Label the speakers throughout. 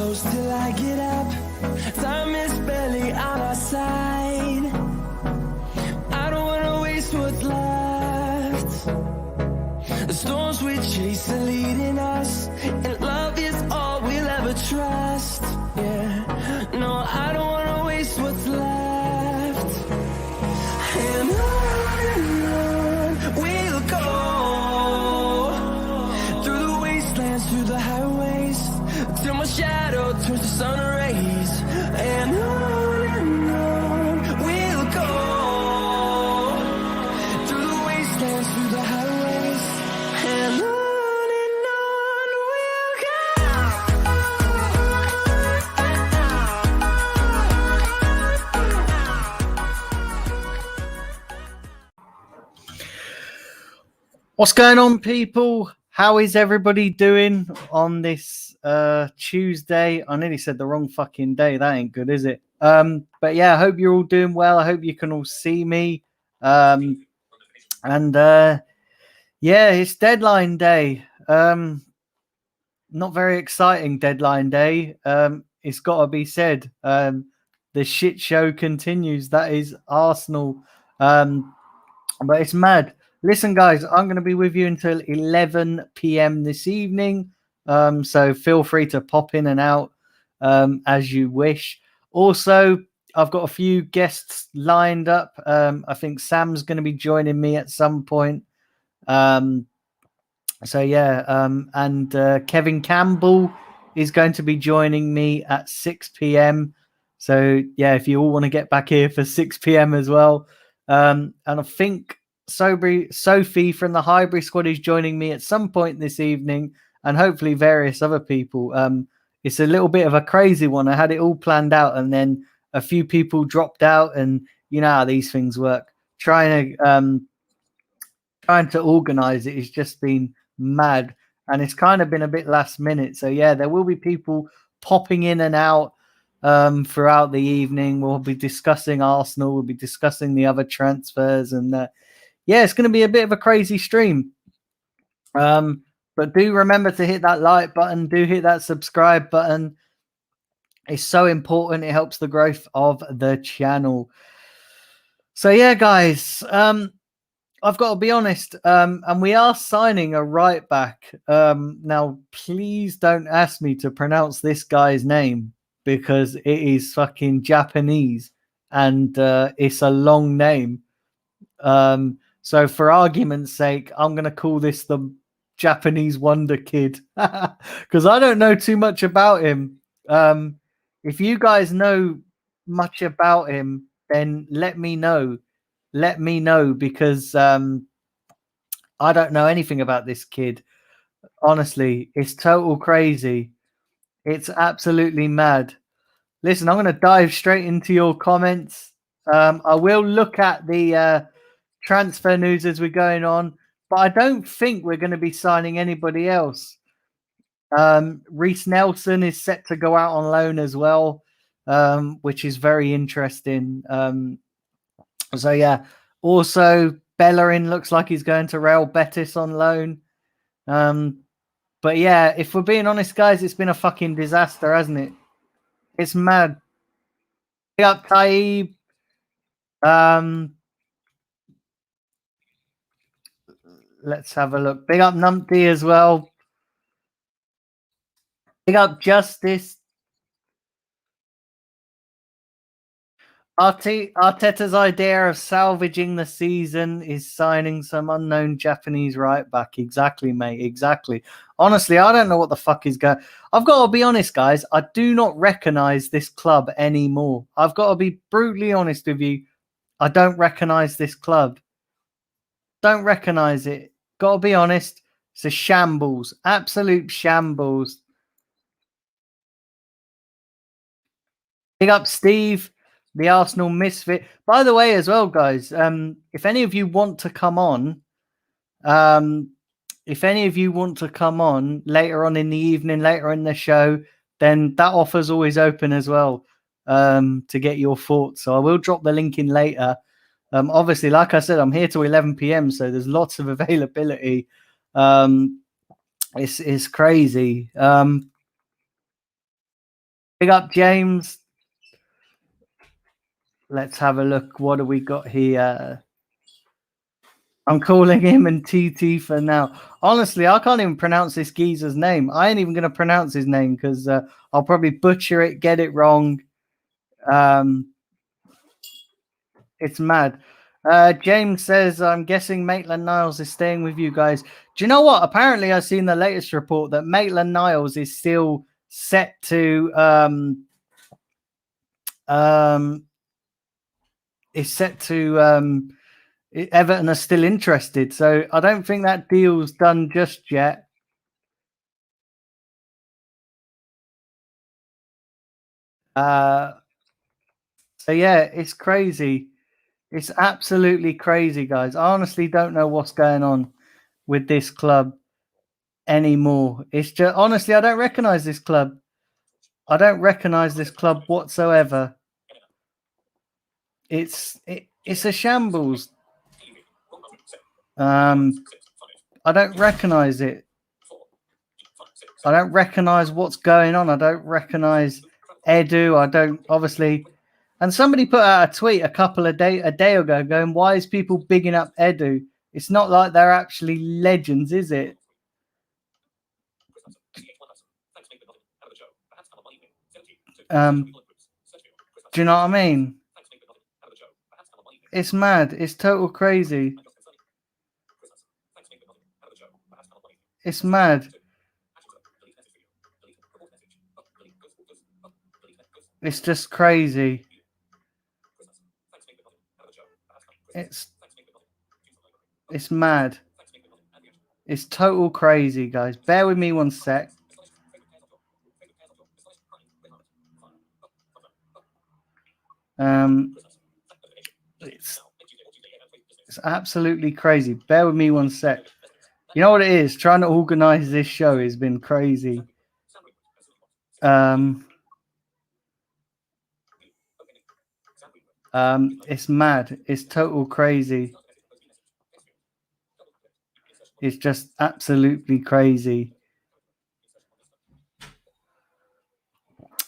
Speaker 1: close till I get up. Time is barely on our side. I don't wanna waste what's left. The storms we chase are leading us, and love is all we'll ever trust. Yeah, no, I don't wanna waste what's left. And on we'll go, through the wastelands, through the highways, till my shadow turns to sun rays. And on we'll go, through the wastelands, through the highways, and on we'll go.
Speaker 2: What's going on, people? How is everybody doing on this Tuesday? I nearly said the wrong fucking day. That ain't good, is it? But yeah, I hope you're all doing well. I hope you can all see me. Yeah, it's deadline day. Not very exciting deadline day. It's got to be said. The shit show continues. That is Arsenal. But it's mad. Listen, guys, I'm going to be with you until 11 p.m. this evening. So feel free to pop in and out as you wish. Also, I've got a few guests lined up. I think Sam's going to be joining me at some point. And Kevin Campbell is going to be joining me at 6 p.m. So, yeah, if you all want to get back here for 6 p.m. as well. And I think Sophie from the Highbury squad is joining me at some point this evening, and hopefully various other people. It's a little bit of a crazy one. I had it all planned out, and then a few people dropped out, and you know how these things work. Trying to organize it has just been mad, and it's kind of been a bit last minute. So yeah, there will be people popping in and out throughout the evening. We'll be discussing Arsenal. We'll be discussing the other transfers, and yeah, it's going to be a bit of a crazy stream. But do remember to hit that like button. Do hit that subscribe button. It's so important. It helps the growth of the channel. So yeah, guys, I've got to be honest, and we are signing a right back. Now, please don't ask me to pronounce this guy's name because it is fucking Japanese and it's a long name. So for argument's sake, I'm going to call this the Japanese Wonder Kid because I don't know too much about him. If you guys know much about him, then let me know. Let me know because I don't know anything about this kid. Honestly, it's total crazy. It's absolutely mad. Listen, I'm going to dive straight into your comments. I will look at the transfer news as we're going on, but I don't think we're going to be signing anybody else. Reece Nelson is set to go out on loan as well, which is very interesting. So yeah, also Bellerin looks like he's going to Real Betis on loan. But yeah, if we're being honest, guys, it's been a fucking disaster, hasn't it? It's mad. Big up Taib. Let's have a look. Big up Numpty as well. Big up Justice. Arteta's idea of salvaging the season is signing some unknown Japanese right back. Exactly, mate. Exactly. Honestly, I don't know what the fuck is going. I've got to be honest, guys. I do not recognize this club anymore. I've got to be brutally honest with you. I don't recognize this club. Don't recognize it. Got to be honest. It's a shambles. Absolute shambles. Big up Steve, the Arsenal misfit. By the way, as well, guys, if any of you want to come on, later on in the evening, later in the show, then that offer's always open as well to get your thoughts. So I will drop the link in later. Obviously, like I said, I'm here till 11 p.m. So there's lots of availability. It's crazy. Big up, James. Let's have a look. What do we got here? I'm calling him and TT for now. Honestly, I can't even pronounce this geezer's name. I ain't even going to pronounce his name because I'll probably butcher it, get it wrong. It's mad. James says, I'm guessing Maitland Niles is staying with you guys. Do you know what? Apparently, I've seen the latest report that Maitland Niles is still set to Everton are still interested. So I don't think that deal's done just yet. So yeah, it's crazy. It's absolutely crazy, guys. I honestly don't know what's going on with this club anymore. It's just honestly, I don't recognize this club. I don't recognize this club whatsoever. It's a shambles. I don't recognize it. I don't recognize what's going on. I don't recognize Edu. I don't obviously. And somebody put out a tweet a day ago going, why is people bigging up Edu? It's not like they're actually legends, is it? Do you know what I mean? It's mad. It's total crazy. It's mad. It's just crazy. It's mad. It's total crazy, guys. Bear with me one sec. It's absolutely crazy. Bear with me one sec. You know what it is? Trying to organize this show has been crazy. It's mad. It's total crazy. It's just absolutely crazy.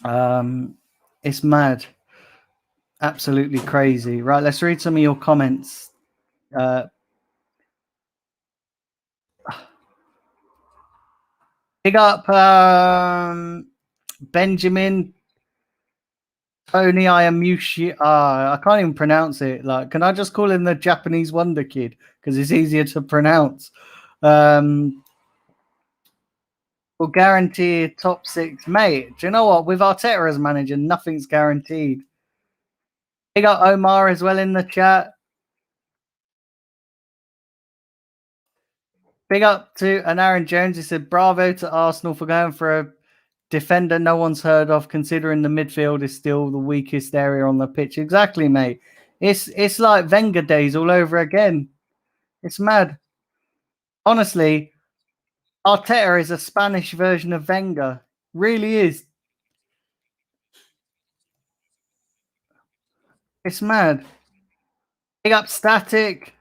Speaker 2: It's mad. Absolutely crazy. Right, let's read some of your comments. Big up Benjamin Tony Ayamushi. I can't even pronounce it. Like, can I just call him the Japanese Wonder Kid? Because it's easier to pronounce. We'll guarantee a top 6. Mate, do you know what? With Arteta as manager, nothing's guaranteed. Big up Omar as well in the chat. Big up to Aaron Jones. He said, bravo to Arsenal for going for a defender no one's heard of, considering the midfield is still the weakest area on the pitch. Exactly, mate. It's like Wenger days all over again. It's mad. Honestly, Arteta is a Spanish version of Wenger. Really is. It's mad. Big up Static.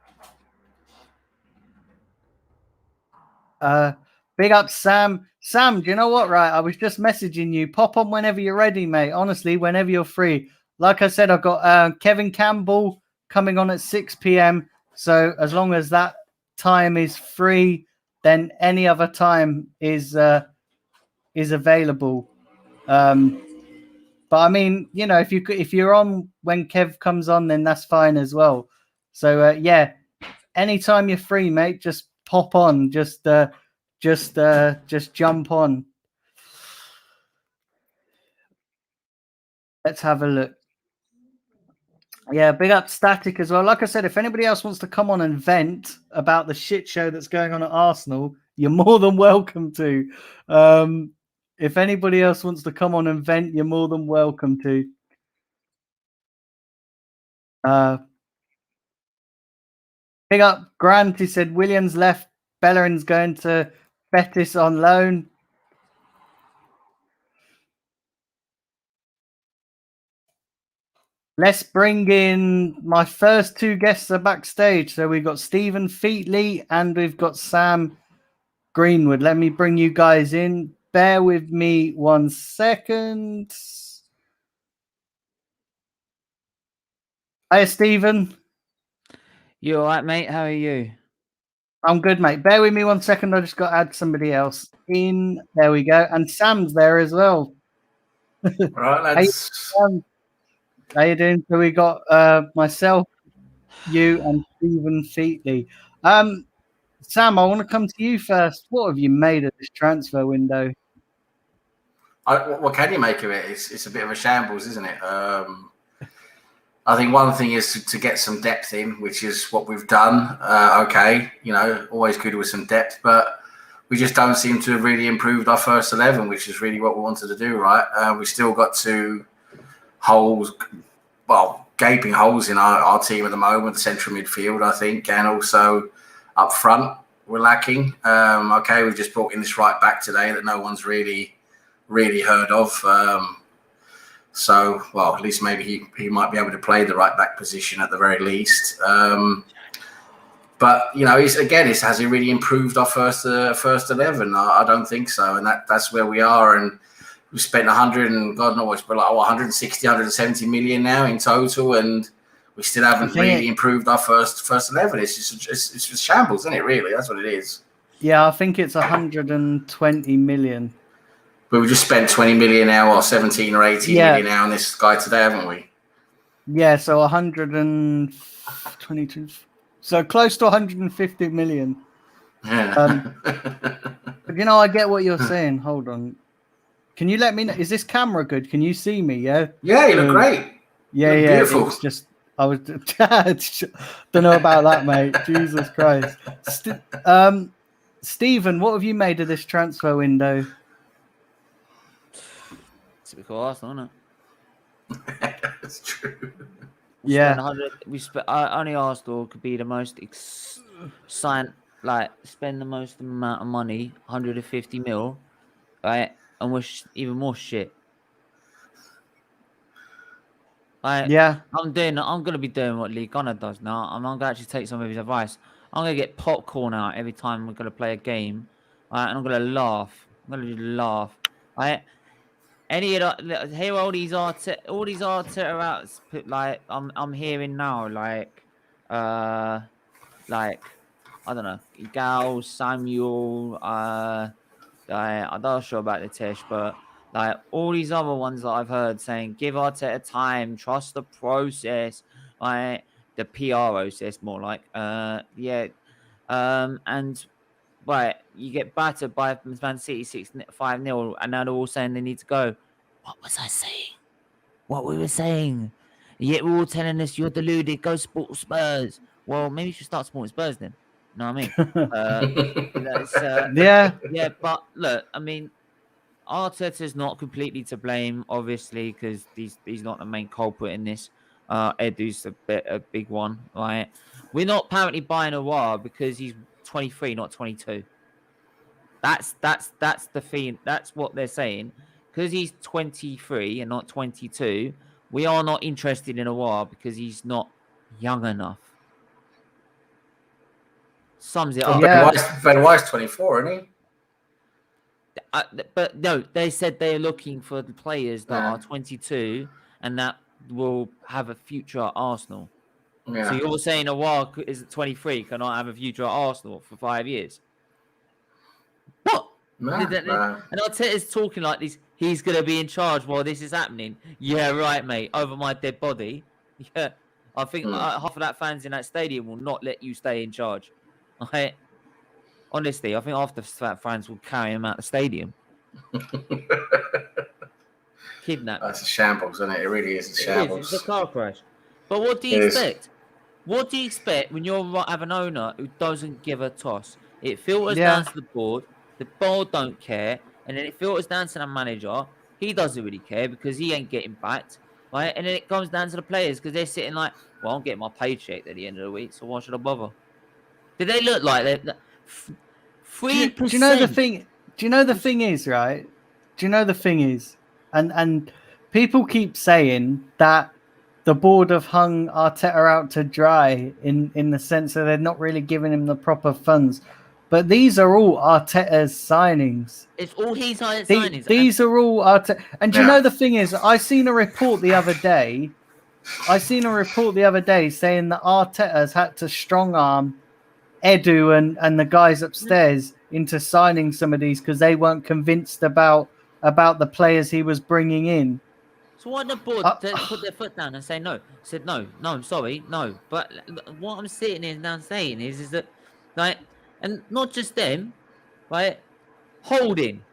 Speaker 2: Big up Sam. Sam, do you know what, right? I was just messaging you. Pop on whenever you're ready, mate. Honestly, whenever you're free. Like I said, I've got Kevin Campbell coming on at 6 p.m. So as long as that time is free, then any other time is available. But I mean, you know, if you're on when Kev comes on, then that's fine as well. So yeah, anytime you're free, mate, just pop on. Just jump on. Let's have a look. Yeah, big up Static as well. Like I said, if anybody else wants to come on and vent about the shit show that's going on at Arsenal, you're more than welcome to. If anybody else wants to come on and vent, you're more than welcome to. Big up Grant. He said Williams left. Bellerin's going to Betis on loan. Let's bring in my first 2 guests are backstage. So we've got Stephen Featley and we've got Sam Greenwood. Let me bring you guys in. bear with me 1 second. Hi, Stephen.
Speaker 3: You all right, mate? How are you?
Speaker 2: I'm good, mate. Bear with me 1 second. I just got to add somebody else in. There we go. And Sam's there as well.
Speaker 4: Right, lads.
Speaker 2: How you doing? So we got myself, you, and Stephen Featley. Sam, I want to come to you first. What have you made of this transfer window?
Speaker 4: What can you make of it? It's a bit of a shambles, isn't it? I think one thing is to get some depth in, which is what we've done. Okay, always good with some depth, but we just don't seem to have really improved our first 11, which is really what we wanted to do, right? We still got 2 holes, gaping holes in our team at the moment, the central midfield, I think, and also up front, we're lacking. Okay, we've just brought in this right back today that no one's really heard of. So, at least maybe he might be able to play the right back position at the very least. But has he really improved our first 11? I don't think so, and that's where we are. And we've spent 100 and God knows, but 160, 170 million now in total, and we still haven't really improved our first 11. It's just shambles, isn't it? Really, that's what it is.
Speaker 2: Yeah, I think it's 120 million.
Speaker 4: But we just spent 20 million now, or 17 or 18 million now on this guy today, haven't we?
Speaker 2: Yeah, so 122. So close to 150 million.
Speaker 4: Yeah.
Speaker 2: But I get what you're saying. Hold on. Can you let me know? Is this camera good? Can you see me? Yeah.
Speaker 4: Yeah, you look great.
Speaker 2: Yeah,
Speaker 4: you look beautiful.
Speaker 2: It's just I was don't know about that, mate. Jesus Christ. Stephen, what have you made of this transfer window?
Speaker 3: Typical Arsenal, isn't
Speaker 4: it? That's true.
Speaker 3: Only Arsenal could be the most spend the most amount of money, 150 mil, right? And we're even more shit. I'm gonna be doing what Lee Gunner does now. I'm gonna actually take some of his advice. I'm gonna get popcorn out every time we're gonna play a game, right? And I'm gonna laugh. I'm gonna just laugh, right? All these Arteta outs put I'm hearing now I don't know, Gal, Samuel, I'm not sure about the Tish, but all these other ones that I've heard saying, give Arteta time, trust the process, the PR process more and you get battered by Man City 5-0, and now they're all saying they need to go. What was I saying? What we were saying? Yet we're all telling us you're deluded. Go support Spurs. Well, maybe you should start supporting Spurs then. You know what I mean? Yeah. But look, I mean, Arteta's not completely to blame, obviously, because he's not the main culprit in this. Edu's a big one, right? We're not apparently buying Aouar because he's 23, not 22. That's the thing. That's what they're saying. Because he's 23 and not 22, we are not interested in Aouar because he's not young enough. Sums it up.
Speaker 4: Ben White's 24, isn't
Speaker 3: he? But no, they said they're looking for the players that are 22 and that will have a future at Arsenal. Yeah. So you're saying Aouar is 23 cannot have a future at Arsenal for 5 years? What? No. And Arteta's talking like this. He's going to be in charge while this is happening. Yeah, right, mate. Over my dead body. Yeah. I think half of that fans in that stadium will not let you stay in charge. Okay? Honestly, I think half the fans will carry him out the stadium. Kidnap.
Speaker 4: That's a shambles, isn't it? It really is a shambles.
Speaker 3: It's a car crash. But what do you expect? What do you expect when you have an owner who doesn't give a toss? It filters down to the board. The board don't care. And then it filters down to the manager. He doesn't really care because he ain't getting backed. Right? And then it comes down to the players because they're sitting like, well, I'm getting my paycheck at the end of the week, so why should I bother? Did they look like they're 3%?
Speaker 2: Do you know the thing? Do you know the thing is, right? Do you know the thing is? And people keep saying that the board have hung Arteta out to dry in the sense that they're not really giving him the proper funds. but these are all Arteta's signings.
Speaker 3: It's all his signings.
Speaker 2: These are all Arteta. And do you
Speaker 4: Yeah.
Speaker 2: know the thing is, I seen a report the other day. saying that Arteta's had to strong arm Edu and the guys upstairs into signing some of these because they weren't convinced about the players he was bringing in.
Speaker 3: So why the board put their foot down and say no? Said no, sorry, no. But what I'm sitting here now saying is that, like, and not just them, right? Holding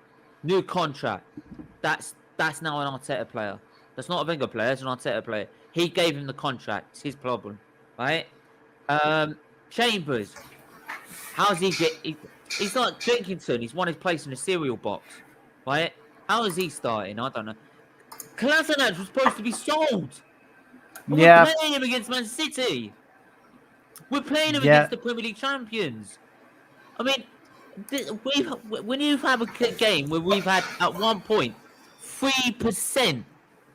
Speaker 3: new contract. That's now an Arteta player. That's not a Wenger player. It's an Arteta player. He gave him the contract. It's his problem, right? Chambers. How's he get? He's like Jenkinson. He's won his place in the cereal box, right? How is he starting? I don't know. Kolasinac was supposed to be sold. And
Speaker 2: Yeah.
Speaker 3: We're playing him against Man City. We're playing him against the Premier League champions. I mean, when you have a game where we've had at one point 3%.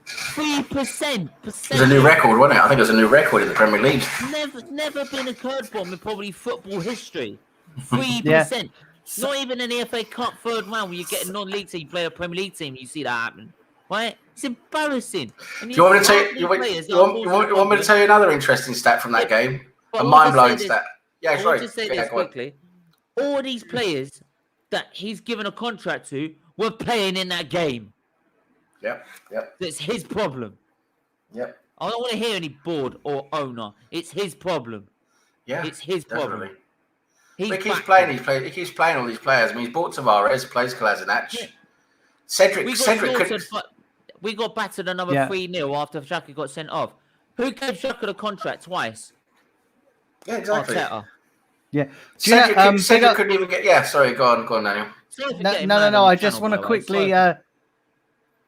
Speaker 4: It was a new record, wasn't it? I think it was a new record in the Premier League.
Speaker 3: Never been occurred for in probably football history. 3%. Not even in the FA Cup third round where you get a non-league team, you play a Premier League team, you see that happen. Right? It's embarrassing.
Speaker 4: Do you want me to tell you? You want me to tell you another interesting stat from that game? A mind-blowing stat. Yeah, sorry.
Speaker 3: I'll just say this quickly. All these players that he's given a contract to were playing in that game.
Speaker 4: Yep.
Speaker 3: It's his problem.
Speaker 4: Yep.
Speaker 3: I don't want to hear any board or owner. It's his problem.
Speaker 4: Yeah,
Speaker 3: it's his problem.
Speaker 4: He keeps playing. He keeps playing all these players. I mean, he's bought Tavares, plays Kolasinac. Yeah. Cedric could.
Speaker 3: We got battered another 3-0 after Xhaka got sent off. Who gave Xhaka the contract twice?
Speaker 2: Yeah,
Speaker 4: exactly.
Speaker 3: Arteta.
Speaker 2: Yeah.
Speaker 4: Cedric couldn't even get. Yeah, sorry. Go on, Daniel.
Speaker 2: No. I just want to quickly.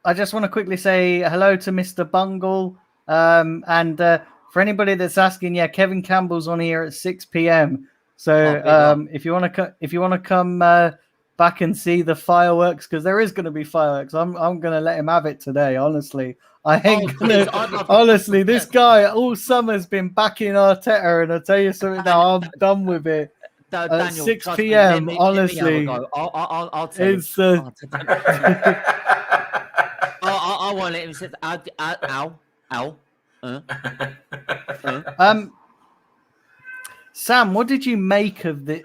Speaker 2: I just want to quickly say hello to Mr. Bungle. And for anybody that's asking, Kevin Campbell's on here at 6 p.m. So if you want to come back and see the fireworks, because there is going to be fireworks, I'm going to let him have it today. Honestly, I ain't gonna. Honestly, this guy all summer's been backing Arteta, and I tell you something now, I'm done with it.
Speaker 3: Daniel,
Speaker 2: at 6 p.m. honestly,
Speaker 3: I'll tell
Speaker 2: it's
Speaker 3: you. I won't let him sit. Ow.
Speaker 2: Sam, what did you make of the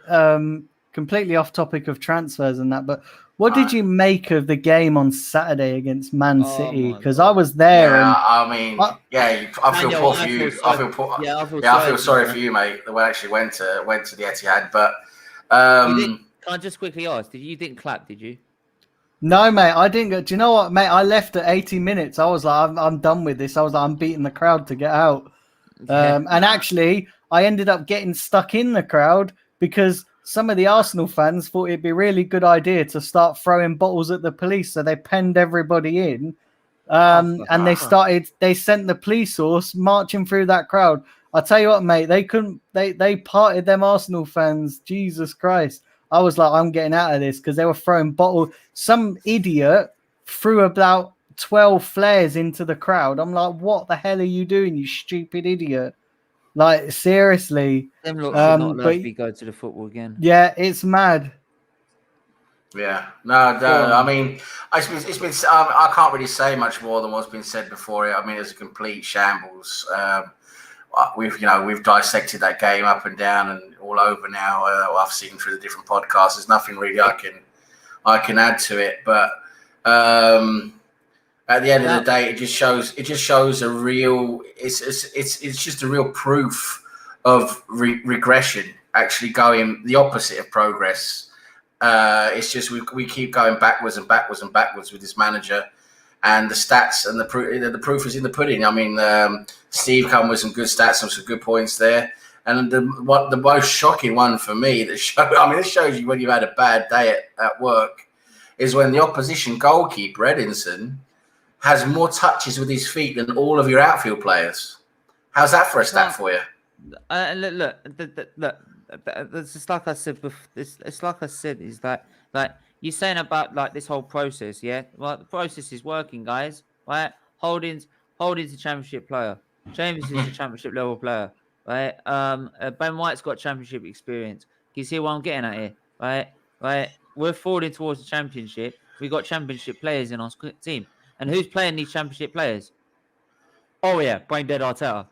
Speaker 2: completely off topic of transfers and that, but what did you make of the game on Saturday against Man City? Because I was there.
Speaker 4: I feel poor for you. I feel sorry for you, mate. That we actually went to the Etihad, but
Speaker 3: can I just quickly ask? You didn't clap, did you?
Speaker 2: No, mate, I didn't go. Do you know what, mate? I left at 80 minutes. I was like, I'm done with this. I was like, I'm beating the crowd to get out. And actually, I ended up getting stuck in the crowd because some of the Arsenal fans thought it'd be a really good idea to start throwing bottles at the police. So they penned everybody in. And they sent the police force marching through that crowd. I'll tell you what, mate, they parted them Arsenal fans. Jesus Christ. I was like, I'm getting out of this because they were throwing bottles. Some idiot threw about 12 flares into the crowd. I'm like, what the hell are you doing, you stupid idiot? Like, seriously.
Speaker 3: Them lot should not let me go to the football again.
Speaker 2: Yeah, it's mad.
Speaker 4: Yeah. No, I mean, it's been I can't really say much more than what's been said before. I mean, it's a complete shambles. We've dissected that game up and down and all over now. I've seen through the different podcasts. There's nothing really I can add to it. But at the end of the day, it just shows a real. It's just a real proof of regression. Actually, going the opposite of progress. It's just we keep going backwards and backwards and backwards with this manager. And the stats and the proof is in the pudding. I mean, Steve come with some good stats and some good points there. And the most shocking one for me this shows you when you've had a bad day at work, is when the opposition goalkeeper Edinson has more touches with his feet than all of your outfield players. How's that for a stat for you?
Speaker 3: Look. It's just like I said. It's like I said. Is that like. You're saying about like this whole process, yeah? Well, the process is working, guys. Right? Holding's a championship player. James is a championship level player, right? Ben White's got championship experience. Can you see what I'm getting at here? right? Right? We're falling towards the championship. We got championship players in our team, and who's playing these championship players? Oh yeah, brain dead Arteta.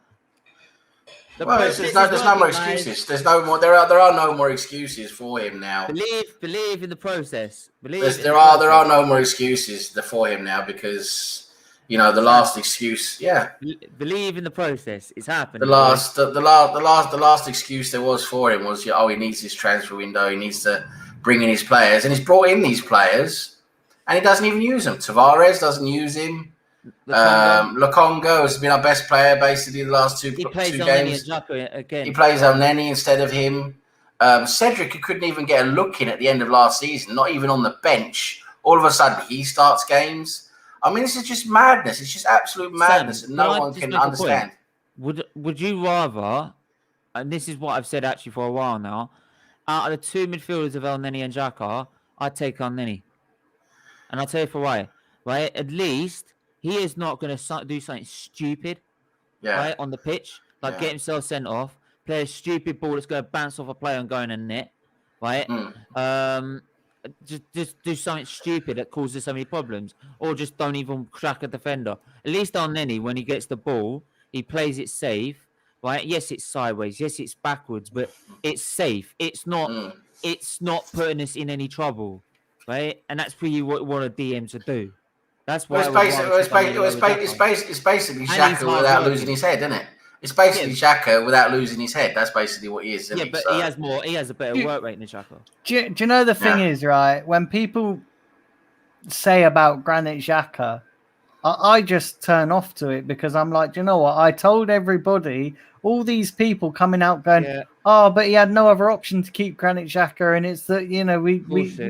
Speaker 3: The
Speaker 4: Well,
Speaker 3: process
Speaker 4: there's
Speaker 3: is
Speaker 4: no more
Speaker 3: working, guys.
Speaker 4: excuses. There's no more. There are no more excuses for him now.
Speaker 3: Believe in the process.
Speaker 4: There are no more excuses for him now because the last excuse. Yeah,
Speaker 3: Believe in the process. It's happening.
Speaker 4: the last excuse there was for him was he needs his transfer window. He needs to bring in his players, and he's brought in these players, and he doesn't even use them. Tavares doesn't use him. Lokonga has been our best player basically the last two games.
Speaker 3: Again.
Speaker 4: He plays Elneny instead of him. Cedric, who couldn't even get a look in at the end of last season, not even on the bench. All of a sudden, he starts games. I mean, this is just madness. It's just absolute madness,
Speaker 3: Sam,
Speaker 4: and no one can understand.
Speaker 3: Would you rather? And this is what I've said actually for a while now. Out of the two midfielders of Elneny and Xhaka, I'd take Elneny, and I'll tell you for why. Right, at least he is not going to do something stupid, right, on the pitch, like get himself sent off, play a stupid ball that's going to bounce off a player and go in a net, right? Just do something stupid that causes so many problems, or just don't even crack a defender. At least on Nenny, when he gets the ball, he plays it safe, right? Yes, it's sideways, yes, it's backwards, but it's safe. It's not putting us in any trouble, right? And that's really what a DM to do. That's why
Speaker 4: it's basically Xhaka without losing his head, isn't it? It's basically Xhaka without losing his head. That's basically what he is.
Speaker 3: Yeah, but he has a better work rate than Xhaka.
Speaker 2: Do you know the thing is, right? When people say about Granit Xhaka, I just turn off to it because I'm like, do you know what? I told everybody, all these people coming out going, oh, but he had no other option to keep Granit Xhaka, and it's that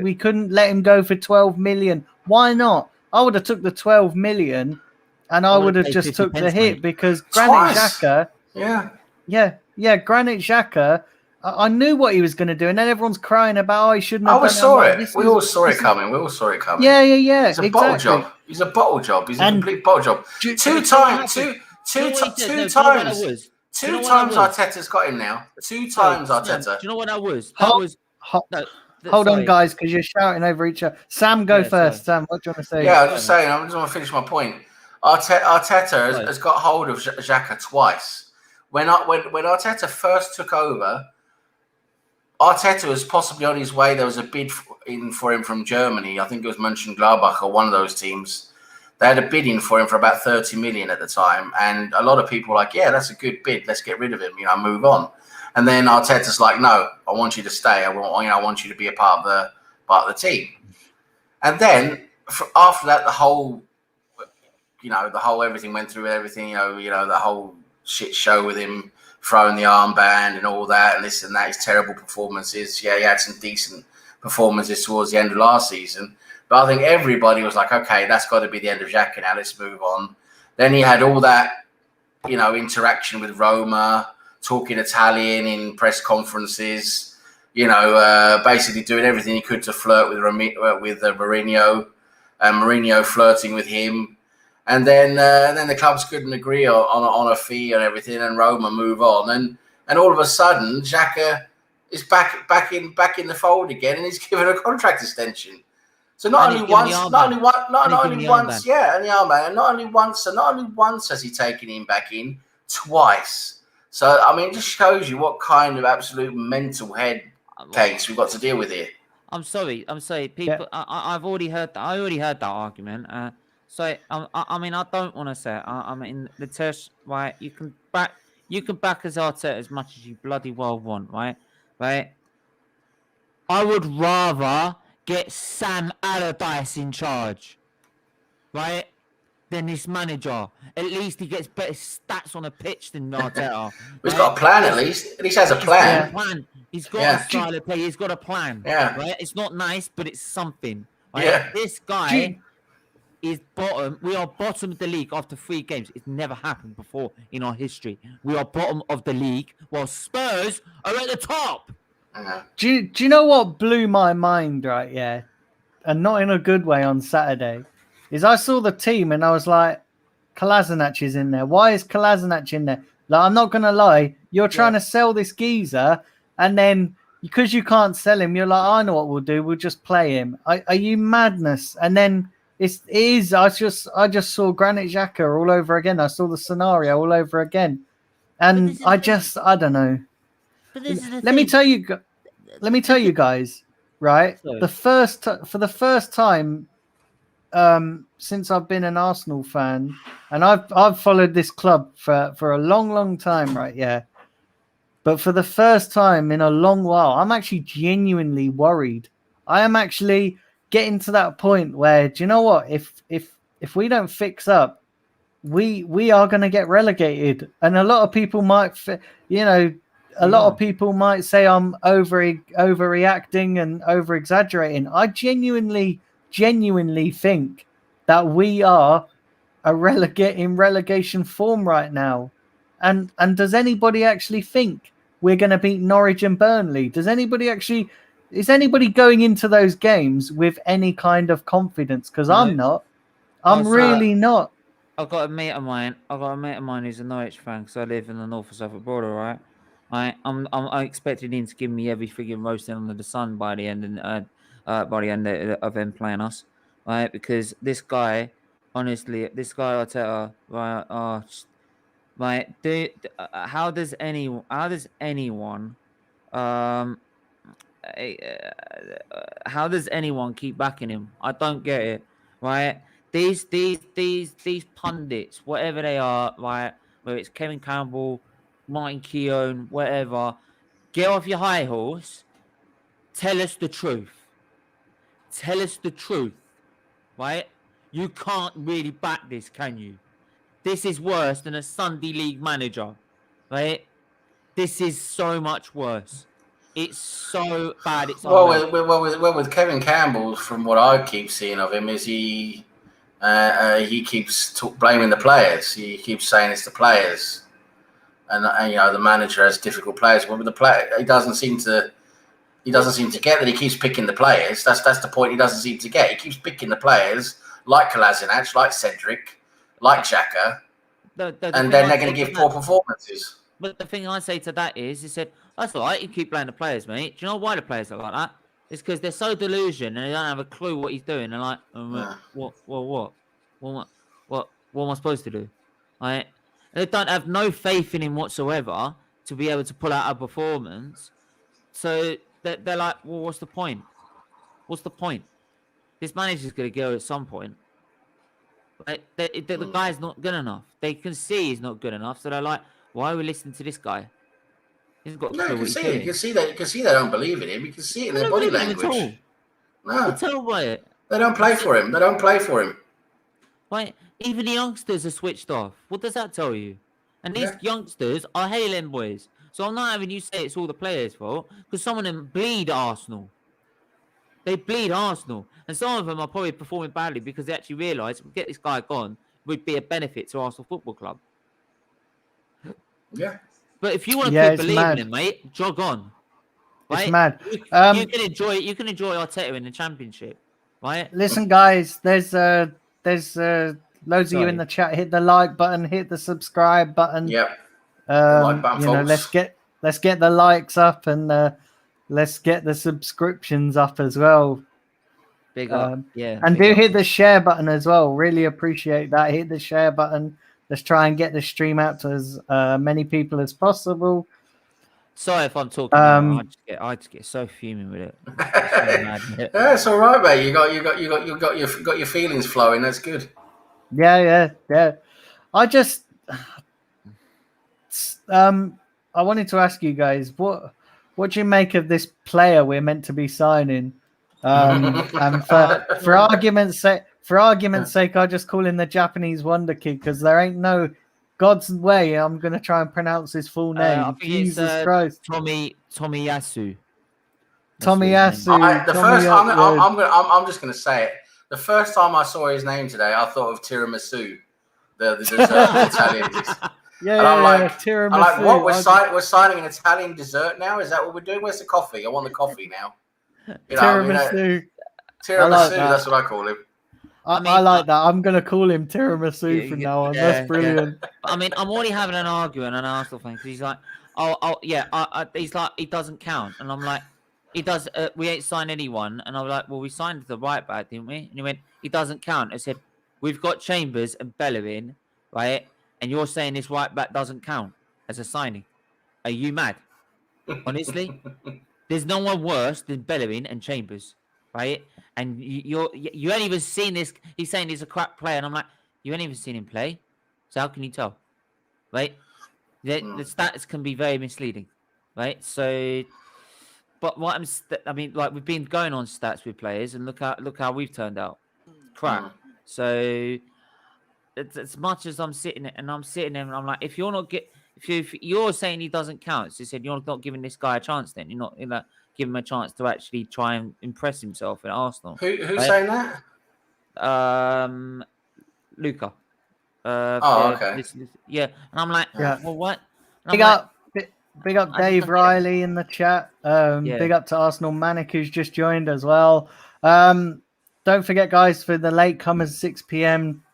Speaker 2: we couldn't let him go for 12 million. Why not? I would have took the 12 million, and I would have just took the hit because Granit Xhaka. Granit Xhaka. I knew what he was going to do, and then everyone's crying about, he shouldn't have.
Speaker 4: We all saw it coming.
Speaker 2: Yeah.
Speaker 4: It's a bottle job. He's a bottle job. He's a complete bottle job. Two times Arteta's got him now. Two times Arteta.
Speaker 3: Do you know what that was?
Speaker 2: Hold on, guys, because you're shouting over each other. Sam, go first. Sam, what do you want to say?
Speaker 4: Yeah, I'm just saying. I just want to finish my point. Arteta has got hold of Xhaka twice. When Arteta first took over, Arteta was possibly on his way. There was a bid in for him from Germany. I think it was Mönchengladbach or one of those teams. They had a bid in for him for about 30 million at the time, and a lot of people were like, "Yeah, that's a good bid. Let's get rid of him. Move on." And then Arteta's like, "No, I want you to stay. I want you to be a part of the team." And then after that, the whole everything went through everything. The whole shit show with him throwing the armband and all that, and this and that. His terrible performances. Yeah, he had some decent performances towards the end of last season, but I think everybody was like, "Okay, that's got to be the end of Xhaka now. Let's move on." Then he had all that, interaction with Roma, talking Italian in press conferences, basically doing everything he could to flirt with Mourinho, and Mourinho flirting with him. And then the clubs couldn't agree on a fee and everything, and Roma move on. And all of a sudden, Xhaka is back in the fold again, and he's given a contract extension. So not only once has he taken him back in, twice. So, I mean, it just shows you what kind of absolute mental head case we've got to deal with here.
Speaker 3: I'm sorry. People, I've already heard that. I already heard that argument. So, I mean, I don't want to say it. I mean, the test, right? You can back as Arteta as much as you bloody well want, right? Right? I would rather get Sam Allardyce in charge, right? Than this manager. At least he gets better stats on a pitch than Arteta.
Speaker 4: He's got a plan at least. At least has a plan.
Speaker 3: He's got a style of play. He's got a plan.
Speaker 4: Yeah.
Speaker 3: Right? It's not nice, but it's something. Right?
Speaker 4: Yeah.
Speaker 3: This guy is bottom. We are bottom of the league after 3 games. It's never happened before in our history. We are bottom of the league while Spurs are at the top.
Speaker 2: Do you know what blew my mind, right? Yeah. And not in a good way on Saturday. Is I saw the team and I was like, Kolasinac is in there. Why is Kolasinac in there? Like, I'm not going to lie. You're trying to sell this geezer, and then because you can't sell him, you're like, I know what we'll do. We'll just play him. Are you madness? And then it is. I just saw Granit Xhaka all over again. I saw the scenario all over again, and I don't know.
Speaker 3: But this is the
Speaker 2: Let me
Speaker 3: thing.
Speaker 2: tell you. Let me tell you guys. Right,
Speaker 3: Sorry.
Speaker 2: for the first time since I've been an Arsenal fan, and I've followed this club for a long time, right? Yeah. But for the first time in a long while, I'm actually genuinely worried. I am actually getting to that point where, do you know what? If we don't fix up, we are going to get relegated. And a lot of people might, a lot of people might say I'm overreacting and over exaggerating. I genuinely think that we are in relegation form right now. And does anybody actually think we're going to beat Norwich and Burnley? Is anybody going into those games with any kind of confidence? Because I'm not. I'm really not.
Speaker 3: I've got a mate of mine who's a Norwich fan because I live in the north of Suffolk border, right? I expected him to give me every frigging roasting under the sun by the end of them playing us, right? Because this guy, honestly, Arteta, right? Right? How does anyone how does anyone keep backing him? I don't get it, right? These pundits, whatever they are, right? Whether it's Kevin Campbell, Martin Keown, whatever, get off your high horse. Tell us the truth. Tell us the truth, right? You can't really back this, can you? This is worse than a Sunday League manager, right? This is so much worse. It's so bad. It's
Speaker 4: with Kevin Campbell, from what I keep seeing of him, is he keeps blaming the players. He keeps saying it's the players, and the manager has difficult players. But with the player, he doesn't seem to get that. He keeps picking the players. That's the point. He doesn't seem to get. He keeps picking the players like Kolasinac, like Cedric, like Xhaka, and then they're going to give poor performances.
Speaker 3: But the thing I say to that is, he said, that's all right, you keep playing the players, mate. Do you know why the players are like that? It's because they're so delusional and they don't have a clue what he's doing. They're like, what am I supposed to do? Right? And they don't have no faith in him whatsoever to be able to pull out a performance. So they're like, well, what's the point? What's the point? This manager's going to go at some point. Like, the guy's not good enough. They can see he's not good enough. So they're like, why are we listening to this guy? He's got
Speaker 4: You can see they don't believe in him. You can see it in their body language. No,
Speaker 3: tell by it.
Speaker 4: They don't play for him.
Speaker 3: Right? Even the youngsters are switched off. What does that tell you? And these youngsters are hailing boys. So I'm not having you say it's all the players' fault, because some of them bleed Arsenal. They bleed Arsenal. And some of them are probably performing badly because they actually realise if we get this guy gone, would be a benefit to Arsenal Football Club.
Speaker 4: Yeah.
Speaker 3: But if you want to keep believing in, mate, jog on. Right?
Speaker 2: It's mad.
Speaker 3: You can enjoy Arteta in the Championship, right?
Speaker 2: Listen, guys, there's loads of you in the chat. Hit the like button, hit the subscribe button.
Speaker 4: Yep. Like button,
Speaker 2: let's get the likes up and let's get the subscriptions up as well.
Speaker 3: Big up, yeah.
Speaker 2: And do hit the share button as well. Really appreciate that. Hit the share button. Let's try and get the stream out to as many people as possible.
Speaker 3: Sorry if I'm talking. I just get so fuming with it.
Speaker 4: That's all right, mate. You got your feelings flowing. That's good.
Speaker 2: Yeah. I just I wanted to ask you guys what do you make of this player we're meant to be signing? And for argument's sake, I just call him the Japanese Wonder Kid because there ain't no God's way I'm gonna try and pronounce his full name.
Speaker 3: I think
Speaker 2: Jesus Christ,
Speaker 3: Tomiyasu.
Speaker 4: I'm just gonna say it. The first time I saw his name today, I thought of tiramisu, the dessert, the Italian.
Speaker 2: tiramisu.
Speaker 4: I'm like, what? We're signing an Italian dessert now? Is that what we're doing? Where's the coffee? I want the coffee now.
Speaker 2: Tiramisu.
Speaker 4: Tiramisu. That's what I call him.
Speaker 2: I like that. I'm gonna call him tiramisu from now on. That's brilliant.
Speaker 3: I mean, I'm already having an argument on Arsenal fan because he's like, yeah. He's like, it doesn't count, and I'm like, he does. We ain't signed anyone, and I was like, well, we signed the right back, didn't we? And he went, it doesn't count. I said, we've got Chambers and Bellerin, right? And you're saying this right back doesn't count as a signing? Are you mad? Honestly, there's no one worse than Bellerin and Chambers, right? And you ain't even seen this. He's saying he's a crap player, and I'm like, you ain't even seen him play, so how can you tell, right? The stats can be very misleading, right? So, but I mean, like we've been going on stats with players, and look how we've turned out, crap. So, as much as I'm sitting there, and I'm like, if you're saying he doesn't count, so you said you're not giving this guy a chance, then you're not giving him a chance to actually try and impress himself at Arsenal.
Speaker 4: Who's saying that?
Speaker 3: Luca.
Speaker 4: Okay.
Speaker 3: Yeah, and I'm like,
Speaker 2: Yeah.
Speaker 3: well, what? And
Speaker 2: Big
Speaker 3: I'm like,
Speaker 2: big up
Speaker 3: I
Speaker 2: Dave
Speaker 3: don't get it.
Speaker 2: Riley in the chat.
Speaker 3: Yeah.
Speaker 2: Big up to Arsenal Manic who's just joined as well. Don't forget, guys, for the late comers, 6 p.m.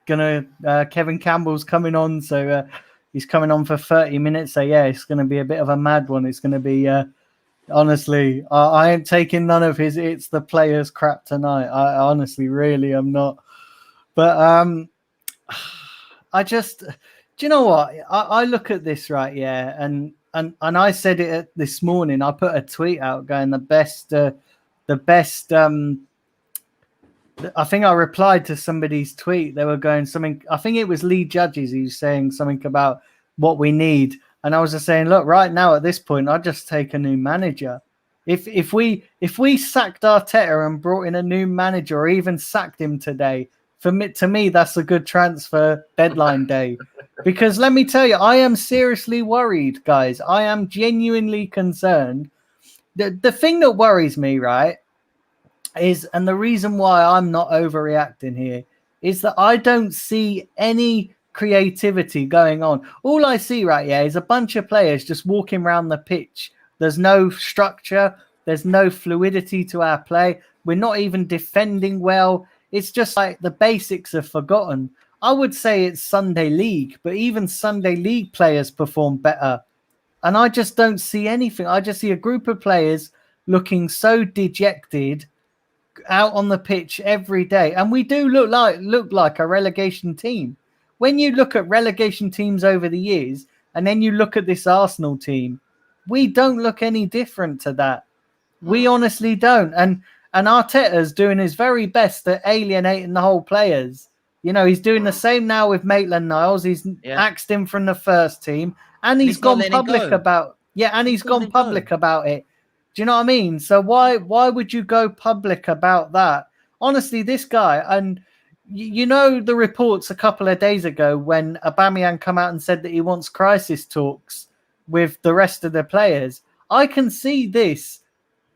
Speaker 2: Kevin Campbell's coming on, so he's coming on for 30 minutes. So yeah, it's gonna be a bit of a mad one. It's gonna be honestly, I ain't taking none of his "it's the players" crap tonight. I honestly, really, am not. But I just, do you know what? I look at this right, yeah, and I said it this morning. I put a tweet out going the best. I think I replied to somebody's tweet. They were going something. I think it was Lee Judges. He was saying something about what we need, and I was just saying, look, right now at this point, I'd just take a new manager. If we sacked Arteta and brought in a new manager, or even sacked him today, to me, that's a good transfer deadline day. Because let me tell you, I am seriously worried, guys. I am genuinely concerned. The thing that worries me, right, is, and the reason why I'm not overreacting here, is that I don't see any creativity going on. All I see right here is a bunch of players just walking around the pitch. There's no structure. There's no fluidity to our play. We're not even defending well. It's just like the basics are forgotten. I would say it's Sunday League, but even Sunday League players perform better. And I just don't see anything. I just see a group of players looking so dejected out on the pitch every day. And we do look like a relegation team. When you look at relegation teams over the years, and then you look at this Arsenal team, we don't look any different to that. We honestly don't. And Arteta's doing his very best at alienating the whole players. You know, he's doing the same now with Maitland-Niles. He's axed him from the first team, and he's gone public about about it. Do you know what I mean? So why would you go public about that? Honestly, this guy, and you know the reports a couple of days ago when Aubameyang come out and said that he wants crisis talks with the rest of the players. I can see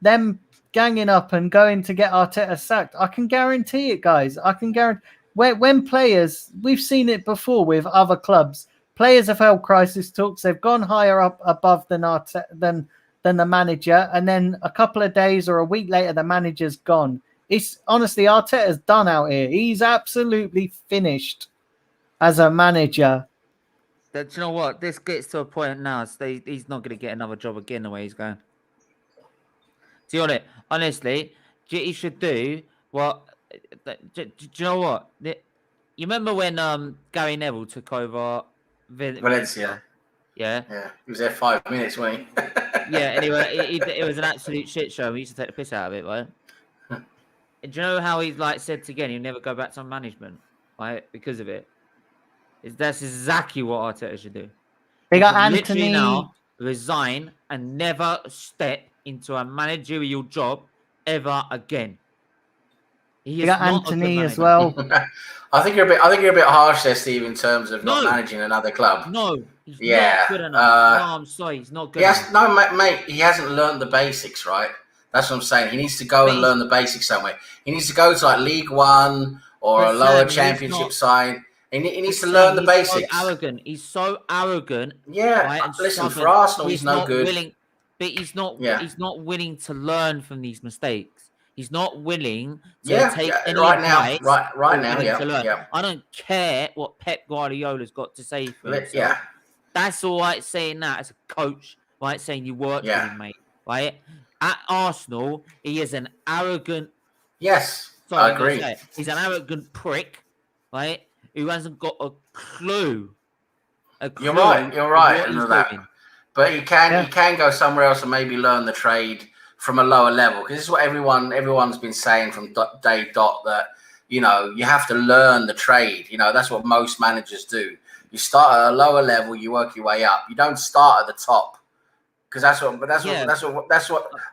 Speaker 2: them ganging up and going to get Arteta sacked. I can guarantee it, guys. I can guarantee. When players, we've seen it before with other clubs. Players have held crisis talks. They've gone higher up above than the manager, and then a couple of days or a week later, the manager's gone. It's honestly, Arteta's done out here. He's absolutely finished as a manager.
Speaker 3: Do you know what? This gets to a point now. He's not going to get another job again the way he's going. Do you know it? Honestly, he should do what? Do you know what? You remember when Gary Neville took over
Speaker 4: Valencia?
Speaker 3: Yeah.
Speaker 4: He was there 5 minutes, wasn't he?
Speaker 3: Yeah. Anyway, it was an absolute shit show. We used to take the piss out of it, right? Do you know how he's like said again? He'll never go back to management, right? Because of it. That's exactly what Arteta should do.
Speaker 2: They got
Speaker 3: Literally
Speaker 2: Anthony
Speaker 3: now resign and never step into a managerial job ever again.
Speaker 2: They got Anthony as well.
Speaker 4: I think you're a bit harsh there, Steve, in terms of not managing another club.
Speaker 3: No, he's not good enough. No, I'm sorry, he's not good enough.
Speaker 4: No, mate, he hasn't learned the basics, right? That's what I'm saying. He needs to go and learn the basics somewhere. He needs to go to like League One or a lower championship side. He needs to learn the basics.
Speaker 3: He's so arrogant.
Speaker 4: Yeah,
Speaker 3: right,
Speaker 4: listen, for Arsenal, he's no good.
Speaker 3: But he's not willing to learn from these mistakes. He's not willing to take any advice.
Speaker 4: Right now,
Speaker 3: I don't care what Pep Guardiola's got to say for himself.
Speaker 4: Yeah.
Speaker 3: That's all right saying that as a coach, right? Saying you worked with him, mate, right? At Arsenal, he is an arrogant.
Speaker 4: Yes,
Speaker 3: Sorry,
Speaker 4: I
Speaker 3: I'm going to
Speaker 4: agree.
Speaker 3: say it. He's an arrogant prick, right? Who hasn't got a clue.
Speaker 4: You're right. You're right.
Speaker 3: What he's
Speaker 4: That.
Speaker 3: doing.
Speaker 4: But he can go somewhere else and maybe learn the trade from a lower level, because this is what everyone's been saying from day dot, that you have to learn the trade. That's what most managers do. You start at a lower level, you work your way up. You don't start at the top, because that's what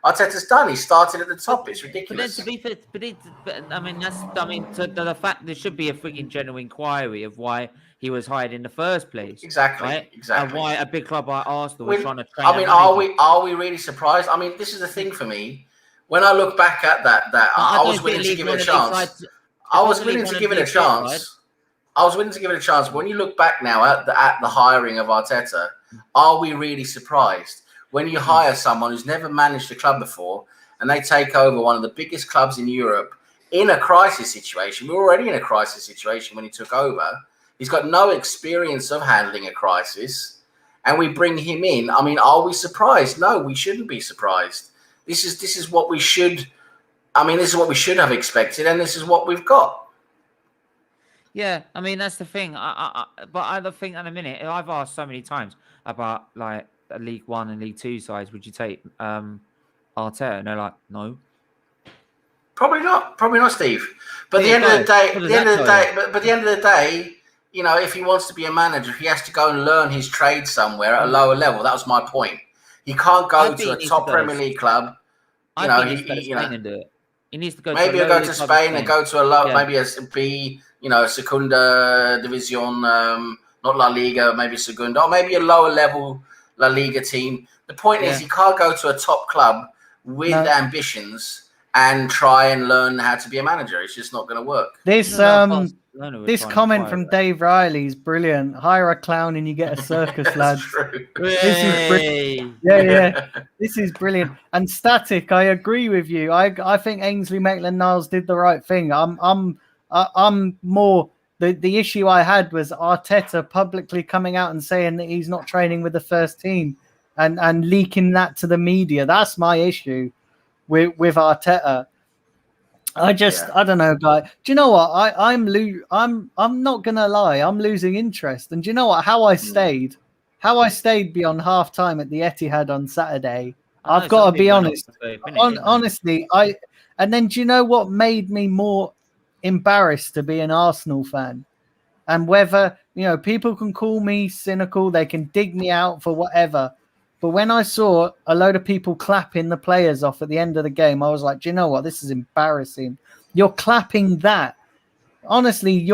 Speaker 4: Arteta's done. He started at the top. It's ridiculous.
Speaker 3: But then to be fair, the fact there should be a freaking general inquiry of why he was hired in the first place.
Speaker 4: Exactly.
Speaker 3: Right?
Speaker 4: Exactly.
Speaker 3: And why a big club like Arsenal was trying to train.
Speaker 4: Are we really surprised? I mean, this is the thing for me. When I look back at that, I was willing to give it a chance. I was willing to give it a chance. I was willing to give it a chance. But when you look back now at the hiring of Arteta, are we really surprised? When you hire someone who's never managed a club before and they take over one of the biggest clubs in Europe in a crisis situation. We were already in a crisis situation when he took over. He's got no experience of handling a crisis, and we bring him in. I mean, are we surprised? No, we shouldn't be surprised. This is what we should. I mean, this is what we should have expected, and this is what we've got.
Speaker 3: Yeah, I mean that's the thing. But I think in a minute, I've asked so many times about like League One and League Two sides. Would you take Arteta? And they're like, no.
Speaker 4: Probably not, Steve. But at the end of the day, but the end of the day, if he wants to be a manager, he has to go and learn his trade somewhere at a lower level. That was my point. He can't go to a top Premier League club.
Speaker 3: He needs to go to Spain and do it. He needs to go.
Speaker 4: Maybe he'll go to Spain and go to a low, maybe a B, Segunda Division, not La Liga, maybe Segunda, or maybe a lower level La Liga team. The point is, he can't go to a top club with ambitions and try and learn how to be a manager. It's just not going to work.
Speaker 2: This comment from Dave Riley is brilliant. Hire a clown and you get a circus, lads. This is brilliant. Yeah. This is brilliant. And Static, I agree with you. I think Ainsley Maitland-Niles did the right thing. I'm more the issue I had was Arteta publicly coming out and saying that he's not training with the first team and leaking that to the media. That's my issue with Arteta. I don't know, guy. Do you know what? I'm not gonna lie. I'm losing interest. And do you know what? How I stayed beyond half time at the Etihad on Saturday. I've got to be honest. Honestly, and then do you know what made me more embarrassed to be an Arsenal fan? And whether people can call me cynical, they can dig me out for whatever. But when I saw a load of people clapping the players off at the end of the game, I was like, do you know what? This is embarrassing. You're clapping that. Honestly,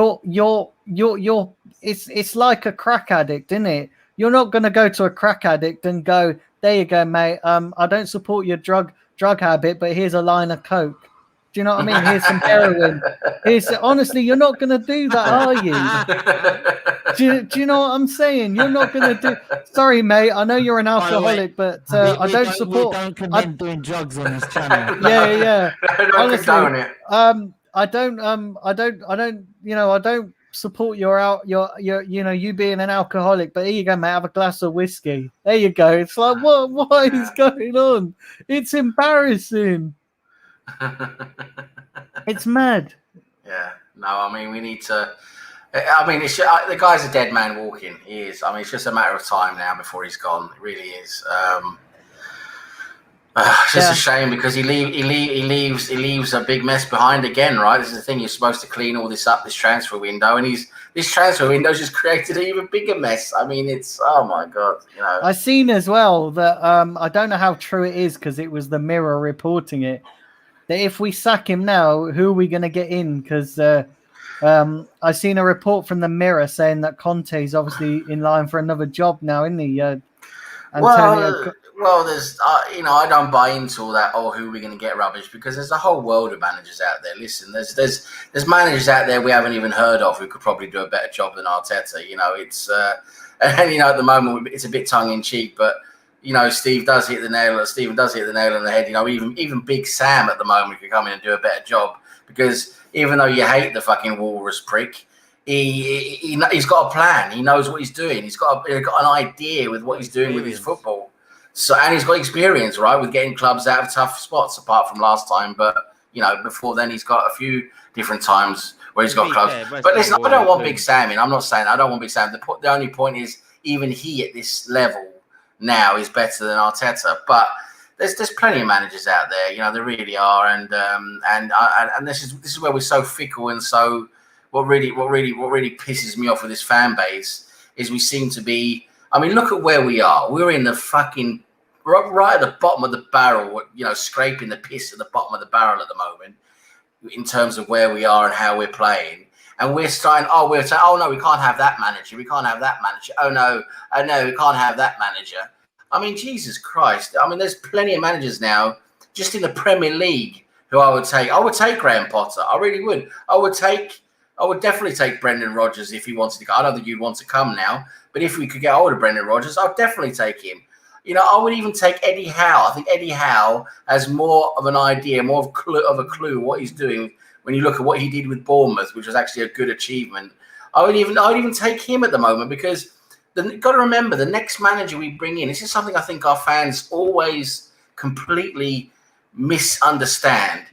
Speaker 2: it's like a crack addict, isn't it? You're not going to go to a crack addict and go, there you go, mate. I don't support your drug habit, but here's a line of Coke. Do you know what I mean? Here's some heroin. Honestly, you're not going to do that, are you? Do you know what I'm saying? You're not going to do. Sorry, mate. I know you're an alcoholic, but I don't support.
Speaker 3: We don't condemn doing drugs on this channel.
Speaker 2: Yeah.
Speaker 4: Honestly,
Speaker 2: I don't support you being an alcoholic. But here you go, mate. Have a glass of whiskey. There you go. It's like what is going on? It's embarrassing. It's mad.
Speaker 4: Yeah. No, I mean, we need to. I mean, the guy's a dead man walking. He is. I mean, it's just a matter of time now before he's gone. It really is. It's just a shame because he leaves a big mess behind again, right? This is the thing. You're supposed to clean all this up, this transfer window, and this transfer window's just created an even bigger mess. I mean, it's oh my god,
Speaker 2: I've seen as well that I don't know how true it is because it was the Mirror reporting it. That if we sack him now, who are we going to get in? Because I've seen a report from the Mirror saying that Conte is obviously in line for another job now, isn't he?
Speaker 4: Well, there's I don't buy into all that. Oh, who are we going to get rubbish? Because there's a whole world of managers out there. Listen, there's managers out there we haven't even heard of who could probably do a better job than Arteta. It's and at the moment it's a bit tongue in cheek, but. Steve does hit the nail. Stephen does hit the nail on the head. Even Big Sam at the moment could come in and do a better job because even though you hate the fucking walrus prick, He's got a plan. He knows what he's doing. He's got an idea with what he's doing with his football. So, and he's got experience, right, with getting clubs out of tough spots. Apart from last time, but before then, he's got a few different times where he's got clubs. But listen, I don't want Big Sam in. I'm not saying I don't want Big Sam. The only point is, even he at this level now is better than Arteta. But there's plenty of managers out there. There really are, and this is where we're so fickle and so. What really pisses me off with this fan base is we seem to be. I mean, look at where we are. We're in the fucking right at the bottom of the barrel. Scraping the piss at the bottom of the barrel at the moment in terms of where we are and how we're playing. And we're saying, oh no, we can't have that manager. We can't have that manager. Oh no, we can't have that manager. I mean, Jesus Christ. I mean, there's plenty of managers now just in the Premier League who I would take. I would take Graham Potter. I really would. I would definitely take Brendan Rodgers if he wanted to go. I don't think you'd want to come now, but if we could get hold of Brendan Rodgers, I'd definitely take him. I would even take Eddie Howe. I think Eddie Howe has more of an idea, more of a clue what he's doing when you look at what he did with Bournemouth, which was actually a good achievement. I would even take him at the moment because you've got to remember the next manager we bring in. This is something I think our fans always completely misunderstand.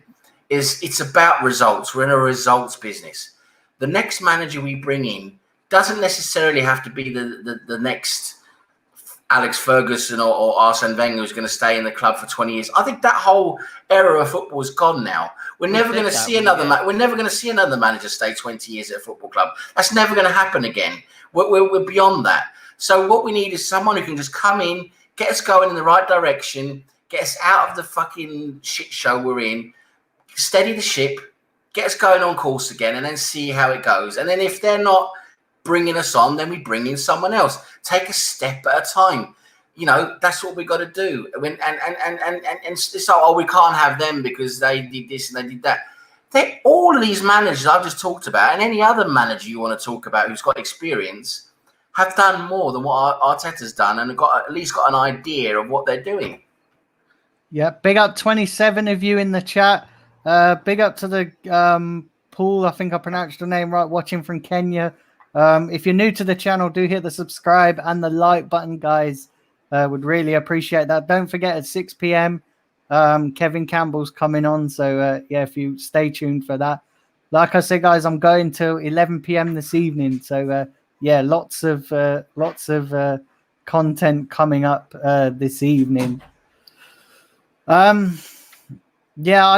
Speaker 4: It's about results. We're in a results business. The next manager we bring in doesn't necessarily have to be the next Alex Ferguson or Arsene Wenger who's going to stay in the club for 20 years. I think that whole era of football is gone now. We're never going to see another manager stay 20 years at a football club. That's never going to happen again. We're beyond that. So what we need is someone who can just come in, get us going in the right direction, get us out of the fucking shit show we're in, steady the ship, get us going on course again, and then see how it goes. And then if they're not bringing us on, then we bring in someone else. Take a step at a time. That's what we got to do. And so, we can't have them because they did this and they did that. All of these managers I've just talked about, and any other manager you want to talk about who's got experience, have done more than what Arteta's done and have at least got an idea of what they're doing.
Speaker 2: Yeah, big up 27 of you in the chat. Big up to the Paul, I think I pronounced your name right, watching from Kenya. If you're new to the channel, do hit the subscribe and the like button, guys. Would really appreciate that. Don't forget at 6 p.m. Kevin Campbell's coming on. So if you stay tuned for that. Like I said, guys, I'm going till 11 p.m. this evening. So lots of content coming up this evening. I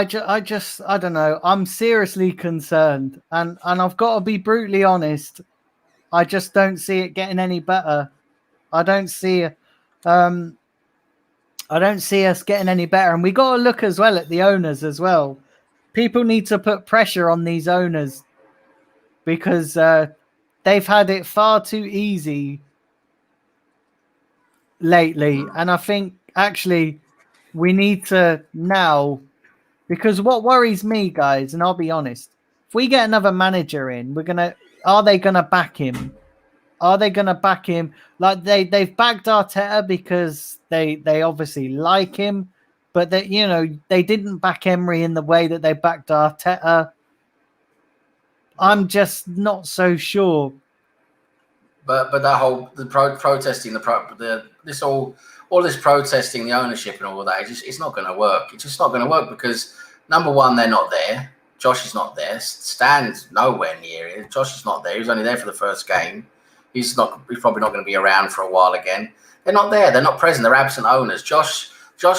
Speaker 2: don't know. I'm seriously concerned, and I've got to be brutally honest. I just don't see it getting any better. I don't see us getting any better, and we got to look as well at the owners as well. People need to put pressure on these owners because they've had it far too easy lately, and I think actually we need to now. Because what worries me, guys, and I'll be honest, if we get another manager in, are they gonna back him? Are they gonna back him? Like they've backed Arteta because they obviously like him, but they didn't back Emery in the way that they backed Arteta. I'm just not so sure.
Speaker 4: But that whole protesting, all this protesting, the ownership and all of that, it's not going to work. It's just not going to work because, number one, they're not there. Josh is not there. Stan's nowhere near it. Josh is not there. He was only there for the first game. He's probably not going to be around for a while again. They're not there. They're not present. They're absent owners. Josh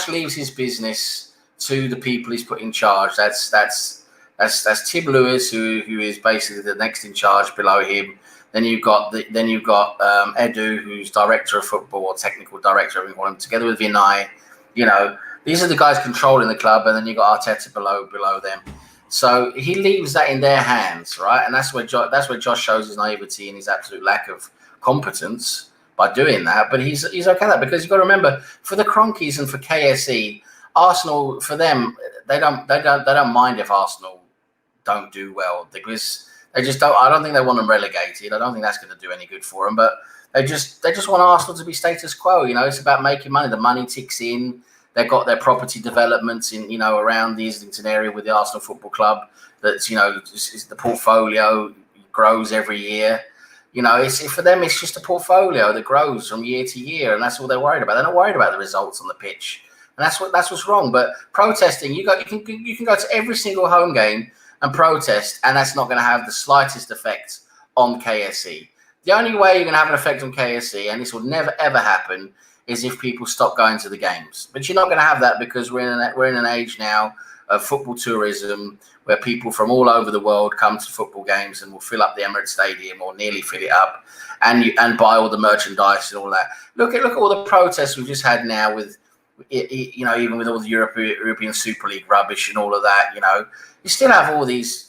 Speaker 4: leaves his business to the people he's put in charge. That's Tim Lewis, who is basically the next in charge below him. Then you've got Edu, who's director of football or technical director, we want him together with Vinay. These are the guys controlling the club, and then you've got Arteta below them. So he leaves that in their hands, right? And that's where Josh shows his naivety and his absolute lack of competence by doing that. But he's okay with that because you've got to remember, for the Cronkies and for KSE, Arsenal, for them, they don't mind if Arsenal don't do well because they just don't. I don't think they want them relegated. I don't think that's going to do any good for them. But they just want Arsenal to be status quo. It's about making money. The money ticks in. They've got their property developments in around the Islington area with the Arsenal Football Club. That's is the portfolio. grows every year. You know, for them, it's just a portfolio that grows from year to year, and that's all they're worried about. They're not worried about the results on the pitch, and that's what's wrong. But protesting, you can go to every single home game and protest, and that's not going to have the slightest effect on KSE. The only way you're going to have an effect on KSE, and this will never ever happen, is if people stop going to the games. But you're not going to have that because we're in an age now of football tourism, where people from all over the world come to football games and will fill up the Emirates Stadium or nearly fill it up, and buy all the merchandise and all that. Look at all the protests we've just had now with, you know, even with all the European Super League rubbish and all of that. You know, you still have all these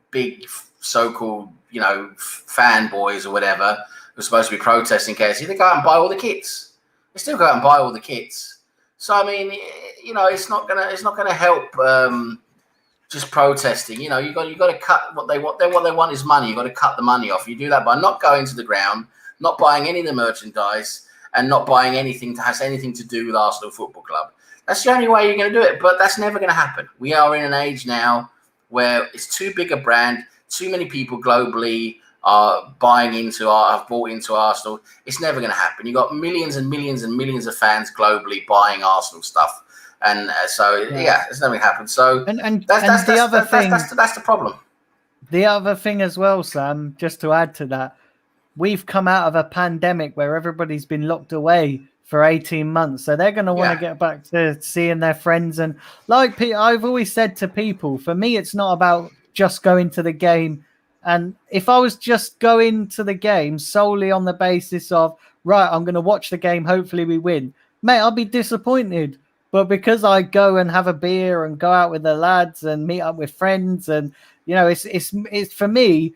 Speaker 4: big so-called, you know, fanboys or whatever who are supposed to be protesting KSE. They go out and buy all the kits. They still go out and buy all the kits. So I mean, you know, it's not gonna help. Just protesting, you know, you got to cut what they want. What they want is money. You got to cut the money off. You do that by not going to the ground, not buying any of the merchandise, and not buying anything that has anything to do with Arsenal Football Club. That's the only way you're going to do it. But that's never going to happen. We are in an age now where it's too big a brand. Too many people globally are have bought into Arsenal. It's never going to happen. You've got millions and millions and millions of fans globally buying Arsenal stuff. And so, yeah, it's never happened. So that's the problem.
Speaker 2: The other thing as well, Sam, just to add to that, we've come out of a pandemic where everybody's been locked away for 18 months. So they're going to want to get back to seeing their friends. And like I've always said to people, for me, it's not about just going to the game. And if I was just going to the game solely on the basis of, right, I'm going to watch the game, hopefully we win, mate, I'll be disappointed. But because I go and have a beer and go out with the lads and meet up with friends, and you know, it's for me,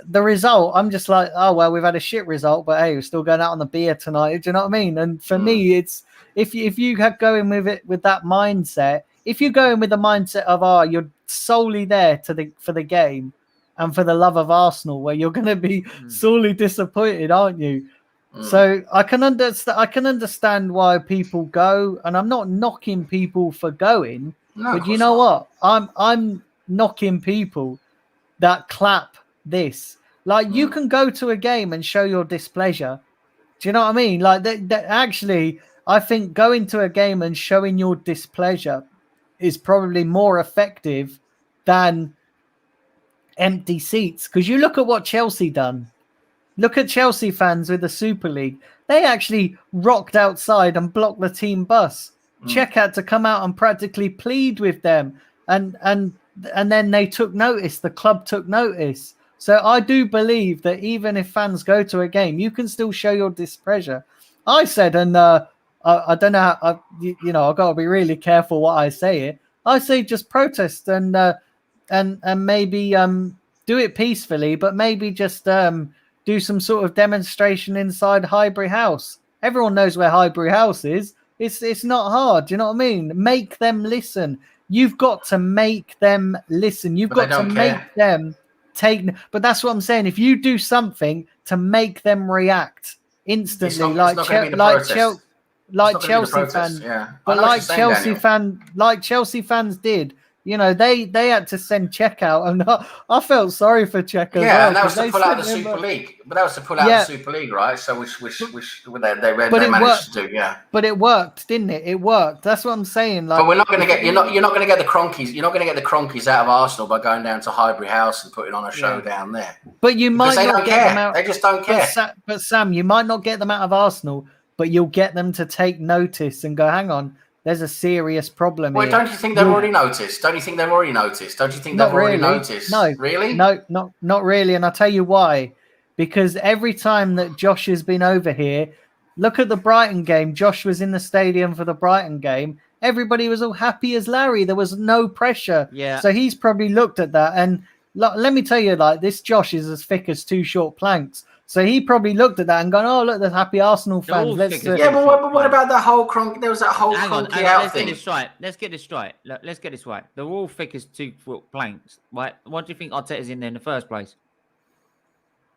Speaker 2: the result. I'm just like, oh well, we've had a shit result, but hey, we're still going out on the beer tonight. Do you know what I mean? And for me, it's if you have going with it with that mindset. If you go in with the mindset of you're solely there for the game and for the love of Arsenal, where you're going to be sorely disappointed, aren't you? So I can understand why people go, and I'm not knocking people for going.
Speaker 4: No,
Speaker 2: but you know what? I'm knocking people that clap this. Like you can go to a game and show your displeasure. Do you know what I mean? Like that actually, I think going to a game and showing your displeasure is probably more effective than empty seats. Because you look at what Chelsea done. Look at Chelsea fans with the Super League. They actually rocked outside and blocked the team bus. Czech had to come out and practically plead with them. And then they took notice. The club took notice. So I do believe that even if fans go to a game, you can still show your displeasure. I said, and I don't know how, I've got to be really careful what I say here. I say just protest and maybe do it peacefully, but maybe just do some sort of demonstration inside Highbury House. Everyone knows where Highbury House is. It's not hard. Do you know what I mean? Make them listen. You've got to make them listen. You've got to make them take. But that's what I'm saying. If you do something to make them react instantly, like Chelsea fans, but like Chelsea fans did. You know, they had to send Czech out, and I felt sorry for Czech as well.
Speaker 4: Yeah, and that was to pull out the Super League. But that was to pull out the Super League, right? So which they managed to do, yeah.
Speaker 2: But it worked, didn't it? It worked. That's what I'm saying. Like,
Speaker 4: but we're not going to get you're not going to get the Cronkies. You're not going to get the Cronkies out of Arsenal by going down to Highbury House and putting on a show down there.
Speaker 2: But you might not get them out.
Speaker 4: They just don't care.
Speaker 2: But Sam, you might not get them out of Arsenal, but you'll get them to take notice and go, hang on. There's a serious problem here.
Speaker 4: Don't you think they've already noticed? Don't you think they've already noticed?
Speaker 2: No,
Speaker 4: really?
Speaker 2: No, not really. And I'll tell you why. Because every time that Josh has been over here, look at the Brighton game. Josh was in the stadium for the Brighton game. Everybody was all happy as Larry. There was no pressure.
Speaker 3: Yeah.
Speaker 2: So he's probably looked at that. And let me tell you, like, this Josh is as thick as two short planks. So he probably looked at that and gone, "Oh, look, there's happy Arsenal fans."
Speaker 4: But what about the whole Cronk? There was that whole Cronky out thing.
Speaker 3: Let's get this right. Let's get this right. They're all thick as 2 foot planks, right? What do you think Arteta's in there in the first place?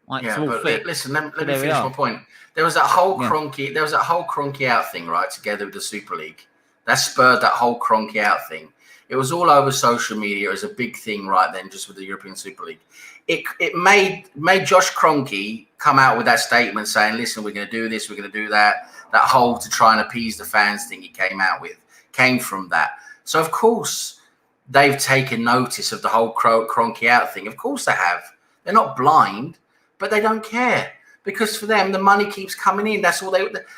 Speaker 3: Like,
Speaker 4: yeah, but listen, let me finish my point. There was that whole Cronky. There was that whole Cronky out thing, right? Together with the Super League, That spurred that whole Kroenke out thing. It was all over social media. It was a big thing right then, just with the European Super League. It made Josh Kroenke come out with that statement saying, listen, we're going to do this, we're going to do that. That whole to try and appease the fans thing he came out with came from that. So, of course, they've taken notice of the whole Kroenke out thing. Of course they have. They're not blind, but they don't care. Because for them, the money keeps coming in. That's all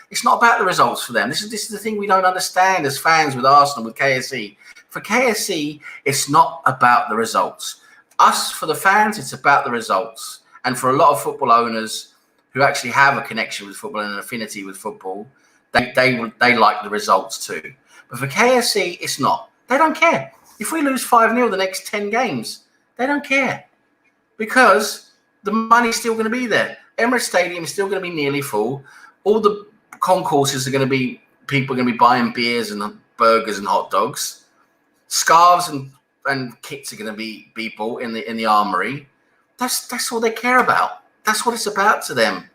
Speaker 4: it's not about the results for them. This is the thing we don't understand as fans with Arsenal, with KSE. For KSE, it's not about the results. Us, for the fans, it's about the results. And for a lot of football owners who actually have a connection with football and an affinity with football, they like the results too. But for KSE, it's not. They don't care. If we lose 5-0 the next 10 games, they don't care. Because the money's still going to be there. Emirates Stadium is still going to be nearly full. All the concourses are going to be, people are going to be buying beers and burgers and hot dogs. Scarves and kits are going to be bought in the armory. That's all they care about. That's what it's about to them.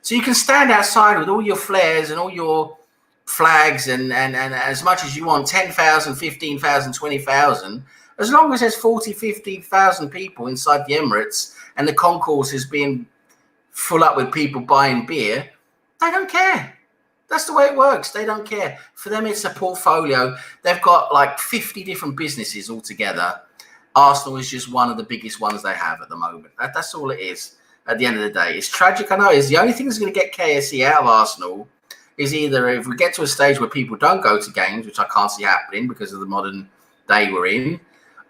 Speaker 4: So you can stand outside with all your flares and all your flags and as much as you want, 10,000, 15,000, 20,000, as long as there's 40, 50,000 people inside the Emirates and the concourse is being full up with people buying beer, they don't care. That's the way it works. They don't care. For them, it's a portfolio. They've got like 50 different businesses altogether. Arsenal is just one of the biggest ones they have at the moment. That's all it is at the end of the day. It's tragic, I know. It's the only thing that's going to get KSE out of Arsenal is either if we get to a stage where people don't go to games, which I can't see happening because of the modern day we're in,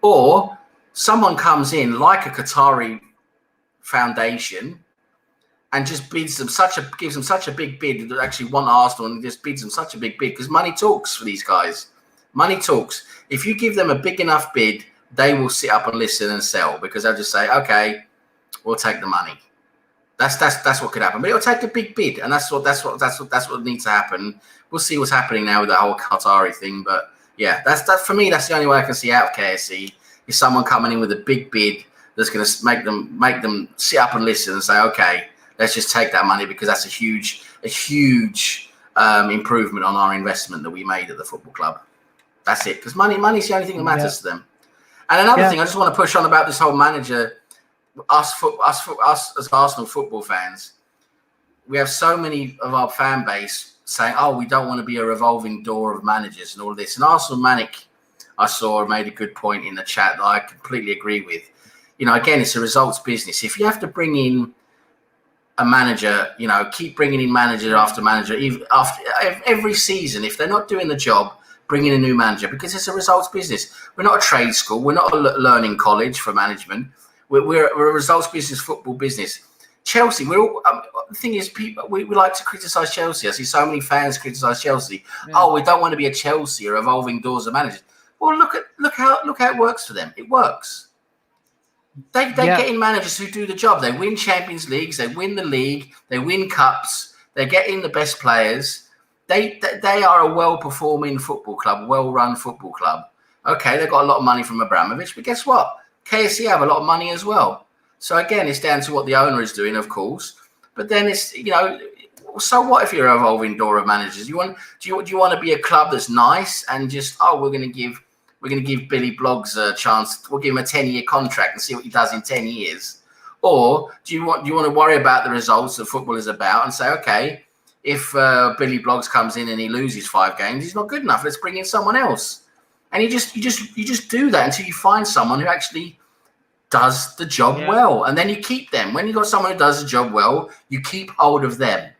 Speaker 4: or someone comes in like a Qatari foundation and just gives them such a big bid that actually want Arsenal and just bids them such a big bid because money talks for these guys. Money talks. If you give them a big enough bid, they will sit up and listen and sell because they'll just say, okay, we'll take the money. That's what could happen. But it'll take a big bid, and that's what needs to happen. We'll see what's happening now with the whole Qatari thing. But yeah, that's for me, that's the only way I can see out of KSE is someone coming in with a big bid that's going to make them sit up and listen and say, okay, let's just take that money because that's a huge improvement on our investment that we made at the football club. That's it. Because money's the only thing that matters to them. And another thing I just want to push on about this whole manager, us as Arsenal football fans, we have so many of our fan base saying, oh, we don't want to be a revolving door of managers and all this. And Arsenal Manic, I saw, made a good point in the chat that I completely agree with. You know, again, it's a results business. If you have to bring in a manager, you know, keep bringing in manager after manager, even after every season, if they're not doing the job, bring in a new manager because it's a results business. We're not a trade school. We're not a learning college for management. We're a results business, football business. Chelsea, we're all, the thing is, people we like to criticise Chelsea. I see so many fans criticise Chelsea. Yeah. Oh, we don't want to be a Chelsea or revolving doors of managers. Well, look how it works for them. It works. They get in managers who do the job. They win Champions Leagues. They win the league. They win cups. They get in the best players. They are a well-performing football club, well-run football club. Okay, they've got a lot of money from Abramovich, but guess what? KSE have a lot of money as well. So again, it's down to what the owner is doing, of course. But then it's, you know, so what if you're a revolving door of managers? Do you want to be a club that's nice and just, oh, we're going to give Billy Bloggs a chance. We'll give him a 10-year contract and see what he does in 10 years. Or do you want to worry about the results that football is about and say, okay, if Billy Bloggs comes in and he loses 5 games, he's not good enough. Let's bring in someone else. And you just do that until you find someone who actually does the job well, and then you keep them. When you got someone who does the job well, you keep hold of them.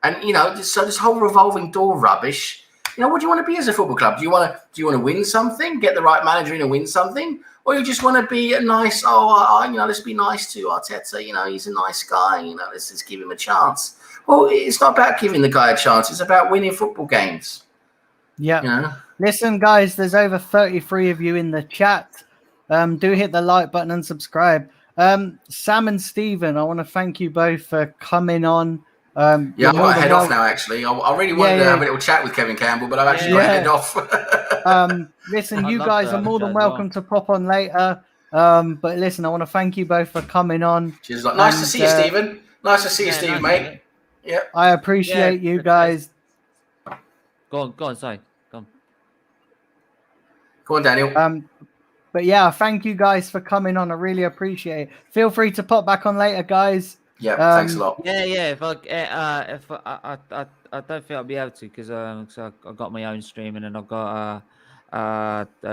Speaker 4: And you know, so this whole revolving door rubbish. You know, what do you want to be as a football club? Do you want to win something, get the right manager in and win something, or you just want to be a nice? You know, let's be nice to Arteta. You know, he's a nice guy. You know, let's just give him a chance. Well, it's not about giving the guy a chance. It's about winning football games.
Speaker 2: Yeah.
Speaker 4: You know?
Speaker 2: Listen, guys, there's over 33 of you in the chat. Do hit the like button and subscribe. Sam and Stephen, I want to thank you both for coming on.
Speaker 4: I've got to head off now, actually. I really wanted to have a little chat with Kevin Campbell, but I've actually got to head off.
Speaker 2: Listen, you guys are more than welcome to pop on later. But listen, I want to thank you both for coming on.
Speaker 4: Cheers. Nice to see you, Stephen. Nice to see you, Steve, mate. Yeah.
Speaker 2: I appreciate you guys.
Speaker 3: Go on, sorry. Go on.
Speaker 4: Go on, Daniel.
Speaker 2: But yeah, thank you guys for coming on. I really appreciate it. Feel free to pop back on later, guys.
Speaker 4: Yeah, thanks a lot.
Speaker 3: Yeah. If I don't think I'll be able to because I've got my own stream and then I've got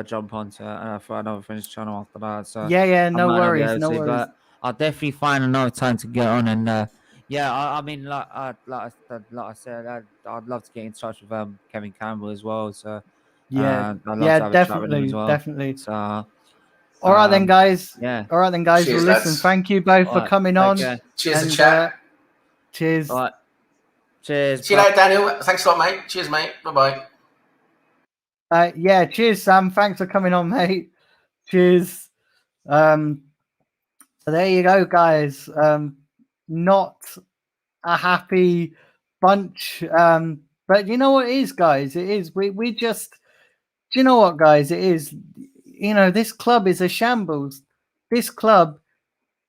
Speaker 3: jump onto for another friend's channel after that. So
Speaker 2: Yeah,
Speaker 3: I
Speaker 2: no
Speaker 3: might not be
Speaker 2: worries,
Speaker 3: able
Speaker 2: no
Speaker 3: to,
Speaker 2: worries.
Speaker 3: But I'll definitely find another time to get on. And yeah, I mean, like I said, I'd love to get in touch with Kevin Campbell as well. So
Speaker 2: Yeah,
Speaker 3: I'd love to have a chat with him as well.
Speaker 2: definitely.
Speaker 3: So
Speaker 2: all right then, guys.
Speaker 3: Yeah.
Speaker 2: All right then, guys.
Speaker 4: Cheers,
Speaker 2: Well, listen,
Speaker 4: lads.
Speaker 2: thank you both for coming on.
Speaker 3: Care.
Speaker 4: Cheers, and chat.
Speaker 2: Cheers.
Speaker 3: All right. Cheers.
Speaker 4: See you later, Daniel. Thanks a lot, mate. Cheers, mate. Bye-bye.
Speaker 2: Yeah, cheers, Sam. Thanks for coming on, mate. Cheers. So there you go, guys. Not a happy bunch. But you know what it is, guys? It is. We just, do you know what, guys? It is, this club is a shambles. This club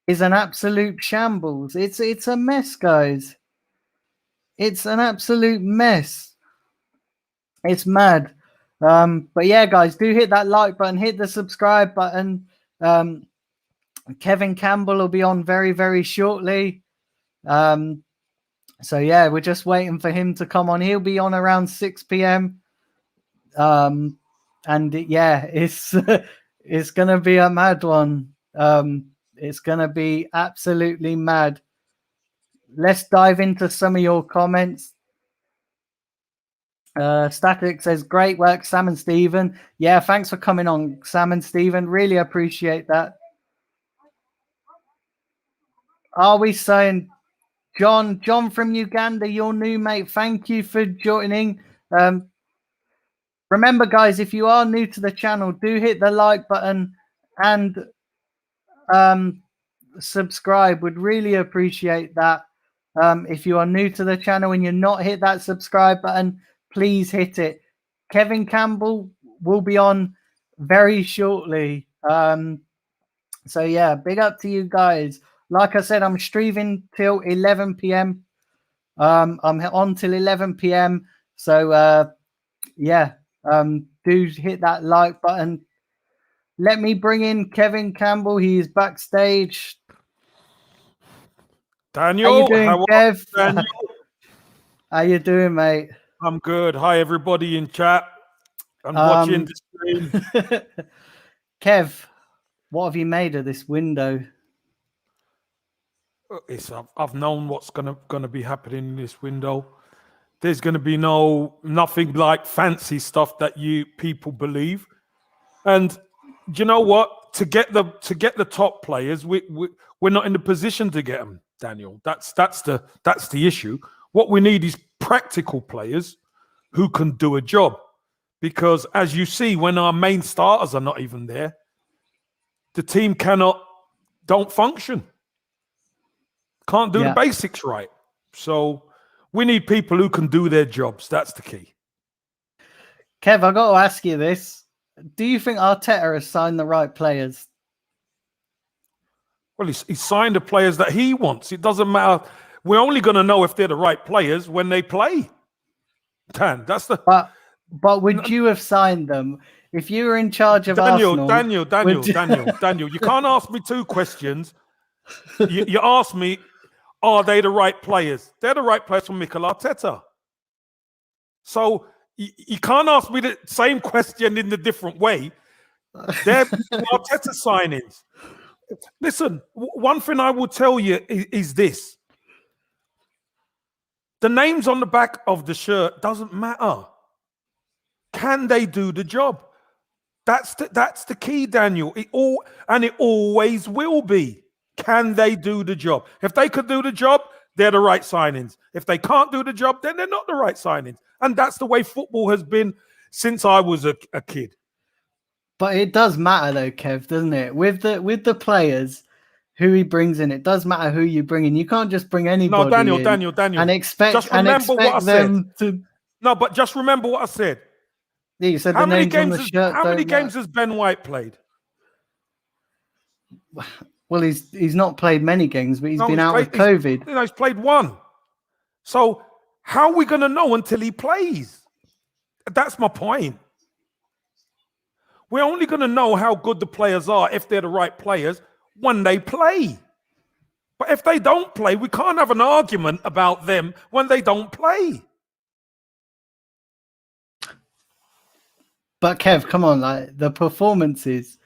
Speaker 2: is an absolute shambles. It's a mess, guys. It's an absolute mess. It's mad. But yeah, guys, do hit that like button, hit the subscribe button. Kevin Campbell will be on very, very shortly. So yeah, we're just waiting for him to come on. He'll be on around 6 p.m. And yeah, it's gonna be a mad one. It's gonna be absolutely mad. Let's dive into some of your comments. Static says, great work, Sam and Stephen. Yeah, thanks for coming on, Sam and Stephen. Really appreciate that. Are we saying John from Uganda, your new mate? Thank you for joining. Remember, guys, if you are new to the channel, do hit the like button and subscribe. Would really appreciate that. If you are new to the channel and you're not hit that subscribe button, please hit it. Kevin Campbell will be on very shortly. So yeah, big up to you guys. Like I said, I'm streaming till 11 p.m. I'm on till 11 p.m. So yeah, do hit that like button. Let me bring in Kevin Campbell. He's backstage.
Speaker 5: Daniel,
Speaker 2: how you doing, Kev?
Speaker 5: Daniel?
Speaker 2: How you doing, mate?
Speaker 5: I'm good. Hi, everybody in chat and watching the stream.
Speaker 2: Kev, what have you made of this window?
Speaker 5: I've known what's gonna be happening in this window. There's gonna be nothing like fancy stuff that you people believe. And do you know what? To get the top players, we're not in the position to get them, Daniel. That's the issue. What we need is practical players who can do a job. Because as you see, when our main starters are not even there, the team don't function. Can't do the basics right. So we need people who can do their jobs. That's the key.
Speaker 2: Kev, I got to ask you this. Do you think Arteta has signed the right players?
Speaker 5: Well, he signed the players that he wants. It doesn't matter. We're only going to know if they're the right players when they play. Dan, that's the...
Speaker 2: But would you have signed them if you were in charge of Arsenal?
Speaker 5: Daniel, you can't ask me two questions. You ask me, are they the right players? They're the right players for Mikel Arteta. So you can't ask me the same question in a different way. They're Arteta signings. Listen, one thing I will tell you is this. The names on the back of the shirt doesn't matter. Can they do the job? That's the key, Daniel. It always will be. Can they do the job? If they could do the job, they're the right signings. If they can't do the job, then they're not the right signings. And that's the way football has been since I was a kid.
Speaker 2: But it does matter though, Kev, doesn't it? With the players who he brings in, it does matter who you bring in. You can't just bring anybody.
Speaker 5: No, Daniel.
Speaker 2: And expect
Speaker 5: just remember what I
Speaker 2: them
Speaker 5: said.
Speaker 2: to.
Speaker 5: No, but just remember what I said.
Speaker 2: Yeah, you said
Speaker 5: how
Speaker 2: the
Speaker 5: many
Speaker 2: names
Speaker 5: games
Speaker 2: on the shirt.
Speaker 5: How many games has Ben White played?
Speaker 2: Well, he's not played many games, but he's been out with COVID.
Speaker 5: He's played one. So how are we going to know until he plays? That's my point. We're only going to know how good the players are if they're the right players when they play. But if they don't play, we can't have an argument about them when they don't play.
Speaker 2: But Kev, come on, like the performances.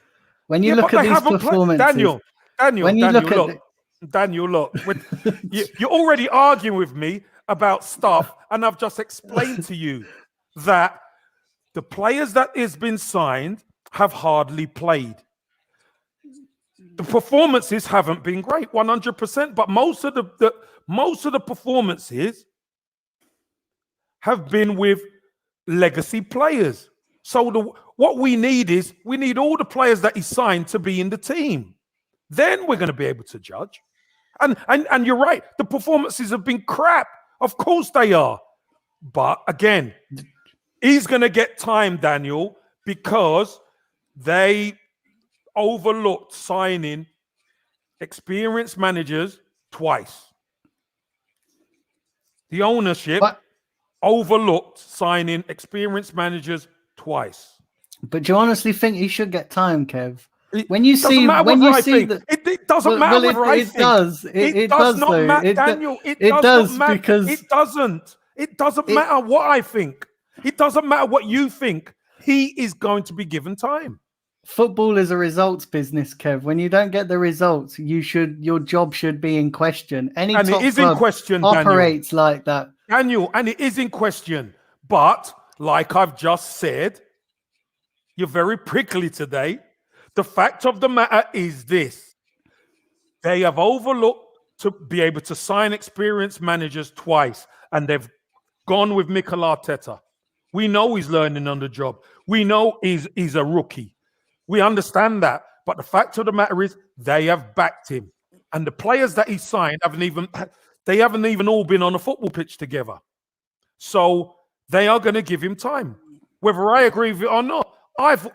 Speaker 2: When you look
Speaker 5: but
Speaker 2: at
Speaker 5: they
Speaker 2: these
Speaker 5: haven't
Speaker 2: performances,
Speaker 5: Daniel, look. You're already arguing with me about stuff, and I've just explained to you that the players that has been signed have hardly played. The performances haven't been great, 100%, but most of the performances have been with legacy players. So what we need all the players that he signed to be in the team. Then we're going to be able to judge. And you're right, the performances have been crap. Of course they are. But again, he's going to get time, Daniel, because they overlooked signing experienced managers twice. The ownership overlooked signing experienced managers twice.
Speaker 2: But do you honestly think he should get time, Kev?
Speaker 5: It doesn't matter whether I think. It doesn't matter whether I think.
Speaker 2: It does.
Speaker 5: It does not matter, Daniel. It does not matter.
Speaker 2: Because
Speaker 5: it doesn't. It doesn't matter what I think. It doesn't matter what you think. He is going to be given time.
Speaker 2: Football is a results business, Kev. When you don't get the results, your job should be in question.
Speaker 5: And it is in question,
Speaker 2: operates like that.
Speaker 5: Daniel, and it is in question. But like I've just said, you're very prickly today. The fact of the matter is this. They have overlooked to be able to sign experienced managers twice, and they've gone with Mikel Arteta. We know he's learning on the job. We know he's a rookie. We understand that. But the fact of the matter is they have backed him. And the players that he signed haven't even all been on a football pitch together. So they are going to give him time. Whether I agree with it or not, I've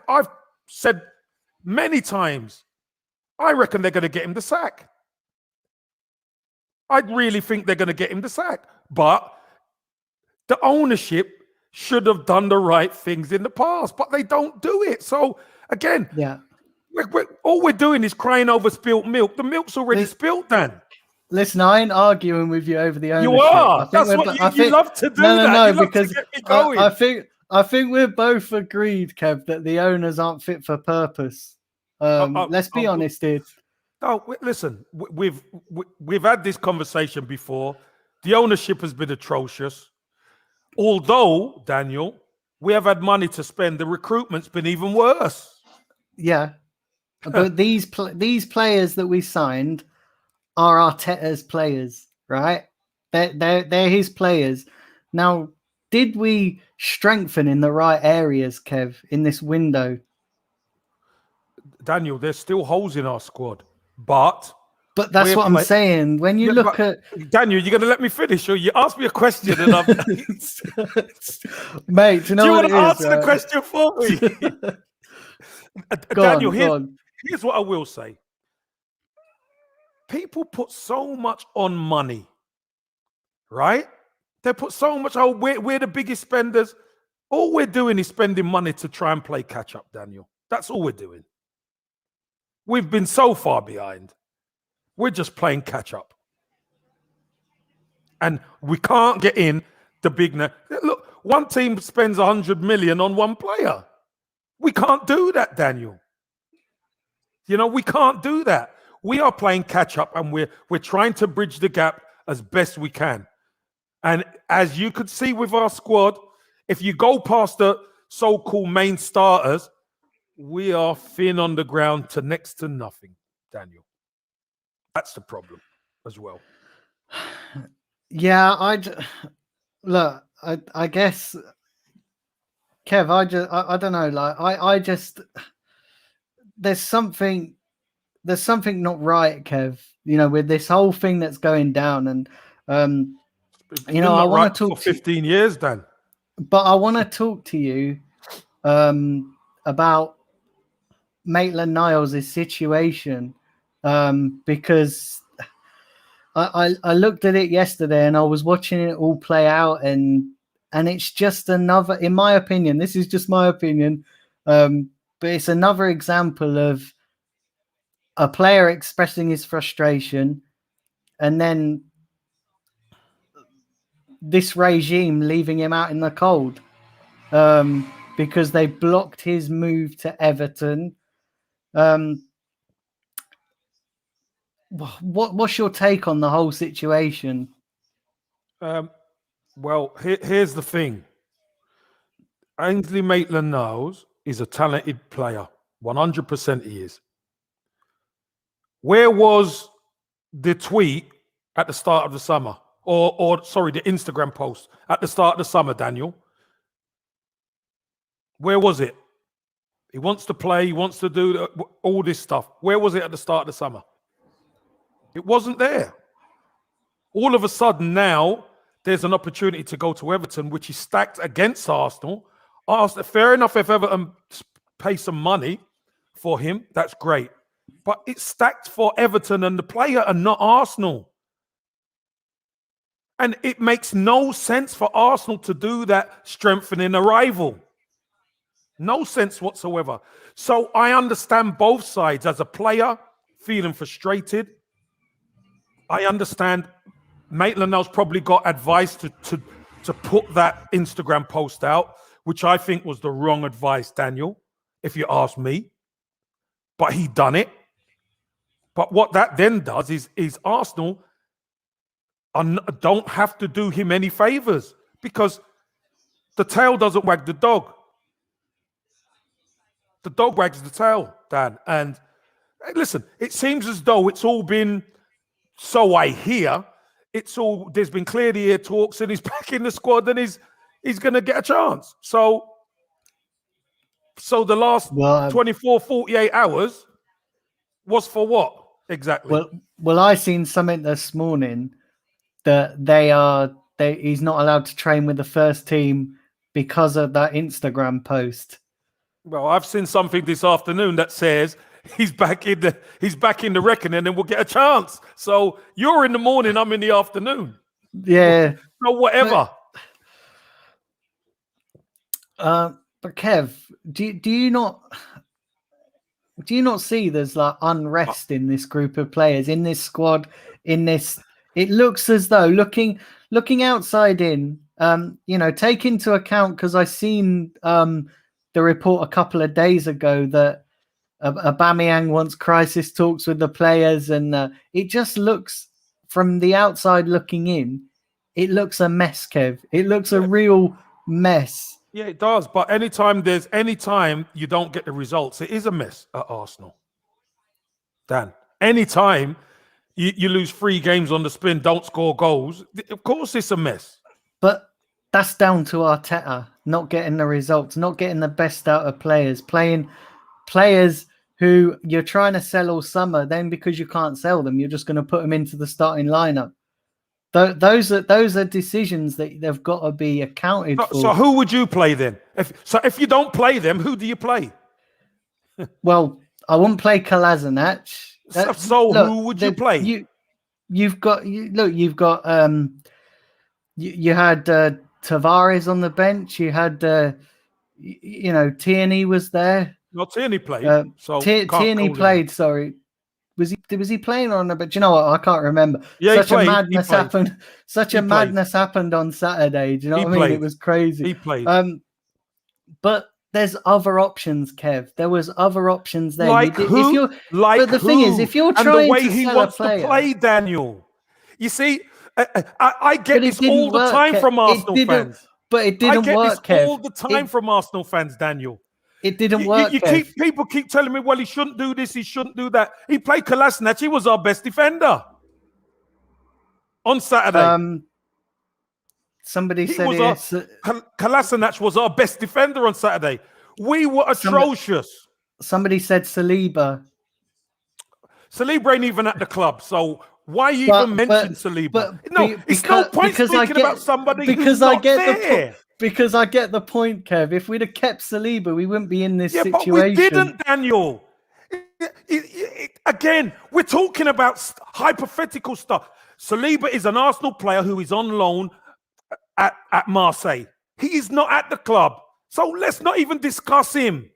Speaker 5: said many times, I reckon they're going to get him the sack. I really think they're going to get him the sack. But the ownership should have done the right things in the past, but they don't do it. So again, all we're doing is crying over spilt milk. The milk's already spilt, Dan.
Speaker 2: Listen, I ain't arguing with you over the ownership.
Speaker 5: You are. That's what you love to do.
Speaker 2: No, because I think we're both agreed, Kev, that the owners aren't fit for purpose. Let's be honest here.
Speaker 5: No, listen, we've had this conversation before. The ownership has been atrocious. Although, Daniel, we have had money to spend, the recruitment's been even worse.
Speaker 2: Yeah, but these players that we signed are Arteta's players, right? They're his players. Now, did we strengthen in the right areas, Kev, in this window?
Speaker 5: Daniel, there's still holes in our squad, but
Speaker 2: that's what I'm saying. When you look at
Speaker 5: Daniel, you're going to let me finish, or you ask me a question and I'm
Speaker 2: mate. Do you want to
Speaker 5: answer the question for me? Daniel, here's what I will say. People put so much on money, right? They put so much. Oh, we're the biggest spenders. All we're doing is spending money to try and play catch up, Daniel. That's all we're doing. We've been so far behind. We're just playing catch up. And we can't get in the big... Look, one team spends 100 million on one player. We can't do that, Daniel. You know, we can't do that. We are playing catch up and we're trying to bridge the gap as best we can. And as you could see with our squad, if you go past the so-called main starters, we are thin on the ground to next to nothing, Daniel. That's the problem as well.
Speaker 2: Yeah, I guess, Kev, I don't know. Like, I just, there's something not right, Kev. You know, with this whole thing that's going down, and you know, I want to talk
Speaker 5: for 15 years, Dan.
Speaker 2: But I want to talk to you about Maitland-Niles' situation, because I looked at it yesterday and I was watching it all play out, and it's just another, in my opinion, this is just my opinion, but it's another example of a player expressing his frustration, and then this regime leaving him out in the cold because they blocked his move to Everton. What's your take on the whole situation?
Speaker 5: Well, here's the thing. Ainsley Maitland-Niles is a talented player. 100% he is. Where was the tweet at the start of the summer? Or sorry, the Instagram post at the start of the summer, Daniel? Where was it? He wants to play. He wants to do all this stuff. Where was it at the start of the summer? It wasn't there. All of a sudden now, there's an opportunity to go to Everton, which is stacked against Arsenal. Fair enough, if Everton pay some money for him, that's great. But it's stacked for Everton and the player and not Arsenal. And it makes no sense for Arsenal to do that, strengthening a rival. No sense whatsoever. So I understand both sides. As a player, feeling frustrated. I understand Maitland-Niles probably got advice to put that Instagram post out, which I think was the wrong advice, Daniel, if you ask me. But he done it. But what that then does is Arsenal don't have to do him any favors, because the tail doesn't wag the dog. The dog wags the tail, Dan. And listen, it seems as though it's all been, so I hear, there's been clear the air talks and he's back in the squad and he's going to get a chance. So the last 24, 48 hours was for what exactly?
Speaker 2: Well, I seen something this morning that he's not allowed to train with the first team because of that Instagram post.
Speaker 5: Well, I've seen something this afternoon that says he's back in the reckoning and we'll get a chance. So you're in the morning, I'm in the afternoon.
Speaker 2: Yeah.
Speaker 5: So whatever.
Speaker 2: But Kev, do you not see there's like unrest in this group of players, in this squad, in this? It looks as though looking outside in, take into account, because I seen the report a couple of days ago that Aubameyang wants crisis talks with the players, and it just looks, from the outside looking in, it looks a mess, Kev. It looks a real mess.
Speaker 5: Yeah, it does. But anytime you don't get the results, it is a mess at Arsenal. Dan, anytime you lose 3 games on the spin, don't score goals, of course it's a mess.
Speaker 2: But that's down to Arteta not getting the results, not getting the best out of players, playing players who you're trying to sell all summer. Then because you can't sell them, you're just going to put them into the starting lineup. Those are decisions that they've got to be accounted for.
Speaker 5: So who would you play then? If you don't play them, who do you play?
Speaker 2: Well, I wouldn't play Kolasinac.
Speaker 5: Who would you play?
Speaker 2: You had Tavares on the bench. You had Tierney was there.
Speaker 5: No, Tierney played.
Speaker 2: Tierney played. Sorry, was he playing on the bench? You know what? I can't remember.
Speaker 5: Yeah,
Speaker 2: Such a madness happened. Madness happened on Saturday. Do you know what I mean?
Speaker 5: Played.
Speaker 2: It was crazy.
Speaker 5: He played.
Speaker 2: But there's other options, Kev. There was other options there.
Speaker 5: Like who?
Speaker 2: But the thing is, if you're trying
Speaker 5: and the way
Speaker 2: to
Speaker 5: he
Speaker 2: sell
Speaker 5: wants
Speaker 2: a player,
Speaker 5: to play, Daniel. You see, I get this all the
Speaker 2: work,
Speaker 5: time
Speaker 2: Kev.
Speaker 5: from Arsenal fans.
Speaker 2: But it didn't work,
Speaker 5: I get this all the time from Arsenal fans, Daniel.
Speaker 2: It didn't work.
Speaker 5: People keep telling me, well, he shouldn't do this, he shouldn't do that. He played Kolasinac. He was our best defender on Saturday.
Speaker 2: Somebody said
Speaker 5: Kolasinac was our best defender on Saturday. We were atrocious.
Speaker 2: Somebody said Saliba.
Speaker 5: Saliba ain't even at the club, so why even mention Saliba? It's no point speaking about somebody who's not there.
Speaker 2: Because I get the point, Kev. If we'd have kept Saliba, we wouldn't be in this situation.
Speaker 5: But we didn't, Daniel. Again, we're talking about hypothetical stuff. Saliba is an Arsenal player who is on loan at Marseille. He is not at the club. So let's not even discuss him.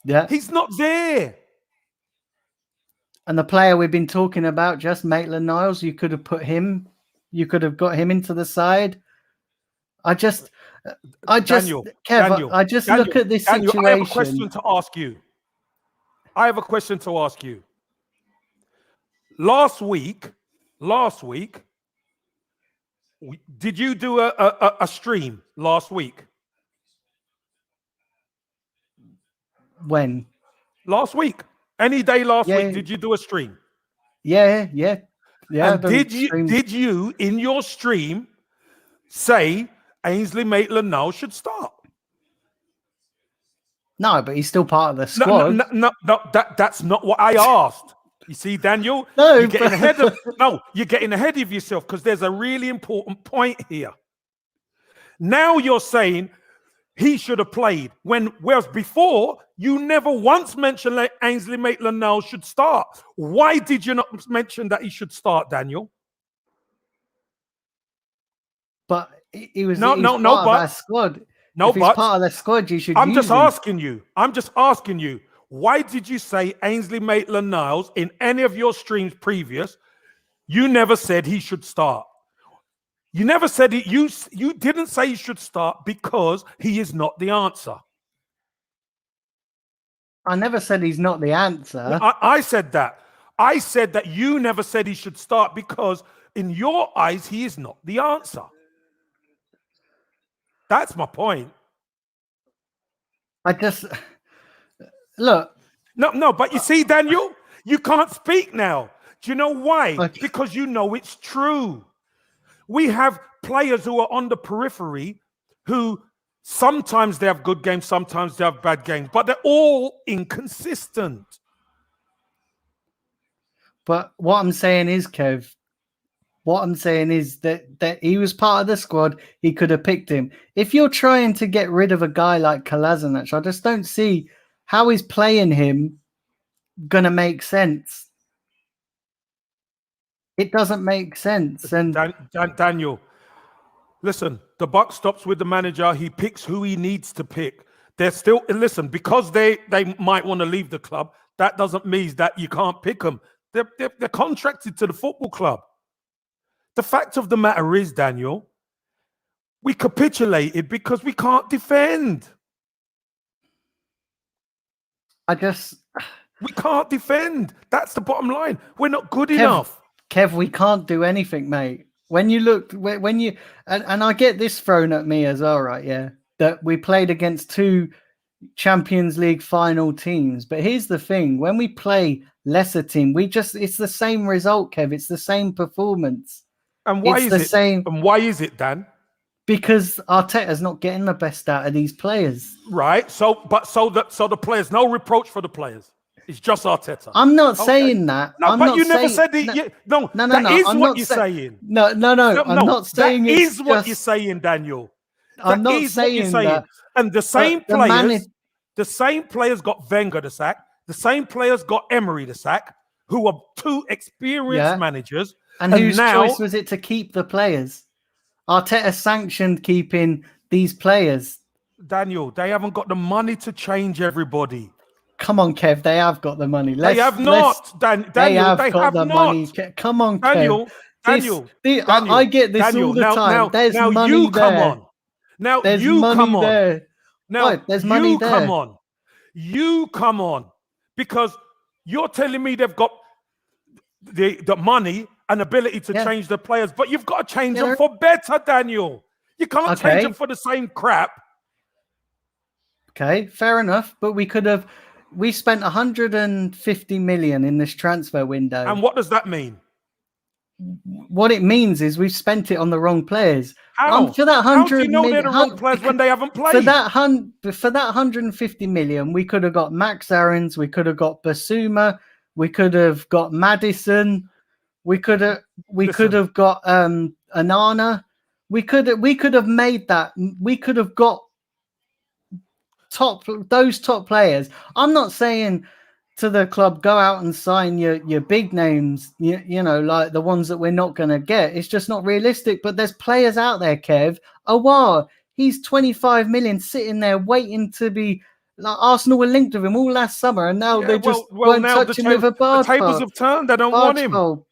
Speaker 2: Yeah.
Speaker 5: He's not there.
Speaker 2: And the player we've been talking about, just Maitland-Niles, you could have put him, you could have got him into the side.
Speaker 5: Daniel,
Speaker 2: Kev, I just look at this
Speaker 5: Daniel,
Speaker 2: situation.
Speaker 5: I have a question to ask you. Last week, did you do a stream last week?
Speaker 2: When?
Speaker 5: Last week. Any day last
Speaker 2: Yeah.
Speaker 5: week, did you do a stream?
Speaker 2: Yeah.
Speaker 5: And did you in your stream say Ainsley Maitland-Niles should start?
Speaker 2: No, but he's still part of the squad.
Speaker 5: No, that's not what I asked. You see, Daniel,
Speaker 2: No,
Speaker 5: you're getting ahead of yourself because there's a really important point here. Now you're saying he should have played whereas before you never once mentioned that Ainsley Maitland-Niles should start. Why did you not mention that he should start, Daniel?
Speaker 2: But he was
Speaker 5: part of
Speaker 2: our squad.
Speaker 5: No,
Speaker 2: if he's part of the squad, you should.
Speaker 5: I'm
Speaker 2: use
Speaker 5: just asking you. Why did you say Ainsley Maitland-Niles in any of your streams previous? You never said he should start. You never said it. You didn't say he should start because he is not the answer.
Speaker 2: I never said he's not the answer.
Speaker 5: I said that. I said that you never said he should start because in your eyes he is not the answer. That's my point.
Speaker 2: I just look.
Speaker 5: No, but you see, Daniel, you can't speak now. Do you know why?
Speaker 2: Okay.
Speaker 5: Because you know it's true. We have players who are on the periphery who sometimes they have good games, sometimes they have bad games, but they're all inconsistent.
Speaker 2: But what I'm saying is, Kev, that he was part of the squad. He could have picked him. If you're trying to get rid of a guy like Kolasinac, I just don't see how is playing him going to make sense. It doesn't make sense. And
Speaker 5: Daniel, listen, the buck stops with the manager. He picks who he needs to pick. They're still, listen, because they might want to leave the club, that doesn't mean that you can't pick them. They're contracted to the football club. The fact of the matter is, Daniel, we capitulated because we can't defend. We can't defend. That's the bottom line. We're not good enough.
Speaker 2: Kev, we can't do anything, mate. When you look, and I get this thrown at me as well, right? Yeah, that we played against two Champions League final teams. But here's the thing: when we play lesser team, it's the same result, Kev. It's the same performance.
Speaker 5: And why is it same? And why is it, Dan?
Speaker 2: Because Arteta's not getting the best out of these players.
Speaker 5: Right. So the players, no reproach for the players. It's just Arteta.
Speaker 2: I'm not saying that.
Speaker 5: No, but you never said it. No. That is what you're saying.
Speaker 2: No. I'm not saying
Speaker 5: that is what you're saying, Daniel.
Speaker 2: I'm not saying that.
Speaker 5: And the same players got Wenger the sack. The same players got Emery the sack, who are two experienced managers.
Speaker 2: And whose choice was it to keep the players? Arteta sanctioned keeping these players.
Speaker 5: Daniel, they haven't got the money to change everybody.
Speaker 2: Come on, Kev. They have got the money.
Speaker 5: They have not. Daniel, they have got the money.
Speaker 2: Come on,
Speaker 5: Daniel.
Speaker 2: Kev. Daniel. I get this all the time. There's money
Speaker 5: you
Speaker 2: there.
Speaker 5: Come on. Now
Speaker 2: there's
Speaker 5: you
Speaker 2: money
Speaker 5: come on.
Speaker 2: There.
Speaker 5: Now
Speaker 2: right, there's money there.
Speaker 5: Come on. You come on. Because you're telling me they've got the money and ability to change the players, but you've got to change them for better, Daniel. You can't change them for the same crap.
Speaker 2: Okay, fair enough. But we spent 150 million in this transfer window.
Speaker 5: And what does that mean?
Speaker 2: What it means is we've spent it on the wrong players.
Speaker 5: How?
Speaker 2: For that 100
Speaker 5: How do you know they're the wrong players when they haven't played?
Speaker 2: For that 150 million, we could have got Max Aarons, we could have got Basuma, we could have got Maddison, we could have got Anana. We could have made that. We could have got those top players. I'm not saying to the club go out and sign your big names, you know, like the ones that we're not going to get. It's just not realistic. But there's players out there, Kev. Awar, he's 25 million sitting there waiting to be Like Arsenal were linked with him all last summer, and now they just won't
Speaker 5: now
Speaker 2: touch him with a
Speaker 5: the tables have turned. They don't want him.
Speaker 2: pole.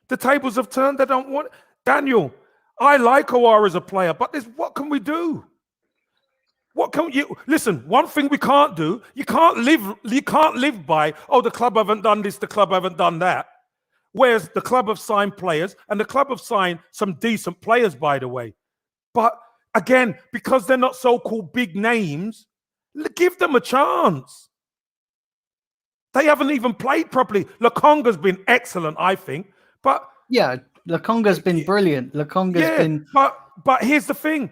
Speaker 5: The tables have turned. They don't want Daniel. I like Aouar as a player, but what can we do? What can you listen? One thing we can't do. You can't live by. Oh, the club haven't done this. The club haven't done that. Whereas the club have signed players, and the club have signed some decent players, by the way. But again, because they're not so-called big names, give them a chance. They haven't even played properly. Lokonga's been excellent, I think. But
Speaker 2: yeah, Lokonga's been brilliant. Lokonga's been.
Speaker 5: But here's the thing: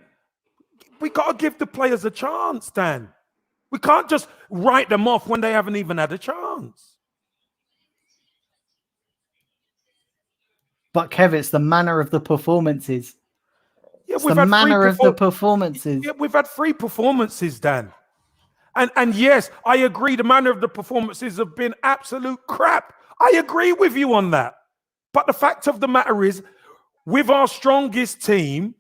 Speaker 5: we got to give the players a chance, Dan. We can't just write them off when they haven't even had a chance.
Speaker 2: But Kev, it's the manner of the performances.
Speaker 5: Yeah,
Speaker 2: it's the manner of the performances.
Speaker 5: Yeah, we've had 3 performances, Dan. And yes, I agree. The manner of the performances have been absolute crap. I agree with you on that. But the fact of the matter is, with our strongest team,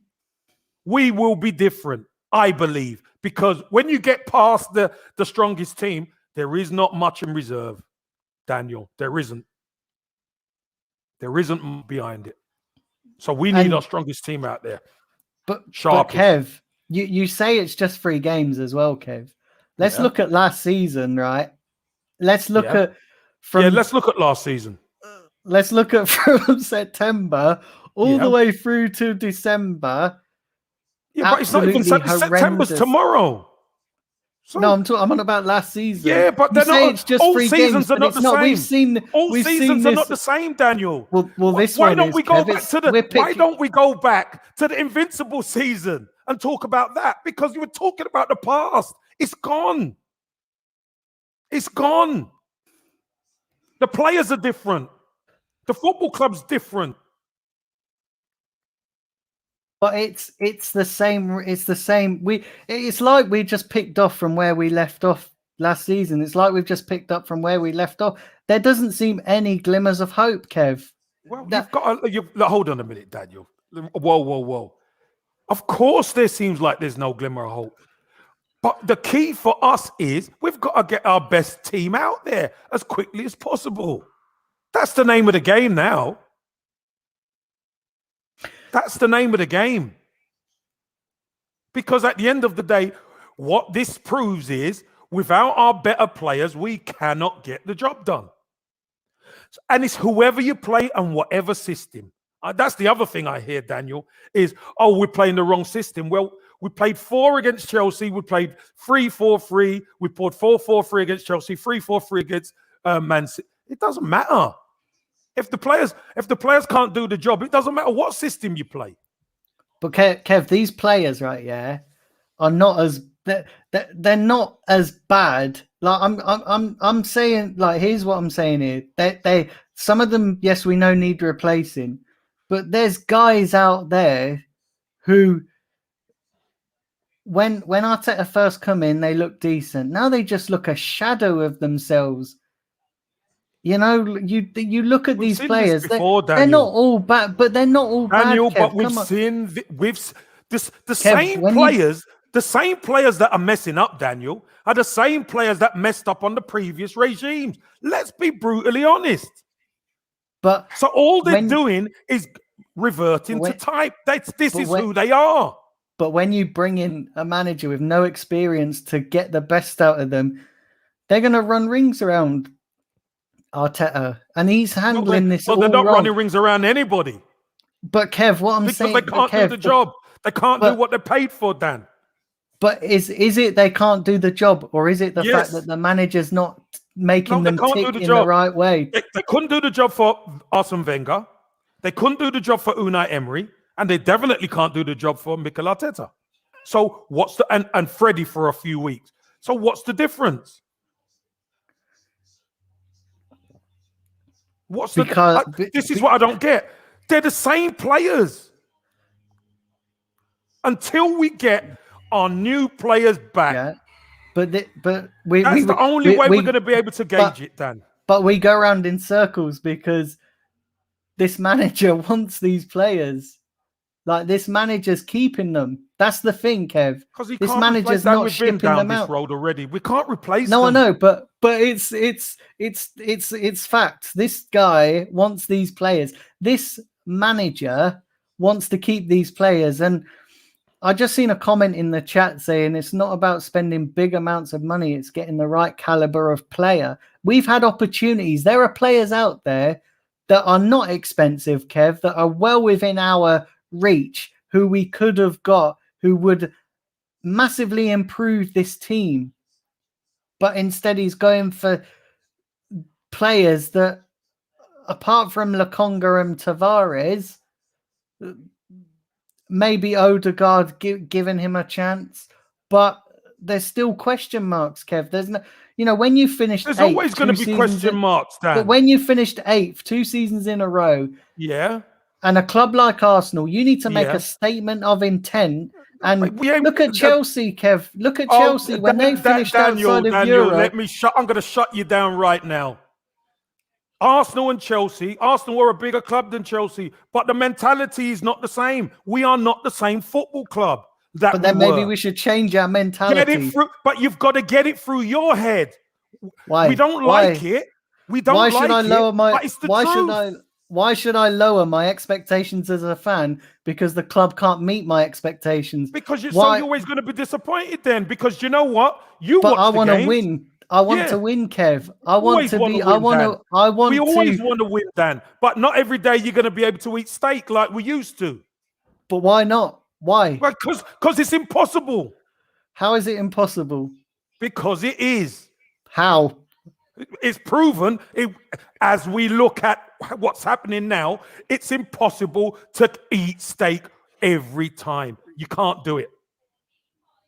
Speaker 5: we will be different, I believe. Because when you get past the strongest team, there is not much in reserve, Daniel. There isn't. There isn't behind it. So we need our strongest team out there.
Speaker 2: But Kev, you say it's just 3 games as well, Kev. Let's look at last season, right? Let's look at
Speaker 5: let's look at last season.
Speaker 2: Let's look at from September all the way through to December.
Speaker 5: Yeah, but it's not even September's tomorrow. So,
Speaker 2: no, I'm on about last season.
Speaker 5: Yeah, but they're not.
Speaker 2: It's just
Speaker 5: all
Speaker 2: 3
Speaker 5: seasons
Speaker 2: games,
Speaker 5: are not the same.
Speaker 2: All
Speaker 5: seasons are not the same, Daniel.
Speaker 2: Well, this
Speaker 5: why
Speaker 2: one
Speaker 5: don't
Speaker 2: is,
Speaker 5: we go
Speaker 2: Kev,
Speaker 5: back to the? Why don't we go back to the invincible season and talk about that? Because you were talking about the past. It's gone. It's gone. The players are different. The football club's different.
Speaker 2: But it's the same. It's the same. It's like we just picked off from where we left off last season. It's like we've just picked up from where we left off. There doesn't seem any glimmers of hope, Kev.
Speaker 5: Well, hold on a minute, Daniel. Whoa. Of course, there seems like there's no glimmer of hope. But the key for us is we've got to get our best team out there as quickly as possible. That's the name of the game now. That's the name of the game. Because at the end of the day, what this proves is without our better players, we cannot get the job done. And it's whoever you play and whatever system. That's the other thing I hear, Daniel, is, we're playing the wrong system. Well, we played 4 against Chelsea. We played 3-4-3. We played 4-4-3 against Chelsea, 3-4-3 against Man City. It doesn't matter. If the players can't do the job, it doesn't matter what system you play.
Speaker 2: But Kev, these players, right, are not as they're not as bad. Like I'm saying, like, here's what I'm saying here. They some of them, yes, we know need replacing, but there's guys out there who, when Arteta first come in, they look decent. Now they just look a shadow of themselves. You know, you look at these players. They're not all bad, but they're not all
Speaker 5: Daniel,
Speaker 2: bad.
Speaker 5: But the same players that are messing up, Daniel, are the same players that messed up on the previous regimes. Let's be brutally honest.
Speaker 2: But
Speaker 5: so all they're doing is reverting to type. This is who they are.
Speaker 2: But when you bring in a manager with no experience to get the best out of them, they're going to run rings around Arteta, and he's handling this.
Speaker 5: Well, they're not running rings around anybody.
Speaker 2: But Kev, what I'm saying,
Speaker 5: because they can't do the job. They can't do what they're paid for, Dan.
Speaker 2: But is it they can't do the job, or is it the fact that the manager's not making them tick in the right way?
Speaker 5: They couldn't do the job for Arsene Wenger. They couldn't do the job for Unai Emery, and they definitely can't do the job for Mikel Arteta. So what's and Freddie for a few weeks. So what's the difference? This is what I don't get. They're the same players. Until we get our new players back.
Speaker 2: Yeah. But that's
Speaker 5: the only way we're going to be able to gauge it, Dan.
Speaker 2: But we go around in circles because this manager wants these players. Like this manager's keeping them. That's the thing, Kev.
Speaker 5: Because he
Speaker 2: This
Speaker 5: can't replace
Speaker 2: manager's
Speaker 5: them.
Speaker 2: not
Speaker 5: We've been
Speaker 2: shipping
Speaker 5: down
Speaker 2: them
Speaker 5: this
Speaker 2: out.
Speaker 5: road already. We can't replace
Speaker 2: No,
Speaker 5: them.
Speaker 2: I know, but it's facts. This guy wants these players. This manager wants to keep these players. And I just seen a comment in the chat saying it's not about spending big amounts of money, it's getting the right caliber of player. We've had opportunities. There are players out there that are not expensive, Kev, that are well within our reach, who we could have got, who would massively improve this team. But instead he's going for players that, apart from Lokonga and Tavares, maybe Odegaard giving him a chance, but there's still question marks, Kev. There's no, when you finished
Speaker 5: There's
Speaker 2: eighth,
Speaker 5: always going to be question marks, Dan.
Speaker 2: But when you finished eighth 2 seasons in a row,
Speaker 5: yeah,
Speaker 2: and a club like Arsenal, you need to make a statement of intent. And look at Chelsea, Kev. Look at Chelsea when they finished outside of Europe.
Speaker 5: Let me I'm going to shut you down right now. Arsenal and Chelsea. Arsenal were a bigger club than Chelsea, but the mentality is not the same. We are not the same football club that
Speaker 2: But then maybe we should change our mentality.
Speaker 5: Get it through, but you've got to get it through your head.
Speaker 2: Why?
Speaker 5: We don't like it. We don't like it.
Speaker 2: Why should I lower my?
Speaker 5: But it's the truth.
Speaker 2: Why should I lower my expectations as a fan because the club can't meet my expectations?
Speaker 5: Because you're always going to be disappointed then. Because you know what? I
Speaker 2: want to win. I want to win, Kev. I want to be. I want to. I want.
Speaker 5: We always want to win, Dan. But not every day you're going to be able to eat steak like we used to.
Speaker 2: But why not? Why?
Speaker 5: Because it's impossible.
Speaker 2: How is it impossible?
Speaker 5: Because it is.
Speaker 2: How?
Speaker 5: It's proven. As we look at what's happening now, it's impossible to eat steak every time. You can't do it.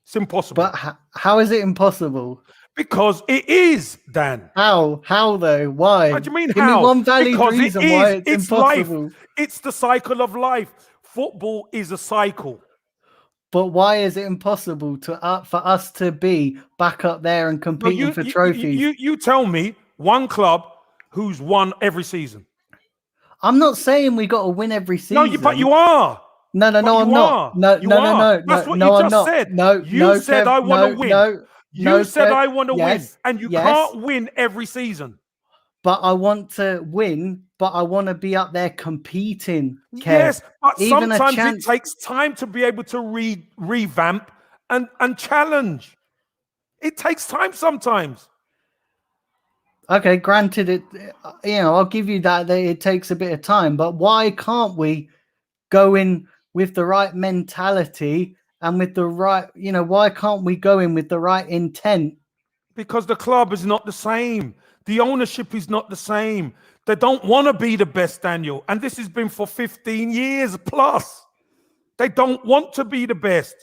Speaker 5: It's impossible.
Speaker 2: But how is it impossible?
Speaker 5: Because it is, Dan.
Speaker 2: How? How though? Why?
Speaker 5: What do you mean
Speaker 2: Give
Speaker 5: how?
Speaker 2: me one valid reason why it's impossible.
Speaker 5: Life. It's the cycle of life. Football is a cycle.
Speaker 2: But why is it impossible for us to be back up there and competing for trophies?
Speaker 5: You tell me one club who's won every season.
Speaker 2: I'm not saying we got to win every season.
Speaker 5: No, but you are.
Speaker 2: No, I'm not. No.
Speaker 5: That's what you just said.
Speaker 2: No,
Speaker 5: you said I want to win. You said I want to win,
Speaker 2: yes,
Speaker 5: and you can't win every season.
Speaker 2: But I want to win, but I want to be up there competing. Kev.
Speaker 5: Yes, but sometimes it takes time to be able to revamp and challenge. It takes time sometimes.
Speaker 2: Okay, granted, I'll give you that it takes a bit of time, but why can't we go in with the right mentality and with the right, why can't we go in with the right intent?
Speaker 5: Because the club is not the same. The ownership is not the same. They don't want to be the best, Daniel. And this has been for 15 years plus. They don't want to be the best.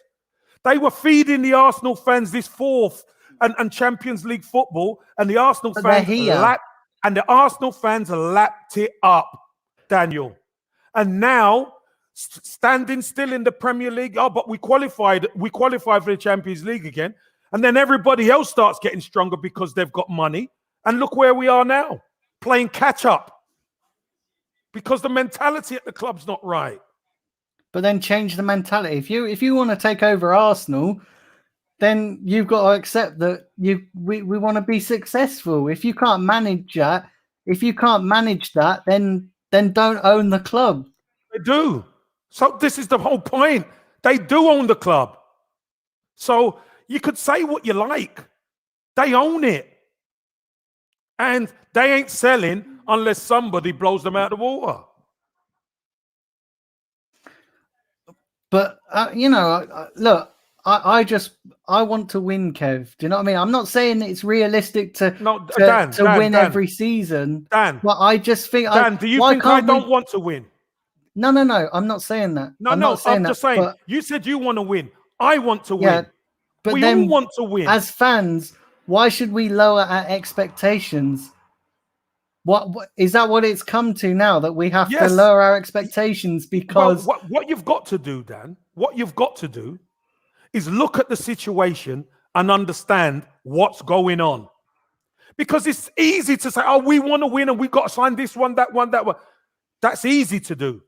Speaker 5: They were feeding the Arsenal fans this fourth and Champions League football, and the Arsenal fans lapped it up, Daniel. And now, standing still in the Premier League, but we qualified for the Champions League again. And then everybody else starts getting stronger because they've got money. And look where we are now, playing catch up. Because the mentality at the club's not right.
Speaker 2: But then change the mentality. If you want to take over Arsenal, then you've got to accept that we want to be successful. If you can't manage that, then don't own the club.
Speaker 5: They do. So this is the whole point. They do own the club. So you could say what you like. They own it. And they ain't selling unless somebody blows them out of the water.
Speaker 2: But, look, I want to win, Kev. Do you know what I mean? I'm not saying it's realistic to win every season.
Speaker 5: Dan.
Speaker 2: But I just think...
Speaker 5: Dan, do you think I don't want to win?
Speaker 2: No. I'm not saying that. I'm
Speaker 5: just saying. You said you want to win. I want to win.
Speaker 2: But
Speaker 5: we
Speaker 2: then,
Speaker 5: all want to win.
Speaker 2: As fans, why should we lower our expectations? What is that? What it's come to now, that we have to lower our expectations because
Speaker 5: what you've got to do, Dan, what you've got to do is look at the situation and understand what's going on. Because it's easy to say, "Oh, we want to win and we've got to sign this one, that one, that one." That's easy to do.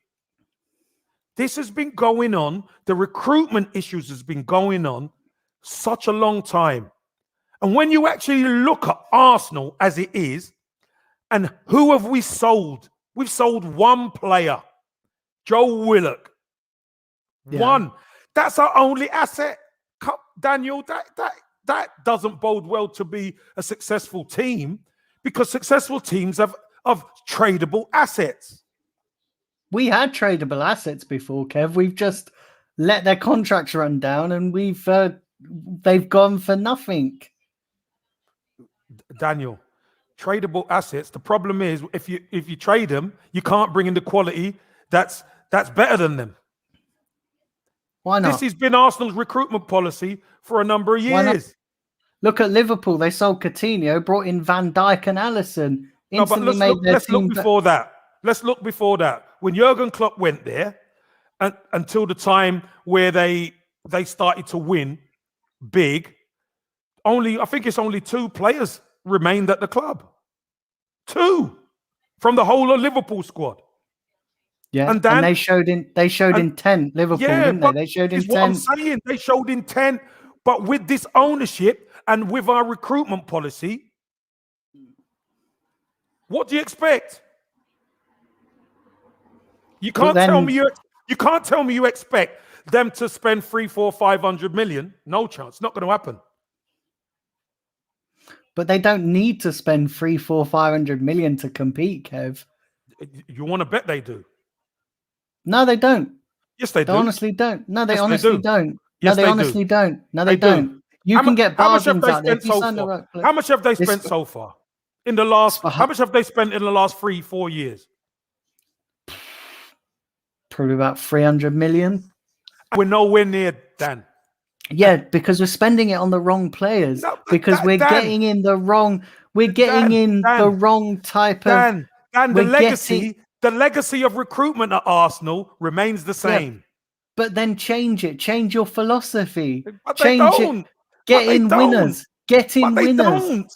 Speaker 5: This has been going on. The recruitment issues has been going on such a long time. And when you actually look at Arsenal as it is, and who have we sold? We've sold one player, Joe Willock.
Speaker 2: Yeah.
Speaker 5: One. That's our only asset. Daniel, that doesn't bode well to be a successful team, because successful teams have tradable assets.
Speaker 2: We had tradable assets before, Kev. We've just let their contracts run down, and they've gone for nothing.
Speaker 5: Daniel, tradable assets. The problem is, if you trade them, you can't bring in the quality that's better than them.
Speaker 2: Why not?
Speaker 5: This has been Arsenal's recruitment policy for a number of
Speaker 2: Why not?
Speaker 5: years.
Speaker 2: Look at Liverpool. They sold Coutinho, brought in Van Dijk and Alisson.
Speaker 5: No, but
Speaker 2: Instantly made their
Speaker 5: let's
Speaker 2: team
Speaker 5: look before that. Let's look before that. When Jurgen Klopp went there, and until the time where they started to win big, I think it's only 2 players remained at the club. 2 from the whole of Liverpool squad.
Speaker 2: Yeah,
Speaker 5: and Dan,
Speaker 2: they showed intent. Liverpool, didn't they? They showed
Speaker 5: is what I'm
Speaker 2: intent.
Speaker 5: saying. They showed intent, but with this ownership and with our recruitment policy, what do you expect? You can't tell me you expect them to spend 300, 400, 500 million. No chance. Not going to happen.
Speaker 2: But they don't need to spend 300, 400, 500 million to compete, Kev.
Speaker 5: You want to bet they do?
Speaker 2: No, they don't.
Speaker 5: Yes, they do.
Speaker 2: They honestly don't. No, they
Speaker 5: Yes,
Speaker 2: honestly
Speaker 5: do.
Speaker 2: don't.
Speaker 5: Yes,
Speaker 2: no, they honestly
Speaker 5: do.
Speaker 2: don't. No, they
Speaker 5: They do.
Speaker 2: don't. You can get bargains out there.
Speaker 5: How much have they spent so far? In the last, how much have they spent in the last 3-4 years?
Speaker 2: Probably about 300 million.
Speaker 5: We're nowhere near, Dan.
Speaker 2: Yeah, because we're spending it on the wrong players.
Speaker 5: No,
Speaker 2: because we're
Speaker 5: Dan,
Speaker 2: getting in the wrong. We're getting in the wrong type of.
Speaker 5: Dan, the legacy of recruitment at Arsenal remains the same.
Speaker 2: Yeah, but then change it. Change your philosophy.
Speaker 5: But
Speaker 2: change
Speaker 5: they don't.
Speaker 2: it. Get in winners. Get in
Speaker 5: But they
Speaker 2: winners.
Speaker 5: don't.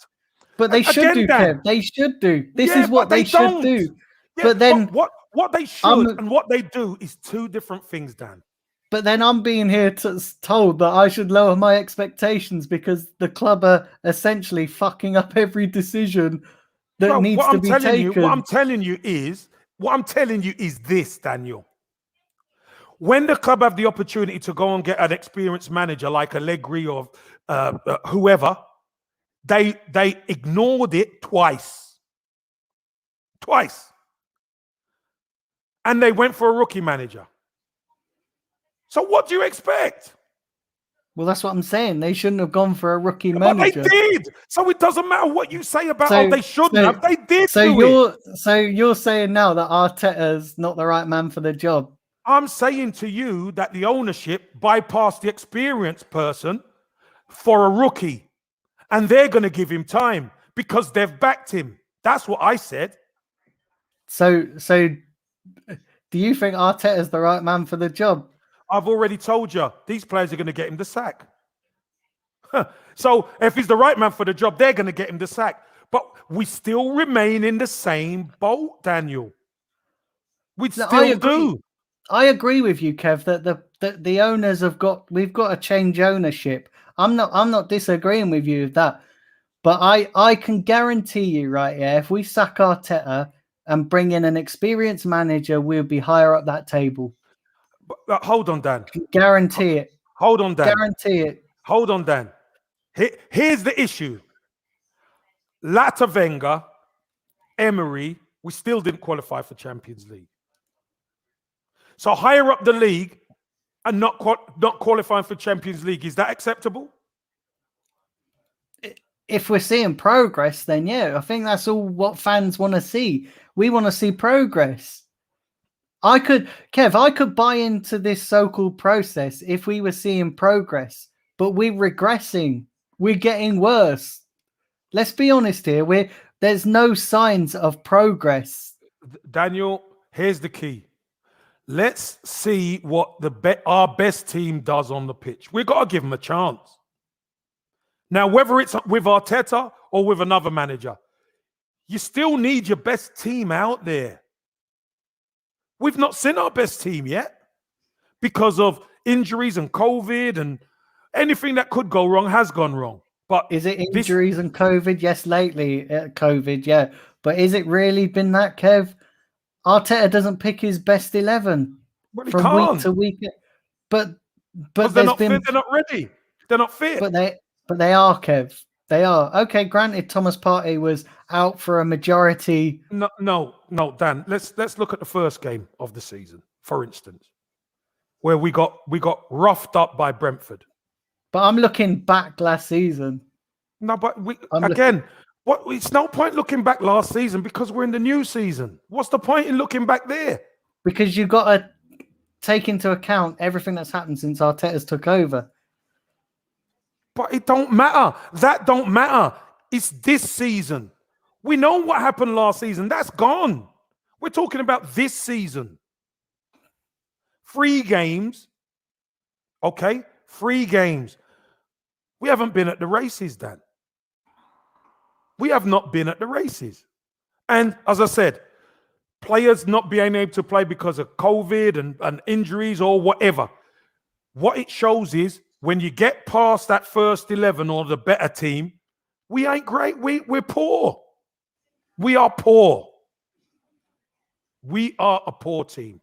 Speaker 2: But they should
Speaker 5: Again,
Speaker 2: do,
Speaker 5: Dan.
Speaker 2: Kev. They should do. This
Speaker 5: Yeah,
Speaker 2: is what
Speaker 5: but
Speaker 2: they should
Speaker 5: don't.
Speaker 2: do.
Speaker 5: Yeah,
Speaker 2: but then
Speaker 5: what they should and what they do is 2 different things, Dan.
Speaker 2: But then I'm being told that I should lower my expectations because the club are essentially fucking up every decision that needs to be taken.
Speaker 5: What I'm telling you is this, Daniel. When the club have the opportunity to go and get an experienced manager like Allegri or whoever, they ignored it twice. And they went for a rookie manager. So what do you expect?
Speaker 2: Well, that's what I'm saying. They shouldn't have gone for a rookie manager.
Speaker 5: But they did. So it doesn't matter what you say about they shouldn't have. They did.
Speaker 2: So you're saying now that Arteta's not the right man for the job.
Speaker 5: I'm saying to you that the ownership bypassed the experienced person for a rookie. And they're going to give him time because they've backed him. That's what I said.
Speaker 2: So do you think Arteta's the right man for the job?
Speaker 5: I've already told you, these players are going to get him the sack. So if he's the right man for the job, they're going to get him the sack. But we still remain in the same boat, Daniel. We still do.
Speaker 2: I agree with you, Kev, that the owners we've got to change ownership. I'm not disagreeing with you with that. But I can guarantee you, right, yeah, if we sack Arteta and bring in an experienced manager, we'll be higher up that table.
Speaker 5: But hold on, Dan.
Speaker 2: Guarantee it.
Speaker 5: Hold on, Dan.
Speaker 2: Guarantee it.
Speaker 5: Hold on, Dan. Here's the issue. Latter Wenger, Emery, we still didn't qualify for Champions League. So higher up the league and not qualifying for Champions League, is that acceptable?
Speaker 2: If we're seeing progress, then yeah, I think that's all what fans want to see. We want to see progress. I could buy into this so-called process if we were seeing progress, but we're regressing. We're getting worse. Let's be honest here. There's no signs of progress.
Speaker 5: Daniel, here's the key. Let's see what our best team does on the pitch. We've got to give them a chance. Now, whether it's with Arteta or with another manager, you still need your best team out there. We've not seen our best team yet. because of injuries and COVID and anything that could go wrong has gone wrong. But
Speaker 2: is it injuries and COVID? Yes, lately COVID, yeah. But is it really been that, Kev? Arteta doesn't pick his best 11 from week to week. But
Speaker 5: they're not fit, they're not ready. They're not fit.
Speaker 2: But they are, Kev. They are. Okay, granted, Thomas Partey was out for a majority.
Speaker 5: No, Dan. Let's look at the first game of the season, for instance, where we got roughed up by Brentford.
Speaker 2: But I'm looking back last season.
Speaker 5: No, but it's no point looking back last season because we're in the new season. What's the point in looking back there?
Speaker 2: Because you've got to take into account everything that's happened since Arteta's took over.
Speaker 5: But it don't matter. That don't matter. It's this season. We know what happened last season. That's gone. We're talking about this season. 3 games. Okay? 3 games. We haven't been at the races, Dan. We have not been at the races. And as I said, players not being able to play because of COVID and injuries or whatever. What it shows is when you get past that first 11 or the better team, we ain't great. We're poor. We are poor. We are a poor team.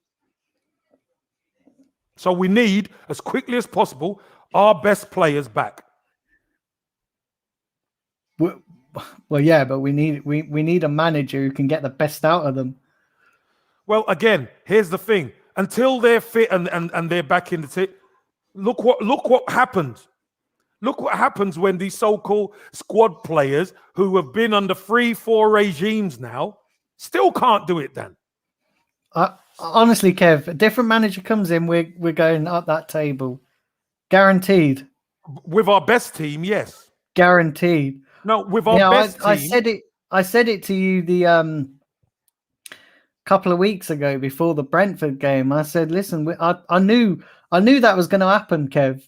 Speaker 5: So we need, as quickly as possible, our best players back.
Speaker 2: Well, yeah, but we need a manager who can get the best out of them.
Speaker 5: Well, again, here's the thing. Until they're fit and they're back in the team, look what happens. Look what happens when these so-called squad players who have been under 3-4 regimes now still can't do it then.
Speaker 2: Honestly, Kev, a different manager comes in, we're going up that table. Guaranteed.
Speaker 5: With our best team, yes.
Speaker 2: Guaranteed.
Speaker 5: No, with our best team.
Speaker 2: I said it to you the couple of weeks ago before the Brentford game. I said, listen, I knew that was going to happen, Kev,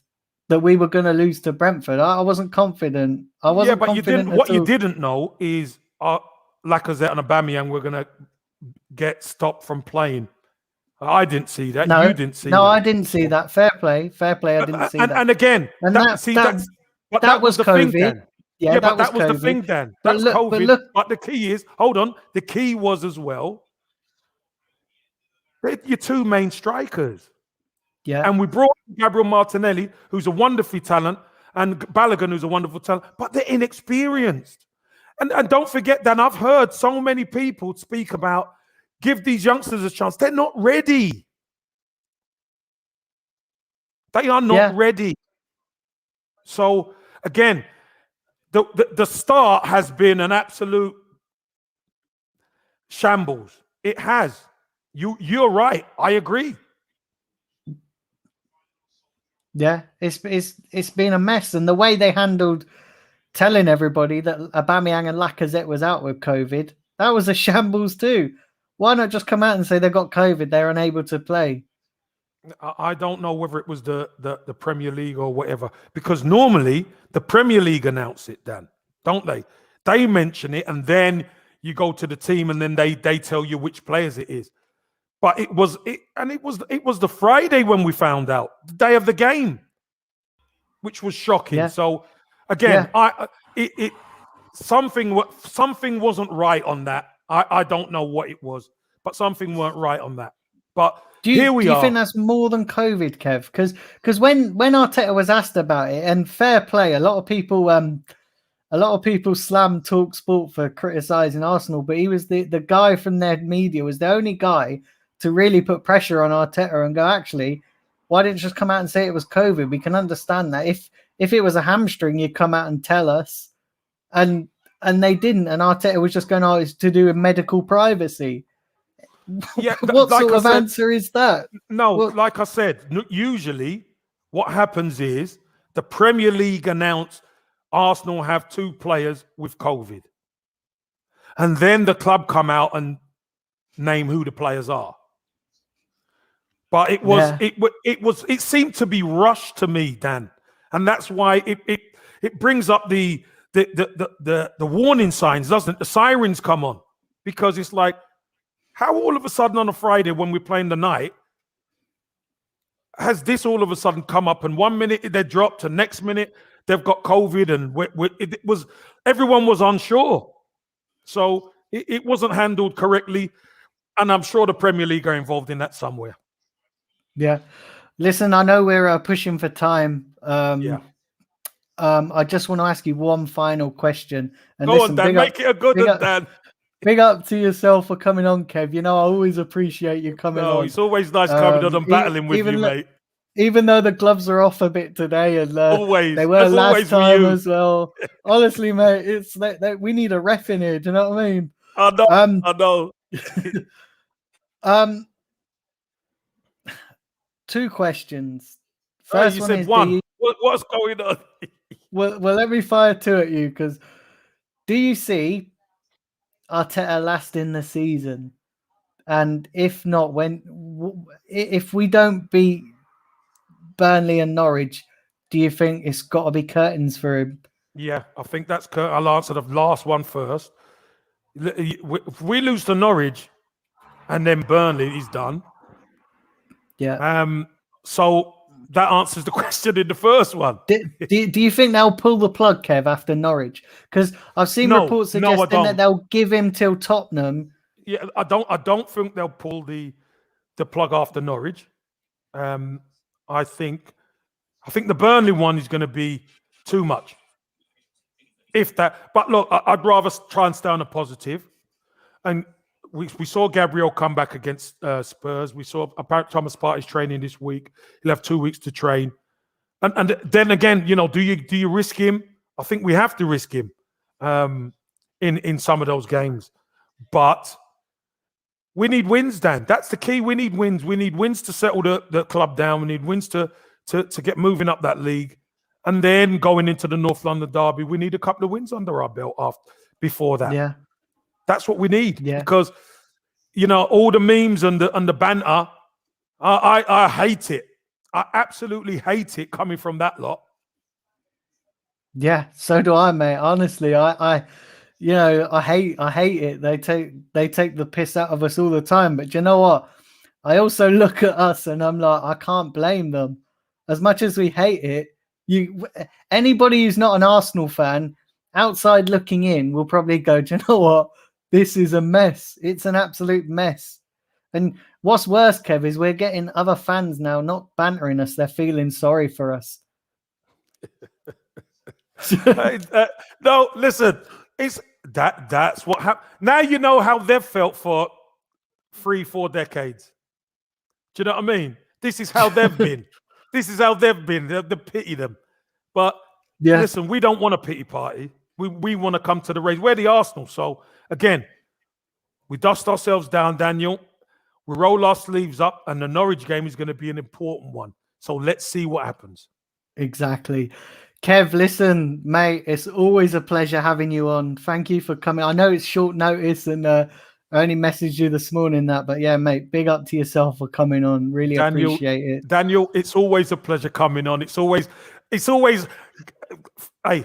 Speaker 2: that we were going to lose to Brentford. I wasn't confident.
Speaker 5: You didn't know is Lacazette and Aubameyang were going to get stopped from playing. I didn't see that.
Speaker 2: No,
Speaker 5: you didn't see that.
Speaker 2: No, I didn't see that. Fair play. I didn't see that.
Speaker 5: And again, that was the
Speaker 2: COVID.
Speaker 5: thing then.
Speaker 2: Yeah,
Speaker 5: but that was the thing then. That's COVID. But the key is, hold on, the key was as well, they're your 2 main strikers.
Speaker 2: Yeah.
Speaker 5: And we brought Gabriel Martinelli, who's a wonderful talent, and Balogun, who's a wonderful talent, but they're inexperienced. And don't forget that I've heard so many people speak about give these youngsters a chance. They're not ready. They are not ready. So again, the start has been an absolute shambles. It has. You're right. I agree.
Speaker 2: Yeah, it's been a mess, and the way they handled telling everybody that Aubameyang and Lacazette was out with COVID, that was a shambles too. Why not just come out and say they've got COVID, they're unable to play?
Speaker 5: I don't know whether it was the Premier League or whatever, because normally the Premier League announce it, Dan, don't they? They mention it, and then you go to the team, and then they tell you which players it is. But it was the Friday when we found out, the day of the game, which was shocking. Yeah. So again, something wasn't right on that. I don't know what it was, but something weren't right on that. But here we are.
Speaker 2: Do you think that's more than COVID, Kev? Because when Arteta was asked about it, and fair play, a lot of people slammed TalkSport for criticising Arsenal, but he was the guy from their media was the only guy to really put pressure on Arteta and go, actually, why didn't you just come out and say it was COVID? We can understand that. If it was a hamstring, you'd come out and tell us. And they didn't. And Arteta was just going, oh, it's to do with medical privacy.
Speaker 5: Yeah,
Speaker 2: what sort of answer is that?
Speaker 5: No, like I said, usually what happens is the Premier League announce Arsenal have 2 players with COVID. And then the club come out and name who the players are. But it seemed to be rushed to me, Dan. And that's why it brings up the warning signs, doesn't it? The sirens come on. Because it's like, how all of a sudden on a Friday when we're playing the night, has this all of a sudden come up, and 1 minute they're dropped, and next minute they've got COVID, and it was everyone was unsure, so it wasn't handled correctly, and I'm sure the Premier League are involved in that somewhere.
Speaker 2: Yeah. Listen, I know we're pushing for time.
Speaker 5: Yeah.
Speaker 2: I just want to ask you one final question. And
Speaker 5: Go on, Dan. Make it a good one, Dan.
Speaker 2: Big up to yourself for coming on, Kev. You know, I always appreciate you coming on.
Speaker 5: It's always nice coming on and battling with you, mate.
Speaker 2: Even though the gloves are off a bit today, and
Speaker 5: always
Speaker 2: they were last time as well.
Speaker 5: Honestly,
Speaker 2: mate, it's we need a ref in here. Do you know what I mean?
Speaker 5: I know.
Speaker 2: Two questions.
Speaker 5: First one is one. What's going on?
Speaker 2: well, let me fire two at you, because do you see Arteta lasting the season? And if not, if we don't beat Burnley and Norwich, do you think it's got to be curtains for him?
Speaker 5: Yeah, I think that's I'll answer the last one first. If we lose to Norwich and then Burnley, he's done.
Speaker 2: Yeah.
Speaker 5: So that answers the question in the first one.
Speaker 2: Do you think they'll pull the plug, Kev, after Norwich? Because I've seen reports suggesting that they'll give him till Tottenham.
Speaker 5: Yeah, I don't think they'll pull the plug after Norwich. I think the Burnley one is going to be too much. If that, but look, I'd rather try and stay on a positive. And we saw Gabriel come back against Spurs. We saw apparently Thomas Partey's training this week. He'll have 2 weeks to train. And then again, you know, do you risk him? I think we have to risk him in some of those games. But we need wins, Dan. That's the key. We need wins. We need wins to settle the club down. We need wins to get moving up that league. And then going into the North London derby, we need a couple of wins under our belt before that.
Speaker 2: Yeah.
Speaker 5: That's what we need. Yeah. Because, you know, all the memes and the banter, I hate it. I absolutely hate it coming from that lot.
Speaker 2: Yeah, so do I, mate. Honestly, I hate it. They take the piss out of us all the time. But you know what? I also look at us and I'm like, I can't blame them. As much as we hate it, anybody who's not an Arsenal fan outside looking in will probably go, do you know what? This is a mess. It's an absolute mess. And what's worse, Kev, is we're getting other fans now not bantering us. They're feeling sorry for us.
Speaker 5: No, listen. It's that's what happened. Now you know how they've felt for 3-4 decades. Do you know what I mean? This is how they've been. This is how they've been. They pity them. But listen, we don't want a pity party. We want to come to the race. We're the Arsenal. So again, we dust ourselves down, Daniel. We roll our sleeves up, and the Norwich game is going to be an important one. So let's see what happens.
Speaker 2: Exactly. Kev, listen, mate, it's always a pleasure having you on. Thank you for coming. I know it's short notice, and I only messaged you this morning but yeah, mate, big up to yourself for coming on. Really appreciate it.
Speaker 5: Daniel, it's always a pleasure coming on. It's always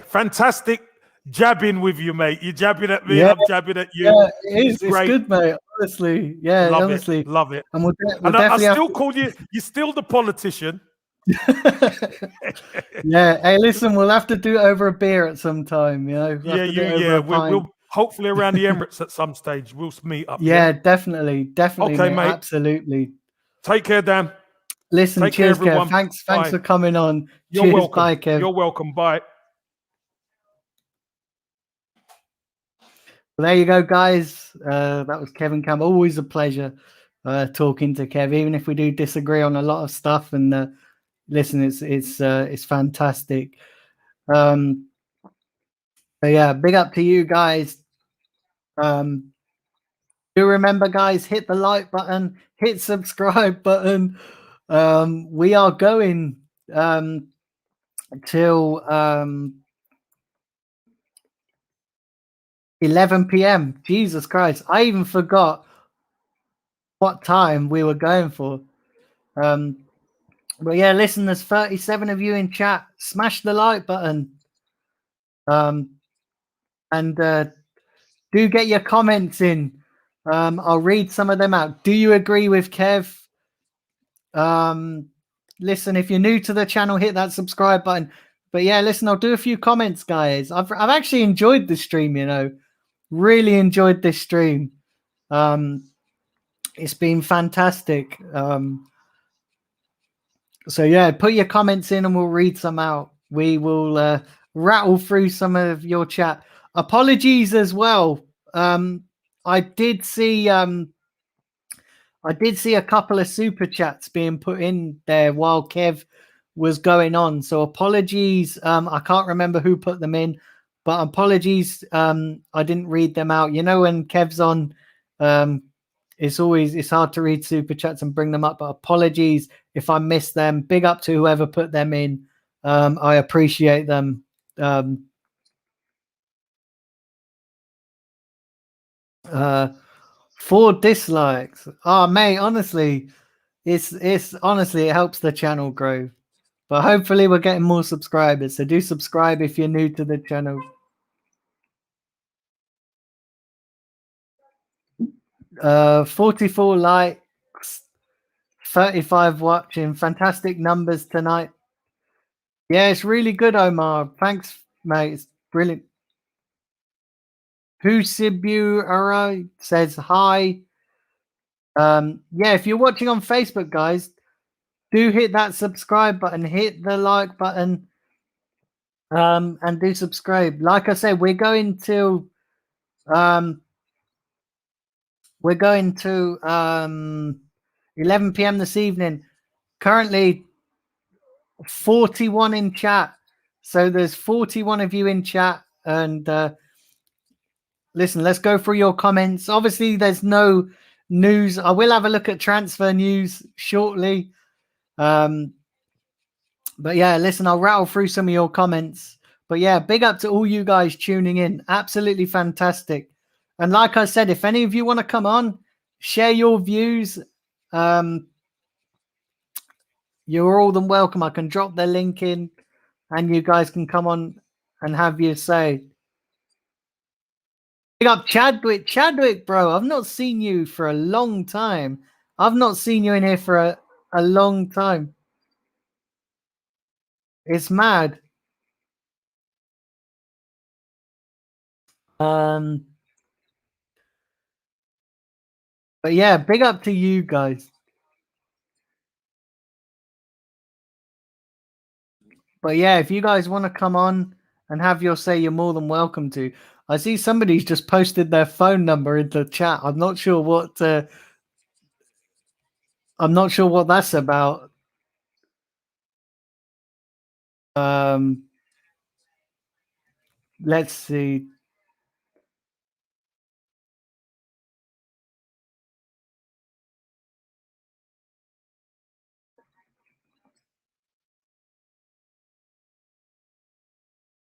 Speaker 5: fantastic jabbing with you, mate. You're jabbing at me, I'm jabbing at you.
Speaker 2: Yeah, it's good, mate. Honestly. Yeah, honestly.
Speaker 5: Love it.
Speaker 2: And
Speaker 5: I still call you, you're still the politician.
Speaker 2: Yeah. Hey, listen, we'll have to do it over a beer at some time, you know.
Speaker 5: We'll hopefully around the Emirates at some stage. We'll meet up.
Speaker 2: Yeah, definitely.
Speaker 5: Okay, mate.
Speaker 2: Absolutely.
Speaker 5: Take care, Dan.
Speaker 2: Listen, cheers, Kev. Thanks for coming on.
Speaker 5: You're welcome.
Speaker 2: Bye, Kev.
Speaker 5: You're welcome. Bye.
Speaker 2: Well, there you go, guys. That was Kevin Campbell. Always a pleasure talking to Kev, even if we do disagree on a lot of stuff. And listen, it's fantastic. But yeah, big up to you guys. Do remember, guys, hit the like button, hit subscribe button. We are going till 11 p.m. Jesus Christ, I even forgot what time we were going for. But yeah, listen, there's 37 of you in chat. Smash the like button. And do get your comments in. I'll read some of them out. Do you agree with Kev? listen, if you're new to the channel, hit that subscribe button. But yeah, listen, I'll do a few comments, guys. I've actually enjoyed the stream, you know. Really enjoyed this stream. It's been fantastic. So yeah, put your comments in and we'll read some out. We will rattle through some of your chat. Apologies as well. I did see a couple of super chats being put in there while Kev was going on. So apologies. I can't remember who put them in, but apologies. I didn't read them out. You know, when Kev's on, it's hard to read super chats and bring them up, but apologies if I missed them. Big up to whoever put them in. I appreciate them. 4 dislikes. Oh, mate, honestly, it's honestly, it helps the channel grow. But hopefully we're getting more subscribers. So do subscribe if you're new to the channel. 44 likes, 35 watching. Fantastic numbers tonight. Yeah, it's really good, Omar. Thanks, mate. It's brilliant. Husibu says hi. Yeah, if you're watching on Facebook, guys, do hit that subscribe button, hit the like button, and do subscribe. Like I said, we're going to 11 p.m. this evening. Currently 41 in chat. So there's 41 of you in chat. And listen, let's go through your comments. Obviously, there's no news. I will have a look at transfer news shortly. But yeah, listen, I'll rattle through some of your comments. But yeah, big up to all you guys tuning in. Absolutely fantastic. And like I said, if any of you want to come on, share your views. You're all than welcome. I can drop the link in and you guys can come on and have your say. Big up Chadwick. Chadwick, bro, I've not seen you for a long time. I've not seen you in here for a long time. It's mad. But yeah, big up to you guys. But yeah, if you guys want to come on and have your say, you're more than welcome to. I see somebody's just posted their phone number into the chat. I'm not sure what that's about. Let's see.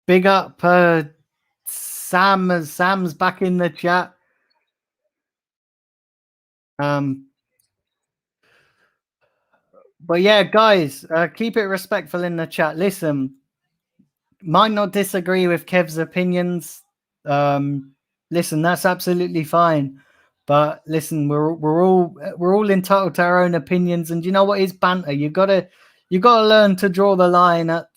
Speaker 2: Big up Sam. Sam's back in the chat. But yeah, guys, keep it respectful in the chat. Listen, might not disagree with Kev's opinions. Listen, that's absolutely fine. But listen, we're all entitled to our own opinions, and you know what is banter? You gotta learn to draw the line at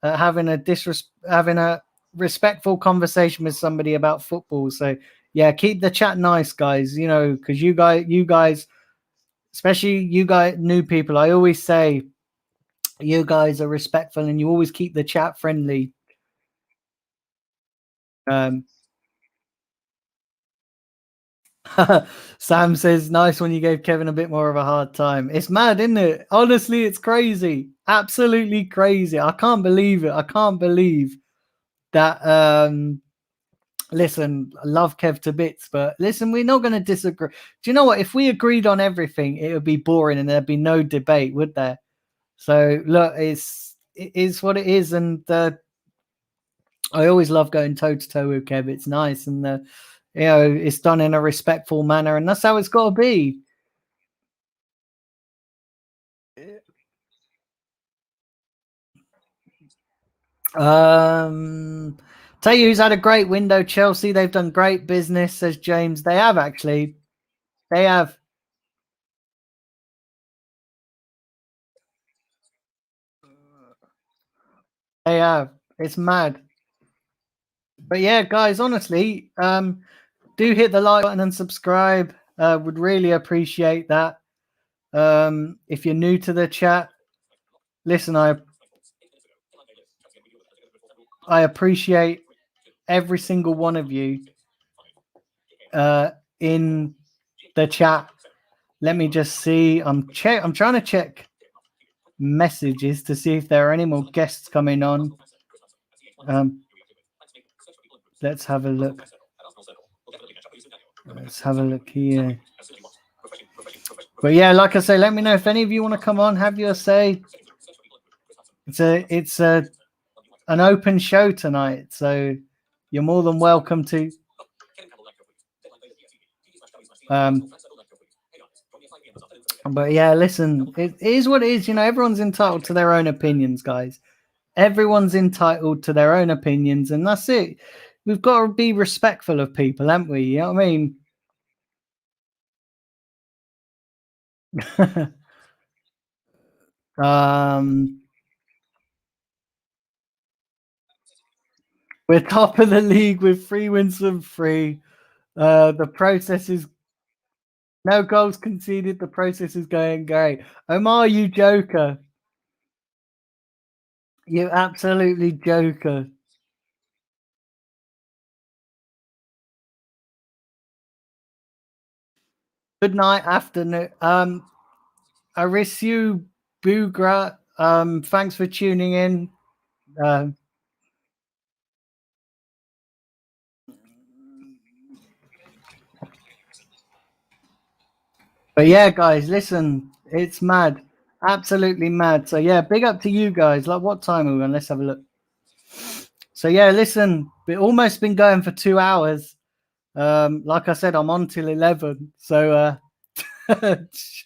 Speaker 2: having a respectful conversation with somebody about football. So yeah, keep the chat nice, guys. You know, because you guys, especially you guys, new people, I always say you guys are respectful and you always keep the chat friendly. Sam says, nice when you gave Kevin a bit more of a hard time. It's mad, isn't it? Honestly, it's crazy. Absolutely crazy. I can't believe it. I can't believe that. Listen, I love Kev to bits, but listen, we're not going to disagree. Do you know what? If we agreed on everything, it would be boring and there'd be no debate, would there? So look, it is what it is, and I always love going toe to toe with Kev. It's nice, and you know, it's done in a respectful manner, and that's how it's got to be. Tell you who's had a great window, Chelsea. They've done great business, says James. They have actually. They have. They have. It's mad. But yeah, guys, honestly, do hit the like button and subscribe. Would really appreciate that. If you're new to the chat, listen, I appreciate every single one of you in the chat. Let me just see. I'm trying to check messages to see if there are any more guests coming on. Let's have a look. Let's have a look here. But yeah, like I say, let me know if any of you want to come on, have your say. It's an open show tonight, so you're more than welcome to. But yeah, listen, it is what it is. You know, everyone's entitled to their own opinions, guys. Everyone's entitled to their own opinions, and that's it. We've got to be respectful of people, haven't we? You know what I mean? We're top of the league with 3 wins from 3. The process is no goals conceded. The process is going great. Omar, you joker. You absolutely joker. Good night, afternoon. Arisu Bugra, thanks for tuning in. But yeah, guys, listen, it's mad. Absolutely mad. So yeah, big up to you guys. Like, what time are we on? Let's have a look. So yeah, listen, we've almost been going for 2 hours. Like I said, I'm on till 11. So it's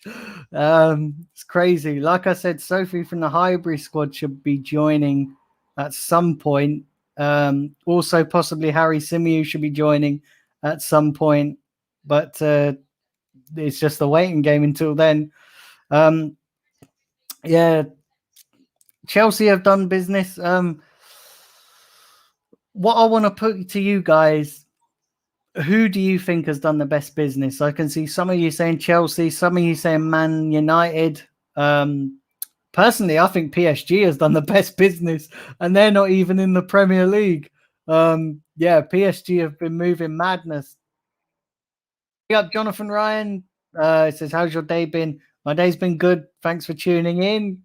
Speaker 2: crazy. Like I said, Sophie from the Highbury squad should be joining at some point. Also, possibly Harry Simiu should be joining at some point. But it's just a waiting game until then. Yeah, Chelsea have done business. What I want to put to you guys, who do you think has done the best business? I can see some of you saying Chelsea, some of you saying Man United. Personally, I think PSG has done the best business, and they're not even in the Premier League. Yeah, PSG have been moving madness. Up, Jonathan Ryan. It says, "How's your day been?" My day's been good. Thanks for tuning in.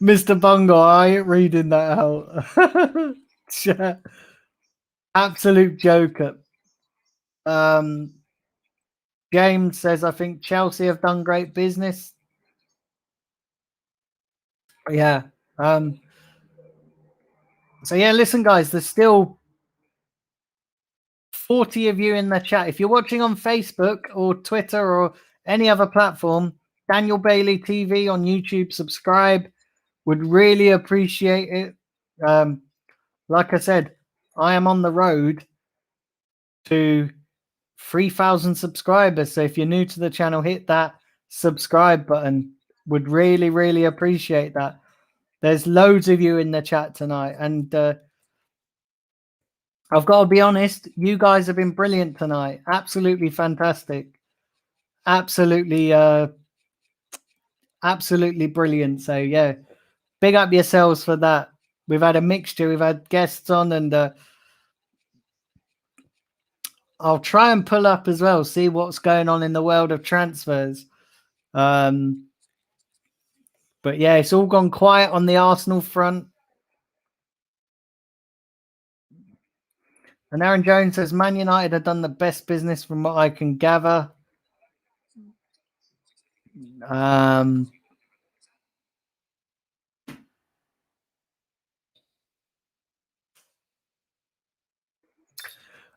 Speaker 2: Mr. Bungle, I ain't reading that out. Absolute joker. James says, I think Chelsea have done great business. Yeah. So yeah, listen, guys, there's still 40 of you in the chat. If you're watching on Facebook or Twitter or any other platform, Daniel Bailey TV on YouTube, subscribe. Would really appreciate it. Like I said, I am on the road to 3,000 subscribers. So if you're new to the channel, hit that subscribe button. Would really, really appreciate that. There's loads of you in the chat tonight. And I've got to be honest, you guys have been brilliant tonight. Absolutely fantastic. Absolutely, absolutely brilliant. So yeah, big up yourselves for that. We've had a mixture. We've had guests on, and I'll try and pull up as well, see what's going on in the world of transfers. But yeah, it's all gone quiet on the Arsenal front. And Aaron Jones says, Man United have done the best business from what I can gather.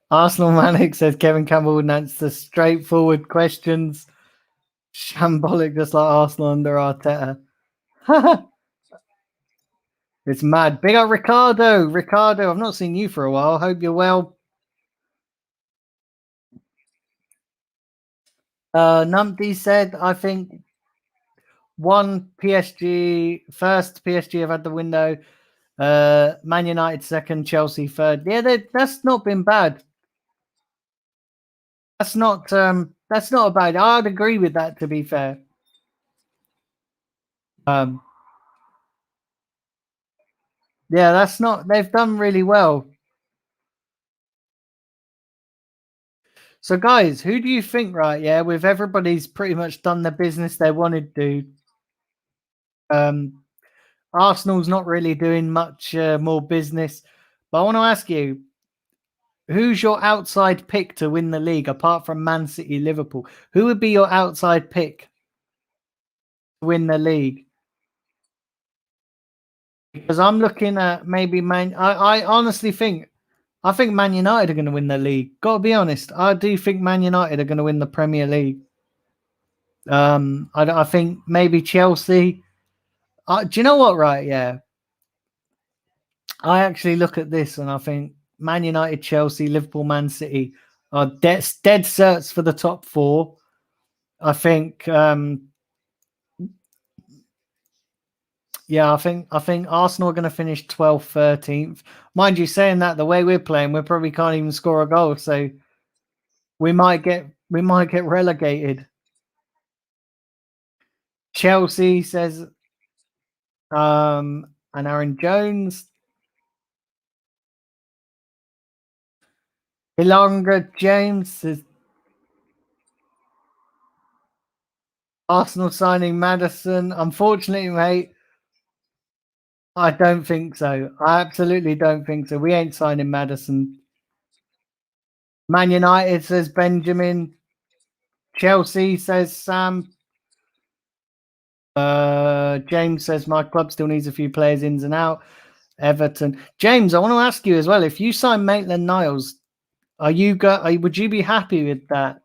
Speaker 2: Arsenal Manic says Kevin Campbell would answer straightforward questions. Shambolic, just like Arsenal under Arteta. It's mad. Big up Ricardo. Ricardo, I've not seen you for a while. Hope you're well. Numpty said, I think first PSG have had the window. Man United second, Chelsea third. Yeah, that's not been bad. That's not bad. I'd agree with that, to be fair. Yeah, that's not. They've done really well. So, guys, who do you think? Right? Yeah, with everybody's pretty much done the business they wanted to. Arsenal's not really doing much more business. But I want to ask you, who's your outside pick to win the league apart from Man City, Liverpool? Who would be your outside pick to win the league? Because I'm looking at maybe I honestly think Man United are going to win the league. Got to be honest, I do think Man United are going to win the Premier League. I think maybe Chelsea. Do you know what? Right? Yeah, I actually look at this and I think Man United, Chelsea, Liverpool, Man City are dead certs for the top four. I think. Yeah, I think Arsenal are going to finish 12th, 13th. Mind you, saying that, the way we're playing, we probably can't even score a goal, so we might get relegated. Chelsea says, and Aaron Jones, Ilonga James says, Arsenal signing Maddison. Unfortunately, mate, I don't think so. I absolutely don't think so. We ain't signing Maddison. Man United says Benjamin. Chelsea says Sam. James says my club still needs a few players ins and out. Everton. James, I want to ask you as well. If you sign Maitland-Niles, would you be happy with that?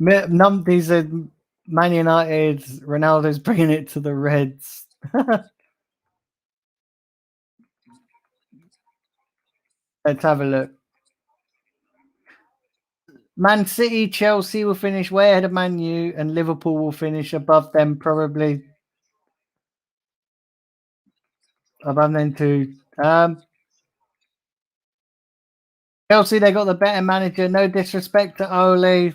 Speaker 2: Numpty said Man United, Ronaldo's bringing it to the Reds. Let's have a look. Man City, Chelsea will finish way ahead of Man U, and Liverpool will finish above them, probably above them too. Chelsea, they got the better manager. No disrespect to Ole,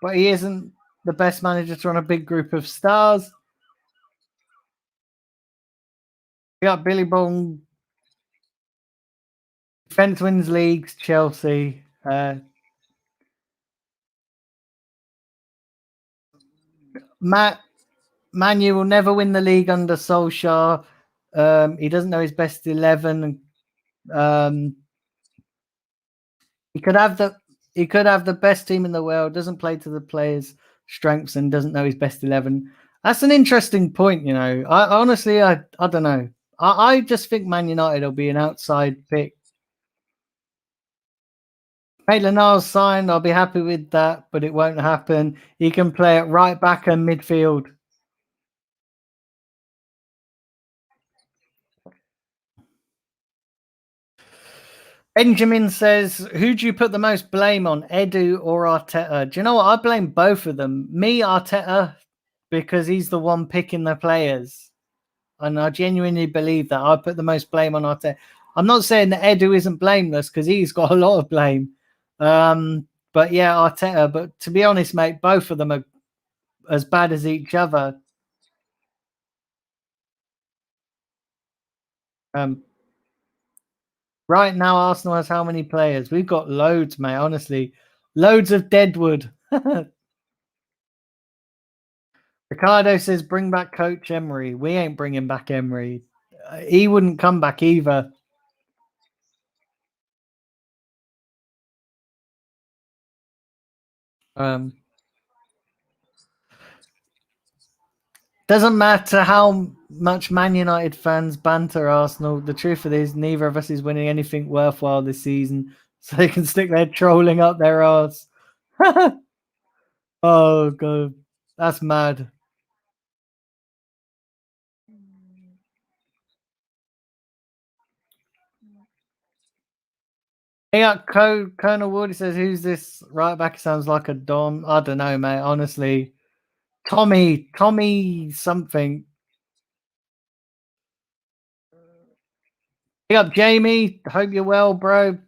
Speaker 2: but he isn't the best manager to run a big group of stars. We got Billy Bong. Defense wins leagues, Chelsea. Manu will never win the league under Solskjaer. He doesn't know his best 11. He could have the best team in the world, doesn't play to the players' strengths, and doesn't know his best 11. That's an interesting point, you know. I honestly, I don't know. I just think Man United will be an outside pick. Maitland-Niles signed, I'll be happy with that, but it won't happen. He can play at right back and midfield. Benjamin says, who do you put the most blame on, Edu or Arteta? Do you know what? I blame both of them. Me, Arteta, because he's the one picking the players. And I genuinely believe that. I put the most blame on Arteta. I'm not saying that Edu isn't blameless, because he's got a lot of blame. But yeah, Arteta. But to be honest, mate, both of them are as bad as each other. Right now, Arsenal has how many players? We've got loads, mate. Honestly, loads of deadwood. Ricardo says, bring back Coach Emery. We ain't bringing back Emery. He wouldn't come back either. Doesn't matter how much Man United fans banter Arsenal. The truth of it is, neither of us is winning anything worthwhile this season, so they can stick their trolling up their arse. Oh god, that's mad. Yeah, Colonel Wood says, "Who's this right back? Sounds like a Dom." I don't know, mate. Honestly, Tommy something. Hey up, Jamie. Hope you're well, bro.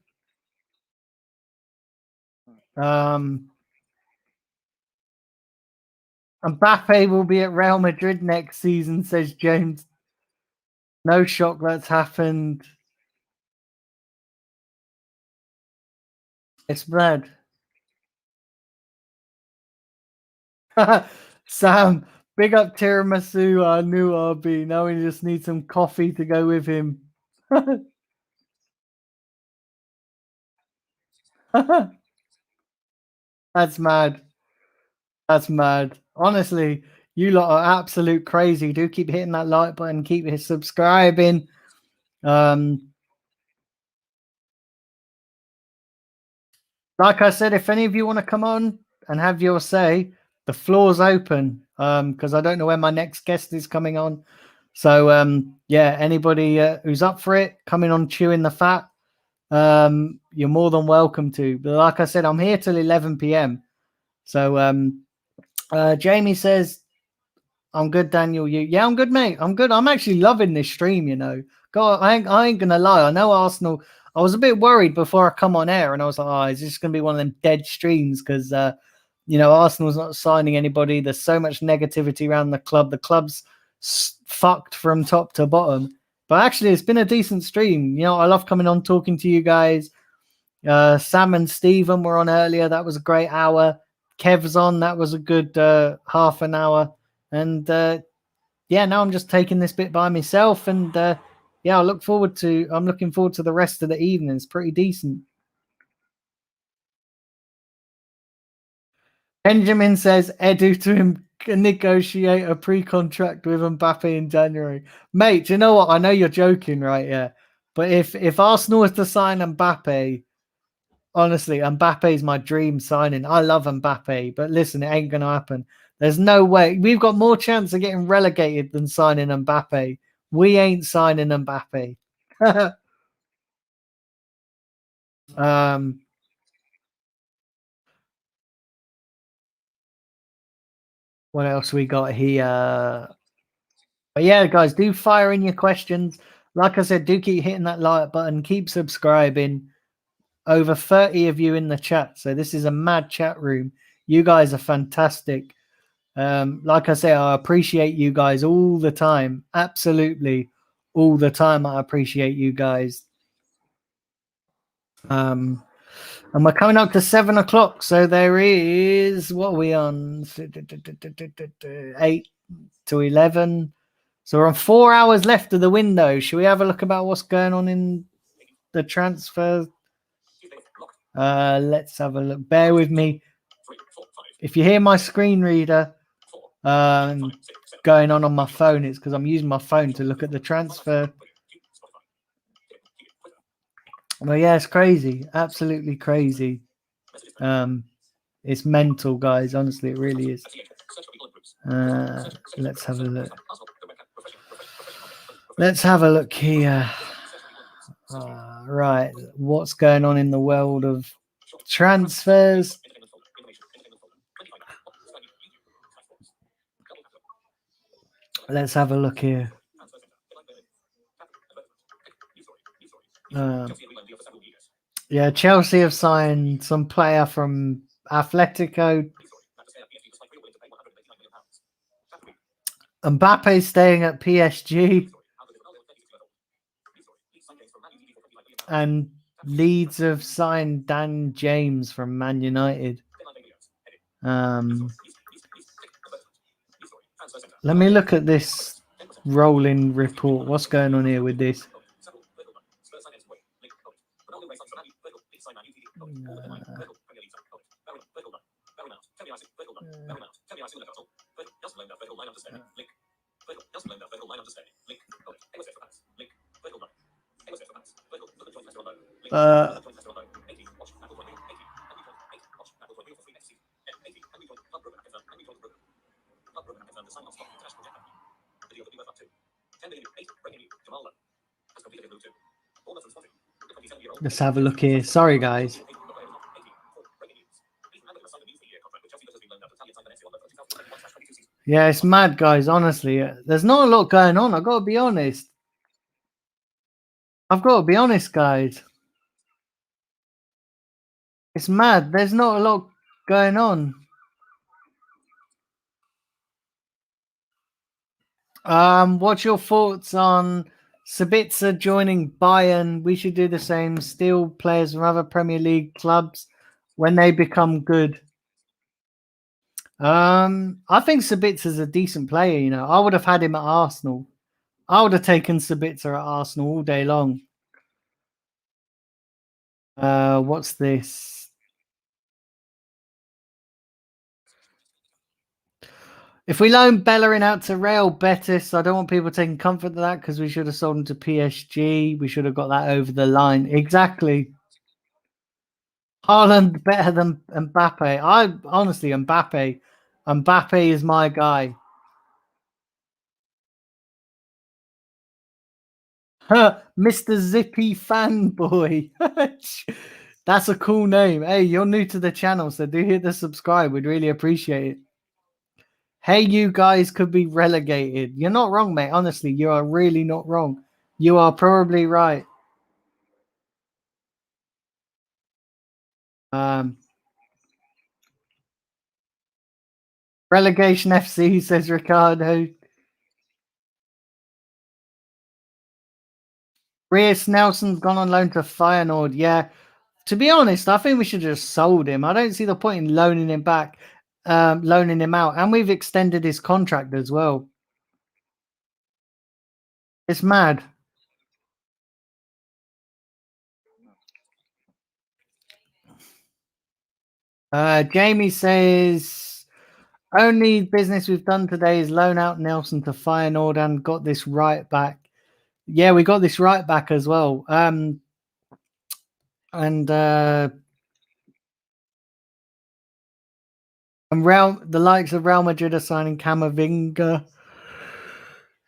Speaker 2: Mbappe will be at Real Madrid next season, says James. No shock that's happened. It's bad. Sam, big up tiramisu, our new RB. Now we just need some coffee to go with him. That's mad. That's mad. Honestly, you lot are absolute crazy. Do keep hitting that like button, keep subscribing. Like I said, if any of you want to come on and have your say, the floor's open. Because I don't know when my next guest is coming on. So yeah, anybody who's up for it, coming on chewing the fat, you're more than welcome to. But like I said, I'm here till 11 p.m. So Jamie says, I'm good, Daniel. Yeah, I'm good, mate. I'm good. I'm actually loving this stream, you know. God, I ain't gonna lie. I know Arsenal. I was a bit worried before I come on air, and I was like, "Oh, is this gonna be one of them dead streams?" Because you know, Arsenal's not signing anybody. There's so much negativity around the club. The club's fucked from top to bottom. But actually, it's been a decent stream. You know, I love coming on talking to you guys. Sam and Stephen were on earlier. That was a great hour. Kev's on. That was a good half an hour. And yeah, now I'm just taking this bit by myself. And yeah, I'm looking forward to the rest of the evening. It's pretty decent. Benjamin says Edu to negotiate a pre-contract with Mbappe in January. Mate, do you know what? I know you're joking, right? Yeah. But if Arsenal was to sign Mbappe, honestly, Mbappe is my dream signing. I love Mbappe, but listen, it ain't gonna happen. There's no way. We've got more chance of getting relegated than signing Mbappe. We ain't signing Mbappe. What else we got here? But yeah, guys, do fire in your questions. Like I said, do keep hitting that like button. Keep subscribing. Over 30 of you in the chat. So this is a mad chat room. You guys are fantastic. Like I say, I appreciate you guys all the time. Absolutely all the time. I appreciate you guys. And we're coming up to 7 o'clock. So there is, what are we on? 8 to 11. So we're on 4 hours left of the window. Should we have a look about what's going on in the transfer? Let's have a look. Bear with me. If you hear my screen reader going on my phone, it's because I'm using my phone to look at the transfer. Well, yeah, it's crazy. Absolutely crazy. It's mental, guys. Honestly, it really is. Let's have a look. Let's have a look here. Right. What's going on in the world of transfers? Let's have a look here. Yeah, Chelsea have signed some player from Atletico. Mbappe staying at PSG. And Leeds have signed Dan James from Man United. Let me look at this rolling report. What's going on here with this? Uh, let's have a look here. Sorry, guys. Yeah, it's mad, guys. Honestly, there's not a lot going on. I've got to be honest. Guys. It's mad. There's not a lot going on. What's your thoughts on Sabitzer joining Bayern? We should do the same. Steal players from other Premier League clubs when they become good. I think Sabitzer's a decent player. You know, I would have had him at Arsenal. I would have taken Sabitzer at Arsenal all day long. What's this? If we loan Bellerin out to Real Betis, I don't want people taking comfort of that because we should have sold him to PSG. We should have got that over the line. Exactly. Haaland better than Mbappe. I honestly, Mbappe is my guy. Mr. Zippy Fanboy. That's a cool name. Hey, you're new to the channel, so do hit the subscribe. We'd really appreciate it. Hey, you guys could be relegated. You're not wrong, mate. Honestly, you are really not wrong. You are probably right. Relegation FC, says Ricardo. Reus Nelson's gone on loan to Feyenoord. Yeah. To be honest, I think we should have just sold him. I don't see the point in loaning him back, loaning him out. And we've extended his contract as well. It's mad. Jamie says, only business we've done today is loan out Nelson to Feyenoord and got this right back. Yeah, we got this right back as well. And the likes of Real Madrid are signing Camavinga.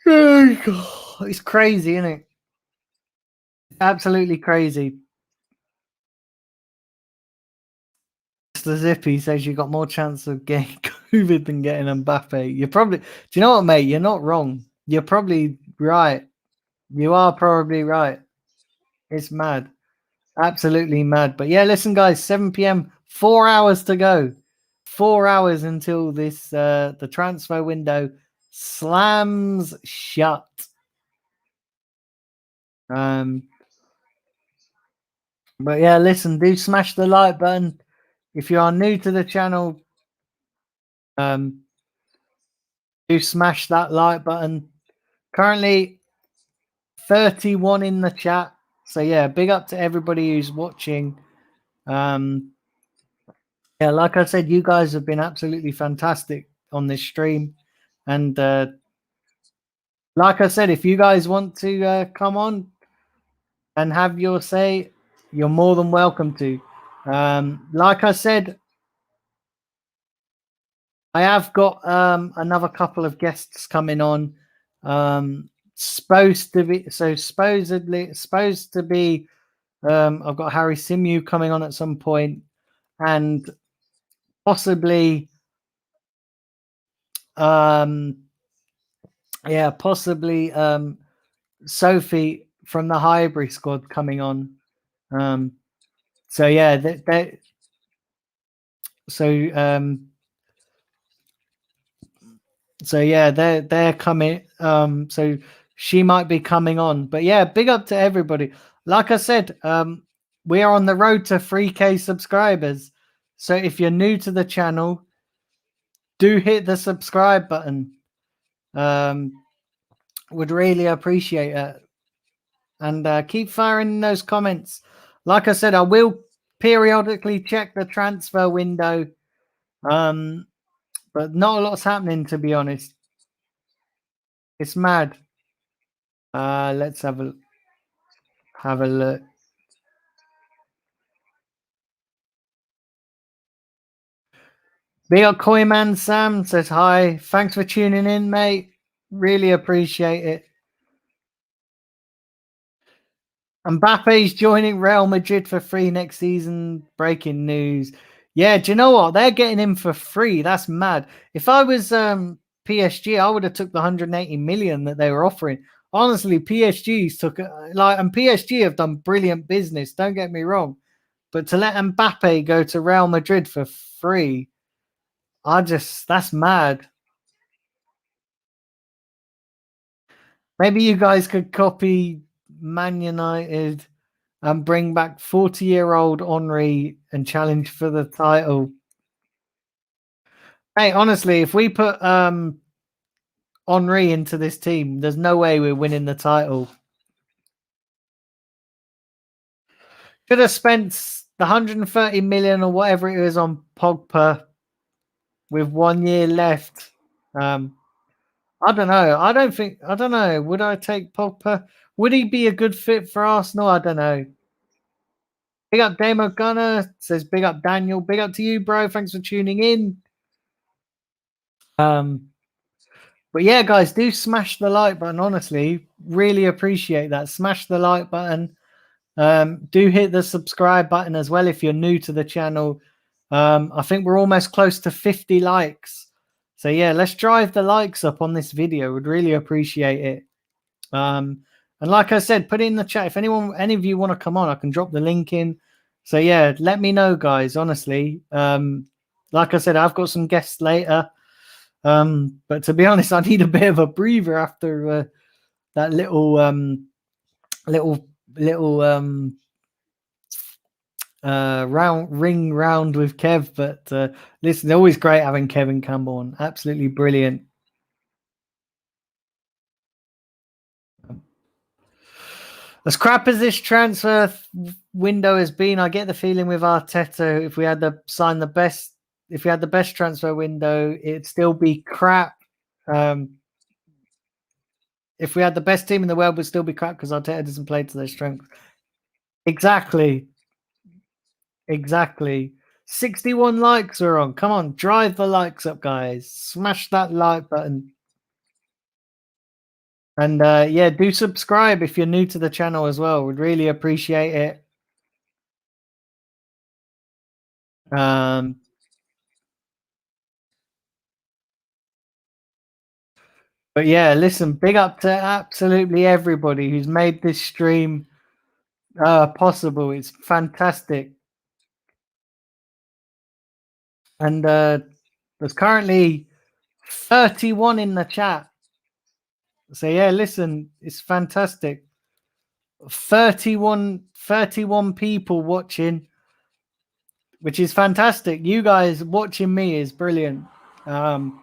Speaker 2: It's crazy, isn't it? Absolutely crazy. Mr. Zippy says you got more chance of getting COVID than getting Mbappe. You're probably, do you know what, mate? You're not wrong. You're probably right. You are probably right. It's mad. Absolutely mad. But yeah, listen, guys, 7 p.m., 4 hours to go. 4 hours until this the transfer window slams shut. But yeah, listen, do smash the like button. If you are new to the channel, do smash that like button. Currently 31 in the chat. So yeah, big up to everybody who's watching. Yeah, like I said, you guys have been absolutely fantastic on this stream. And like I said, if you guys want to come on and have your say, you're more than welcome to. Like I said, I have got another couple of guests coming on. Supposed to be I've got Harry Simu coming on at some point, and possibly Sophie from the Highbury squad coming on. So yeah, they're coming. So she might be coming on. But yeah, big up to everybody. Like I said, we are on the road to 3K subscribers. So if you're new to the channel, do hit the subscribe button. Would really appreciate it. And keep firing those comments. Like I said, I will periodically check the transfer window. But not a lot's happening, to be honest. It's mad. Let's have a look. Big up Koyman Sam says hi. Thanks for tuning in, mate. Really appreciate it. Mbappe's joining Real Madrid for free next season. Breaking news. Yeah, do you know what? They're getting him for free. That's mad. If I was PSG, I would have took the 180 million that they were offering. Honestly, PSG's took and PSG have done brilliant business. Don't get me wrong, but to let Mbappe go to Real Madrid for free, that's mad. Maybe you guys could copy Man United and bring back 40-year-old Henry and challenge for the title. Hey, honestly, if we put Henry into this team, there's no way we're winning the title. Should have spent the 130 million or whatever it is on Pogba with 1 year left. I don't know. I don't know. Would I take Pogba? Would he be a good fit for Arsenal? I don't know. Big up Damo Gunner says big up Daniel. Big up to you, bro. Thanks for tuning in. But yeah, guys, do smash the like button. Honestly, really appreciate that. Smash the like button. Do hit the subscribe button as well if you're new to the channel. I think we're almost close to 50 likes. So yeah, let's drive the likes up on this video. Would really appreciate it. And like I said, put it in the chat. If any of you want to come on, I can drop the link in. So yeah, let me know, guys. Honestly, like I said, I've got some guests later. But to be honest, I need a bit of a breather after that little ring round with Kev. But listen, always great having Kevin Campbell on. Absolutely brilliant. As crap as this transfer window has been, I get the feeling with Arteta, if we had the best transfer window, it'd still be crap. If we had the best team in the world, would still be crap because Arteta doesn't play to their strength. Exactly. 61 likes are on. Come on, drive the likes up, guys. Smash that like button. And yeah, do subscribe if you're new to the channel as well. Would really appreciate it. But yeah, listen, big up to absolutely everybody who's made this stream possible. It's fantastic. And there's currently 31 in the chat. So yeah, listen, it's fantastic. 31 people watching, which is fantastic. You guys watching me is brilliant. So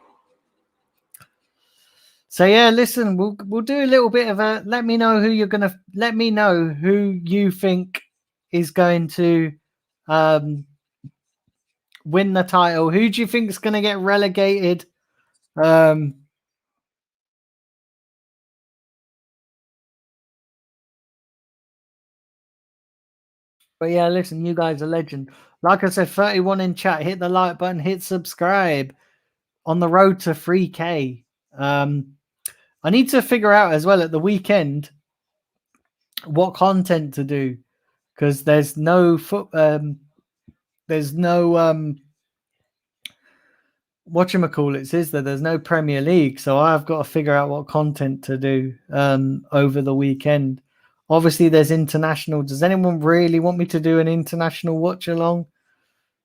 Speaker 2: yeah, listen, we'll do a little bit of a let me know who you think is going to win the title. Who do you think is going to get relegated? But yeah, listen, you guys are legend. Like I said, 31 in chat. Hit the like button, hit subscribe. On the road to 3K. I need to figure out as well at the weekend what content to do because there's no whatchamacallits, is there? There's no Premier League, so I've got to figure out what content to do over the weekend. Obviously, there's international. Does anyone really want me to do an international watch along?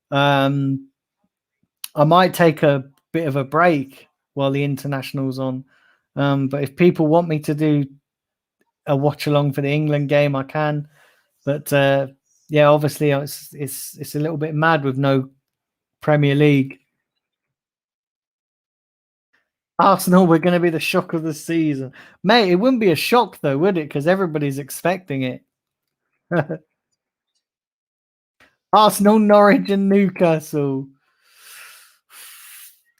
Speaker 2: I might take a bit of a break while the international's on. But if people want me to do a watch along for the England game, I can. But yeah, obviously it's a little bit mad with no Premier League. Arsenal, we're going to be the shock of the season. Mate, it wouldn't be a shock though, would it? Because everybody's expecting it. Arsenal, Norwich and Newcastle.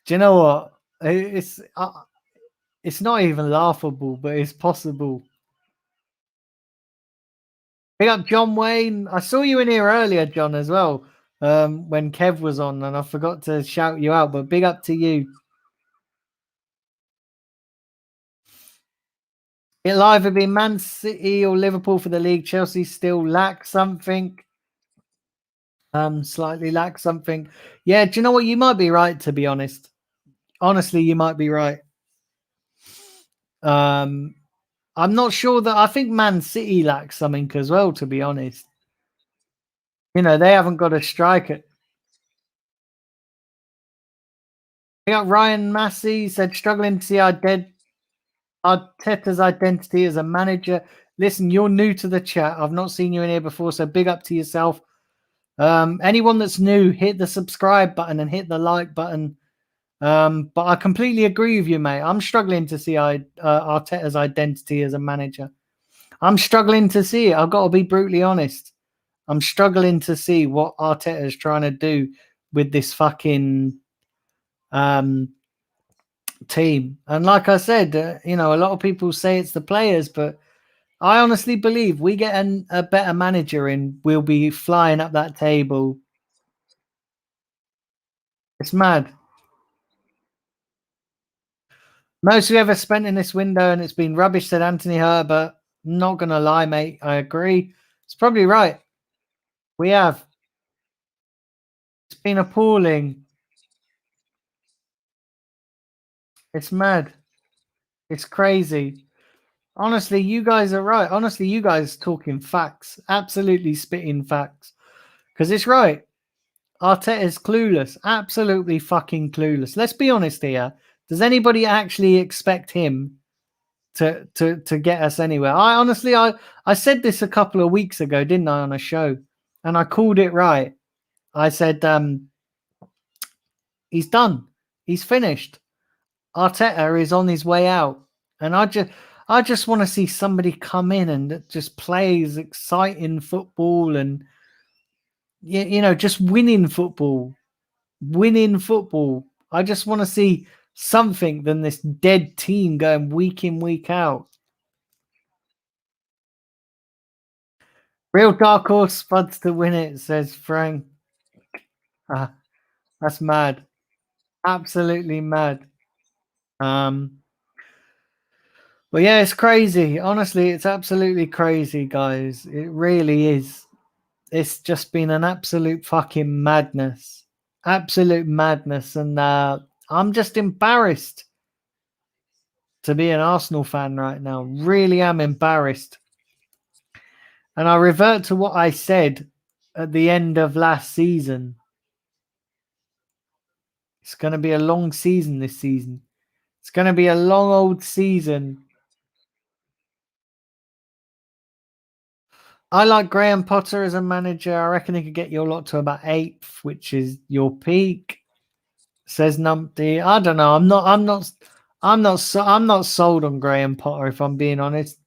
Speaker 2: Do you know what? It's not even laughable, but it's possible. Big up John Wayne. I saw you in here earlier, John, as well. when Kev was on, and I forgot to shout you out, but big up to you. It'll either be Man City or Liverpool for the league. Chelsea still lack something. Slightly lack something. Yeah, do you know what? You might be right, to be honest. Honestly, you might be right. I'm not sure that I think Man City lacks something as well, to be honest. You know, they haven't got a striker. We got Ryan Massey said struggling to see Arteta's identity as a manager. Listen, you're new to the chat. I've not seen you in here before, so big up to yourself. Anyone that's new, hit the subscribe button and hit the like button. But I completely agree with you, mate. I'm struggling to see Arteta's identity as a manager. I'm struggling to see it. I've got to be brutally honest. I'm struggling to see what Arteta is trying to do with this fucking team. And like I said, a lot of people say it's the players, but I honestly believe we get a better manager in, we'll be flying up that table. It's mad. Most we ever spent in this window, and it's been rubbish, said Anthony Herbert. Not going to lie, mate. I agree. It's probably right. We have. It's been appalling. It's mad. It's crazy. Honestly, you guys are right. Honestly, you guys talking facts. Absolutely spitting facts. Because it's right. Arteta's clueless. Absolutely fucking clueless. Let's be honest here. Does anybody actually expect him to get us anywhere? I said this a couple of weeks ago, didn't I, on a show? And I called it right. I said, he's done. He's finished. Arteta is on his way out. And I just want to see somebody come in and just plays exciting football and just winning football. Winning football. I just want to see something than this dead team going week in, week out. Real dark horse Spuds to win it, says Frank. That's mad. Absolutely mad. But yeah, it's crazy. Honestly, it's absolutely crazy, guys. It really is. It's just been an absolute fucking madness. Absolute madness. And I'm just embarrassed to be an Arsenal fan right now. Really am embarrassed. And I revert to what I said at the end of last season. It's going to be a long season this season. It's going to be a long old season. I like Graham Potter as a manager. I reckon he could get your lot to about 8th, which is your peak. Says Numpty. I don't know. I'm not sold on Graham Potter, if I'm being honest.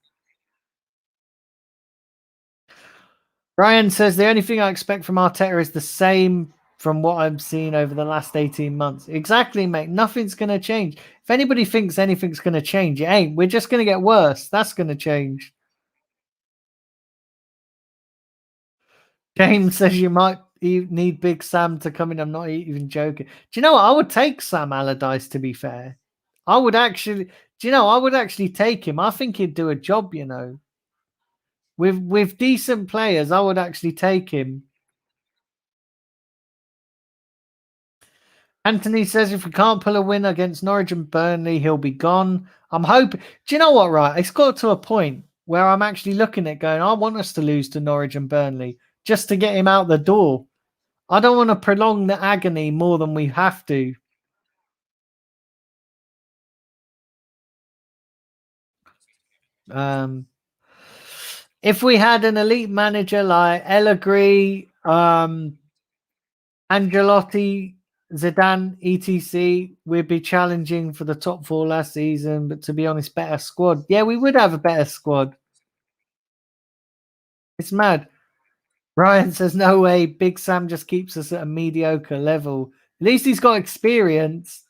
Speaker 2: Ryan says the only thing I expect from Arteta is the same from what I'm seeing over the last 18 months. Exactly, mate. Nothing's going to change. If anybody thinks anything's going to change, it ain't. We're just going to get worse. That's going to change. James says you might need Big Sam to come in. I'm not even joking. Do you know what? I would take Sam Allardyce, to be fair. I would actually take him. I think he'd do a job, With decent players, I would actually take him. Anthony says if we can't pull a win against Norwich and Burnley, he'll be gone. I'm hoping. Do you know what, right? It's got to a point where I'm actually looking at going, I want us to lose to Norwich and Burnley just to get him out the door. I don't want to prolong the agony more than we have to. If we had an elite manager like Allegri, Angelotti, Zidane, etc., we'd be challenging for the top 4 last season. But to be honest, better squad. Yeah, we would have a better squad. It's mad. Ryan says, no way. Big Sam just keeps us at a mediocre level. At least he's got experience.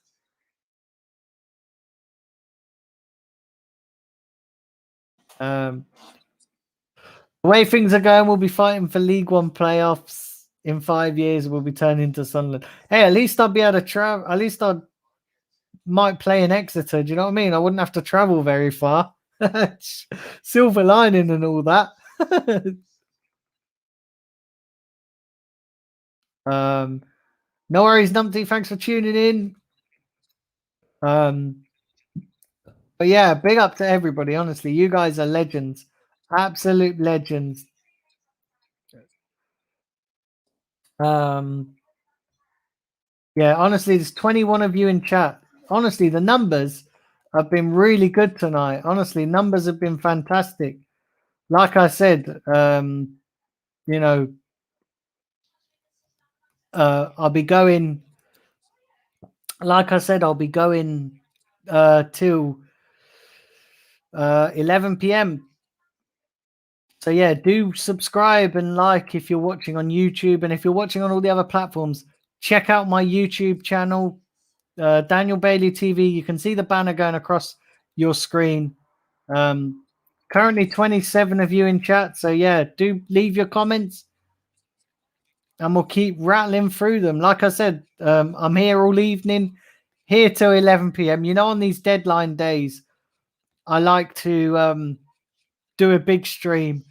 Speaker 2: The way things are going, we'll be fighting for League One playoffs. in 5 years we'll be turning to Sunderland. Hey, at least I'll be able to travel. At least I might play in Exeter. Do you know what I mean? I wouldn't have to travel very far. Silver lining and all that. No worries, Numpty. Thanks for tuning in. But yeah, big up to everybody. Honestly, you guys are legends, absolute legends. Yeah, honestly, there's 21 of you in chat. Honestly, the numbers have been really good tonight. Honestly, numbers have been fantastic. Like I said, you know, I'll be going. Like I said, I'll be going till 11 p.m. So yeah, do subscribe and like if you're watching on YouTube, and if you're watching on all the other platforms, check out my YouTube channel, Daniel Bailey TV. You can see the banner going across your screen. Currently 27 of you in chat, so yeah, do leave your comments and we'll keep rattling through them. Like I said, I'm here all evening, here till 11 p.m. You know, on these deadline days, I like to do a big stream.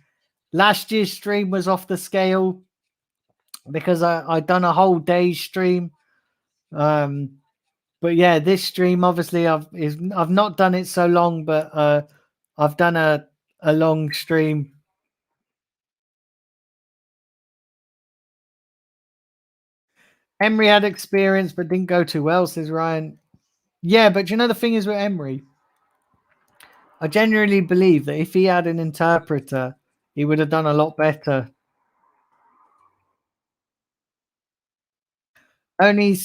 Speaker 2: Last year's stream was off the scale because I done a whole day's stream. But yeah, this stream obviously I've not done it so long, but I've done a long stream. Emery had experience but didn't go too well, says Ryan. Yeah, but you know the thing is with Emery, I genuinely believe that if he had an interpreter, he would have done a lot better. Only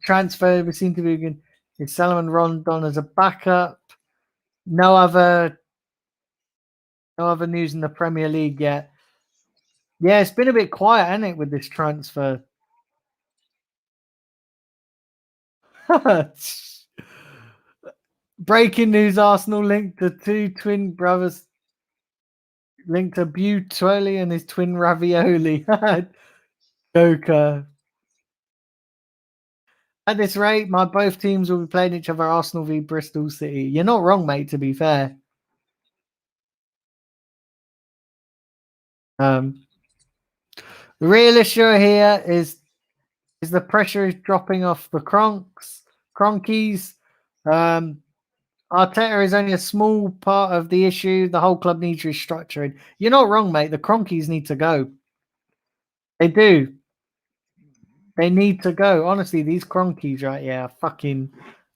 Speaker 2: transfer we seem to be good is Salomon Rondon as a backup. No other news in the Premier League yet. Yeah, it's been a bit quiet, hasn't it, with this transfer? Breaking news: Arsenal linked the two twin brothers, linked to Butoli and his twin Ravioli. Joker. At this rate, both teams will be playing each other, Arsenal v Bristol City. You're not wrong, mate, to be fair. The real issue here is the pressure is dropping off the Cronkies. Arteta is only a small part of the issue. The whole club needs restructuring. You're not wrong, mate. The Cronkies need to go. They do. They need to go. Honestly, these Cronkies right here,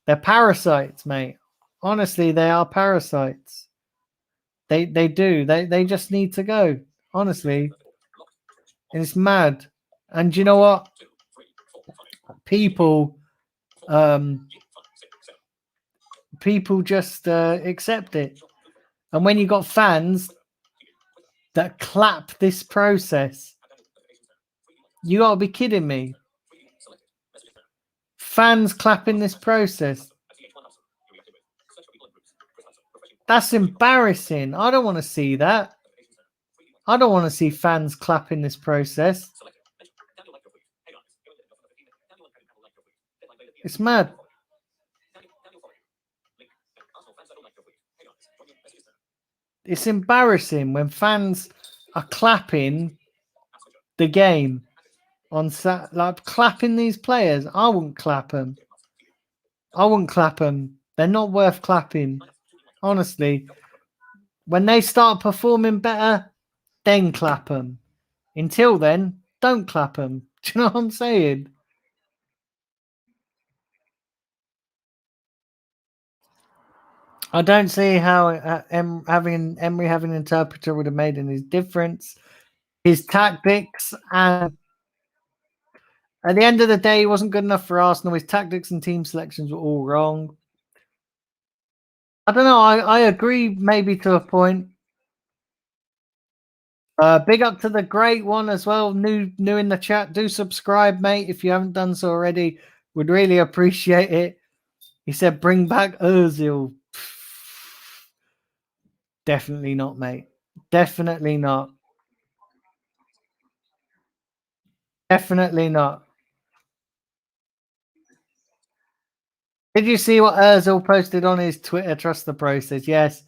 Speaker 2: they're parasites, mate. Honestly, they are parasites. They do. They just need to go. Honestly. And it's mad. And you know what? People just accept it. And when you got fans that clap this process, you gotta be kidding me. Fans clapping this process. That's embarrassing. I don't want to see that. I don't want to see fans clapping this process. It's mad. It's embarrassing when fans are clapping the game on like clapping these players. I wouldn't clap them. They're not worth clapping. Honestly, when they start performing better, then clap them. Until then, don't clap them. Do you know what I'm saying? I don't see how Emery having an interpreter would have made any difference. His tactics, and at the end of the day, he wasn't good enough for Arsenal. His tactics and team selections were all wrong. I don't know. I agree maybe to a point. Big up to the great one as well. New in the chat. Do subscribe, mate, if you haven't done so already. Would really appreciate it. He said, bring back Ozil. Definitely not, mate. Definitely not. Definitely not. Did you see what Ozil posted on his Twitter? Trust the process. Yes,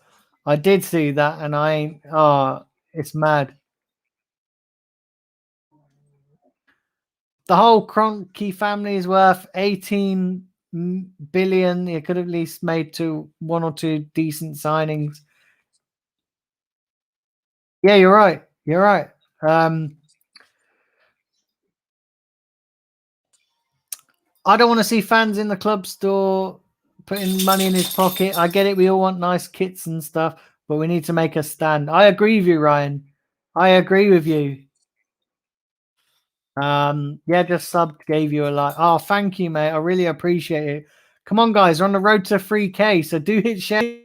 Speaker 2: I did see that, and I ain't. Oh, it's mad. The whole Kroenke family is worth 18 billion. You could have at least made one or two decent signings. Yeah, you're right. You're right. I don't want to see fans in the club store putting money in his pocket. I get it. We all want nice kits and stuff, but we need to make a stand. I agree with you, Ryan. I agree with you. Yeah, just subbed, gave you a like. Oh, thank you, mate. I really appreciate it. Come on, guys. We're on the road to 3K, so do hit share.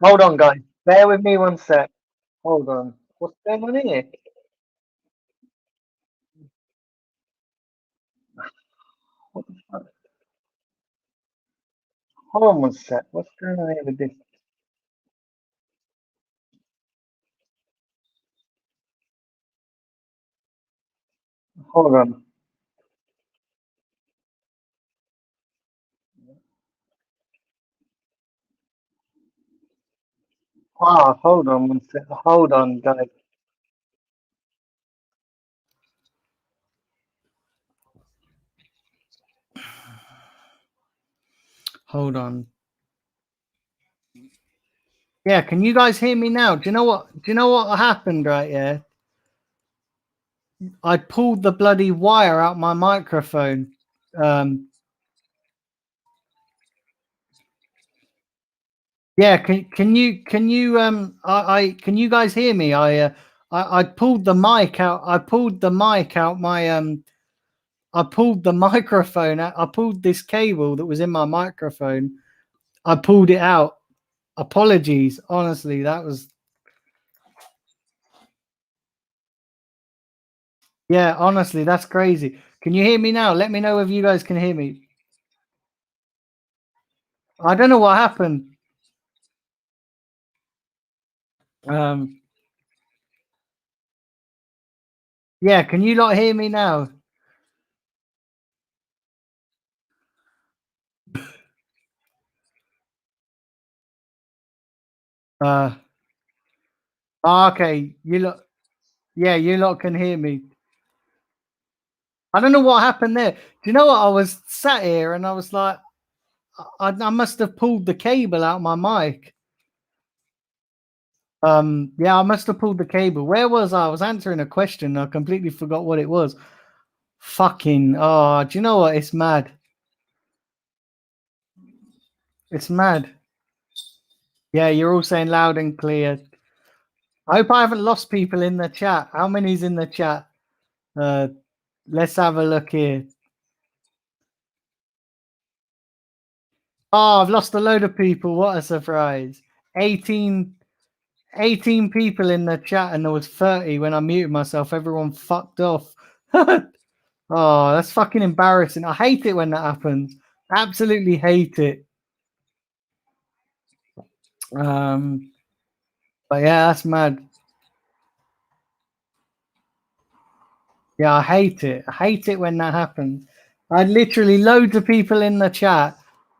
Speaker 2: Hold on, guys. Bear with me one sec. Hold on. What's going on here? What the fuck? Hold on one sec. What's going on here with this? Hold on. Hold on one sec. Hold on, guys. Hold on. Yeah, can you guys hear me now? Do you know what? Do you know what happened right here? I pulled the bloody wire out my microphone. Yeah, can you I can you guys hear me? I pulled the mic out. I pulled the mic out my I pulled the microphone out. I pulled this cable that was in my microphone. I pulled it out. Apologies. Honestly, that was yeah, honestly, that's crazy. Can you hear me now? Let me know if you guys can hear me. I don't know what happened. Yeah, can you not hear me now? Okay, you lot, yeah, you lot can hear me. I don't know what happened there. Do you know what? I was sat here and I was like, I must have pulled the cable out my mic. Yeah, I must have pulled the cable. Where was I? I was answering a question. I completely forgot what it was. Fucking, oh, do you know what? It's mad. It's mad. Yeah, you're all saying loud and clear. I hope I haven't lost people in the chat. How many's in the chat? Let's have a look here. Oh, I've lost a load of people. What a surprise. 18 people in the chat and there was 30 when I muted myself. Everyone fucked off. Oh, that's fucking embarrassing. I hate it when that happens. Absolutely hate it. But yeah, that's mad. Yeah, I hate it. I hate it when that happens. I had literally loads of people in the chat.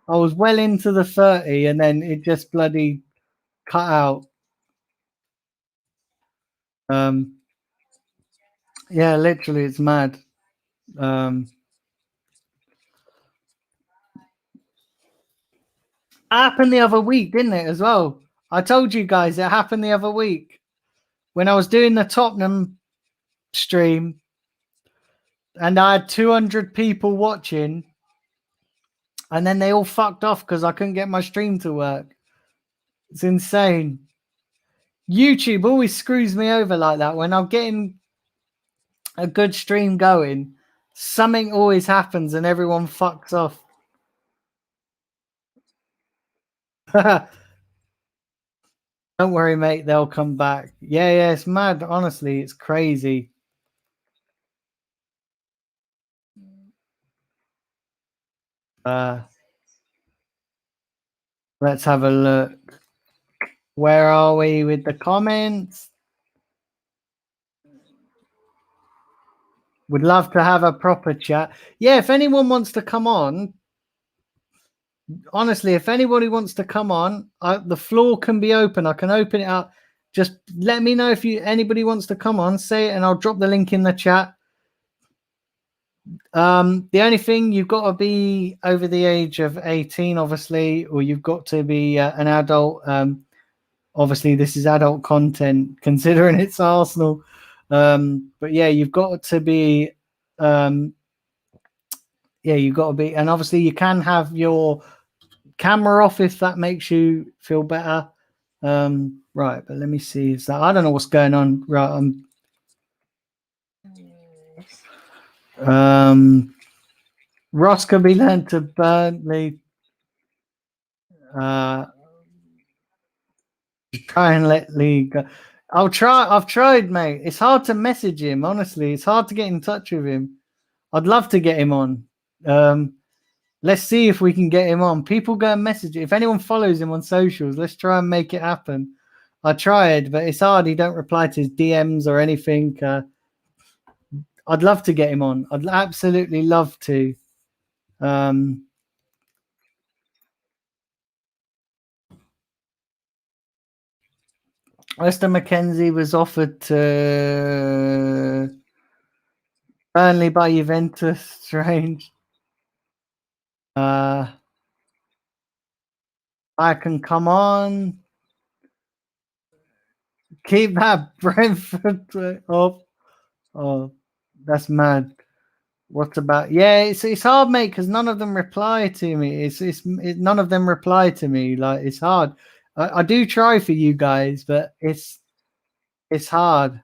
Speaker 2: I was well into the 30 and then it just bloody cut out. Yeah, literally, it's mad. Happened the other week, didn't it, as well? I told you guys it happened the other week when I was doing the Tottenham stream and I had 200 people watching and then they all fucked off because I couldn't get my stream to work. It's insane. YouTube always screws me over like that. When I'm getting a good stream going, something always happens and everyone fucks off. Don't worry, mate. They'll come back. Yeah, it's mad. Honestly, it's crazy. Let's have a look. Where are we with the comments? Would love to have a proper chat. Yeah, if anyone wants to come on, honestly, if anybody wants to come on, the floor can be open. I can open it up. Just let me know if anybody wants to come on, say it, and I'll drop the link in the chat. The only thing, you've got to be over the age of 18, obviously, or you've got to be an adult. Obviously, this is adult content, considering it's Arsenal. But yeah, you've got to be. You've got to be, and obviously, you can have your camera off if that makes you feel better. Right, but let me see. Is that I don't know what's going on. Right, Ross can be lent to Burnley. Try and let Lee go. I've tried, mate. It's hard to message him, honestly. It's hard to get in touch with him. I'd love to get him on. Let's see if we can get him on. People go and message him. If anyone follows him on socials, let's try and make it happen. I tried, but it's hard. He don't reply to his DMs or anything. I'd love to get him on. I'd absolutely love to. Lester McKenzie was offered to Burnley by Juventus. Strange. I can come on. Keep that Brentford off. Oh, that's mad. What about? Yeah, it's hard, mate, because none of them reply to me. None of them reply to me. Like, it's hard. I do try for you guys, but it's hard.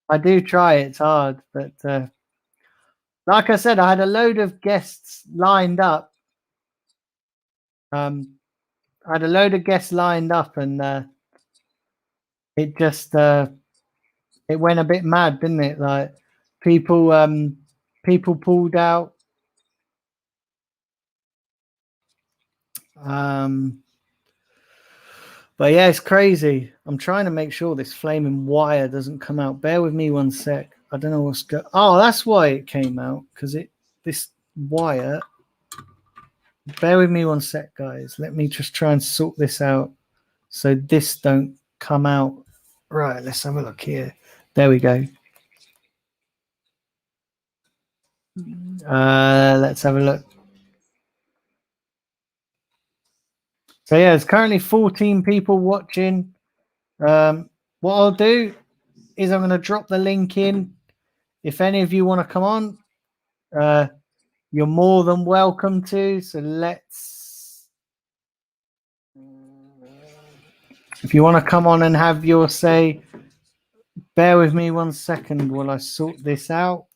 Speaker 2: I do try. It's hard, but like I said, I had a load of guests lined up. I had a load of guests lined up, and it just it went a bit mad, didn't it? Like people pulled out. But yeah, it's crazy. I'm trying to make sure this flaming wire doesn't come out. Bear with me one sec. I don't know what's going. Oh, that's why it came out, because this wire. Bear with me one sec, guys. Let me just try and sort this out so this don't come out. Right, let's have a look here. There we go. Let's have a look. So yeah, there's currently 14 people watching. What I'll do is I'm going to drop the link in. If any of you want to come on, you're more than welcome to. So if you want to come on and have your say, bear with me one second while I sort this out.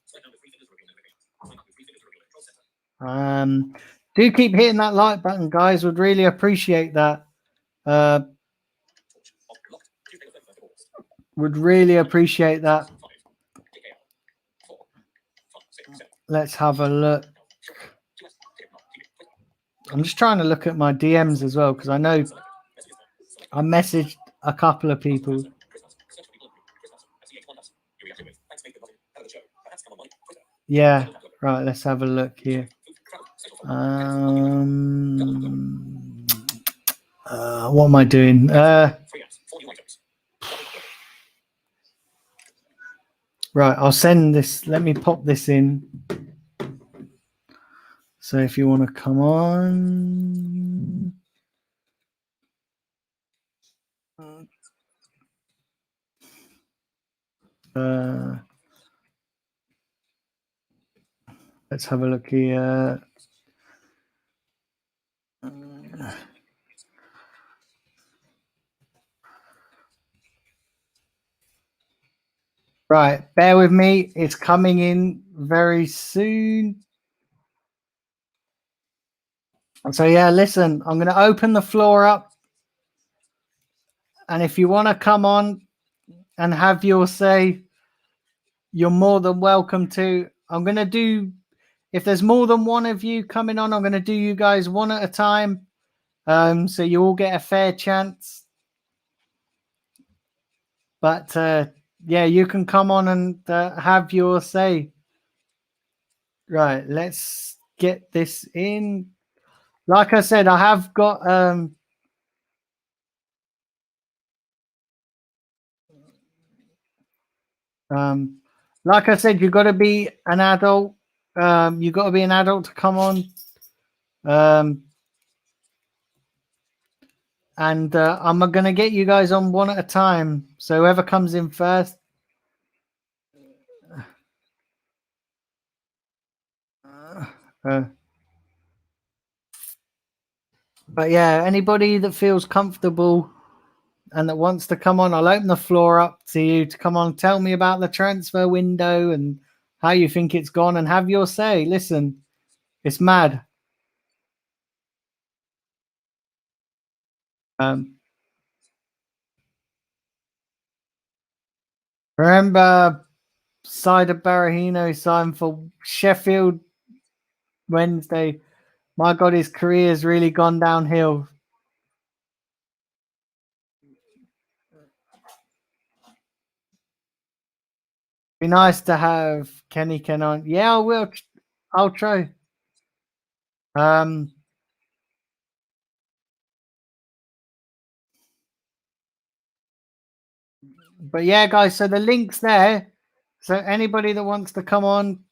Speaker 2: do keep hitting that like button, guys. Would really appreciate that. Would really appreciate that. Let's have a look. I'm just trying to look at my DMs as well, because I know I messaged a couple of people. Yeah, right. Let's have a look here. What am I doing? Right, I'll send this. Let me pop this in. So if you want to come on. Let's have a look here. Right, bear with me. It's coming in very soon. So yeah, listen, I'm going to open the floor up. And if you want to come on and have your say, you're more than welcome to. I'm going to do, if there's more than one of you coming on, I'm going to do you guys one at a time. So you all get a fair chance. But yeah, you can come on and have your say. Right, let's get this in. Like I said, I have got like I said, you've got to be an adult. You've got to be an adult to come on. And I'm going to get you guys on one at a time. So whoever comes in first. But yeah, anybody that feels comfortable and that wants to come on, I'll open the floor up to you to come on. Tell me about the transfer window and how you think it's gone and have your say. Listen, it's mad. Remember Cider Barahino signed for Sheffield Wednesday. My God, his career has really gone downhill. Be nice to have Kenny Ken on. Yeah, I will. I'll try. But yeah, guys, so the link's there. So anybody that wants to come on,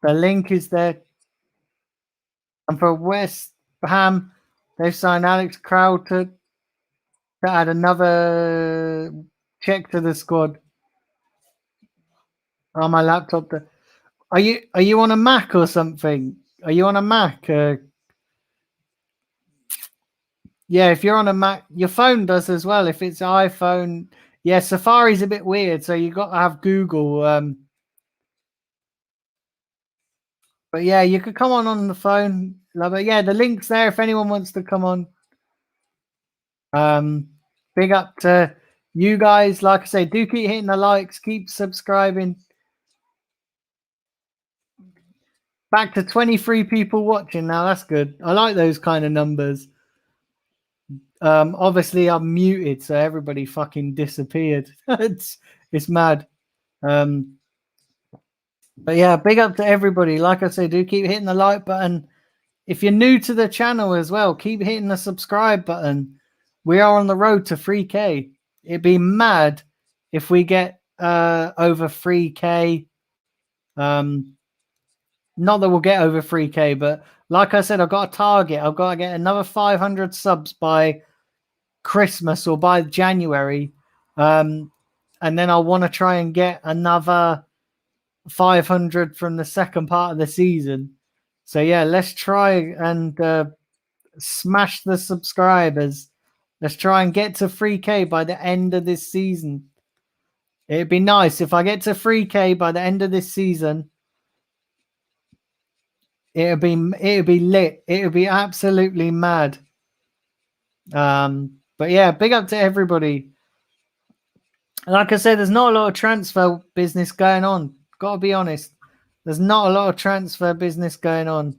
Speaker 2: the link is there. And for West Ham, they've signed Alex Crowell to add another check to the squad. On my laptop. Are you on a Mac or something? Are you on a Mac? Yeah, if you're on a Mac, your phone does as well. If it's iPhone, yeah, Safari's a bit weird, so you got to have Google. But yeah, you could come on the phone. But yeah, the link's there if anyone wants to come on. Big up to you guys. Like I say, do keep hitting the likes, keep subscribing. Back to 23 people watching now. That's good. I like those kind of numbers. Obviously I'm muted, so everybody fucking disappeared. it's mad. But yeah, big up to everybody. Like I say, do keep hitting the like button. If you're new to the channel as well, keep hitting the subscribe button. We are on the road to 3K. It'd be mad if we get over 3K. Not that we'll get over 3K, but like I said, I've got a target. I've got to get another 500 subs by Christmas or by January. And then I want to try and get another 500 from the second part of the season. So yeah, let's try and smash the subscribers. Let's try and get to 3K by the end of this season. It'd be nice if I get to 3K by the end of this season. it'll be lit. It'll be absolutely mad. But yeah, big up to everybody. Like I said, there's not a lot of transfer business going on. Gotta be honest. There's not a lot of transfer business going on.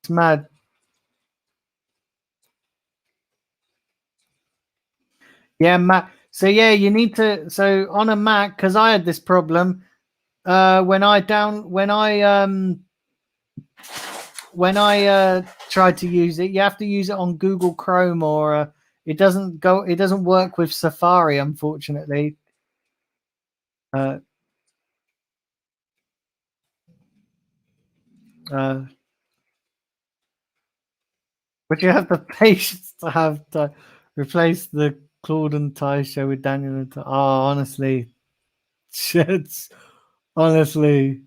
Speaker 2: It's mad. Yeah, Mac. So yeah, you need to. So on a Mac, because I had this problem when I tried to use it. You have to use it on Google Chrome, or it doesn't go. It doesn't work with Safari, unfortunately. But you have the patience to have to replace the Claude and Ty show with Daniel and Ty. Oh, honestly, it's honestly,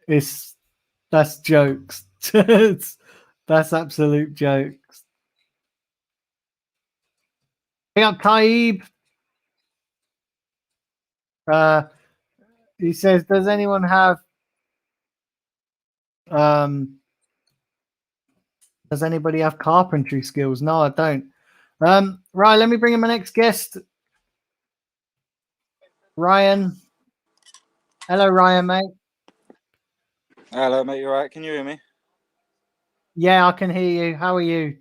Speaker 2: that's jokes. That's absolute jokes. Big up Taib. He says, does anyone have does anybody have carpentry skills? No, I don't. Right, let me bring in my next guest. Ryan. Hello, Ryan, mate.
Speaker 6: Hello, mate. You all right? Can you hear me?
Speaker 2: Yeah, I can hear you. How are you?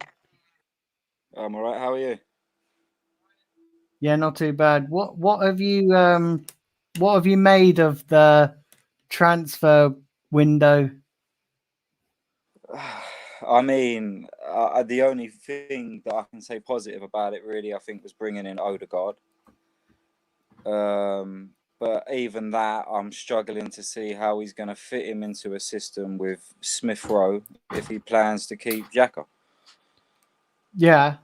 Speaker 6: I'm all right. How are you?
Speaker 2: Yeah, not too bad. What have you made of the transfer window?
Speaker 6: I mean, the only thing that I can say positive about it, really, I think, was bringing in Odegaard. But even that, I'm struggling to see how he's going to fit him into a system with Smith Rowe if he plans to keep Xhaka.
Speaker 2: Yeah.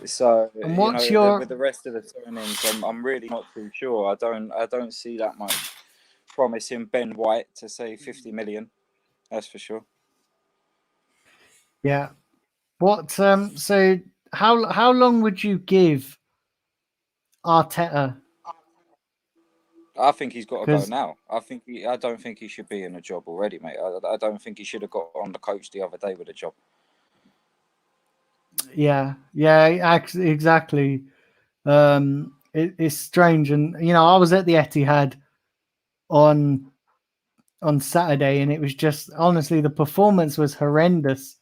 Speaker 6: So
Speaker 2: And what's your
Speaker 6: with the rest of the signings, I'm really not too sure. I don't see that much promising Ben White to say 50 million. That's for sure.
Speaker 2: yeah? What so how long would you give Arteta?
Speaker 6: I think he's got to go
Speaker 2: 'Cause
Speaker 6: now. I don't think he should be in a job already, mate. I don't think he should have got on the coach the other day with a job.
Speaker 2: yeah, exactly. It's strange, and I was at the Etihad on Saturday, and it was just honestly the performance was horrendous.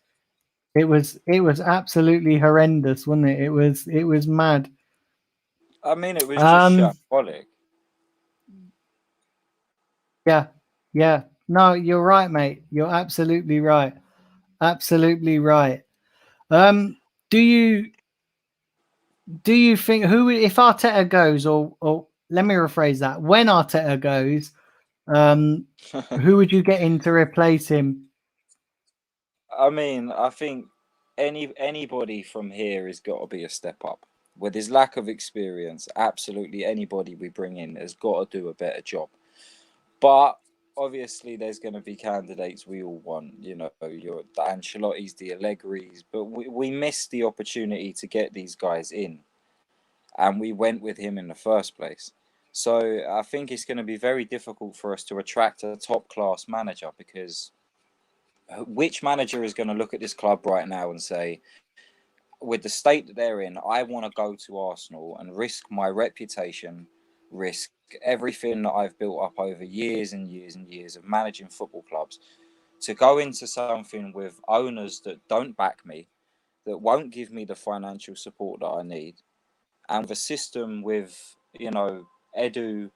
Speaker 2: It was absolutely horrendous, wasn't it? It was mad.
Speaker 6: I mean, it was just shambolic.
Speaker 2: Yeah. No, you're right, mate. You're absolutely right. Absolutely right. Do you think if Arteta goes, or let me rephrase that, when Arteta goes, who would you get in to replace him?
Speaker 6: I mean, I think anybody from here has got to be a step up. With his lack of experience, absolutely anybody we bring in has got to do a better job. But obviously, there's going to be candidates we all want. Your the Ancelottis, the Allegris, but we missed the opportunity to get these guys in, and we went with him in the first place. So I think it's going to be very difficult for us to attract a top class manager, because which manager is going to look at this club right now and say, with the state that they're in, I want to go to Arsenal and risk my reputation, risk everything that I've built up over years and years and years of managing football clubs, to go into something with owners that don't back me, that won't give me the financial support that I need, and with a system with, Edu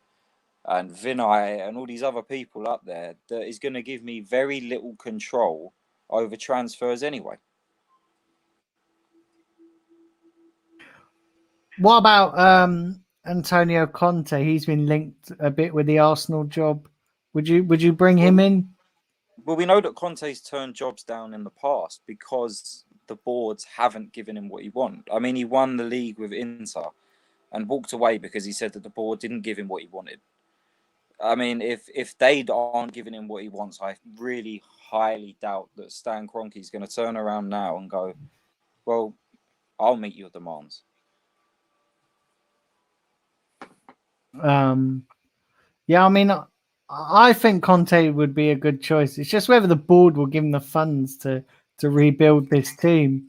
Speaker 6: and Vinay and all these other people up there that is going to give me very little control over transfers anyway.
Speaker 2: What about Antonio Conte? He's been linked a bit with the Arsenal job. Would you bring him in?
Speaker 6: Well, we know that Conte's turned jobs down in the past because the boards haven't given him what he wanted. I mean, he won the league with Inter and walked away because he said that the board didn't give him what he wanted. I mean, if they aren't giving him what he wants, I really highly doubt that Stan Kroenke's going to turn around now and go, well, I'll meet your demands.
Speaker 2: Yeah, I mean, I think Conte would be a good choice. It's just whether the board will give him the funds to rebuild this team.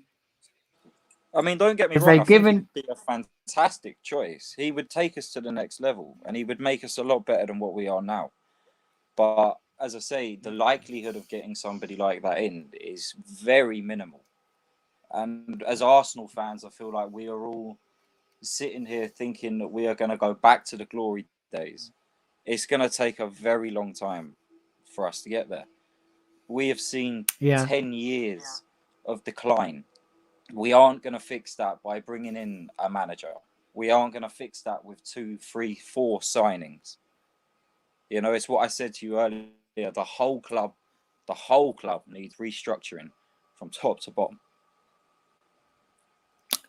Speaker 6: I mean, don't get me
Speaker 2: If
Speaker 6: wrong.
Speaker 2: they
Speaker 6: I think
Speaker 2: given,
Speaker 6: he'd be a fantastic choice. He would take us to the next level, and he would make us a lot better than what we are now. But as I say, the likelihood of getting somebody like that in is very minimal. And as Arsenal fans, I feel like we are all sitting here thinking that we are going to go back to the glory days. It's going to take a very long time for us to get there. We have seen
Speaker 2: yeah,
Speaker 6: 10 years of decline. We aren't going to fix that by bringing in a manager. We aren't going to fix that with 2, 3, 4 signings. You know, it's what I said to you earlier. The whole club needs restructuring from top to bottom.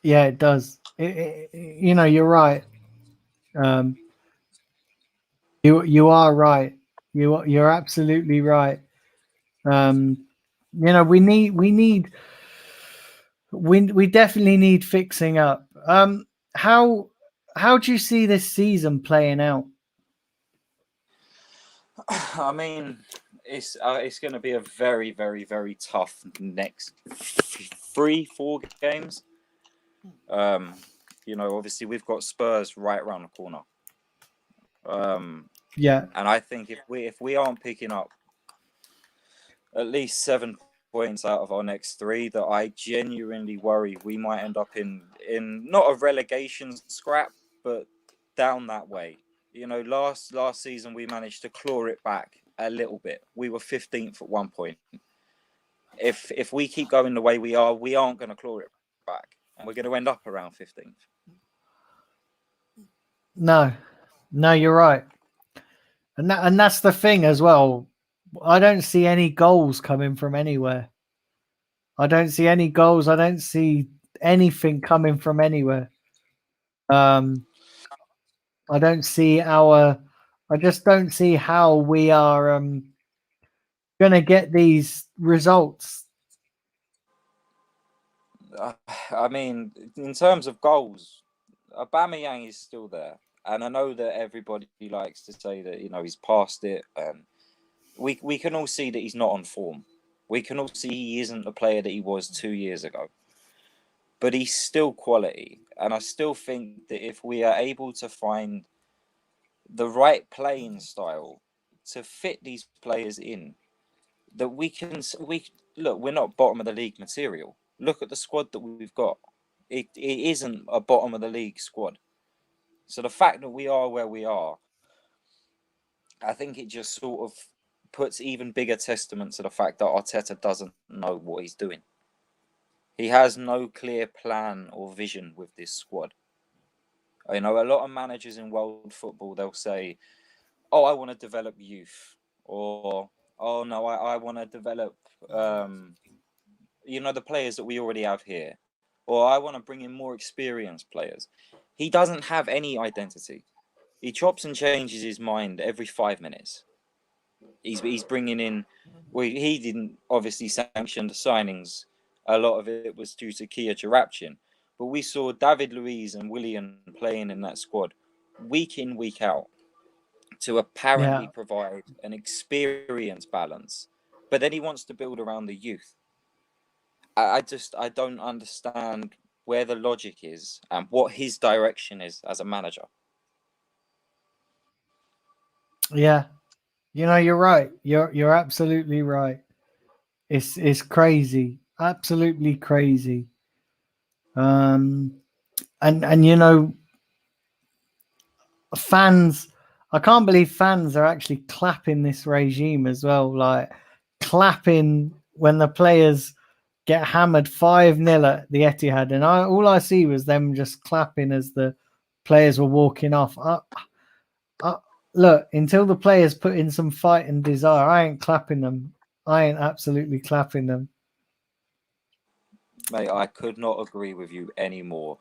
Speaker 2: yeah, it does. You know, you're right. Um, you are right. You're absolutely right. You know, we definitely need fixing up. How do you see this season playing out?
Speaker 6: I mean, it's going to be a very, very, very tough next 3, 4 games. You know, obviously we've got Spurs right around the corner.
Speaker 2: Yeah,
Speaker 6: And I think if we aren't picking up at least 7 points out of our next 3, that I genuinely worry we might end up in not a relegation scrap, but down that way. You know, last season we managed to claw it back a little bit. We were 15th at one point. If we keep going the way we aren't going to claw it back, and we're going to end up around 15th.
Speaker 2: no, you're right, and that's the thing as well. I don't see any goals coming from anywhere. I don't see any goals. I don't see anything coming from anywhere. I don't see our. I just don't see how we are going to get these results.
Speaker 6: I mean, in terms of goals, Aubameyang is still there, and I know that everybody likes to say that, you know, he's past it, and we can all see that he's not on form. We can all see he isn't the player that he was 2 years ago, but he's still quality, and I still think that if we are able to find the right playing style to fit these players in, that we look. We're not bottom of the league material. Look at the squad that we've got. It isn't a bottom of the league squad. So the fact that we are where we are, I think it just sort of puts even bigger testament to the fact that Arteta doesn't know what he's doing. He has no clear plan or vision with this squad. You know, a lot of managers in world football, they'll say, "Oh, I want to develop youth," or "Oh no, I want to develop, you know, the players that we already have here," or "I want to bring in more experienced players." He doesn't have any identity. He chops and changes his mind every 5 minutes. He's bringing in. Well, he didn't obviously sanction the signings. A lot of it was due to Kia Jarapchin, but we saw David Luiz and Willian playing in that squad week in, week out, to apparently
Speaker 2: Yeah,
Speaker 6: provide an experience balance. But then he wants to build around the youth. I don't understand where the logic is and what his direction is as a manager.
Speaker 2: yeah. You know, you're right. You're absolutely right. It's crazy, absolutely crazy. Um, and you know, fans. I can't believe fans are actually clapping this regime as well. Like clapping when the players get hammered 5-0 at the Etihad, and all I see was them just clapping as the players were walking off. Look, until the players put in some fight and desire, I ain't clapping them. I ain't absolutely clapping them.
Speaker 6: Mate, I could not agree with you anymore.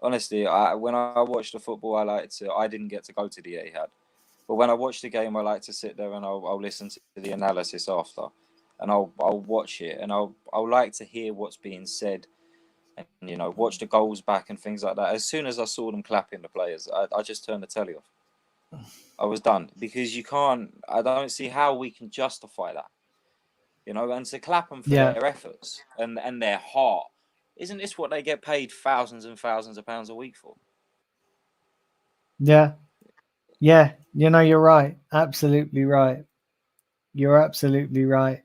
Speaker 6: Honestly, when I watch the football, I didn't get to go to the Etihad, but when I watch the game, I like to sit there and I'll listen to the analysis after, and I'll watch it, and I'll like to hear what's being said, and, you know, watch the goals back and things like that. As soon as I saw them clapping the players, I just turned the telly off. I was done, because you can't. I don't see how we can justify that. You know, and to clap them for their efforts and their heart. Isn't this what they get paid thousands and thousands of pounds a week for?
Speaker 2: Yeah. Yeah. You know, you're right. Absolutely right. You're absolutely right.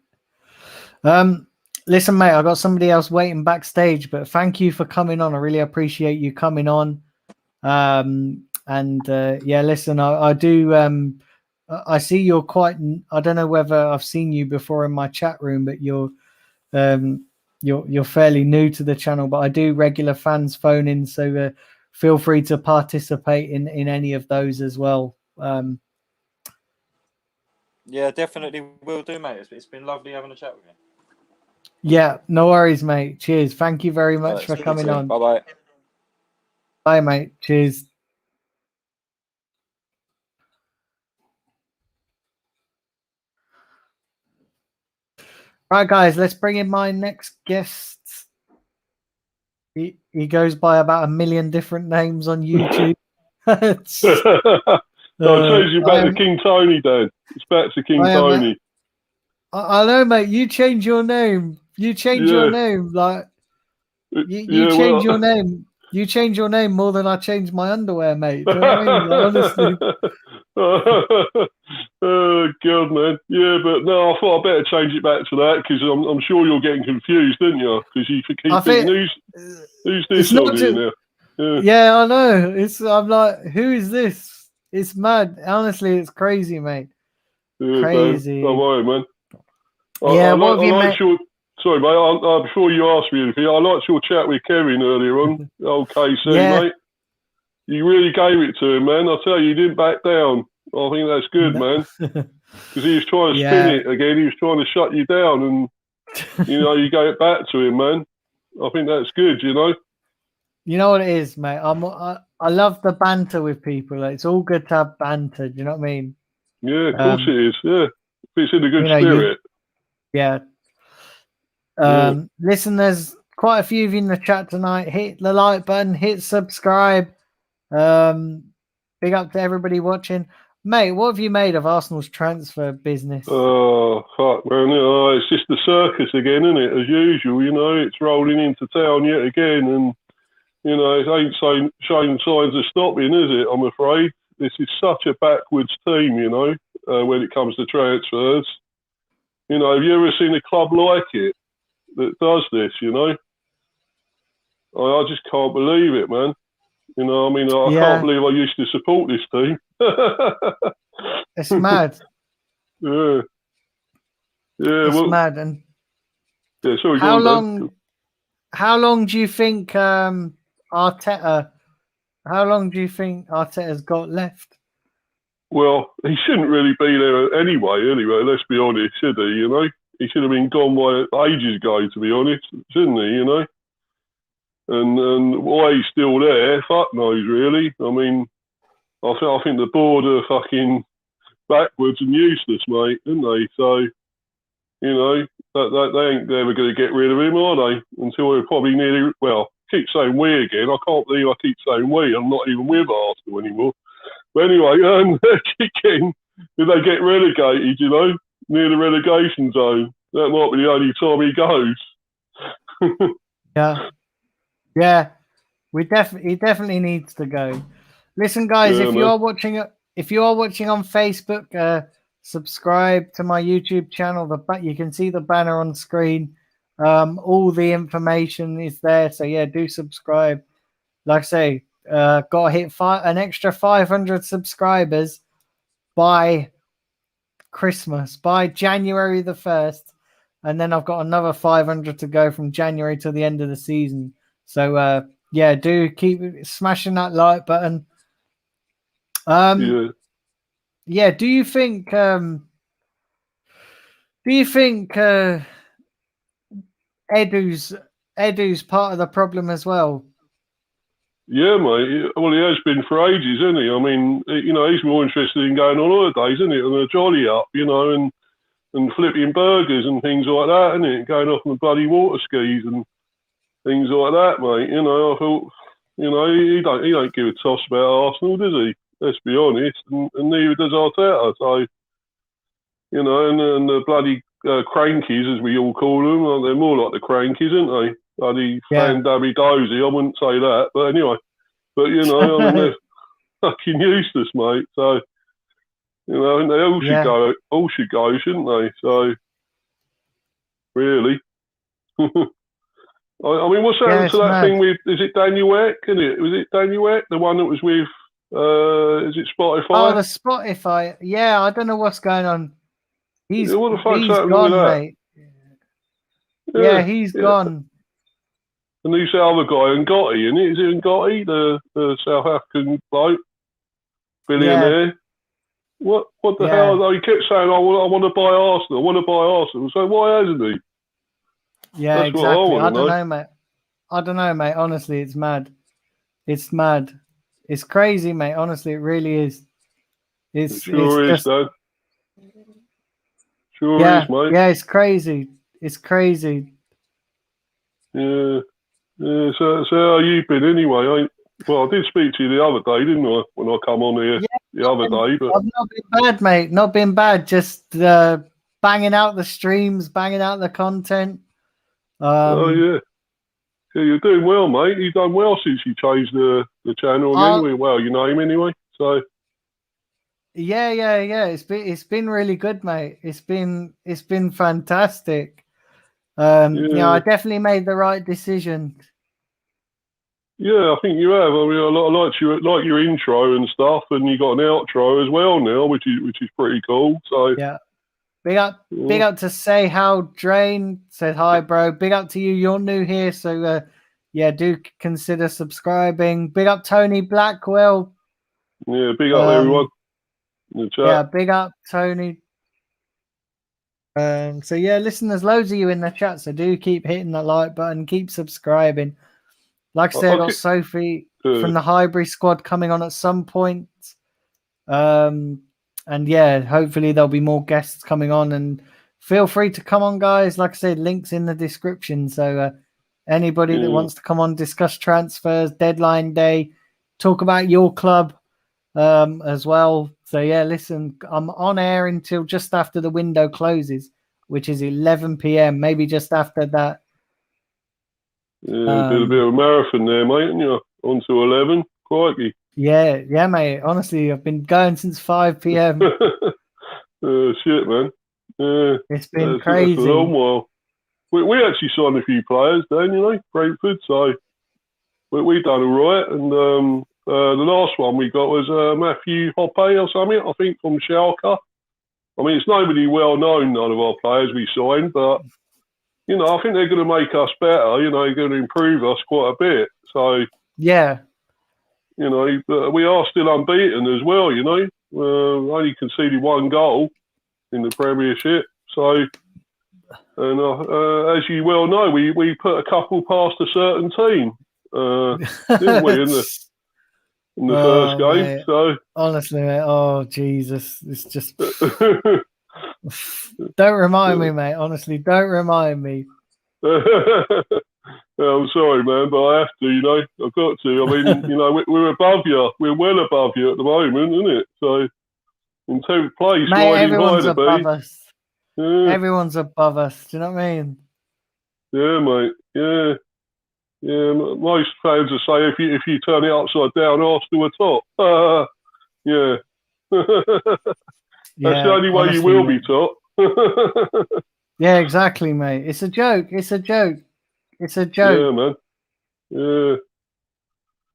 Speaker 2: Listen, mate, I got somebody else waiting backstage, but thank you for coming on. I really appreciate you coming on. Yeah, listen, I do. I see you're quite. I don't know whether I've seen you before in my chat room, but you're fairly new to the channel. But I do regular fans phone in, so feel free to participate in any of those as well.
Speaker 6: Yeah, definitely will do, mate. It's been lovely having a chat with you.
Speaker 2: Yeah, no worries, mate. Cheers. Thank you very much for coming on.
Speaker 6: Bye bye.
Speaker 2: Bye, mate. Cheers. Right, guys, let's bring in my next guest. He goes by about 1 million different names on YouTube.
Speaker 7: No, change you back to King Tony, Dan. It's back to King Tony.
Speaker 2: I know, mate. You change your name. You change your name. Like you change your name. You change your name more than I change my underwear, mate. Do you know what I mean? Like, honestly.
Speaker 7: Oh God, man. Yeah, but no, I thought I better change it back to that, because I'm sure you're getting confused, didn't you? Because you keep thinking, who's this on here now?
Speaker 2: Yeah, I know. I'm like, who is this? It's mad. Honestly, it's crazy, mate. Crazy.
Speaker 7: Don't worry, man. Sorry, mate. Before you ask me anything, I liked your chat with Kevin earlier on. Old KC, mate. You really gave it to him, man. I tell you didn't back down. I think that's good, man. Because he was trying to spin it again. He was trying to shut you down, and you gave it back to him, man. I think that's good. You know
Speaker 2: what it is, mate. I love the banter with people. Like, it's all good to have banter. Do you know what I mean?
Speaker 7: Yeah, of course it is. Yeah, if it's in a good spirit.
Speaker 2: Listen, there's quite a few of you in the chat tonight. Hit the like button, hit subscribe. Big up to everybody watching. Mate, what have you made of Arsenal's transfer business?
Speaker 7: Oh, fuck, man. It's just the circus again, isn't it? As usual, it's rolling into town yet again, and, it ain't showing signs of stopping, is it? I'm afraid. This is such a backwards team, when it comes to transfers. Have you ever seen a club like it that does this, I just can't believe it, man. I can't believe I used to support this team.
Speaker 2: It's mad.
Speaker 7: Yeah.
Speaker 2: It's mad. And
Speaker 7: sorry,
Speaker 2: how long do you think Arteta? How long do you think Arteta's got left?
Speaker 7: Well, he shouldn't really be there anyway. Let's be honest, should he? He should have been gone by ages ago, to be honest, shouldn't he? And why he's still there, fuck knows, really. I think the board are fucking backwards and useless, mate, aren't they? So, they ain't ever going to get rid of him, are they? Until we're probably nearly, keep saying we again. I can't believe I keep saying we. I'm not even with Arsenal anymore. But anyway, if they get relegated, near the relegation zone, that might be the only time he goes.
Speaker 2: Yeah, he definitely needs to go. Listen, guys, if you are watching on Facebook, subscribe to my YouTube channel. You can see the banner on screen. All the information is there. So yeah, do subscribe. Like I say, got to hit an extra 500 subscribers by Christmas, by January the 1st, and then I've got another 500 to go from January to the end of the season. So do keep smashing that like button. Do you think Edu's part of the problem as well?
Speaker 7: Yeah, mate. Well, he has been for ages, isn't he? He's more interested in going on holidays, isn't it? And a jolly up, and flipping burgers and things like that, isn't it? Going off on the bloody water skis and things like that, mate. I thought, he don't give a toss about Arsenal, does he? Let's be honest, and neither does Arteta. So, you know, and the bloody crankies, as we all call them, they're more like the crankies, aren't they? Bloody fan dabby dozy. I wouldn't say that, but anyway. But you know, I mean, they're fucking useless, mate. So, you know, and they all should go, shouldn't they? So, really. I mean, what's happened to that thing with? Is it Daniel Eck? Isn't it? Was it Daniel Eck, the one that was with? Is it Spotify?
Speaker 2: Oh, the Spotify. Yeah, I don't know what's going on. He's
Speaker 7: what the fuck's happened
Speaker 2: gone,
Speaker 7: with that?
Speaker 2: mate. Yeah, he's gone.
Speaker 7: And who's the other guy? Ngotti, isn't it? Is it Ngotti, the South African bloke, billionaire? Yeah. What the hell? He kept saying, I want to buy Arsenal. I want to buy Arsenal. So why hasn't he?
Speaker 2: Yeah,
Speaker 7: that's
Speaker 2: exactly.
Speaker 7: what I
Speaker 2: don't know, mate. I don't know, mate. Honestly, it's mad. It's mad. It's crazy, mate. Honestly, it really is.
Speaker 7: It sure is, Dad. Sure is, mate.
Speaker 2: Yeah, it's crazy. It's crazy.
Speaker 7: Yeah. So how you been anyway? Well, I did speak to you the other day, didn't I? When I come on here the other day, but
Speaker 2: I've not been bad, mate. Not been bad. Just banging out the streams, banging out the content.
Speaker 7: Yeah, you're doing well, mate. You've done well since you changed the channel anyway. Well, your name anyway. So
Speaker 2: yeah. It's been really good, mate. It's been fantastic. You know, I definitely made the right decision.
Speaker 7: Yeah, I think you have. I mean, I like your intro and stuff, and you got an outro as well now, which is pretty cool. So
Speaker 2: yeah. Big up to Say How Drain said hi, bro. Big up to you. You're new here, so do consider subscribing. Big up Tony Blackwell.
Speaker 7: Yeah, big up everyone in the chat.
Speaker 2: Yeah, big up Tony. So yeah, listen, there's loads of you in the chat, so do keep hitting that like button, keep subscribing. Like I said, I got Sophie from the Highbury squad coming on at some point. And yeah, hopefully there'll be more guests coming on, and feel free to come on, guys. Like I said, links in the description. So anybody that wants to come on, discuss transfers, deadline day, talk about your club as well. So yeah, listen, I'm on air until just after the window closes, which is 11 p.m. Maybe just after that.
Speaker 7: Yeah, did a bit of a marathon there, mate, and you're on to 11. Crikey.
Speaker 2: Yeah, mate. Honestly, I've been going since 5 p.m.
Speaker 7: Shit, man. Yeah,
Speaker 2: it's been crazy.
Speaker 7: That's a long while. We actually signed a few players, Dan, you know, Brentford, so we done all right. And the last one we got was Matthew Hoppe or something, I think, from Schalke. I mean, it's nobody well known, none of our players we signed, but, you know, I think they're going to make us better. You know, they're going to improve us quite a bit. So,
Speaker 2: yeah.
Speaker 7: You know, but we are still unbeaten as well, you know. Only conceded 1 goal in the Premiership. So, and as you well know, we put a couple past a certain team, didn't we, in the first game?
Speaker 2: Mate.
Speaker 7: So
Speaker 2: honestly, mate, oh Jesus, it's just don't remind me, mate. Honestly, don't remind me.
Speaker 7: I'm sorry, man, but I have to, you know. I've got to. I mean, you know, we're above you. We're well above you at the moment, isn't it? So, in 10th place,
Speaker 2: mate, everyone's above us.
Speaker 7: Yeah.
Speaker 2: Everyone's above us. Do you know what I mean?
Speaker 7: Yeah, mate. Yeah. Most fans will say if you turn it upside down, Arsenal are top. Yeah. That's the only way
Speaker 2: honestly,
Speaker 7: you will be top.
Speaker 2: Yeah, exactly, mate. It's a joke. It's a joke. It's a joke.
Speaker 7: Yeah, man. Yeah.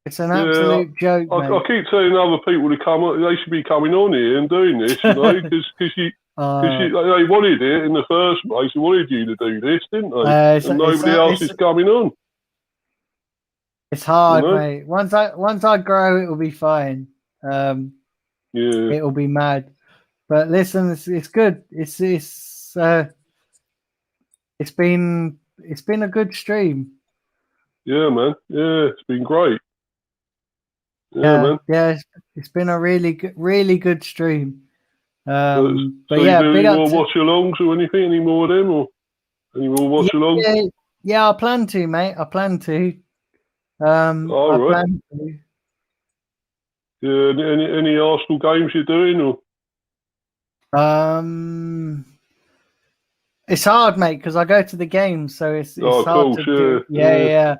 Speaker 2: It's an absolute joke, mate.
Speaker 7: I keep telling other people to come on. They should be coming on here and doing this, you know, because they wanted it in the first place. They wanted you to do this, didn't they? And nobody else is coming on.
Speaker 2: It's hard, you know? Mate. Once I grow, it will be fine. It will be mad. But listen, it's good. It's been a good stream.
Speaker 7: Yeah, man. Yeah, it's been great. Yeah, man.
Speaker 2: Yeah, it's been a really good stream.
Speaker 7: So
Speaker 2: yeah,
Speaker 7: you do any more watch-alongs or anything? Any more of them, or any more watch-alongs?
Speaker 2: Yeah, I plan to, mate. I plan to.
Speaker 7: All right. Yeah, any Arsenal games you're doing? Or
Speaker 2: It's hard, mate, because I go to the games, so it's
Speaker 7: of
Speaker 2: hard
Speaker 7: course,
Speaker 2: to do.
Speaker 7: yeah.
Speaker 2: Yeah.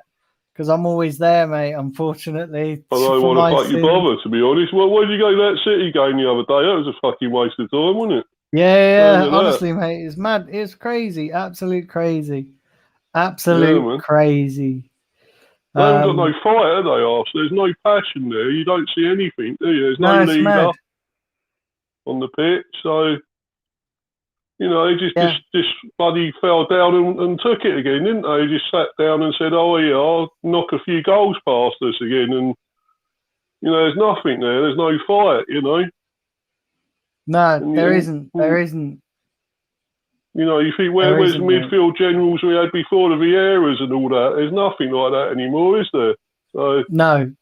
Speaker 2: Because I'm always there, mate. Unfortunately,
Speaker 7: I don't
Speaker 2: for
Speaker 7: want to
Speaker 2: my
Speaker 7: fuck you
Speaker 2: sins.
Speaker 7: bother, to be honest. Well, why did you go to that City game the other day? That was a fucking waste of time, wasn't it?
Speaker 2: Yeah.
Speaker 7: Look at
Speaker 2: Honestly, mate, it's mad. It's crazy. Absolute crazy. Absolute
Speaker 7: man.
Speaker 2: crazy.
Speaker 7: They haven't got no fight, have they, Arsenal? There's no passion there. You don't see anything, do you? There's no
Speaker 2: it's
Speaker 7: leader
Speaker 2: mad.
Speaker 7: on the pitch. So, you know, they
Speaker 2: Yeah.
Speaker 7: just bloody fell down and took it again, didn't they? They just sat down and said, oh, yeah, I'll knock a few goals past us again. And, you know, there's nothing there. There's no fight, you know.
Speaker 2: No, there isn't. There isn't.
Speaker 7: You know, you think, where's the midfield generals we had before, the Vieiras and all that? There's nothing like that anymore, is there? So,
Speaker 2: no,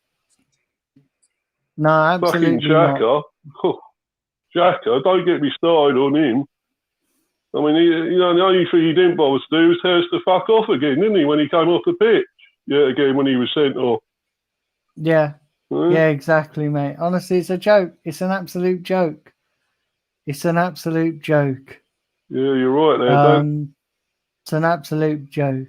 Speaker 2: absolutely
Speaker 7: fucking Xhaka. Xhaka, don't get me started on him. I mean, you know, the only thing he didn't bother to do was tell us to fuck off again, didn't he, when he came off the pitch? Yeah, again, when he was sent off.
Speaker 2: Yeah. Yeah, exactly, mate. Honestly, it's a joke. It's an absolute joke. It's an absolute joke.
Speaker 7: Yeah, you're right there, Dan.
Speaker 2: It's an absolute joke.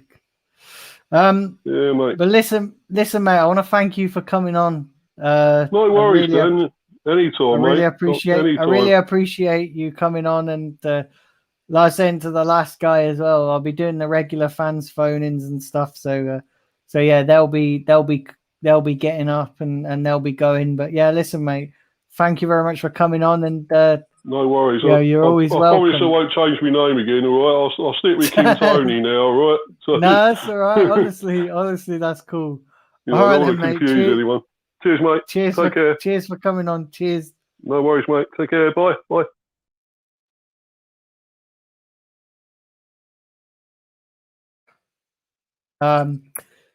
Speaker 7: Yeah, mate.
Speaker 2: But listen, mate. I want to thank you for coming on.
Speaker 7: No worries, Dan. Anytime,
Speaker 2: I really
Speaker 7: mate.
Speaker 2: appreciate.
Speaker 7: Anytime.
Speaker 2: I really appreciate you coming on, and like I said to the last guy as well. I'll be doing the regular fans phone-ins and stuff. So yeah, they'll be getting up and they'll be going. But yeah, listen, mate. Thank you very much for coming on, and
Speaker 7: no worries.
Speaker 2: Yeah, you're always welcome.
Speaker 7: I promise I won't change my name again. All right, I'll stick with King Tony now. All right. So,
Speaker 2: no, that's all right. Honestly, that's cool.
Speaker 7: You know,
Speaker 2: all right,
Speaker 7: I don't
Speaker 2: then,
Speaker 7: want to
Speaker 2: mate.
Speaker 7: confuse anyone. Cheers, mate. Take care.
Speaker 2: Cheers for coming on. Cheers.
Speaker 7: No worries, mate. Take care. Bye. Bye.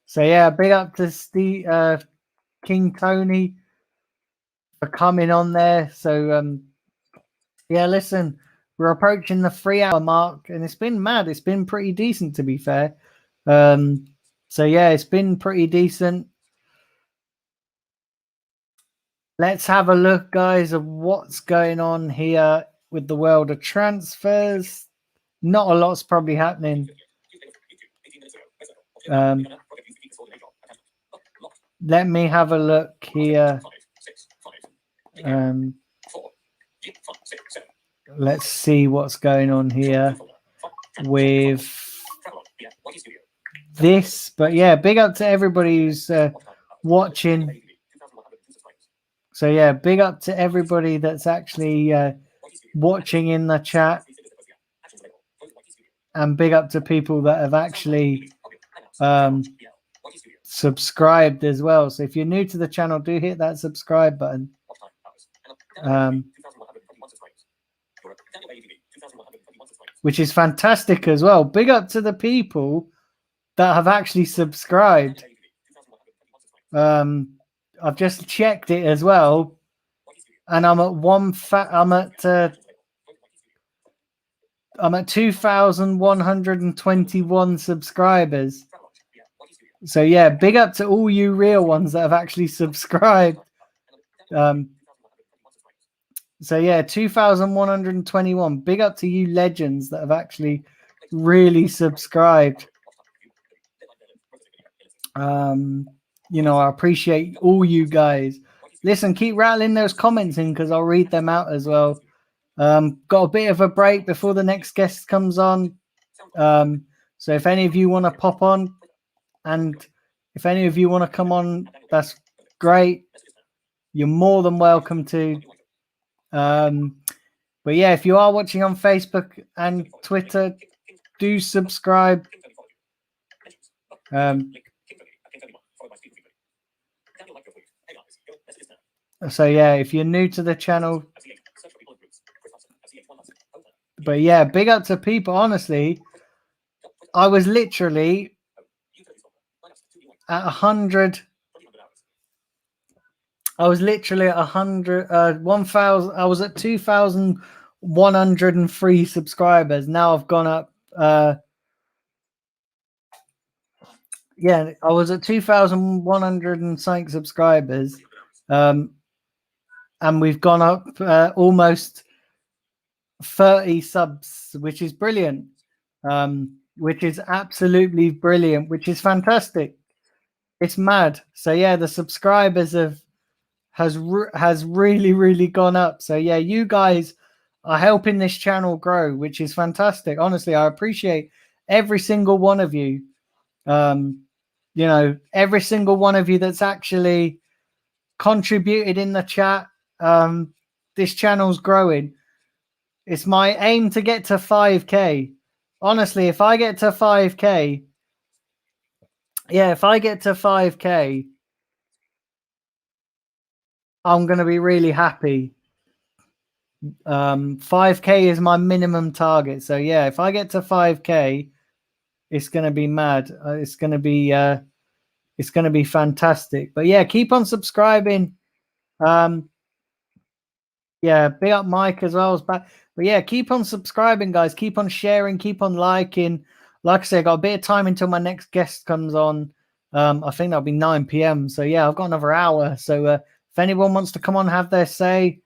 Speaker 2: So yeah, big up to Steve, King Tony for coming on there. So yeah, listen, we're approaching the 3-hour mark, and it's been mad. It's been pretty decent, to be fair. So yeah, it's been pretty decent. Let's have a look, guys, of what's going on here with the world of transfers. Not a lot's probably happening. Let me have a look here. Let's see what's going on here with this. But yeah, big up to everybody who's watching. So yeah, big up to everybody that's actually watching in the chat. And big up to people that have actually subscribed as well. So if you're new to the channel, do hit that subscribe button. Which is fantastic as well. Big up to the people that have actually subscribed. I've just checked it as well, and I'm at 2,121 subscribers. So yeah, big up to all you real ones that have actually subscribed. So yeah, 2,121. Big up to you legends that have actually really subscribed. You know, I appreciate all you guys. Listen, keep rattling those comments in because I'll read them out as well. Got a bit of a break before the next guest comes on. So if any of you want to pop on, and if any of you want to come on, that's great. You're more than welcome to. But yeah, if you are watching on Facebook and Twitter, do subscribe. So yeah, if you're new to the channel, but yeah, big up to people. Honestly, I was literally at 100. I was literally at 100, 1,000. I was at 2,103 subscribers. Now I've gone up. Yeah, I was at 2,100 and something subscribers. and we've gone up almost 30 subs, which is brilliant. Which is absolutely brilliant, which is fantastic. It's mad. So yeah, the subscribers has really gone up. So yeah, you guys are helping this channel grow, which is fantastic. Honestly, I appreciate every single one of you. You know, every single one of you that's actually contributed in the chat. This channel's growing. It's my aim to get to 5K. Honestly, if I get to 5K, if I get to 5K, I'm going to be really happy. 5K is my minimum target. So yeah, if I get to 5K, it's going to be mad. It's going to be fantastic. But yeah, keep on subscribing. Yeah, big up Mike as well. But yeah, keep on subscribing, guys. Keep on sharing. Keep on liking. Like I said, I got a bit of time until my next guest comes on. I think that'll be 9 p.m. So yeah, I've got another hour. So if anyone wants to come on, have their say,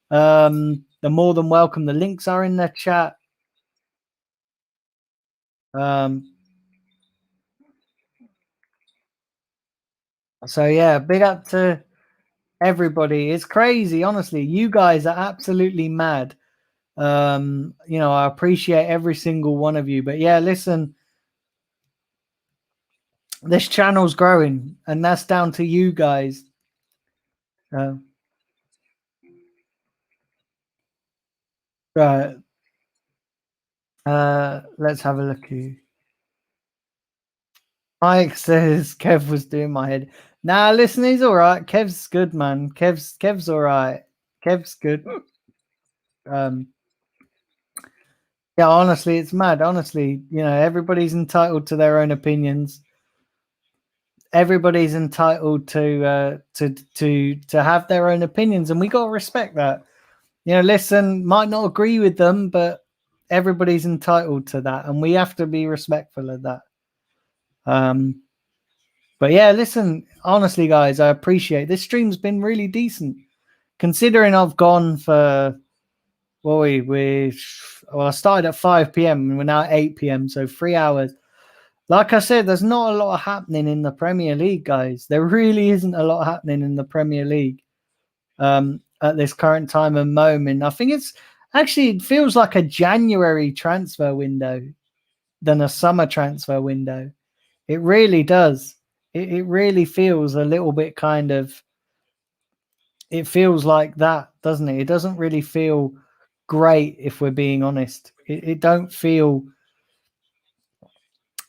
Speaker 2: they're more than welcome. The links are in the chat. So yeah, big up to everybody. It's crazy, honestly. You guys are absolutely mad. You know, I appreciate every single one of you. But yeah, listen, this channel's growing, and that's down to you guys. Right. Let's have a look here. Mike says Kev was doing my head. Nah, listen, he's all right. Kev's good, man. Kev's all right. Kev's good. Yeah, honestly, it's mad. Honestly, you know, everybody's entitled to their own opinions. Everybody's entitled to have their own opinions, and we got to respect that. You know, listen, might not agree with them, but everybody's entitled to that, and we have to be respectful of that. But yeah, listen, honestly, guys, I appreciate this stream's been really decent, considering I've gone for I started at 5 p.m. and we're now at 8 p.m. So 3 hours. Like I said, there's not a lot happening in the Premier League, guys. There really isn't a lot happening in the Premier League at this current time and moment. I think it feels like a January transfer window than a summer transfer window. It really does. It really feels a little bit kind of, it feels like that, doesn't it? It doesn't really feel great, if we're being honest. It don't feel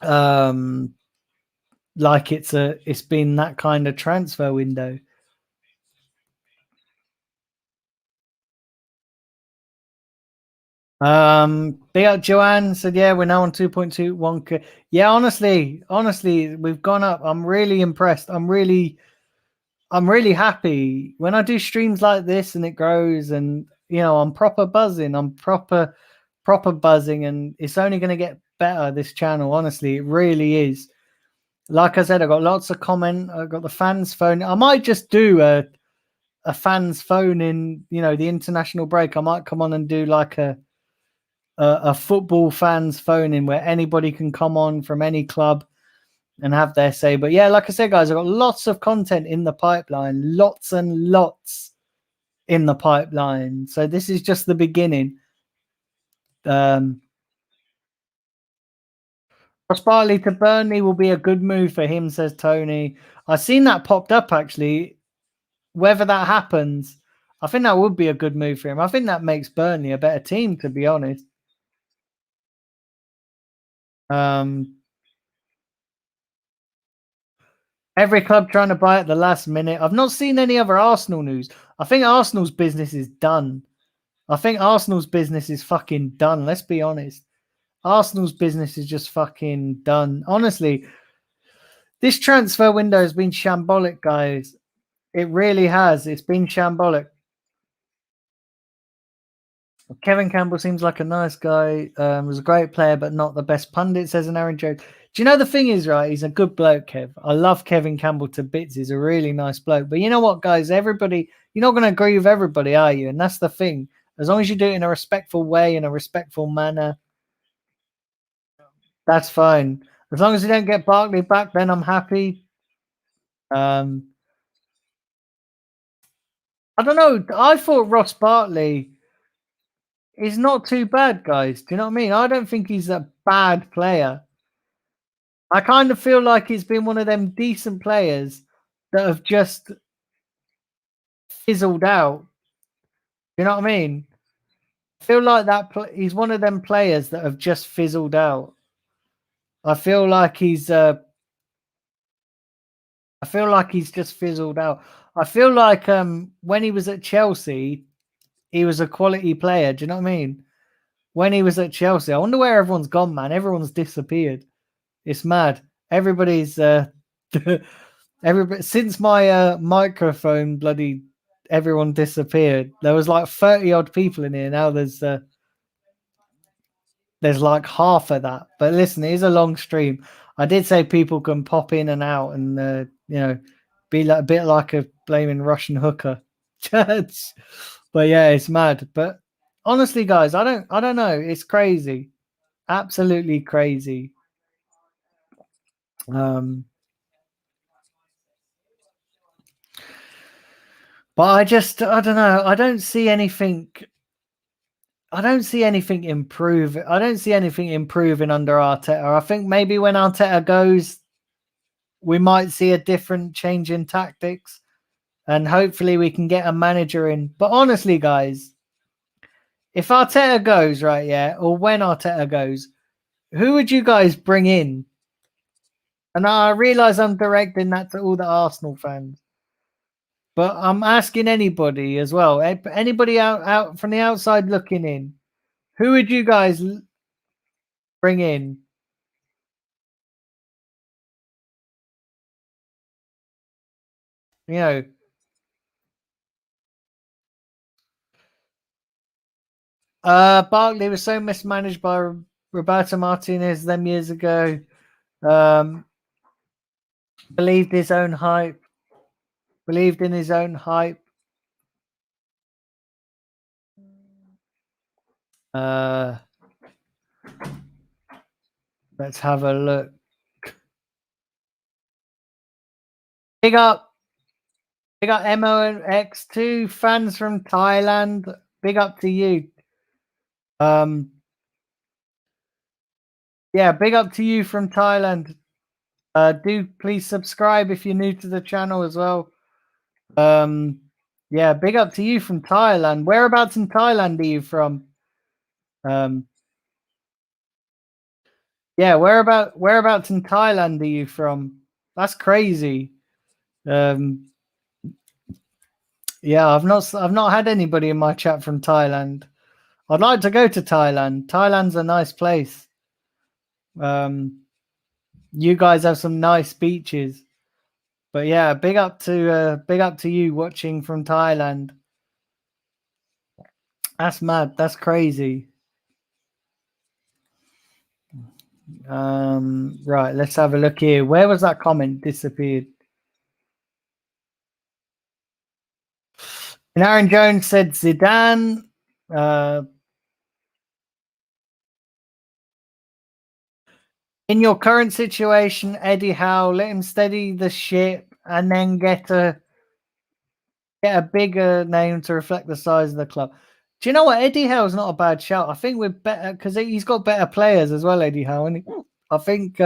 Speaker 2: like it's been that kind of transfer window. Big up Joanne said, yeah, we're now on 2.21. Yeah, honestly, we've gone up. I'm really impressed. I'm really happy when I do streams like this and it grows, and you know, I'm proper buzzing. I'm proper buzzing, and it's only going to get better, this channel. Honestly, it really is. Like I said, I got lots of comment. I got the fans phone. I might just do a fans phone in, you know, the international break. I might come on and do like a football fans phone in where anybody can come on from any club and have their say. But yeah, like I said, guys, I've got lots of content in the pipeline, lots and lots in the pipeline. So this is just the beginning. Ross Bartley to Burnley will be a good move for him, says Tony. I've seen that popped up, actually. Whether that happens, I think that would be a good move for him. I think that makes Burnley a better team, to be honest. Every club trying to buy at the last minute. I've not seen any other Arsenal news. I think Arsenal's business is done. I think Arsenal's business is fucking done. Let's be honest. Arsenal's business is just fucking done. Honestly, this transfer window has been shambolic, guys. It really has. It's been shambolic. Kevin Campbell seems like a nice guy. Was a great player, but not the best pundit, says an Aaron Jones. Do you know the thing is, right? He's a good bloke, Kev. I love Kevin Campbell to bits. He's a really nice bloke. But you know what, guys? Everybody, you're not going to agree with everybody, are you? And that's the thing. As long as you do it in a respectful way, in a respectful manner, that's fine. As long as you don't get Barkley back, then I'm happy. I don't know. I thought Ross Barkley is not too bad, guys. Do you know what I mean? I don't think he's a bad player. I kind of feel like he's been one of them decent players that have just fizzled out. You know what I mean? I feel like he's one of them players that have just fizzled out. I feel like he's just fizzled out. I feel like when he was at Chelsea, he was a quality player. Do you know what I mean? When he was at Chelsea, I wonder where everyone's gone, man. Everyone's disappeared. It's mad. Everybody's everybody since my microphone bloody everyone disappeared. There was like 30 odd people in here. Now there's like half of that. But listen, it is a long stream. I did say people can pop in and out and be like a bit like a blaming Russian hooker. But yeah, it's mad. But honestly, guys, I don't know. It's crazy. Absolutely crazy. But I don't know. I don't see anything improve. I don't see anything improving under Arteta. I think maybe when Arteta goes, we might see a different change in tactics, and hopefully we can get a manager in. But honestly, guys, if Arteta goes, right, yeah, or when Arteta goes, who would you guys bring in? And I realize I'm directing that to all the Arsenal fans, but I'm asking anybody as well. Anybody out from the outside looking in, who would you guys bring in? You know, Barkley was so mismanaged by Roberto Martinez them years ago. Believed in his own hype. Let's have a look. Big up Mo and X2 fans from Thailand. Big up to you. Yeah, big up to you from Thailand. Do please subscribe if you're new to the channel as well. Yeah, big up to you from Thailand. Whereabouts in Thailand are you from? Yeah, whereabouts in Thailand are you from? That's crazy. Yeah, I've not had anybody in my chat from Thailand. I'd like to go to Thailand. Thailand's a nice place. You guys have some nice beaches. But yeah, big up to you watching from Thailand. That's mad. That's crazy. Right, let's have a look here. Where was that comment disappeared? And Aaron Jones said Zidane. In your current situation, Eddie Howe, let him steady the ship and then get a bigger name to reflect the size of the club. Do you know what? Eddie Howe's not a bad shout. I think we're better because he's got better players as well, Eddie Howe. And I think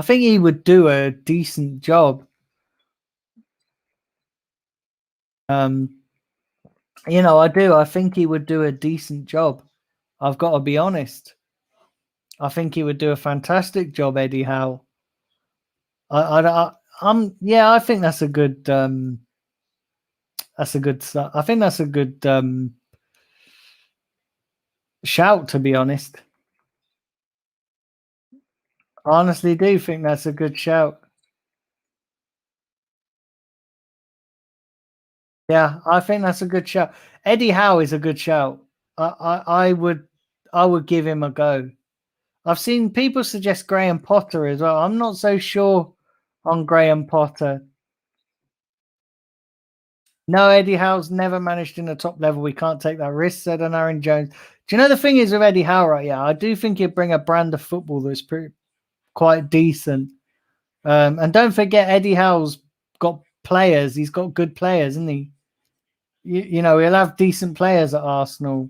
Speaker 2: he would do a decent job. I do. I think he would do a decent job. I've got to be honest. I think he would do a fantastic job, Eddie Howe. I think that's a good. I think that's a good shout. To be honest, I honestly do think that's a good shout. Yeah, I think that's a good shout. Eddie Howe is a good shout. I would give him a go. I've seen people suggest Graham Potter as well. I'm not so sure on Graham Potter. No, Eddie Howe's never managed in the top level. We can't take that risk, said an Aaron Jones. Do you know the thing is with Eddie Howe, right? Yeah, I do think he'd bring a brand of football that's quite decent. And don't forget, Eddie Howe's got players. He's got good players, isn't he? You know, he'll have decent players at Arsenal.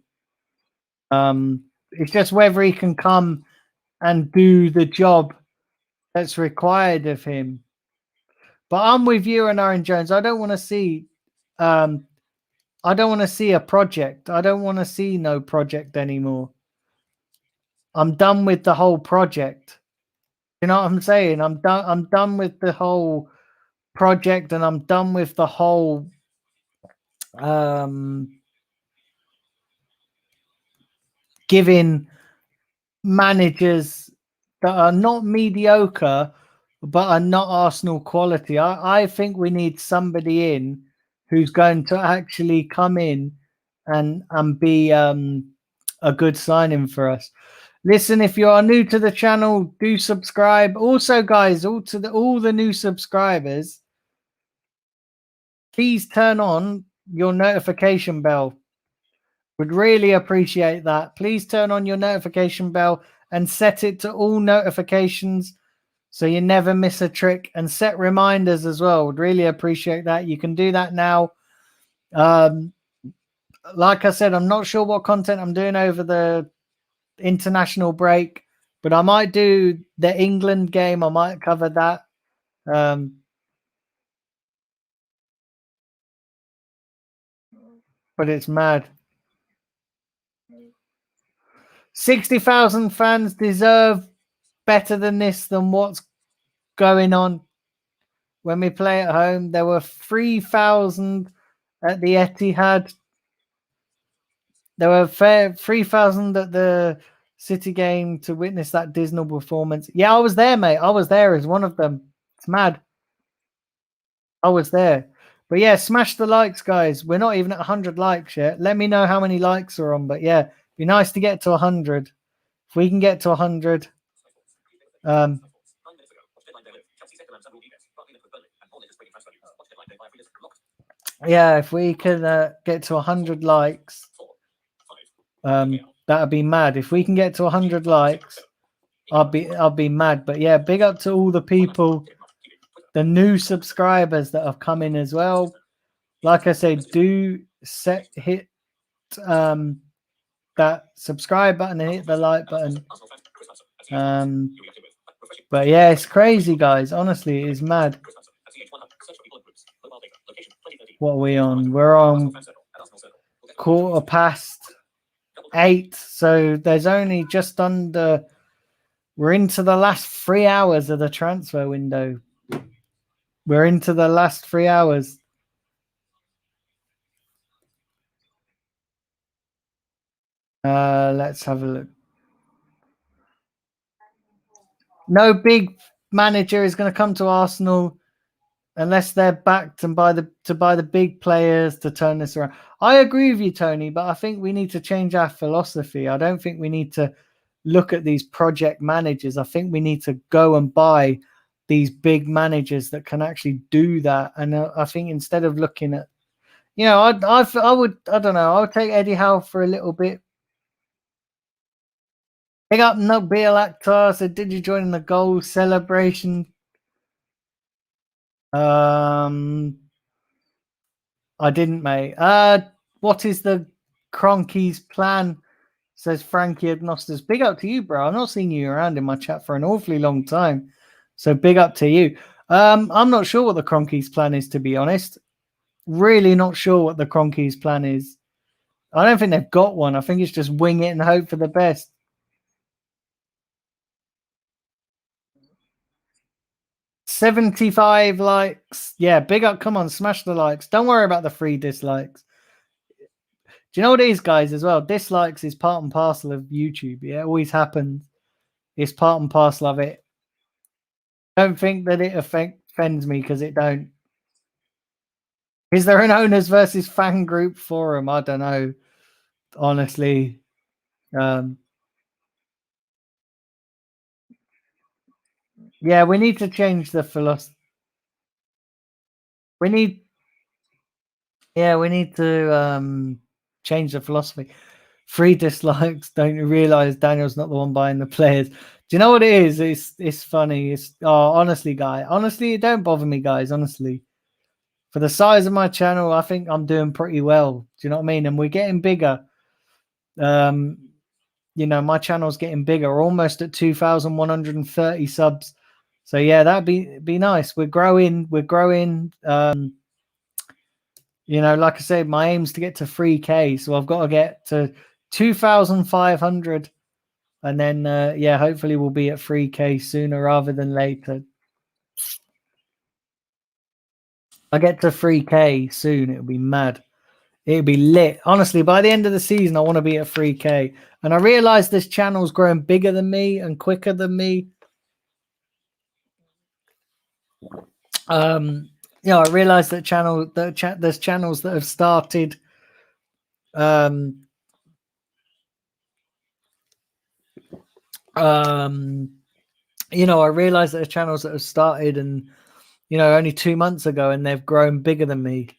Speaker 2: It's just whether he can come and do the job that's required of him. But I'm with you and Aaron Jones. I don't want to see I don't want to see a project. I don't want to see no project anymore. I'm done with the whole project. You know what I'm saying? I'm done with the whole project, and I'm done with the whole giving managers that are not mediocre but are not Arsenal quality. I think we need somebody in who's going to actually come in and be a good signing for us. Listen, if you are new to the channel, do subscribe. Also, guys, all the new subscribers, please turn on your notification bell. Would really appreciate that. Please turn on your notification bell and set it to all notifications so you never miss a trick, and set reminders as well. Would really appreciate that. You can do that now. Like I said, I'm not sure what content I'm doing over the international break, but I might do the England game. I might cover that. But it's mad. 60,000 fans deserve better than this, than what's going on when we play at home. There were 3,000 at the Etihad. There were 3,000 at the City game to witness that dismal performance. Yeah, I was there, mate. I was there as one of them. It's mad. I was there. But yeah, smash the likes, guys. We're not even at 100 likes yet. Let me know how many likes are on. But yeah, be nice to get to 100. If we can get to 100, yeah, if we can get to 100 likes, that'd be mad. If we can get to 100 likes, I'll be mad. But yeah, big up to all the people, the new subscribers that have come in as well. Like I said, do hit that subscribe button and hit the like button. But yeah, it's crazy, guys. Honestly, it is mad. What are we on? We're on 8:15. So there's only just under. We're into the last 3 hours of the transfer window. We're into the last 3 hours. Let's have a look. No big manager is going to come to Arsenal unless they're backed and buy the big players to turn this around. I agree with you, Tony, but I think we need to change our philosophy. I don't think we need to look at these project managers. I think we need to go and buy these big managers that can actually do that. And I think instead of looking at, you know, I don't know, I would take Eddie Howe for a little bit. Big up Nabil Akhtar said, did you join in the goal celebration? I didn't, mate. What is the Cronky's plan? Says Frankie Agnostus. Big up to you, bro. I've not seen you around in my chat for an awfully long time. So big up to you. I'm not sure what the Cronky's plan is, to be honest. Really not sure what the Cronky's plan is. I don't think they've got one. I think it's just wing it and hope for the best. 75 likes. Yeah, big up. Come on, smash the likes. Don't worry about the free dislikes. Do you know what it is, guys, as well? Dislikes is part and parcel of YouTube. Yeah, it always happens. It's part and parcel of it. Don't think that it offends me, because it don't. Is there an owners versus fan group forum? I don't know. Honestly. Yeah, we need to change the philosophy. We need to change the philosophy. 3 dislikes. Don't you realize Daniel's not the one buying the players? Do you know what it is? It's funny. Honestly, guy. Honestly, it don't bother me, guys. Honestly, for the size of my channel, I think I'm doing pretty well. Do you know what I mean? And we're getting bigger. My channel's getting bigger. We're almost at 2,130 subs. So yeah, that'd be nice. We're growing. We're growing. Like I said, my aim's to get to 3K. So I've got to get to 2,500. And then, hopefully we'll be at 3K sooner rather than later. I get to 3K soon. It'll be mad. It'll be lit. Honestly, by the end of the season, I want to be at 3K. And I realize this channel's growing bigger than me and quicker than me. I realize that there's channels that have started. I realize that there's channels that have started and only 2 months ago, and they've grown bigger than me.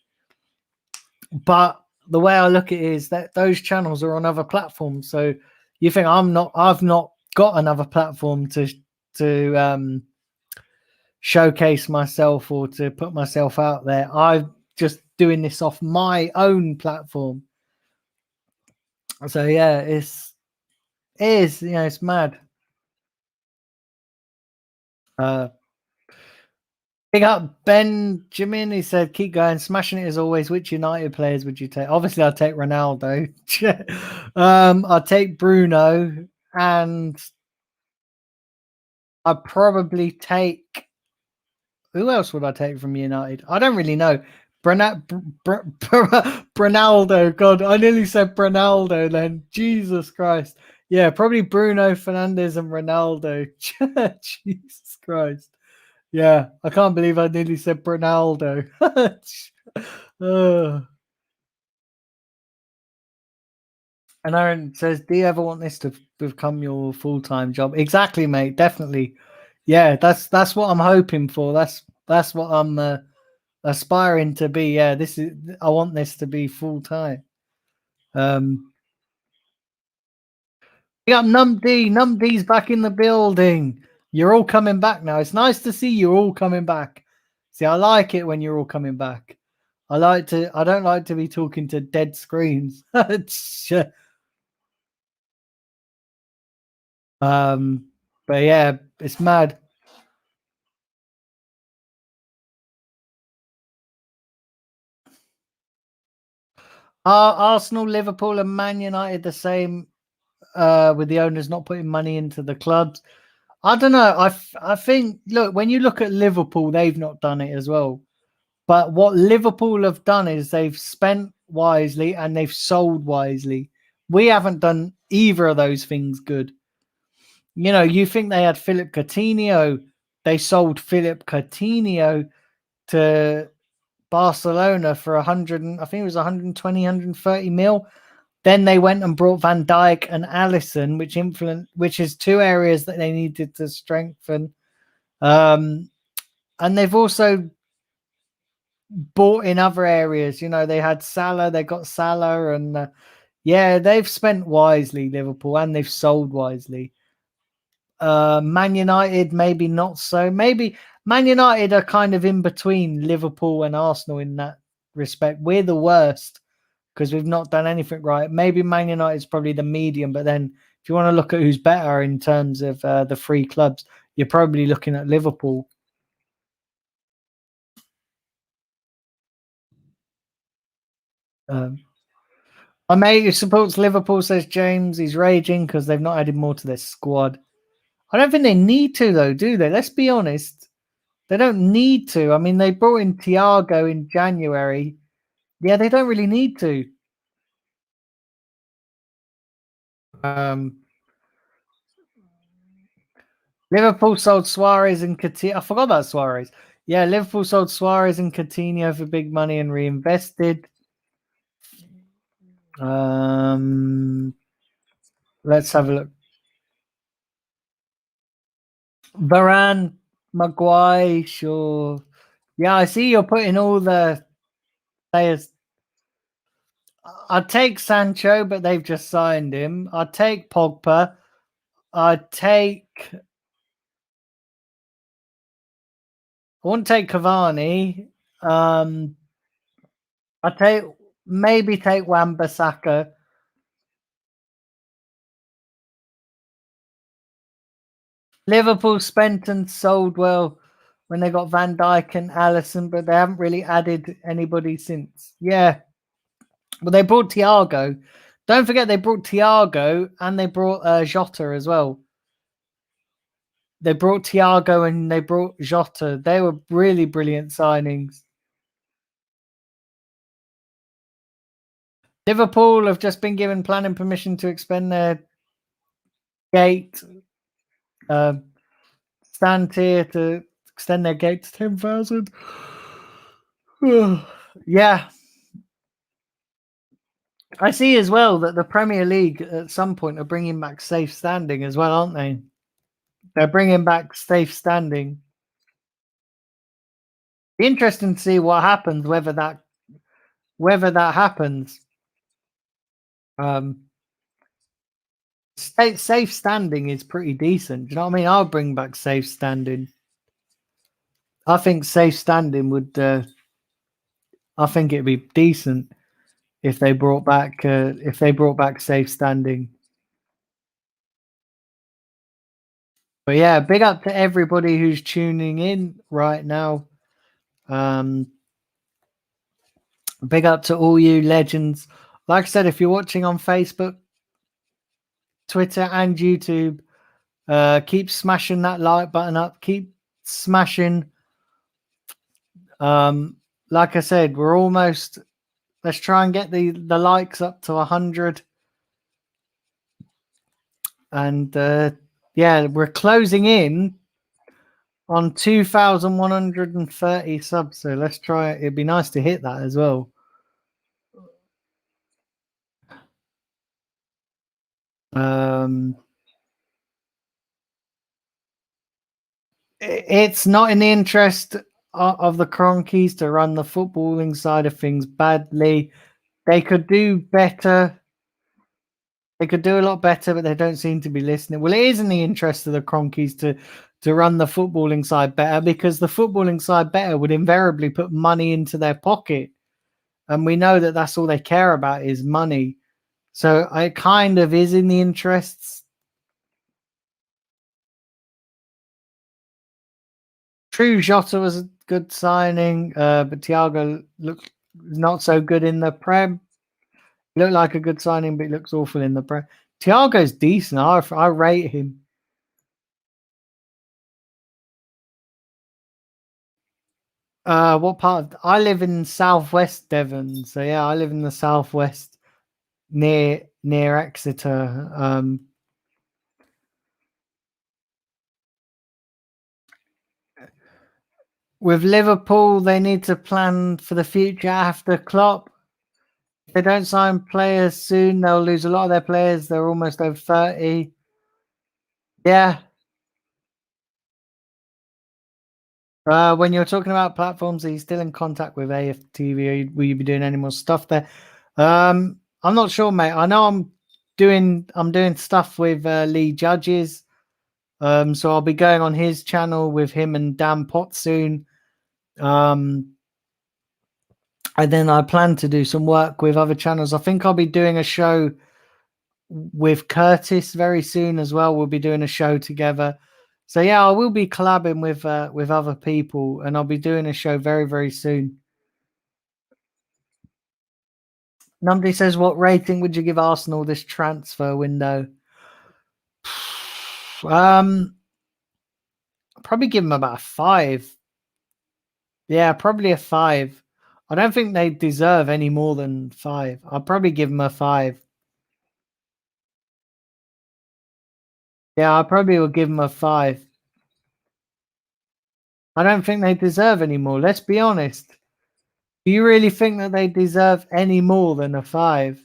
Speaker 2: But the way I look at it is that those channels are on other platforms. So you think I've not got another platform to showcase myself or to put myself out there. I'm just doing this off my own platform. So yeah, it's mad. Big up Benjamin. He said, "Keep going, smashing it as always. Which United players would you take?" Obviously, I'll take Ronaldo. I'll take Bruno, and I'd probably take. Who else would I take from United? I don't really know. Bronaldo. God, I nearly said Bronaldo then. Jesus Christ. Yeah, probably Bruno Fernandes and Ronaldo. Jesus Christ. Yeah, I can't believe I nearly said Ronaldo. And Aaron says, "Do you ever want this to become your full-time job?" Exactly, mate. Definitely. Yeah, that's what I'm hoping for. That's what I'm aspiring to be. Yeah, I want this to be full-time. We got Numd's back in the building. You're all coming back now. It's nice to see you all coming back. See, I like it when you're all coming back. I don't like to be talking to dead screens. But yeah, it's mad. Arsenal, Liverpool, and Man United the same, with the owners not putting money into the clubs. I don't know. I think, look, when you look at Liverpool, they've not done it as well. But what Liverpool have done is they've spent wisely and they've sold wisely. We haven't done either of those things good. You think they had Philip Coutinho. They sold Philip Coutinho to Barcelona for 100, I think it was 120, 130 mil. Then they went and brought Van Dijk and Alisson, which is 2 areas that they needed to strengthen. And they've also bought in other areas. They had Salah, they got Salah, and they've spent wisely, Liverpool, and they've sold wisely. Man United, maybe not so. Maybe Man United are kind of in between Liverpool and Arsenal in that respect. We're the worst because we've not done anything right. Maybe Man United is probably the medium, but then if you want to look at who's better in terms of the 3 clubs, you're probably looking at Liverpool. My mate who supports Liverpool says James, he's raging because they've not added more to their squad. I don't think they need to, though, do they? Let's be honest. They don't need to. I mean, they brought in Thiago in January. Yeah, they don't really need to. Liverpool sold Suarez and Coutinho. I forgot about Suarez. Yeah, Liverpool sold Suarez and Coutinho for big money and reinvested. Let's have a look. Varane Maguire, sure. Yeah, I see you're putting all the players. I'd take Sancho, but they've just signed him. I'd take Pogba. I'd take. I wouldn't take Cavani. I'd maybe take Wan-Bissaka. Liverpool spent and sold well when they got Van Dijk and Allison, but they haven't really added anybody since. Yeah. Well, they brought Thiago. Don't forget they brought Thiago and they brought Jota as well. They brought Thiago and they brought Jota. They were really brilliant signings. Liverpool have just been given planning permission to expand their gate. Stand here to extend their gate to 10,000. Yeah. I see as well that the Premier League at some point are bringing back safe standing as well, aren't they? They're bringing back safe standing. Be interesting to see what happens, whether that happens. Safe standing is pretty decent. Do you know what I mean? I'll bring back safe standing. I think safe standing would. I think it'd be decent if they brought back safe standing. But yeah, big up to everybody who's tuning in right now. Big up to all you legends. Like I said, if you're watching on Facebook, Twitter, and YouTube, keep smashing that like button up. Keep smashing. Like I said, we're almost. Let's try and get the likes up to 100. And yeah, we're closing in on 2,130 subs. So let's try it. It'd be nice to hit that as well. It's not in the interest of the Cronkies to run the footballing side of things badly. They could do better. They could do a lot better, but they don't seem to be listening. Well, it is in the interest of the Cronkies to run the footballing side better, because the footballing side better would invariably put money into their pocket. And we know that that's all they care about is money. So it kind of is in the interests. True, Jota was a good signing, but Thiago looked not so good in the Prem. Looked like a good signing, but he looks awful in the Prem. Thiago's decent. I rate him. What part? I live in southwest Devon, so yeah, I live in the southwest near Exeter. With Liverpool, they need to plan for the future after Klopp. If they don't sign players soon, they'll lose a lot of their players. They're almost over 30. Yeah. When you're talking about platforms, are you still in contact with AFTV? Will you be doing any more stuff there? I'm not sure, mate. I know I'm doing stuff with Lee Judges. So I'll be going on his channel with him and Dan Pot soon. And then I plan to do some work with other channels. I think I'll be doing a show with Curtis very soon as well. We'll be doing a show together. So yeah, I will be collabing with other people, and I'll be doing a show very, very soon. Numby says, what rating would you give Arsenal this transfer window? Probably give them about a 5. Yeah, probably a 5. I don't think they deserve any more than 5. I'll probably give them a 5. Yeah, I probably will give them a 5. I don't think they deserve any more. Let's be honest. Do you really think that they deserve any more than a 5?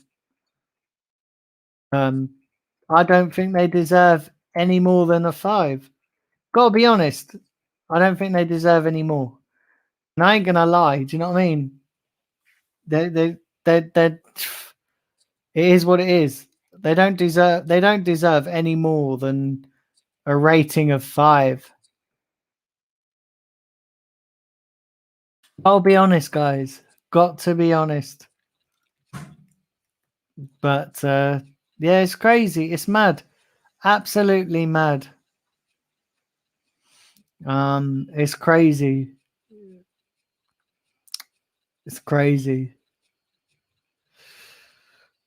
Speaker 2: I don't think they deserve any more than a 5. Gotta be honest. I don't think they deserve any more. And I ain't gonna lie. Do you know what I mean? They it is what it is. They don't deserve any more than a rating of 5. I'll be honest, guys. Got to be honest. But yeah, it's crazy. It's mad. Absolutely mad. It's crazy. It's crazy.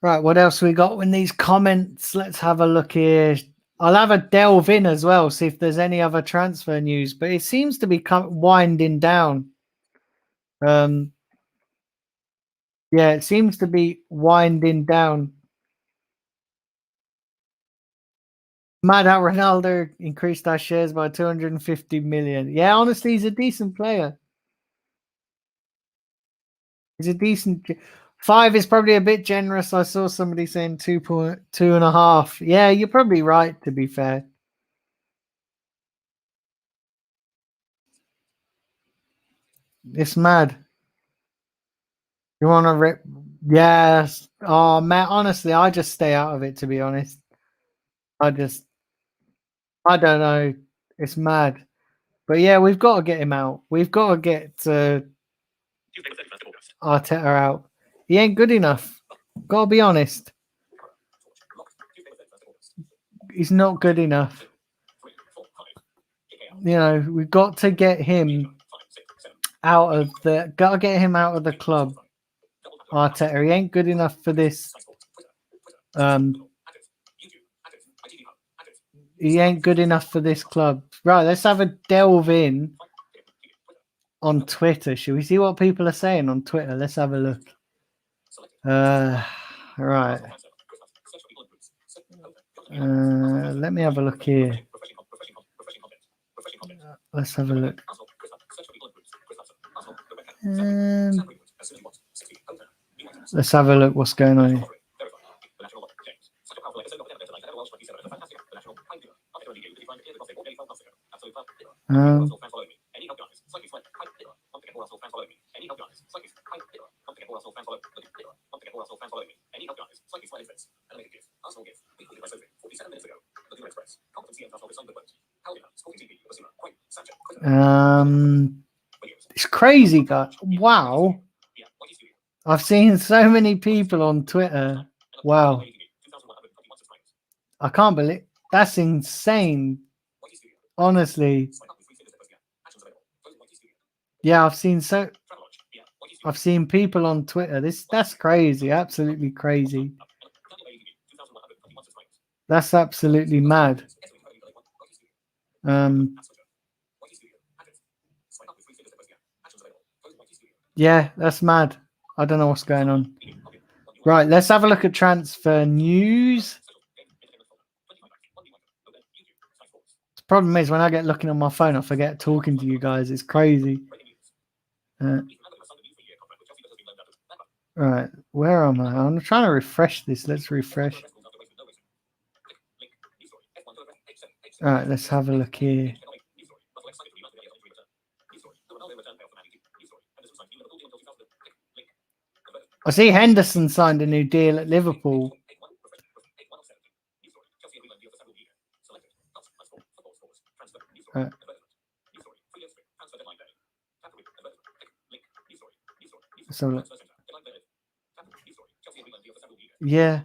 Speaker 2: Right, what else we got in these comments? Let's have a look here. I'll have a delve in as well, see if there's any other transfer news, but it seems to be winding down. Yeah, it seems to be winding down. Mad how Ronaldo increased our shares by 250 million. Yeah, honestly, he's a decent player. He's a decent. 5 is probably a bit generous. I saw somebody saying 2.5. Yeah, you're probably right, to be fair. It's mad. You want to rip? Yes. Oh, man, honestly, I just stay out of it, to be honest. I don't know. It's mad. But yeah, we've got to get him out. We've got to get Arteta out. He ain't good enough. Got to be honest. He's not good enough. You know, we've got to get him out of the. Got to get him out of the club. Arteta, he ain't good enough for this. He ain't good enough for this club. Right, let's have a delve in on Twitter. Should we see what people are saying on Twitter? Let's have a look. Right. Let me have a look here. Let's have a look. Let's have a look what's going on here. It's crazy, guys. Wow. I've seen so many people on Twitter. Wow. I can't believe that's insane. Honestly. Yeah, I've seen people on Twitter. That's crazy. Absolutely crazy. That's absolutely mad. Yeah, that's mad. I don't know what's going on. Right, let's have a look at transfer news. The problem is when I get looking on my phone, I forget talking to you guys. It's crazy. Right, where am I? I'm trying to refresh this. Let's refresh. All right, let's have a look here. I see Henderson signed a new deal at Liverpool. Right. So, yeah.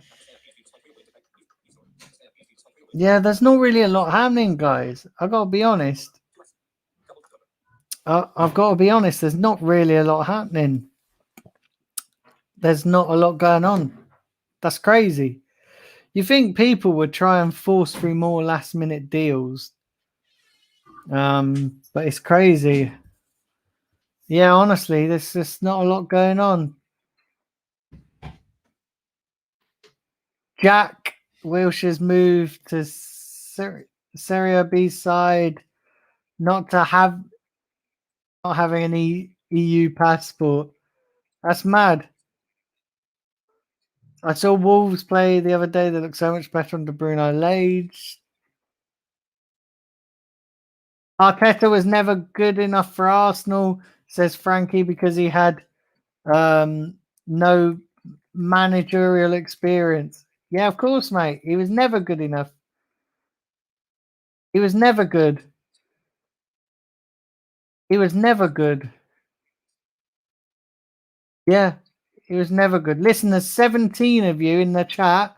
Speaker 2: Yeah, there's not really a lot happening, guys. I've got to be honest. I've got to be honest. There's not really a lot happening. There's not a lot going on. That's crazy. You think people would try and force through more last-minute deals. But it's crazy. Yeah, honestly, there's just not a lot going on. Jack Wilshire's moved to Serie B side, not having any EU passport. That's mad. I saw Wolves play the other day. They look so much better under Bruno Lage. Arteta was never good enough for Arsenal, says Frankie, because he had no managerial experience. Yeah, of course, mate. He was never good enough. He was never good. He was never good. Yeah, he was never good. Listen, there's 17 of you in the chat.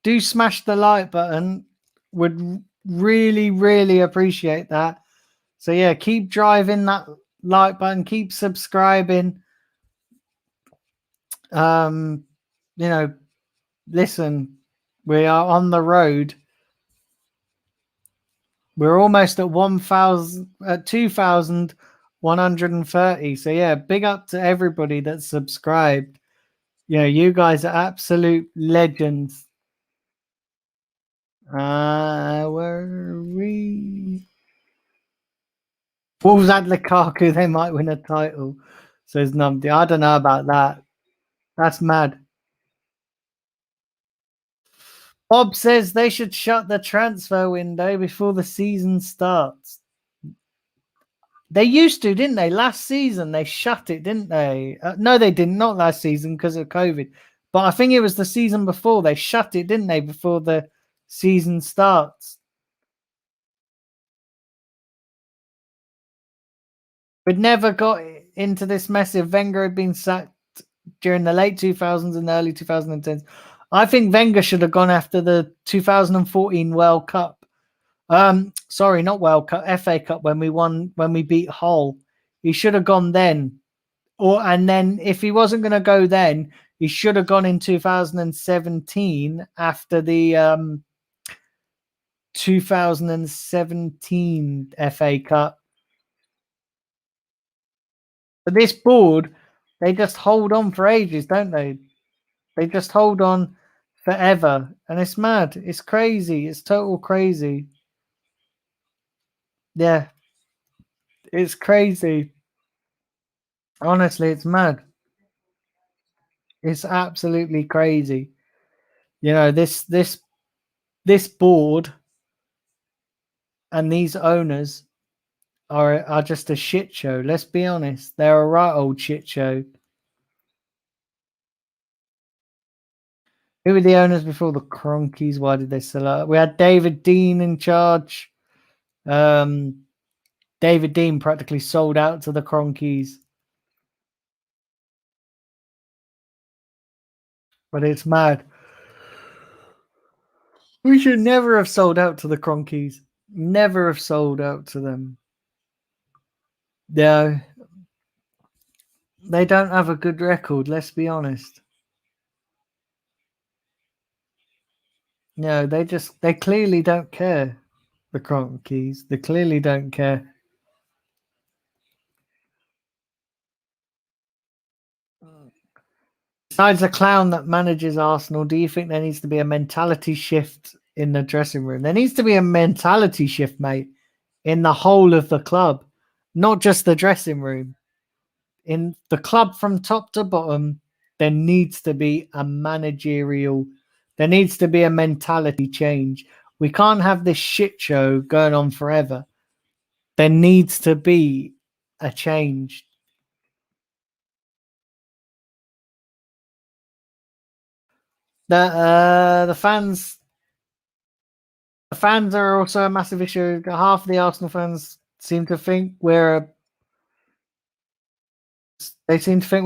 Speaker 2: Do smash the like button. Would really, really appreciate that. So yeah, keep driving that like button. Keep subscribing. You know, listen, we are on the road. We're almost at 1,000, at 2,130. So yeah, big up to everybody that's subscribed. Yeah, you guys are absolute legends. Were we? Wolves at Lukaku, they might win a title. Says Numdy. I don't know about that. That's mad. Bob says they should shut the transfer window before the season starts. They used to, didn't they? Last season they shut it, didn't they? No, they didn't. Not last season because of COVID. But I think it was the season before they shut it, didn't they? Before the season starts. We'd never got into this mess if Wenger had been sacked during the late 2000s and early 2010s. I think Wenger should have gone after the 2014 World Cup. Sorry, not World Cup, FA Cup when we beat Hull. He should have gone then. And then if he wasn't going to go then, he should have gone in 2017 after the 2017 FA Cup. But this board, they just hold on for ages, don't they? They just hold on forever. And it's mad. It's crazy. It's total crazy. Yeah. It's crazy. Honestly, it's mad. It's absolutely crazy. You know, this board and these owners are just a shit show. Let's be honest. They're a right old shit show. Who were the owners before the Cronkies? Why did they sell out? We had David Dean in charge. David Dean practically sold out to the Cronkies. But it's mad. We should never have sold out to the Cronkies. Never have sold out to them. Yeah. They don't have a good record, let's be honest. No, they clearly don't care. The Cronkies. They clearly don't care. Besides the clown that manages Arsenal, do you think there needs to be a mentality shift in the dressing room? There needs to be a mentality shift, mate, in the whole of the club, not just the dressing room. In the club from top to bottom, there needs to be a managerial, there needs to be a mentality change. We can't have this shit show going on forever. There needs to be a change. The fans are also a massive issue. Half of the Arsenal fans seem to think we're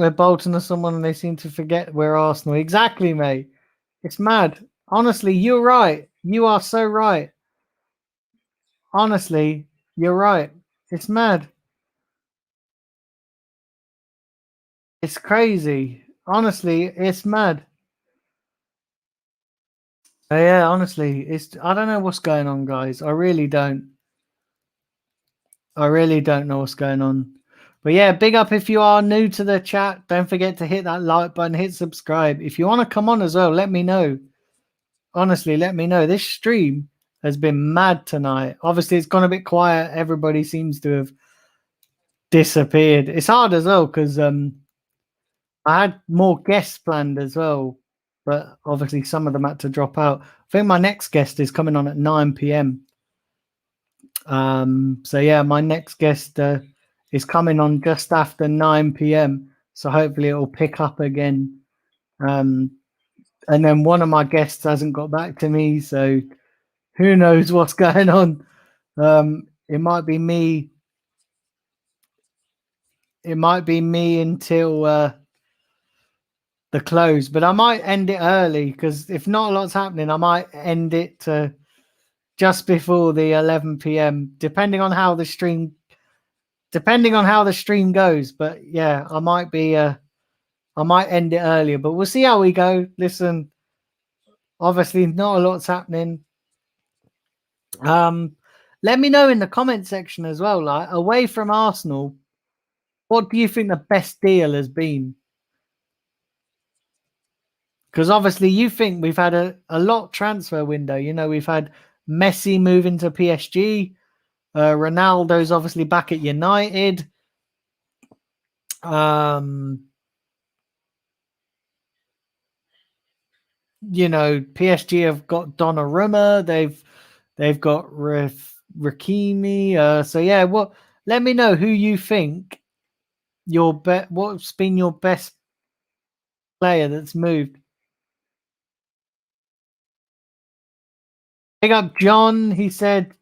Speaker 2: Bolton or someone, and they seem to forget we're Arsenal. Exactly, mate. It's mad. Honestly, you're right. You are so right. Honestly, you're right. It's mad. It's crazy. Honestly, it's mad. Yeah, honestly, I don't know what's going on, guys. I really don't. I really don't know what's going on. But yeah, big up if you are new to the chat. Don't forget to hit that like button, hit subscribe. If you want to come on as well, let me know. Honestly, let me know. This stream has been mad tonight. Obviously, it's gone a bit quiet. Everybody seems to have disappeared. It's hard as well because I had more guests planned as well, but obviously some of them had to drop out. I think my next guest is coming on at 9 p.m. So yeah, my next guest is coming on just after 9 p.m. So hopefully it will pick up again. And then one of my guests hasn't got back to me, so who knows what's going on. It might be me. It might be me until the close, but I might end it early because if not a lot's happening, I might end it just before the 11 p.m. depending on how the stream goes. But yeah, I might end it earlier, but we'll see how we go. Listen, obviously not a lot's happening. Let me know in the comment section as well, like away from Arsenal, what do you think the best deal has been? Because obviously you think we've had a lot transfer window. You know, we've had Messi moving to PSG. Ronaldo's obviously back at United. You know, PSG have got Donnarumma. They've got Rakimi. So yeah, let me know who you think what's been your best player that's moved. Big up John. He said,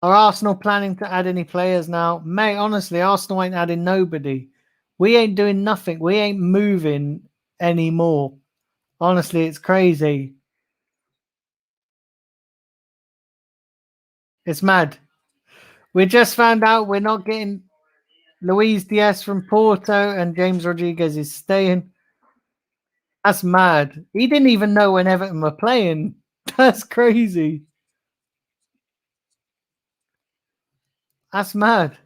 Speaker 2: are Arsenal planning to add any players now? Mate, honestly, Arsenal ain't adding nobody. We ain't doing nothing. We ain't moving anymore. Honestly, it's crazy. It's mad. We just found out we're not getting Luis Diaz from Porto and James Rodriguez is staying. That's mad. He didn't even know when Everton were playing. That's crazy. That's mad.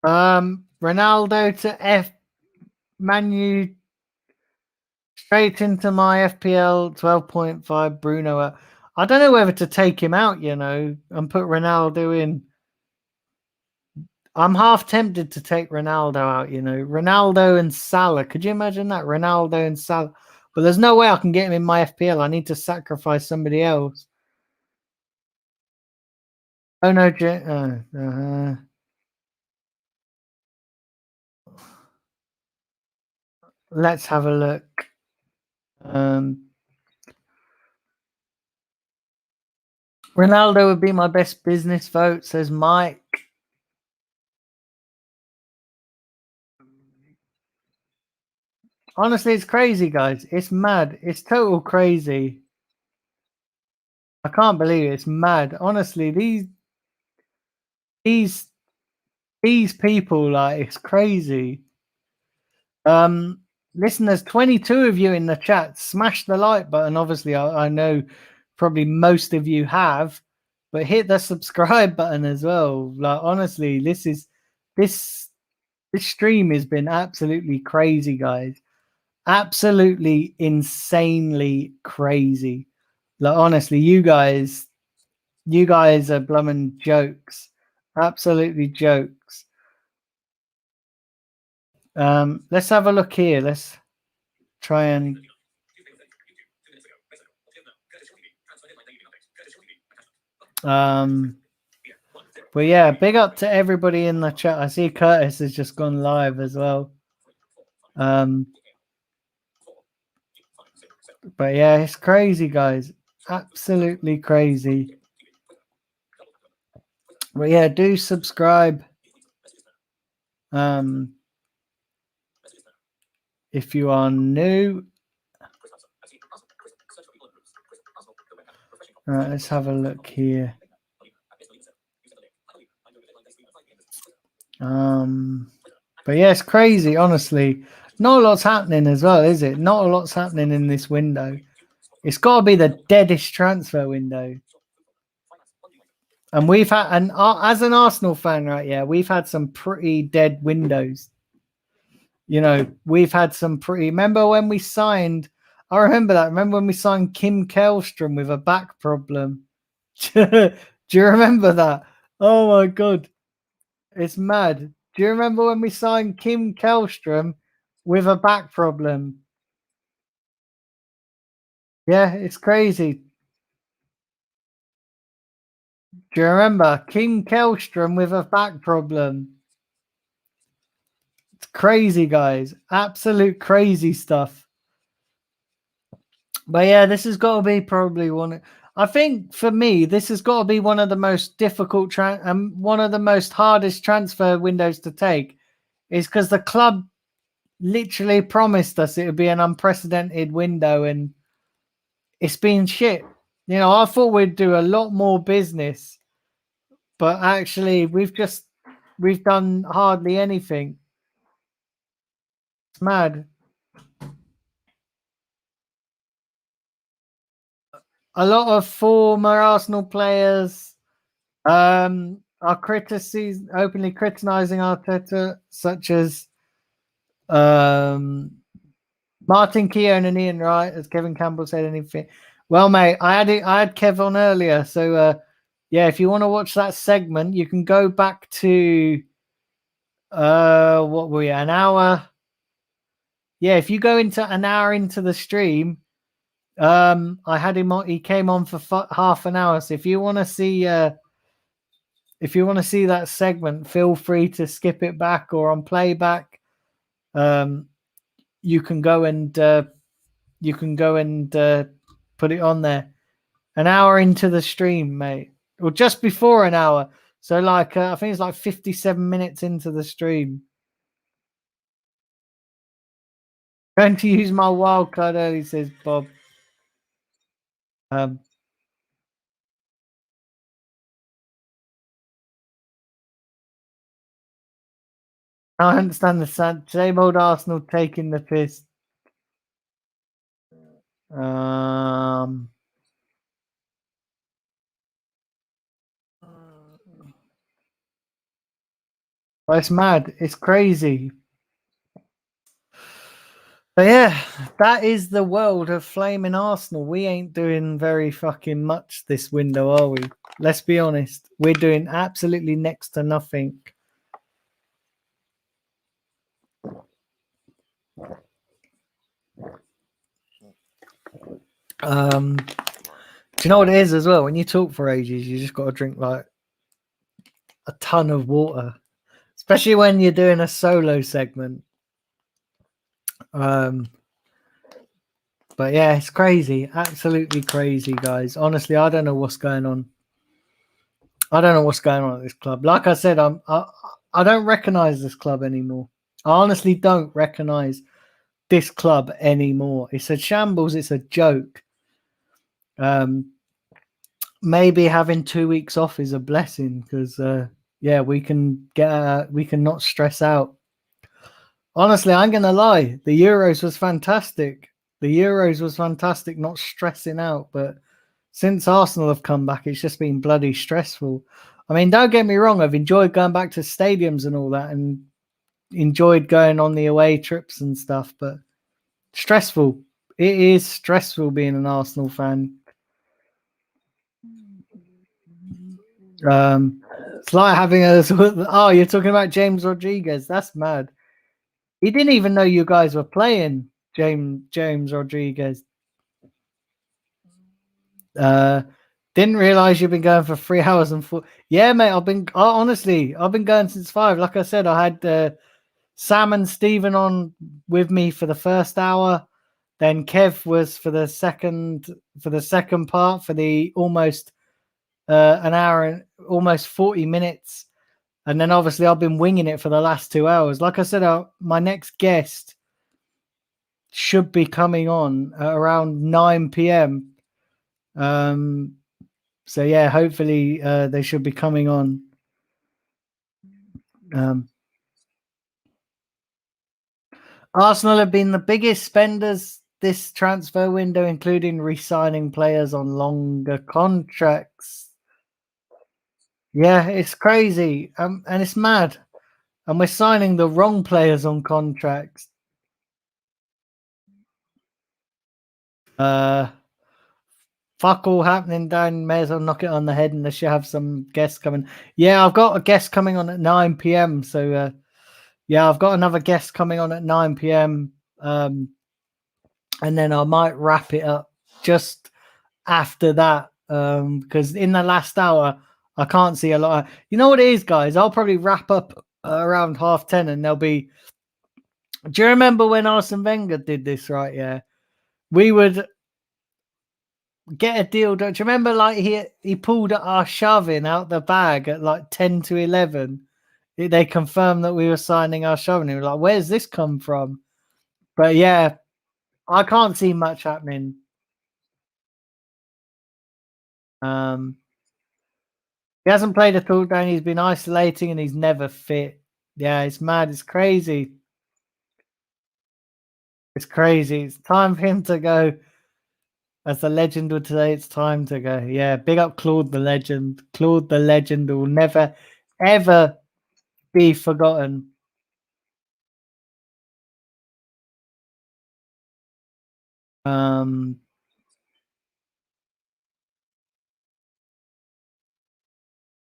Speaker 2: Ronaldo to Manu straight into my FPL 12.5 Bruno. I don't know whether to take him out, you know, and put Ronaldo in. I'm half tempted to take Ronaldo out, you know. Ronaldo and Salah. Could you imagine that? Ronaldo and Salah. But there's no way I can get him in my FPL. I need to sacrifice somebody else. Oh, no. Let's have a look. Ronaldo would be my best business vote, says Mike. Honestly, it's crazy, guys. It's mad. It's total crazy. I can't believe it. It's mad. Honestly, these people, like, it's crazy. Listen, there's 22 of you in the chat. Smash the like button. Obviously, I know probably most of you have, but hit the subscribe button as well. Like, honestly, this stream has been absolutely crazy, guys. Absolutely insanely crazy. Like, honestly, you guys are blooming jokes. Absolutely jokes. Let's have a look here. Let's try and but yeah, big up to everybody in the chat. I see Curtis has just gone live as well. But yeah, it's crazy, guys. Absolutely crazy. But yeah, do subscribe. If you are new. All right, let's have a look here. But yeah, it's crazy, honestly. Not a lot's happening as well, is it? Not a lot's happening in this window. It's got to be the deadest transfer window. And we've had, and as an Arsenal fan, right? Yeah, we've had some pretty dead windows. You know, we've had some pretty. Remember when we signed? I remember that. Remember when we signed Kim Källström with a back problem? Do you remember that? Oh my god, it's mad. Do you remember when we signed Kim Källström with a back problem? Yeah, it's crazy. Do you remember King Kelstrom with a back problem? It's crazy, guys. Absolute crazy stuff. But yeah, this has got to be probably one. I think for me, this has got to be one of the most difficult and one of the most hardest transfer windows to take, is because the club literally promised us it would be an unprecedented window, and it's been shit. You know, I thought we'd do a lot more business, but actually, we've done hardly anything. It's mad. A lot of former Arsenal players are openly criticizing Arteta, such as Martin Keown and Ian Wright, as Kevin Campbell said. Anything? Well, mate, I had Kev on earlier, so yeah, if you want to watch that segment, you can go back to what were we, an hour? Yeah, if you go into an hour into the stream, I had him on. He came on for half an hour. So if you want to see that segment, feel free to skip it back or on playback. You can go and put it on there. An hour into the stream, mate, or just before an hour. So like I think it's like 57 minutes into the stream. Going to use my wild card early, says Bob. I understand the same old Arsenal taking the piss. It's mad. It's crazy. But yeah, that is the world of flaming Arsenal. We ain't doing very fucking much this window, are we? Let's be honest. We're doing absolutely next to nothing. Do you know what it is as well? When you talk for ages, you just got to drink like a ton of water, especially when you're doing a solo segment. But yeah, it's crazy, absolutely crazy, guys. Honestly, I don't know what's going on. I don't know what's going on at this club. Like I said, I don't recognize this club anymore. I honestly don't recognize this club anymore. It's a shambles. It's a joke. Maybe having 2 weeks off is a blessing because yeah, we can not stress out. Honestly, I'm gonna lie. The Euros was fantastic. Not stressing out. But since Arsenal have come back, it's just been bloody stressful. I mean, don't get me wrong. I've enjoyed going back to stadiums and all that, and enjoyed going on the away trips and stuff. But stressful. It is stressful being an Arsenal fan. It's like having a. Oh, you're talking about James Rodriguez. That's mad. He didn't even know you guys were playing, James Rodriguez. Didn't realize you've been going for 3 hours and 4. Yeah, mate. I've been going since 5. Like I said, I had Sam and Stephen on with me for the first hour. Then Kev was for the second part, for the almost an hour and almost 40 minutes. And then obviously I've been winging it for the last 2 hours. Like I said, my next guest should be coming on at around 9 p.m. So yeah, hopefully they should be coming on. Arsenal have been the biggest spenders this transfer window, including re-signing players on longer contracts. Yeah, it's crazy, and it's mad. And we're signing the wrong players on contracts. Fuck all happening down. May as well knock it on the head, and they should have some guests coming. Yeah, I've got a guest coming on at 9 p.m. So yeah, I've got another guest coming on at 9 p.m. And then I might wrap it up just after that, because in the last hour I can't see a lot. You know what it is, guys? I'll probably wrap up around 10:30, and there'll be. Do you remember when Arsene Wenger did this? Right? Yeah, we would get a deal. Don't you remember? Like he pulled our shoving out the bag at like 10 to 11. They confirmed that we were signing our shoving. He was like, "Where's this come from?" But yeah, I can't see much happening. He hasn't played at all, Dan. He's been isolating and he's never fit. Yeah, it's mad. It's crazy. It's crazy. It's time for him to go. As the legend would say, it's time to go. Yeah, big up Claude the legend. Claude the legend will never, ever be forgotten.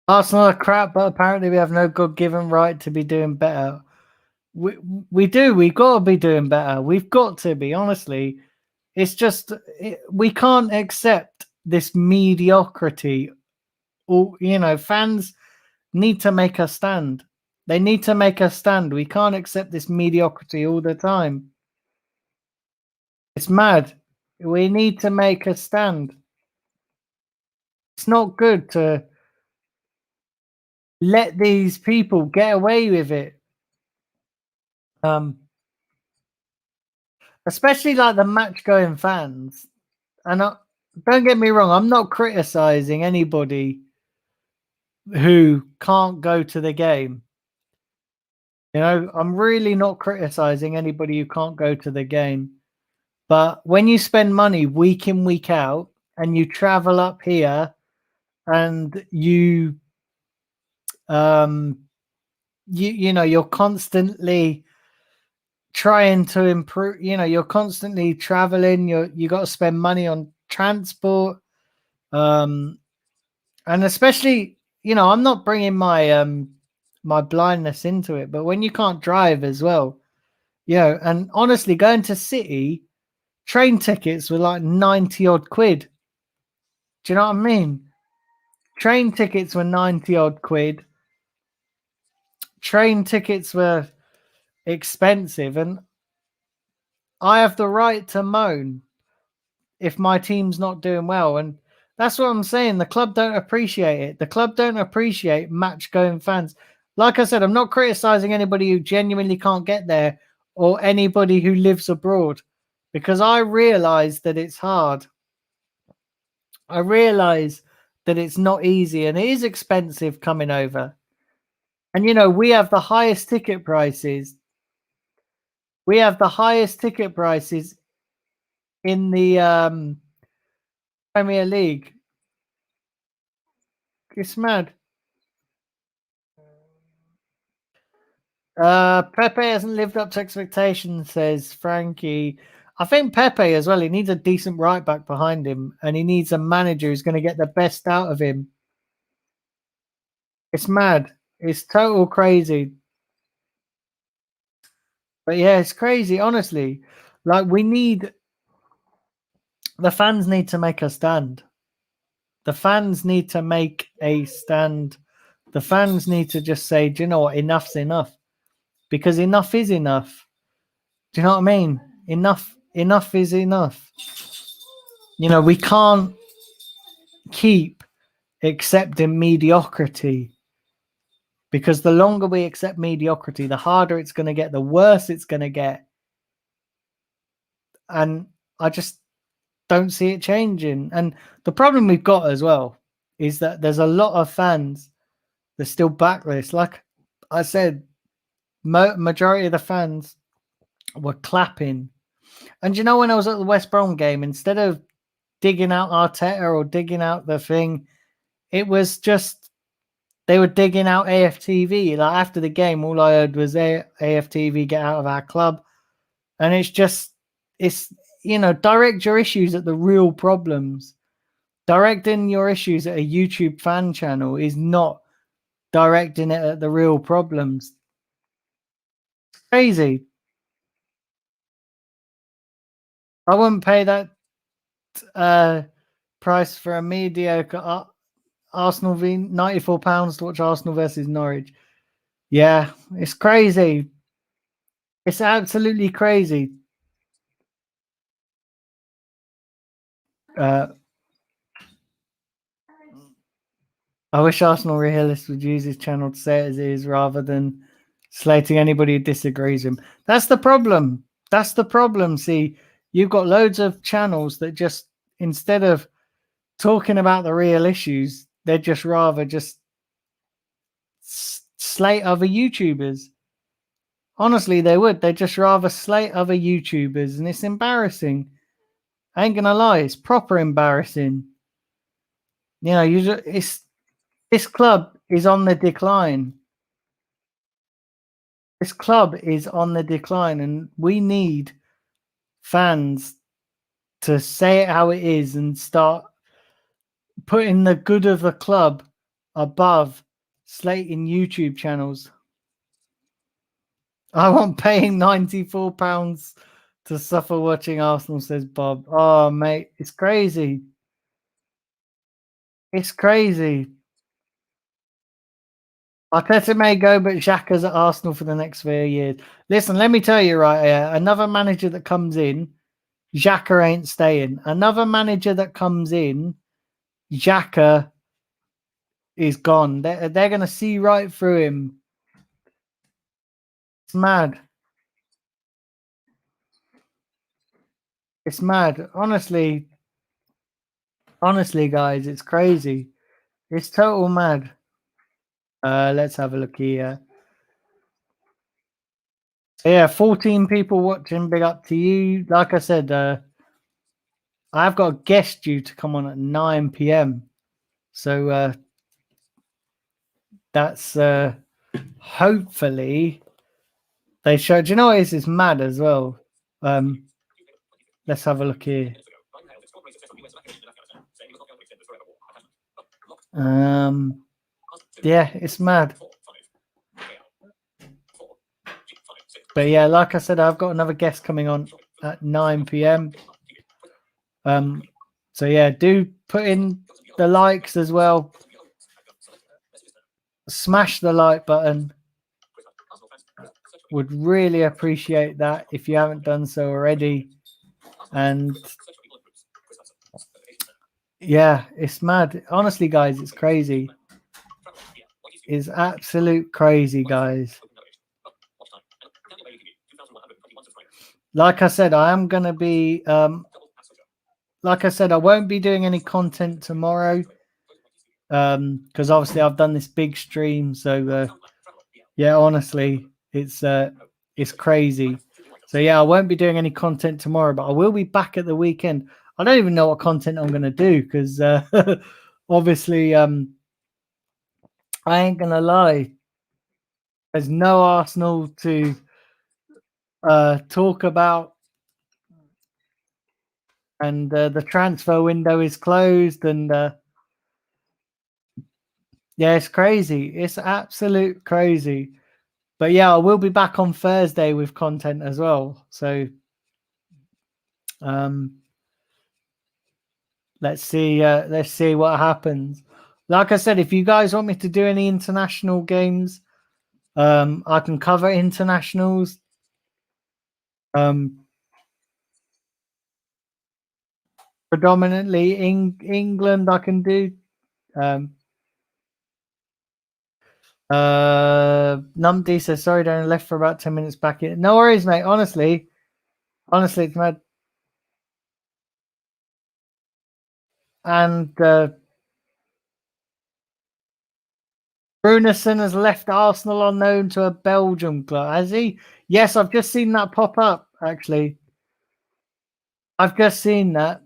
Speaker 2: Arsenal are crap, but apparently we have no God-given right to be doing better. We do. We've got to be doing better. We've got to be, honestly. It's just we can't accept this mediocrity. Fans need to make a stand. They need to make a stand. We can't accept this mediocrity all the time. It's mad. We need to make a stand. It's not good to let these people get away with it. Especially like the match-going fans. And don't get me wrong, I'm not criticizing anybody who can't go to the game. I'm really not criticizing anybody who can't go to the game. But when you spend money week in, week out, and you travel up here, and you're constantly trying to improve. You're constantly traveling. You got to spend money on transport, and especially, I'm not bringing my my blindness into it, but when you can't drive as well, and honestly, going to City, train tickets were like 90 odd quid. Do you know what I mean? Train tickets were 90 odd quid. Train tickets were expensive, and I have the right to moan if my team's not doing well. And that's what I'm saying. The club don't appreciate it. The club don't appreciate match-going fans. Like I said, I'm not criticizing anybody who genuinely can't get there or anybody who lives abroad, because I realize that it's hard. I realize that it's not easy and it is expensive coming over. And, we have the highest ticket prices. We have the highest ticket prices in the Premier League. It's mad. Pepe hasn't lived up to expectations, says Frankie. I think Pepe as well, he needs a decent right back behind him, and he needs a manager who's going to get the best out of him. It's mad. It's total crazy. But yeah, it's crazy, honestly. Like, the fans need to make a stand. The fans need to make a stand. The fans need to just say, do you know what? Enough's enough. Because enough is enough. Do you know what I mean? Enough is enough. We can't keep accepting mediocrity, because the longer we accept mediocrity, the harder it's going to get, the worse it's going to get. And I just don't see it changing. And the problem we've got as well is that there's a lot of fans that still back this. Like I said, majority of the fans were clapping. And when I was at the West Brom game, instead of digging out Arteta or digging out the thing, it was just they were digging out AFTV. Like, after the game, all I heard was AFTV, get out of our club. And it's direct your issues at the real problems. Directing your issues at a YouTube fan channel is not directing it at the real problems. It's crazy. I wouldn't pay that price for a mediocre Arsenal v £94 to watch Arsenal versus Norwich. Yeah, it's crazy. It's absolutely crazy. I wish Arsenal Realist would use his channel to say it as it is rather than slating anybody who disagrees with him. That's the problem. That's the problem. See, you've got loads of channels that just, instead of talking about the real issues, they'd just rather just slate other YouTubers. Honestly, they would. They'd just rather slate other YouTubers, and it's embarrassing. I ain't gonna lie, it's proper embarrassing. You know, this club is on the decline. This club is on the decline, and we need fans to say it how it is and start putting the good of the club above slating YouTube channels. I want paying £94 to suffer watching Arsenal, says Bob. Oh, mate, it's crazy. It's crazy. Arteta may go, but Xhaka's at Arsenal for the next 3 years. Listen, let me tell you right here. Another manager that comes in, Xhaka ain't staying. Another manager that comes in, Xhaka is gone. They're going to see right through him. It's mad. It's mad. Honestly, guys, it's crazy. It's total mad. Let's have a look here. So yeah, 14 people watching. Big up to you. Like I said, I've got a guest due to come on at 9 p.m. So that's hopefully they show. Do you know what is? It's mad as well. Let's have a look here. Yeah, it's mad. But yeah, like I said, I've got another guest coming on at 9 p.m. So yeah, do put in the likes as well. Smash the like button. Would really appreciate that if you haven't done so already. And yeah, it's mad. Honestly, guys, it's crazy. It's absolute crazy, guys. Like I said, I am going to be, like I said, I won't be doing any content tomorrow because obviously I've done this big stream. So yeah, honestly, it's crazy. So yeah, I won't be doing any content tomorrow, but I will be back at the weekend. I don't even know what content I'm going to do because obviously I ain't going to lie. There's no Arsenal to talk about. And the transfer window is closed. And yeah, it's crazy. It's absolute crazy. But yeah, I will be back on Thursday with content as well. So let's see what happens. Like I said, if you guys want me to do any international games, I can cover internationals. Predominantly England I can do. Numdy says sorry, Darren, left for about 10 minutes back in. No worries, mate. Honestly, it's mad. And Brunisson has left Arsenal on loan to a Belgium club. Has he? Yes, I've just seen that pop up, actually. I've just seen that.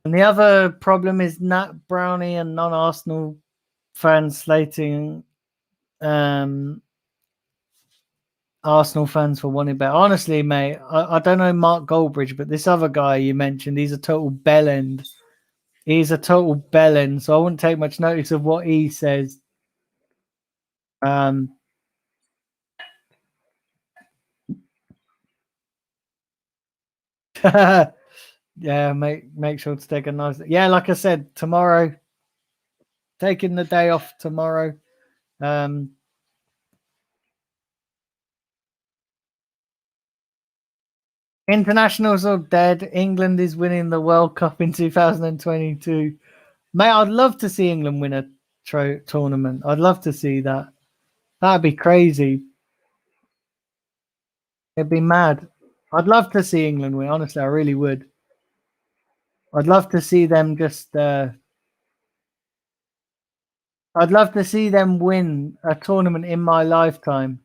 Speaker 2: And the other problem is Nat Brownie and non-Arsenal fans slating Arsenal fans for wanting better. Honestly, mate, I don't know Mark Goldbridge, but this other guy you mentioned, he's a total bellend. He's a total bellend, so I wouldn't take much notice of what he says. But Yeah, make sure to take a nice. Yeah, like I said, tomorrow, taking the day off tomorrow. Internationals are dead. England is winning the World Cup in 2022. Mate, I'd love to see England win a tournament. I'd love to see that. That'd be crazy. It'd be mad. I'd love to see England win. Honestly, I really would. I'd love to see them just. I'd love to see them win a tournament in my lifetime.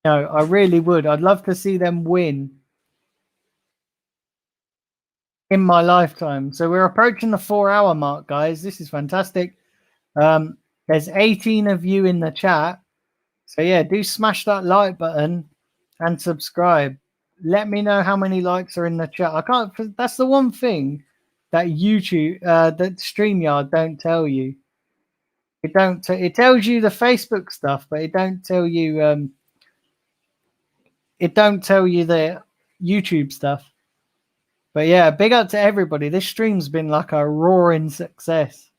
Speaker 2: No, I really would. I'd love to see them win in my lifetime. So we're approaching the 4-hour mark, guys. This is fantastic. There's 18 of you in the chat. So yeah, do smash that like button and subscribe. Let me know how many likes are in the chat. I can't. That's the one thing that YouTube, that StreamYard don't tell you. It don't. It tells you the Facebook stuff, but it don't tell you. It don't tell you the YouTube stuff. But yeah, big up to everybody. This stream's been like a roaring success.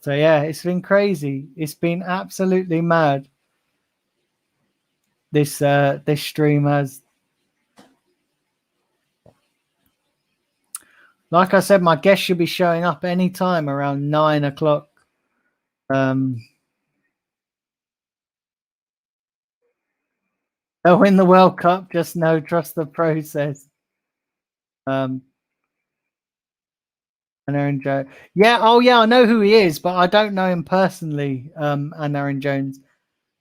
Speaker 2: So yeah, it's been crazy. It's been absolutely mad. This stream has. Like I said, my guest should be showing up anytime around 9 o'clock. They'll win the World Cup. Just trust the process. Anna and Joe. Yeah. Oh, yeah. I know who he is, but I don't know him personally. Anna and Jones.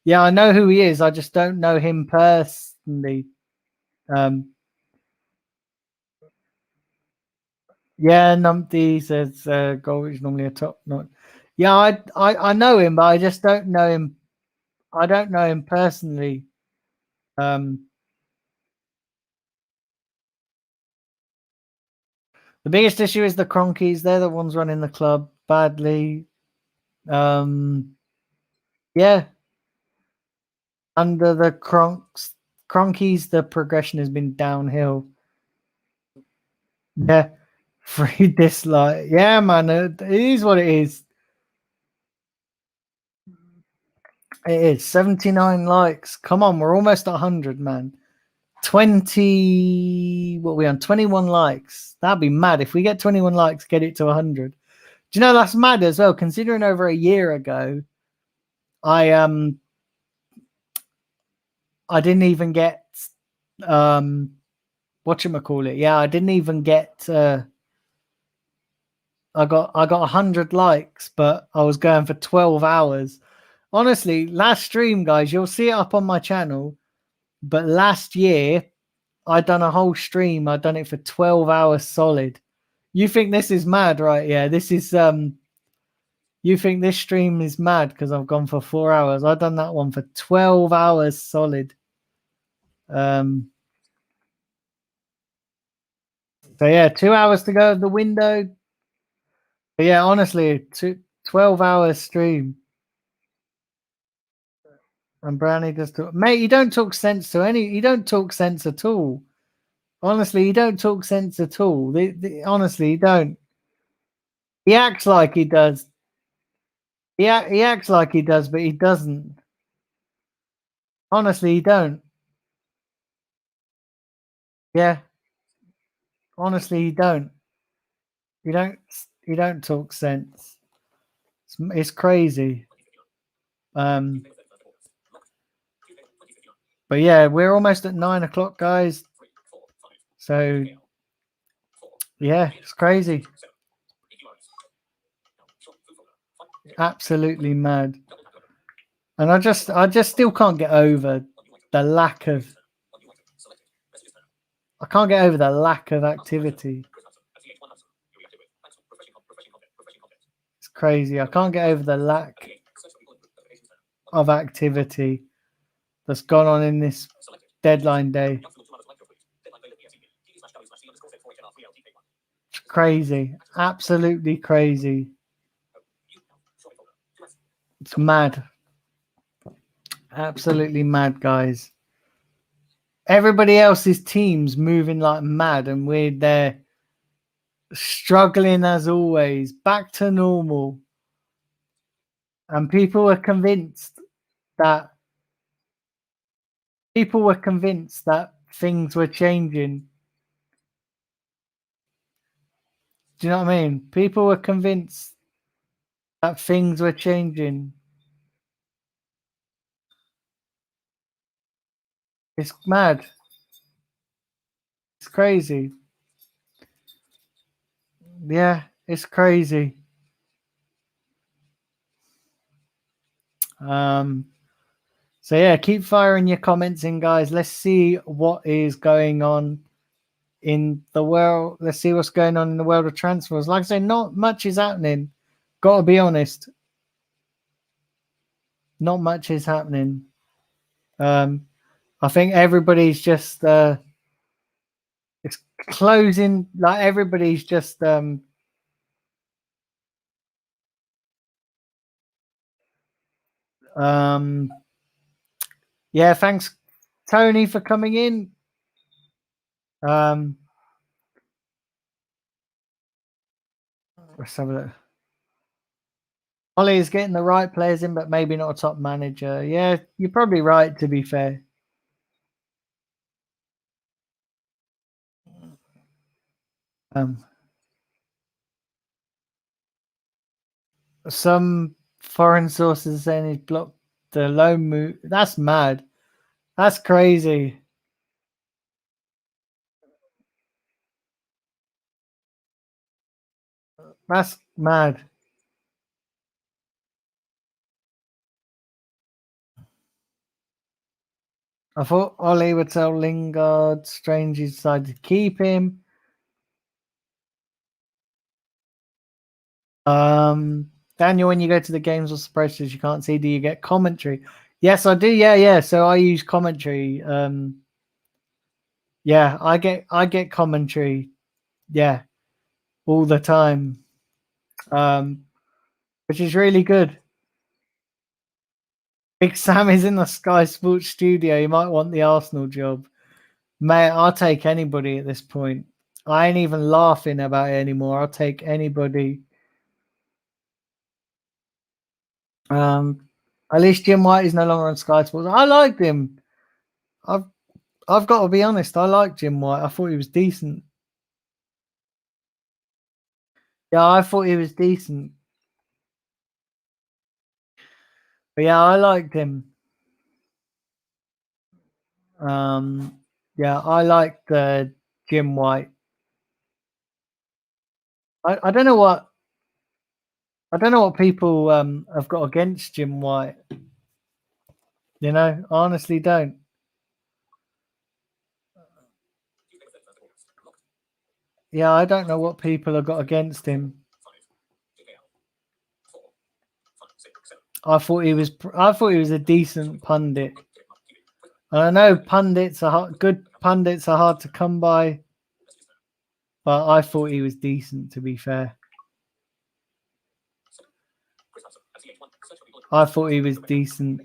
Speaker 2: Yeah, I know who he is. I just don't know him personally. Yeah, Numpty says goal is normally a top notch. Yeah, I know him, but I just don't know him. I don't know him personally. The biggest issue is the Cronkies. They're the ones running the club badly. Yeah. Under the Cronkies, the progression has been downhill. Yeah. Free dislike. Yeah, man. It is what it is. It is 79 likes. Come on, we're almost at 100, man. 20. What are we on? 21 likes. That'd be mad if we get 21 likes. Get it to 100. Do you know that's mad as well? Considering over a year ago, I didn't even get whatchamacallit. Yeah, I didn't even get. I got 100 likes, but I was going for 12 hours. Honestly, last stream, guys, you'll see it up on my channel. But last year, I done a whole stream. I done it for 12 hours solid. You think this is mad, right? Yeah, this is you think this stream is mad because I've gone for 4 hours. I done that one for 12 hours solid. So yeah, 2 hours to go of the window. But yeah, honestly, 12 hours stream. And Brownie just talk, mate, you don't talk sense to any. You don't talk sense at all. Honestly, you don't talk sense at all. Honestly, you don't. He acts like he does. He acts like he does, but he doesn't. Honestly, you don't. Yeah. Honestly, you don't. You don't talk sense. It's crazy. But yeah, we're almost at 9 o'clock, guys. So yeah, it's crazy. Absolutely mad. And I just still can't get over the lack of. I can't get over the lack of activity. It's crazy. I can't get over the lack of activity that's gone on in this deadline day. It's crazy. Absolutely crazy. It's mad. Absolutely mad, guys. everybody else's team's moving like mad, and we're there struggling as always, back to normal. And people were convinced that things were changing. Do you know what I mean? People were convinced that things were changing. It's mad. It's crazy. Yeah, it's crazy. So yeah, keep firing your comments in, guys. Let's see what is going on in the world. Let's see what's going on in the world of transfers. Like I say, not much is happening. Gotta be honest. Not much is happening. I think everybody's just it's closing, like everybody's just yeah, thanks Tony for coming in. Let's have a look. Ollie is getting the right players in, but maybe not a top manager. Yeah, you're probably right, to be fair. Some foreign sources saying he's blocked the loan move. That's mad. That's crazy. That's mad. I thought Ollie would tell Lingard. Strange he decided to keep him. Daniel, when you go to the games or spreadsheets, you can't see. Do you get commentary? Yes, I do. Yeah. So I use commentary. Yeah, I get commentary. Yeah, all the time. Which is really good. Big Sam is in the Sky Sports studio. You might want the Arsenal job. Mate, I'll take anybody at this point. I ain't even laughing about it anymore. I'll take anybody. At least Jim White is no longer on Sky Sports. I liked him. I've got to be honest. I like Jim White. I thought he was decent. Yeah, I thought he was decent. But yeah, I liked him. Yeah, I liked Jim White. I don't know what people have got against Jim White. You know, I honestly don't. Yeah, I don't know what people have got against him. I thought he was a decent pundit. And I know good pundits are hard to come by, but I thought he was decent, to be fair. I thought he was decent.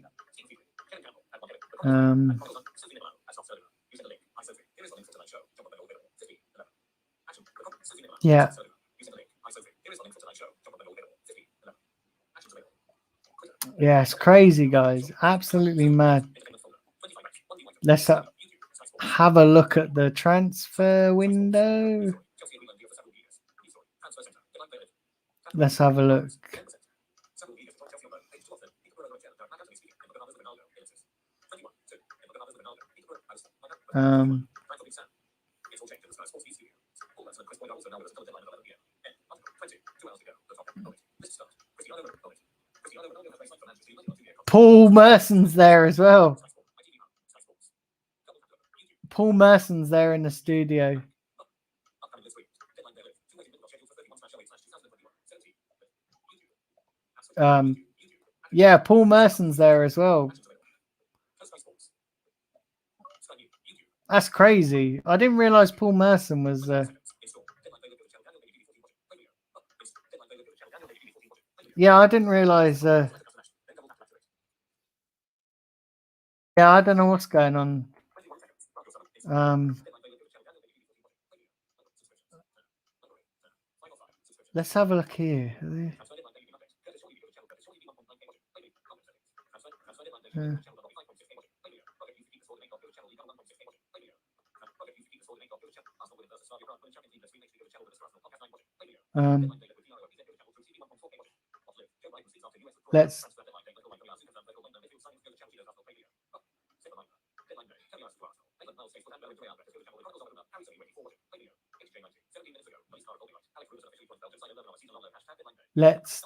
Speaker 2: Yeah. Yeah, it's crazy, guys. Absolutely mad. Let's have a look at the transfer window. Let's have a look. Paul Merson's there as well. Paul Merson's there in the studio. Yeah, Paul Merson's there as well. That's crazy. I didn't realize Paul Merson was yeah, I didn't realize yeah, I don't know what's going on. Let's have a look here. Let's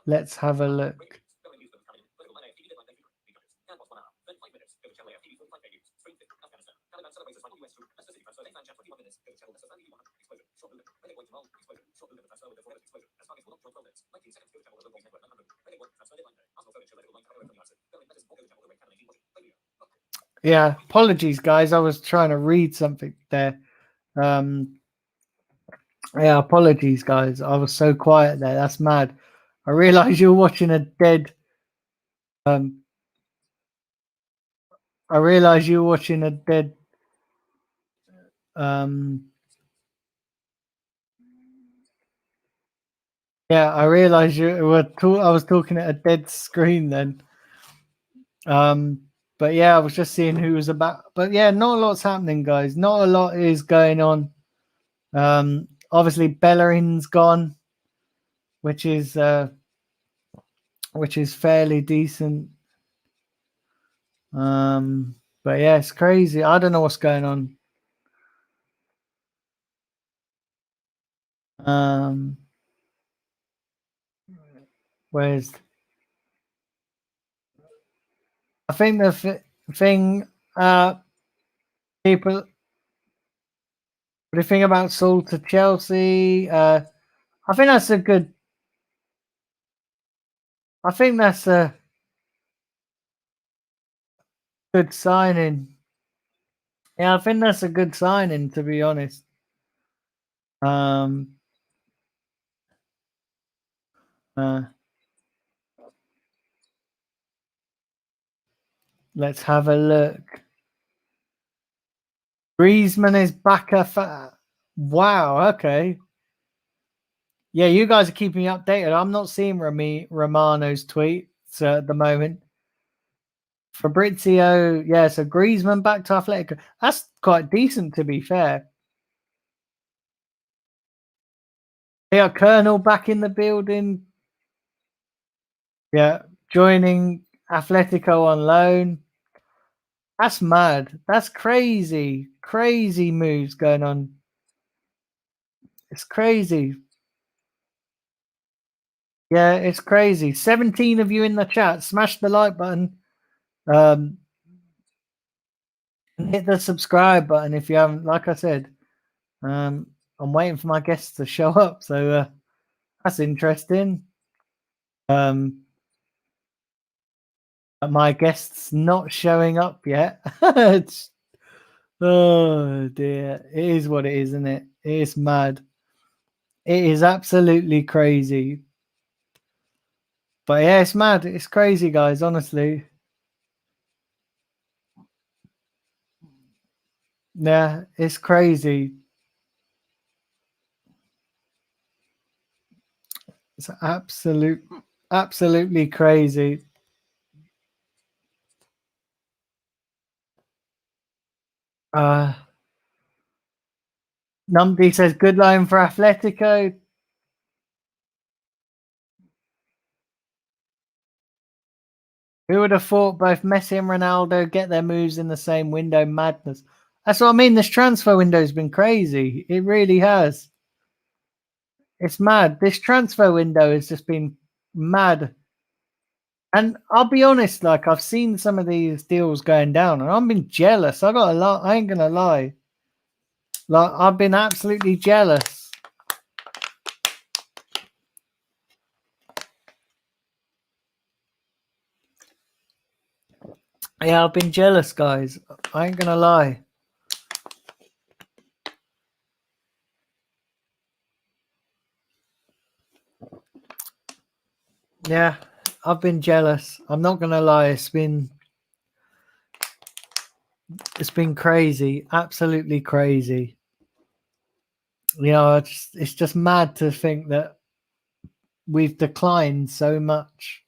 Speaker 2: let's have a look. Yeah, apologies, guys. I was trying to read something there. Yeah, apologies, guys. I was so quiet there. That's mad. I realized you're watching a dead. I realized you're watching a dead. Yeah, I realized you were. I was talking at a dead screen then. But yeah, I was just seeing who was about. But yeah, not a lot's happening, guys. Not a lot is going on. Obviously Bellerin's gone, which is fairly decent. But yeah, it's crazy. I don't know what's going on. Where's I think the thing people, what do you think about Saul to Chelsea? I think that's a good. I think that's a good signing. Yeah, I think that's a good signing, to be honest. Let's have a look. Griezmann is back. Wow. Okay. Yeah, you guys are keeping me updated. I'm not seeing Romano's tweets at the moment. Fabrizio, yeah, so Griezmann back to Atletico. That's quite decent, to be fair. Yeah, Colonel back in the building. Yeah, joining Atletico on loan. That's mad. That's crazy. Crazy moves going on. It's crazy. Yeah, it's crazy. 17 of you in the chat. Smash the like button. Hit the subscribe button if you haven't. Like I said, I'm waiting for my guests to show up. So that's interesting. My guest's not showing up yet. Oh dear. It is what it is, isn't it? It is mad. It is absolutely crazy. But yeah, it's mad. It's crazy, guys, honestly. Yeah, it's crazy. It's absolutely crazy. Numpty says good line for Atletico. Who would have thought both Messi and Ronaldo get their moves in the same window? Madness. That's what I mean. This transfer window has been crazy. It really has. It's mad. This transfer window has just been mad. And I'll be honest, like I've seen some of these deals going down and I've been jealous. I got a lot. I ain't gonna lie. Like I've been absolutely jealous. Yeah, I've been jealous, guys. I ain't gonna lie. Yeah, I've been jealous. I'm not gonna lie. It's been crazy, absolutely crazy. You know, it's just mad to think that we've declined so much.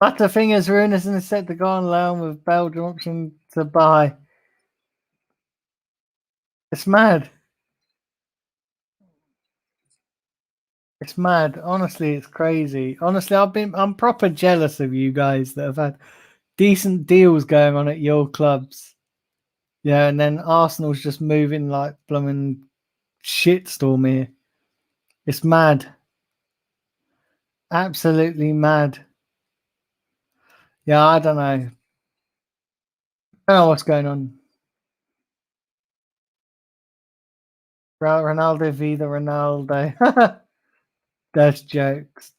Speaker 2: Butterfingers Ruinous is set to go on loan with Belgium option to buy. It's mad. It's mad. Honestly, it's crazy. Honestly, I'm proper jealous of you guys that have had decent deals going on at your clubs. Yeah, and then Arsenal's just moving like blooming shitstorm here. It's mad. Absolutely mad. Yeah, I don't know. I don't know what's going on. Ronaldo v the Ronaldo. That's jokes.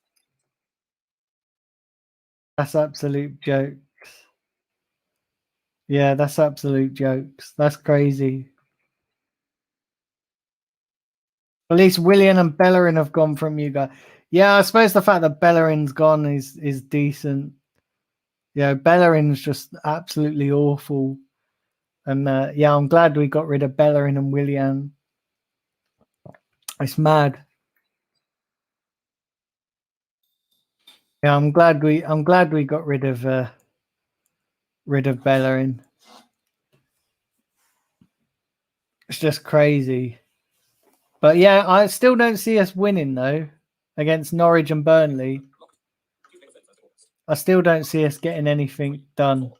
Speaker 2: That's absolute jokes. Yeah, that's absolute jokes. That's crazy. At least Willian and Bellerin have gone from you guys. Yeah, I suppose the fact that Bellerin's gone is decent. Yeah, Bellerin's just absolutely awful. And yeah, I'm glad we got rid of Bellerin and Willian. It's mad. Yeah, I'm glad we got rid of Bellerin. It's just crazy. But yeah, I still don't see us winning though against Norwich and Burnley. I still don't see us getting anything done.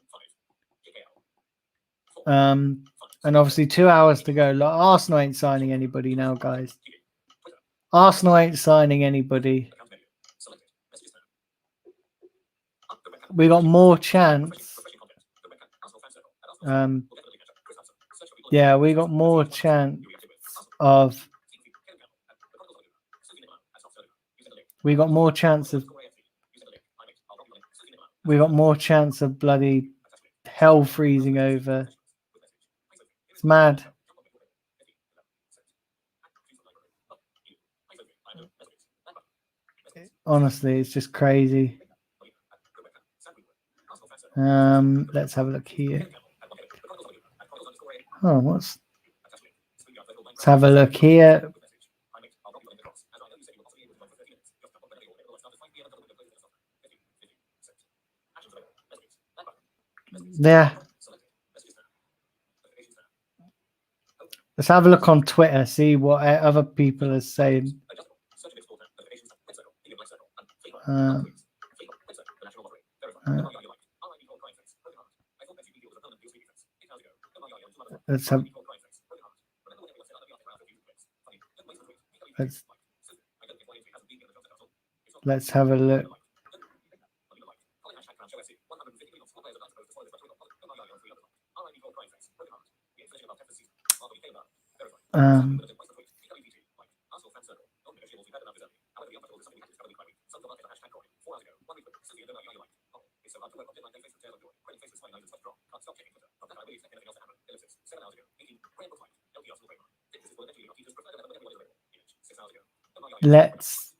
Speaker 2: And obviously 2 hours to go. Like, Arsenal ain't signing anybody now, guys. Arsenal ain't signing anybody. We got more chance. Yeah, we got more chance of. We got more chance of bloody hell freezing over. It's mad. Honestly, it's just crazy. Let's have a look here. Oh, let's have a look here. Yeah. Let's have a look on Twitter, see what other people are saying. Let's have a look. Let's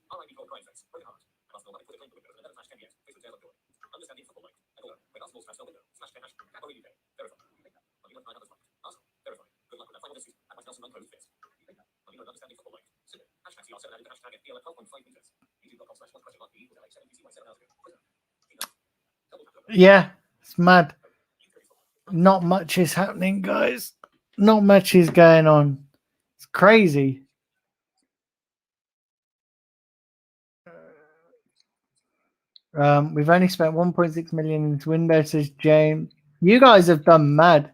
Speaker 2: yeah, it's mad. Not much is happening, guys. Not much is going on. It's crazy. We've only spent 1.6 million into Windows, says James. You guys have done mad.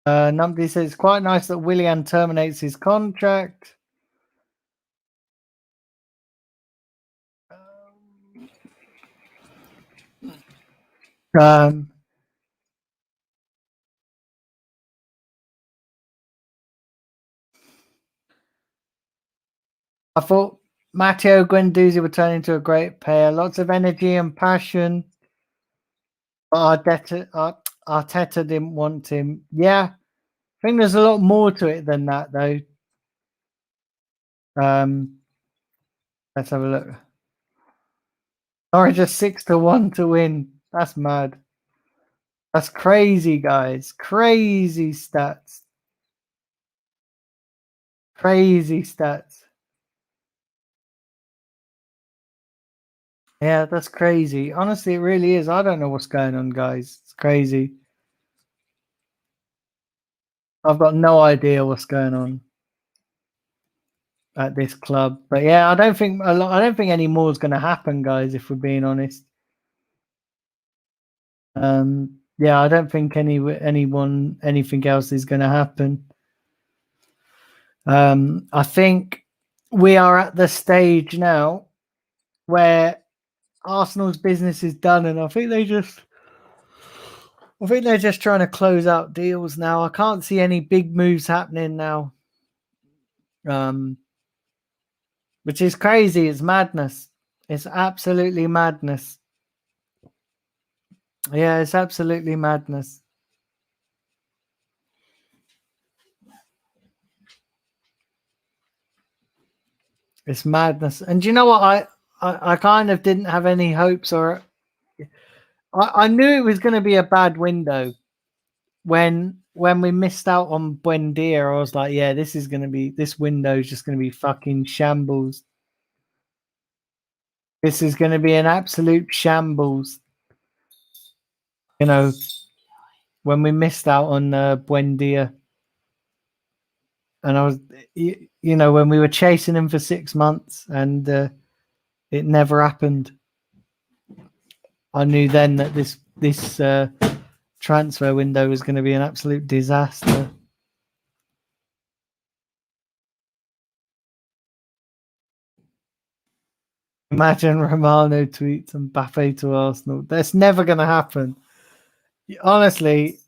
Speaker 2: Numpty says it's quite nice that Willian terminates his contract. Um, I thought Matteo Guendouzi would turn into a great player. Lots of energy and passion. But Arteta didn't want him. Yeah, I think there's a lot more to it than that, though. Let's have a look. Norwich just 6-1 to win. That's mad. That's crazy, guys. Crazy stats. Crazy stats. Yeah, that's crazy. Honestly, it really is. I don't know what's going on, guys. It's crazy. I've got no idea what's going on at this club. But yeah, I don't think any more is going to happen, guys, if we're being honest. Yeah, I don't think anything else is going to happen. I think we are at the stage now where Arsenal's business is done, and I think they're just trying to close out deals now. I can't see any big moves happening now, which is crazy. It's madness. It's absolutely madness. Yeah, it's absolutely madness. It's madness. And do you know what? I kind of didn't have any hopes, or I knew it was going to be a bad window when we missed out on Buendia. I was like, yeah, this window is just going to be fucking shambles. This is going to be an absolute shambles. You know, when we missed out on Buendia. And I was, when we were chasing him for 6 months and it never happened. I knew then that this transfer window was going to be an absolute disaster. Imagine Romano tweets Mbappe to Arsenal. That's never going to happen. Honestly,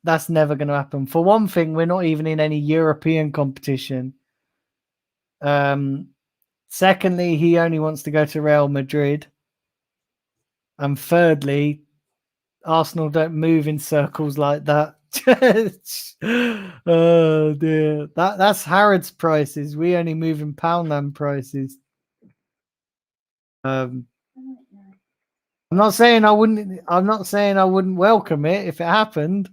Speaker 2: that's never going to happen. For one thing, we're not even in any European competition. Secondly, he only wants to go to Real Madrid. And thirdly, Arsenal don't move in circles like that. Oh dear. That's Harrods prices. We only move in Poundland prices. I'm not saying I wouldn't welcome it if it happened,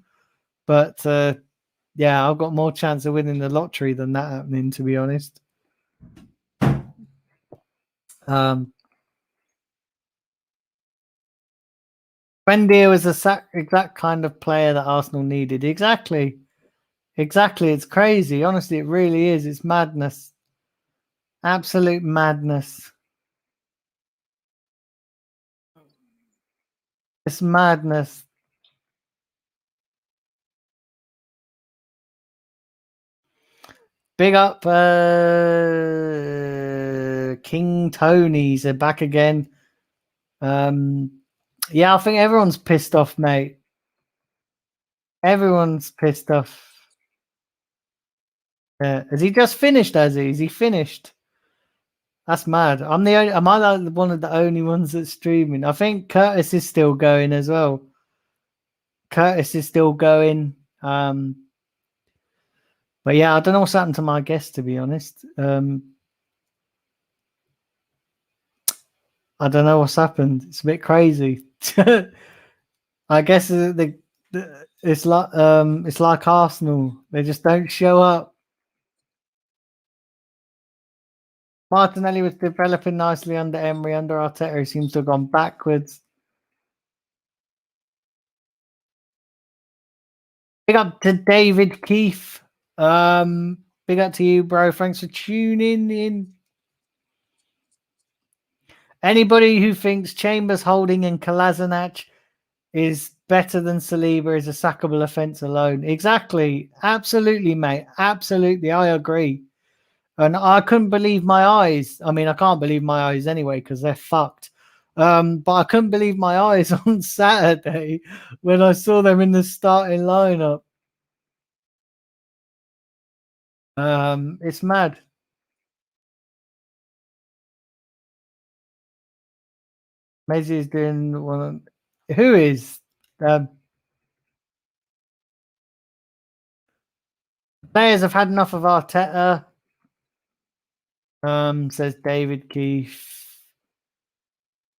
Speaker 2: but yeah, I've got more chance of winning the lottery than that happening, to be honest. Buendia was the exact kind of player that Arsenal needed. Exactly. It's crazy. Honestly, it really is. It's madness. Absolute madness. It's madness. Big up King Tony's back again. Yeah, I think everyone's pissed off, mate. Everyone's pissed off. Has he just finished, has he? Is he finished? That's mad. Am I one of the only ones that's streaming? I think Curtis is still going as well. But yeah, I don't know what's happened to my guest, to be honest. I don't know what's happened. It's a bit crazy. I guess it's like Arsenal. They just don't show up. Martinelli was developing nicely under Emery. Under Arteta, he seems to have gone backwards. Big up to David Keefe. Big up to you, bro. Thanks for tuning in. Anybody who thinks Chambers, Holding, and Kolasinac is better than Saliba is a sackable offence alone. Exactly. Absolutely, mate. Absolutely. I agree. And I couldn't believe my eyes. I mean, I can't believe my eyes anyway because they're fucked. But I couldn't believe my eyes on Saturday when I saw them in the starting lineup. It's mad. Messi is doing one. Who is? Players have had enough of Arteta. Says David Keefe.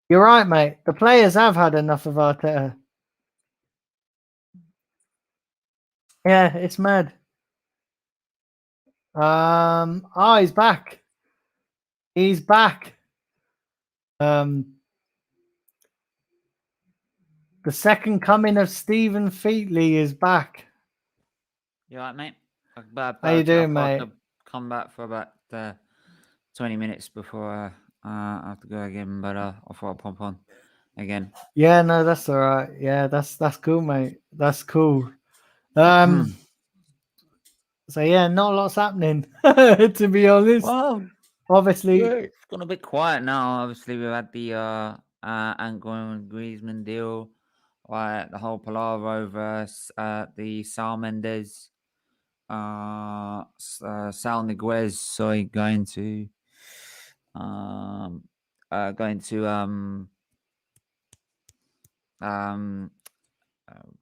Speaker 2: You're right, mate. The players have had enough of Arteta. Yeah, it's mad. He's back. He's back. The second coming of Stephen Featley is back.
Speaker 3: You all right, mate?
Speaker 2: How you doing, mate?
Speaker 3: Come back for about 20 minutes before I have to go again, but I thought I'd pop on again.
Speaker 2: Yeah, no, that's all right. Yeah, that's cool, mate. That's cool.
Speaker 3: Hmm.
Speaker 2: So yeah, not a lot's happening, to be honest.
Speaker 3: Well,
Speaker 2: Obviously,
Speaker 3: it's gone a bit quiet now. Obviously, we've had the Antoine Griezmann deal, like the whole palaver over the Sal Mendes, Sal Niguez, sorry, going to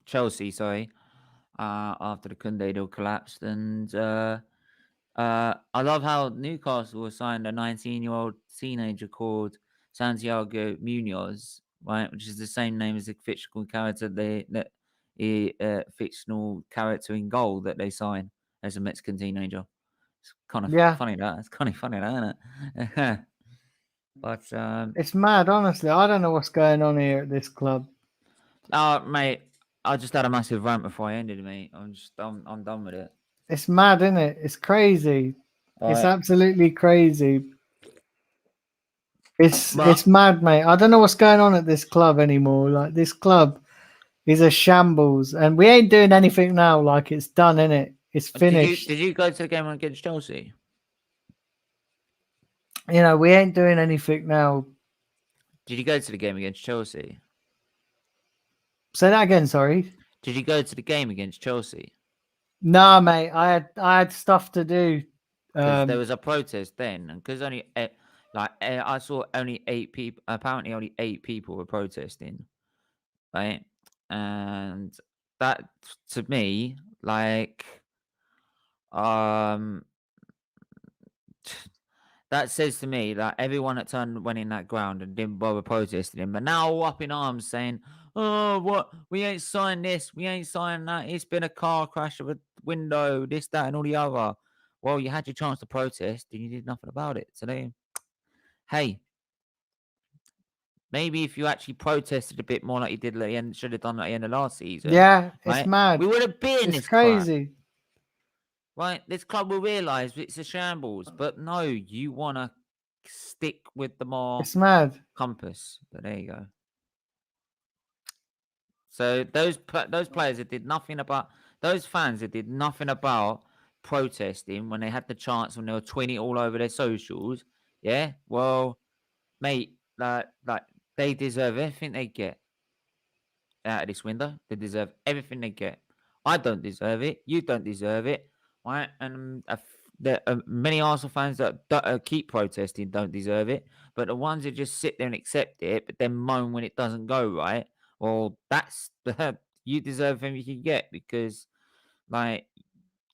Speaker 3: Chelsea, sorry, after the Koundé deal collapsed, and I love how Newcastle signed a 19-year-old teenager called Santiago Munoz, right, which is the same name as the fictional character fictional character in goal that they sign as a Mexican teenager. It's kind of funny that. It's kind of funny that, isn't it? But
Speaker 2: it's mad. Honestly, I don't know what's going on here at this club.
Speaker 3: Mate, I just had a massive rant before I ended, mate. I'm done with it.
Speaker 2: It's mad, isn't it? It's crazy. It's absolutely crazy. It's mad, mate. I don't know what's going on at this club anymore. Like, this club is a shambles, and we ain't doing anything now. Like, it's done, innit? It's finished.
Speaker 3: Did you go to the game against Chelsea?
Speaker 2: You know, we ain't doing anything now.
Speaker 3: Did you go to the game against Chelsea?
Speaker 2: Say that again, sorry.
Speaker 3: Did you go to the game against Chelsea?
Speaker 2: Nah, mate. I had stuff to do.
Speaker 3: Because there was a protest then, and because only I saw only 8 people. Apparently, only 8 people were protesting, right? And that, to me, like, that says to me that everyone that went in that ground and didn't bother protesting him, but now all up in arms saying, "Oh, what? We ain't signed this. We ain't signed that. It's been a car crash of a window. This, that, and all the other." Well, you had your chance to protest and you did nothing about it. So hey, maybe if you actually protested a bit more like you did at the end, should have done at the end of last season.
Speaker 2: Yeah,
Speaker 3: right?
Speaker 2: it's mad.
Speaker 3: We would have been
Speaker 2: It's
Speaker 3: this
Speaker 2: crazy.
Speaker 3: crap, right? This club will realise it's a shambles, but no, you want to stick with the more
Speaker 2: It's mad.
Speaker 3: compass. But there you go. So those players that did nothing about, those fans that did nothing about protesting when they had the chance, when they were tweeting all over their socials, yeah, well, mate, like they deserve everything they get out of this window. They deserve everything they get. I don't deserve it. You don't deserve it, right? And there are many Arsenal fans that keep protesting don't deserve it, but the ones that just sit there and accept it, but then moan when it doesn't go right, well, that's you deserve everything you get, because, like,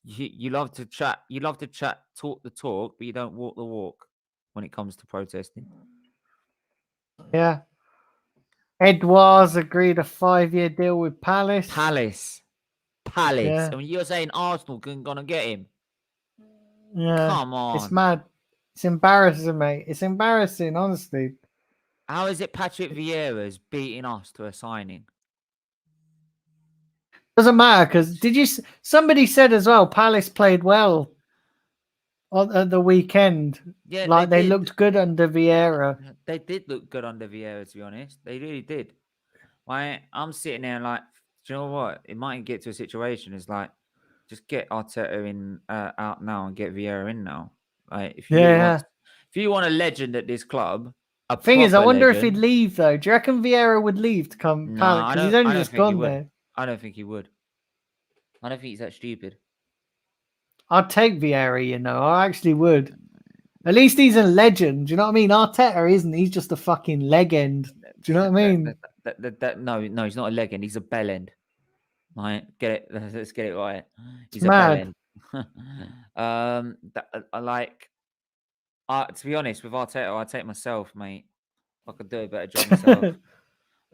Speaker 3: you love to chat, talk the talk, but you don't walk the walk when it comes to protesting.
Speaker 2: Yeah. Edouard's agreed a 5-year deal with Palace.
Speaker 3: Palace.
Speaker 2: Yeah.
Speaker 3: I mean, you're saying Arsenal can gonna get him?
Speaker 2: Yeah.
Speaker 3: Come on.
Speaker 2: It's mad. It's embarrassing, mate. It's embarrassing, honestly.
Speaker 3: How is it Patrick Vieira's beating us to a signing?
Speaker 2: Doesn't matter, because somebody said as well, Palace played well at the weekend.
Speaker 3: Yeah,
Speaker 2: like they looked good under Vieira.
Speaker 3: They did look good under Vieira, to be honest. They really did. I'm sitting there like, do you know what? It might get to a situation. It's like, just get Arteta in out now and get Vieira in now. Like, if you want a legend at this club, A
Speaker 2: Thing is, I
Speaker 3: proper
Speaker 2: wonder if he'd
Speaker 3: legend.
Speaker 2: leave though. Do you reckon Vieira would leave to come
Speaker 3: No,
Speaker 2: Palace? Because he's only
Speaker 3: I don't
Speaker 2: just
Speaker 3: think he
Speaker 2: gone
Speaker 3: would.
Speaker 2: there.
Speaker 3: I don't think he would. I don't think he's that stupid.
Speaker 2: I'd take Vieira, you know. I actually would. At least he's a legend. Do you know what I mean? Arteta isn't. He's just a fucking legend. Do you know what I mean?
Speaker 3: No, he's not a legend. He's a bellend. Right, get it. Let's get it right. He's a
Speaker 2: mad.
Speaker 3: bellend. I like. To be honest, with Arteta, I take myself, mate. I could do a better job myself.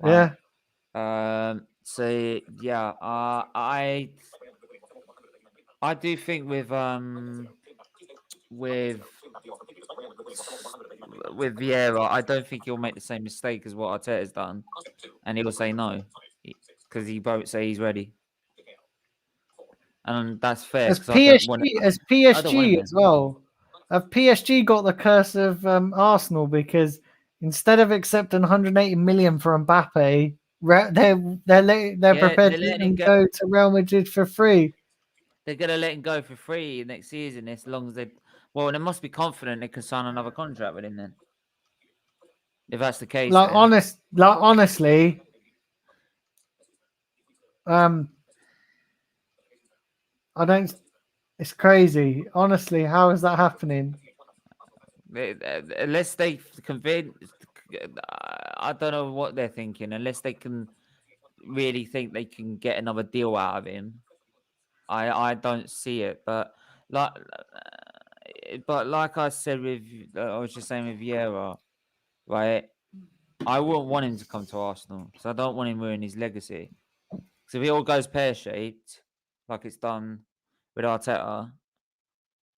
Speaker 2: Yeah.
Speaker 3: So yeah, I do think with Vieira, I don't think he'll make the same mistake as what Arteta's done, and he'll say no because he won't say he's ready, and that's fair.
Speaker 2: As
Speaker 3: Because I don't want
Speaker 2: PSG
Speaker 3: him
Speaker 2: as well. Have PSG got the curse of Arsenal because instead of accepting 180 million for Mbappe, they're
Speaker 3: Yeah,
Speaker 2: prepared
Speaker 3: they're
Speaker 2: to let
Speaker 3: letting
Speaker 2: him
Speaker 3: it go.
Speaker 2: go to Real Madrid for free.
Speaker 3: They're gonna let him go for free next season as long as they. Well, they must be confident they can sign another contract with him then. If that's the case,
Speaker 2: Like
Speaker 3: then
Speaker 2: honestly, I don't. It's crazy. Honestly, how is that happening?
Speaker 3: unless they convince, I don't know what they're thinking. Unless they can really think they can get another deal out of him, I don't see it. But like I said with, I was just saying with Vieira, right? I wouldn't want him to come to Arsenal because I don't want him ruining his legacy. So if it all goes pear shaped, like it's done with Arteta,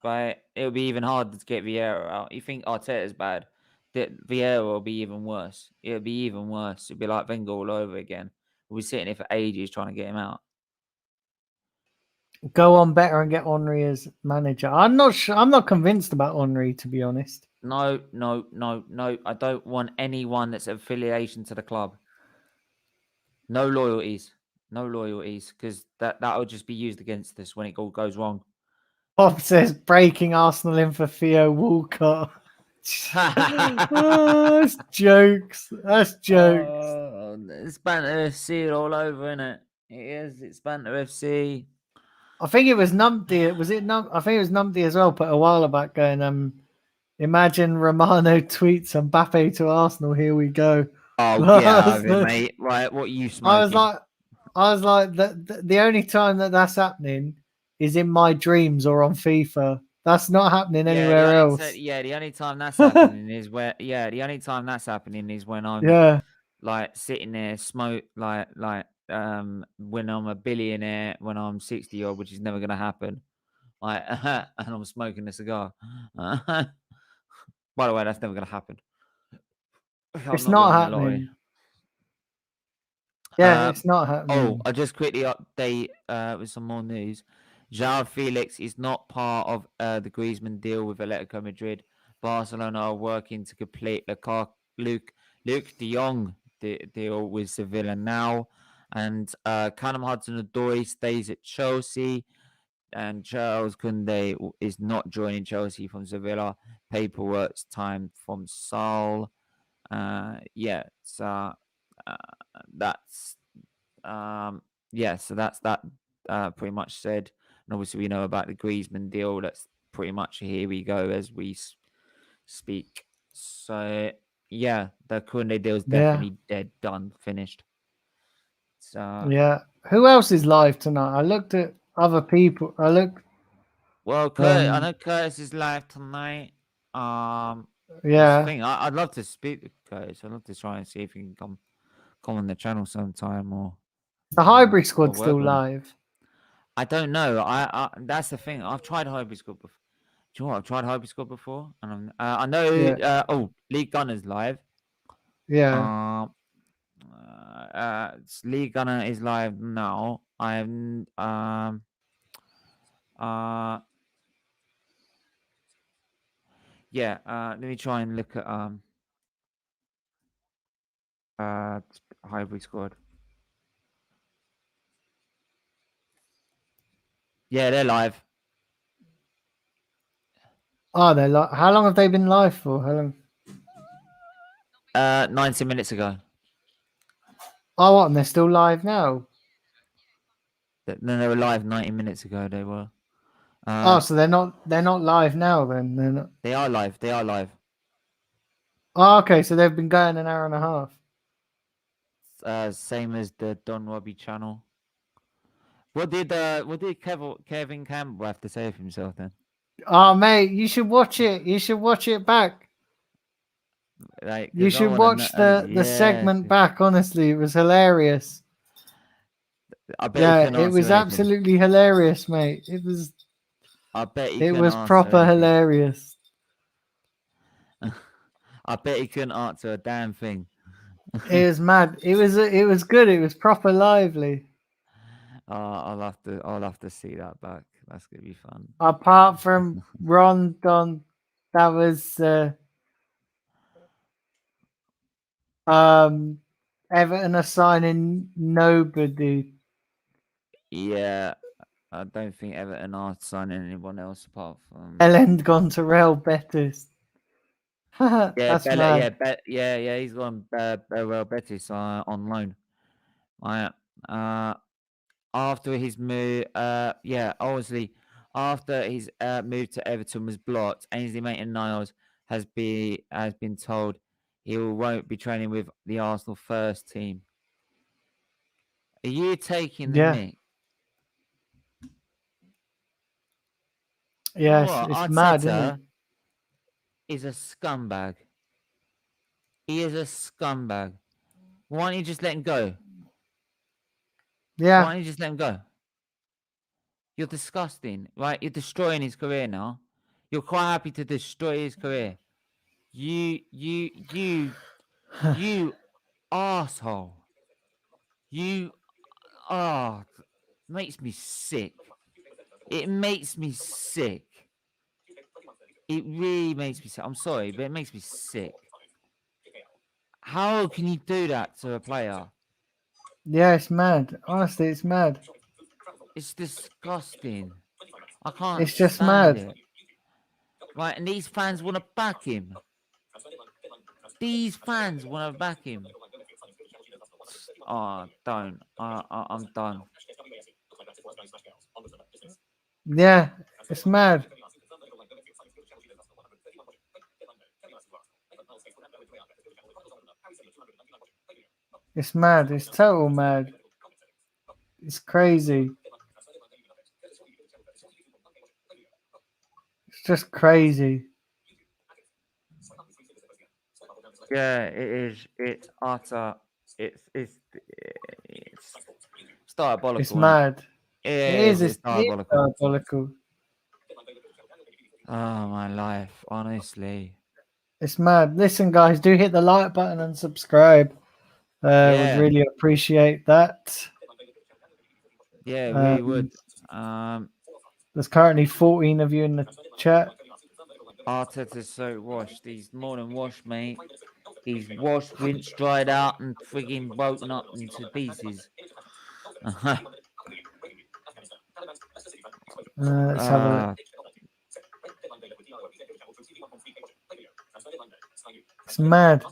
Speaker 3: right? It'll be even harder to get Vieira out. You think Arteta's bad, Vieira will be even worse. It'll be even worse. It'll be like Wenger all over again. We'll be sitting here for ages trying to get him out.
Speaker 2: Go on better and get Henry as manager. I'm not sure. I'm not convinced about Henry, to be honest.
Speaker 3: No. I don't want anyone that's affiliation to the club. No loyalties. Because that'll just be used against us when it all goes wrong.
Speaker 2: Bob says breaking Arsenal in for Theo Walcott. Oh, that's jokes. That's jokes.
Speaker 3: It's Banter FC all over, isn't it? It is. It's Banter FC.
Speaker 2: I think it was Numpty. I think it was Numpty as well. Put a while back going. Imagine Romano tweets Mbappe to Arsenal. Here we go.
Speaker 3: Oh, get out of it, mate. Right, what are you smoking?
Speaker 2: I was like, the only time that's happening is in my dreams or on FIFA. That's not happening anywhere else.
Speaker 3: The only time that's happening is where. Yeah, the only time that's happening is when I'm like sitting there, when I'm a billionaire, when I'm 60 odd, which is never gonna happen. Like, and I'm smoking a cigar. By the way, that's never gonna happen.
Speaker 2: It's not happening. Yeah, it's not happening.
Speaker 3: Oh, I'll just quickly update with some more news. João Felix is not part of the Griezmann deal with Atletico Madrid. Barcelona are working to complete Luke de Jong deal with Sevilla now. And Callum Hudson-Odoi stays at Chelsea. And Charles Koundé is not joining Chelsea from Sevilla. Paperwork's time from Seoul. So that's so that's that pretty much said. And obviously we know about the Griezmann deal. That's pretty much here we go as we speak. So yeah, the Koundé deal is definitely dead, done, finished. So
Speaker 2: yeah, who else is live tonight? I looked at other people.
Speaker 3: Well, I know Curtis is live tonight.
Speaker 2: Yeah,
Speaker 3: thing. I'd love to speak with Curtis. I'd love to try and see if he can come on the channel sometime or.
Speaker 2: The Hybrid Squad still live.
Speaker 3: I don't know. I that's the thing. I've tried Hybrid Squad before. Do you know what? I've tried Hybrid Squad before, and I know. League Gunner's live.
Speaker 2: Yeah.
Speaker 3: League Gunner is live now. Let me try and look at Hybrid Squad. Yeah, they're live.
Speaker 2: Oh, they're live. How long have they been live for? How long?
Speaker 3: 90 minutes ago.
Speaker 2: Oh, what? And they're still live now.
Speaker 3: Then they were live 90 minutes ago. They were.
Speaker 2: Oh, so they're not live now then. They're not.
Speaker 3: They are live. They are live.
Speaker 2: Oh, okay. So they've been going an hour and a half.
Speaker 3: Same as the Don Robbie channel. What did Kevin Campbell have to say of himself then?
Speaker 2: Oh, mate, you should watch it. You should watch it back.
Speaker 3: Like,
Speaker 2: You
Speaker 3: 'cause I
Speaker 2: should
Speaker 3: wanna
Speaker 2: watch
Speaker 3: know-
Speaker 2: the
Speaker 3: yeah,
Speaker 2: segment
Speaker 3: dude.
Speaker 2: back. Honestly, it was hilarious.
Speaker 3: I bet he
Speaker 2: Yeah,
Speaker 3: couldn't
Speaker 2: it
Speaker 3: answer
Speaker 2: was
Speaker 3: anything.
Speaker 2: absolutely hilarious, mate.
Speaker 3: I bet he
Speaker 2: It
Speaker 3: couldn't
Speaker 2: was
Speaker 3: answer
Speaker 2: proper
Speaker 3: anything.
Speaker 2: hilarious.
Speaker 3: I bet he couldn't answer a damn thing.
Speaker 2: It was mad. It was good. It was proper lively.
Speaker 3: I'll have to see that back. That's gonna be fun.
Speaker 2: Apart from Ron Don, that was Everton are signing nobody.
Speaker 3: Yeah, I don't think Everton are signing anyone else apart from.
Speaker 2: Elend gone to Real Betis.
Speaker 3: Yeah,
Speaker 2: That's
Speaker 3: Bella,
Speaker 2: mad.
Speaker 3: yeah, he's gone Real Betis on loan. After his move, obviously, after his move to Everton was blocked, Ainsley Maitland-Niles has been told he won't be training with the Arsenal first team. Are you taking the
Speaker 2: Yeah.
Speaker 3: mick?
Speaker 2: Yeah,
Speaker 3: What?
Speaker 2: it's mad, isn't it?
Speaker 3: Arteta is a scumbag. He is a scumbag. Why don't you just let him go? Why
Speaker 2: Yeah.
Speaker 3: don't you just let him go? You're disgusting, right? You're destroying his career now. You're quite happy to destroy his career. You asshole. Makes me sick. It makes me sick. It really makes me sick. I'm sorry, but it makes me sick. How can you do that to a player?
Speaker 2: Yeah, it's mad. Honestly, it's mad.
Speaker 3: It's disgusting. I can't
Speaker 2: It's just
Speaker 3: stand
Speaker 2: mad.
Speaker 3: it. Right, and these fans want to back him. These fans want to back him. Oh, don't. I'm done.
Speaker 2: Yeah, it's mad. It's mad. It's total mad. It's crazy. It's just crazy.
Speaker 3: Yeah, it is. It's utter. It's diabolical.
Speaker 2: It's
Speaker 3: isn't it?
Speaker 2: mad.
Speaker 3: It
Speaker 2: It
Speaker 3: is.
Speaker 2: is.
Speaker 3: It's
Speaker 2: It's
Speaker 3: diabolical.
Speaker 2: diabolical.
Speaker 3: Oh my life, honestly.
Speaker 2: It's mad. Listen, guys, do hit the like button and subscribe. Would
Speaker 3: Yeah.
Speaker 2: really appreciate that.
Speaker 3: Yeah, we would.
Speaker 2: There's currently 14 of you in the chat.
Speaker 3: Arteta's so washed. He's more than washed, mate. He's washed, rinsed, dried out, and frigging broken up into pieces.
Speaker 2: Let's have a look. It's mad.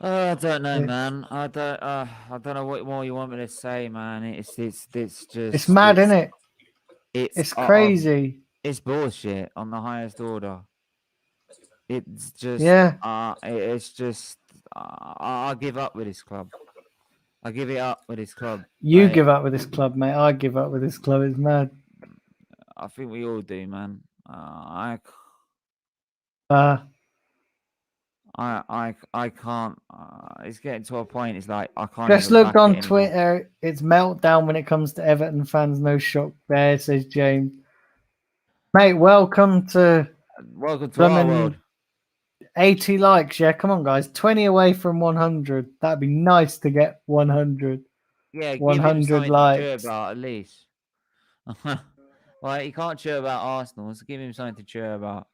Speaker 3: I don't know, man. I don't know what more you want me to say, man. It's just.
Speaker 2: It's mad, isn't it?
Speaker 3: It's
Speaker 2: crazy.
Speaker 3: It's bullshit on the highest order. It's just.
Speaker 2: Yeah.
Speaker 3: It's just. I'll give up with this club. I give it up with this club.
Speaker 2: You give up with this club, mate. I give up with this club. It's mad.
Speaker 3: I think we all do, man. I can't. It's getting to a point. It's like I can't.
Speaker 2: Just
Speaker 3: even
Speaker 2: looked
Speaker 3: back
Speaker 2: on
Speaker 3: it anymore.
Speaker 2: Twitter. It's meltdown when it comes to Everton fans. No shock there, says James. Mate, welcome to
Speaker 3: our world.
Speaker 2: 80 likes. Yeah, come on, guys. 20 away from 100. That'd be nice to get 100.
Speaker 3: Yeah, give him
Speaker 2: 100
Speaker 3: something to
Speaker 2: likes.
Speaker 3: cheer about at least. Well, he can't cheer about Arsenal, so give him something to cheer about.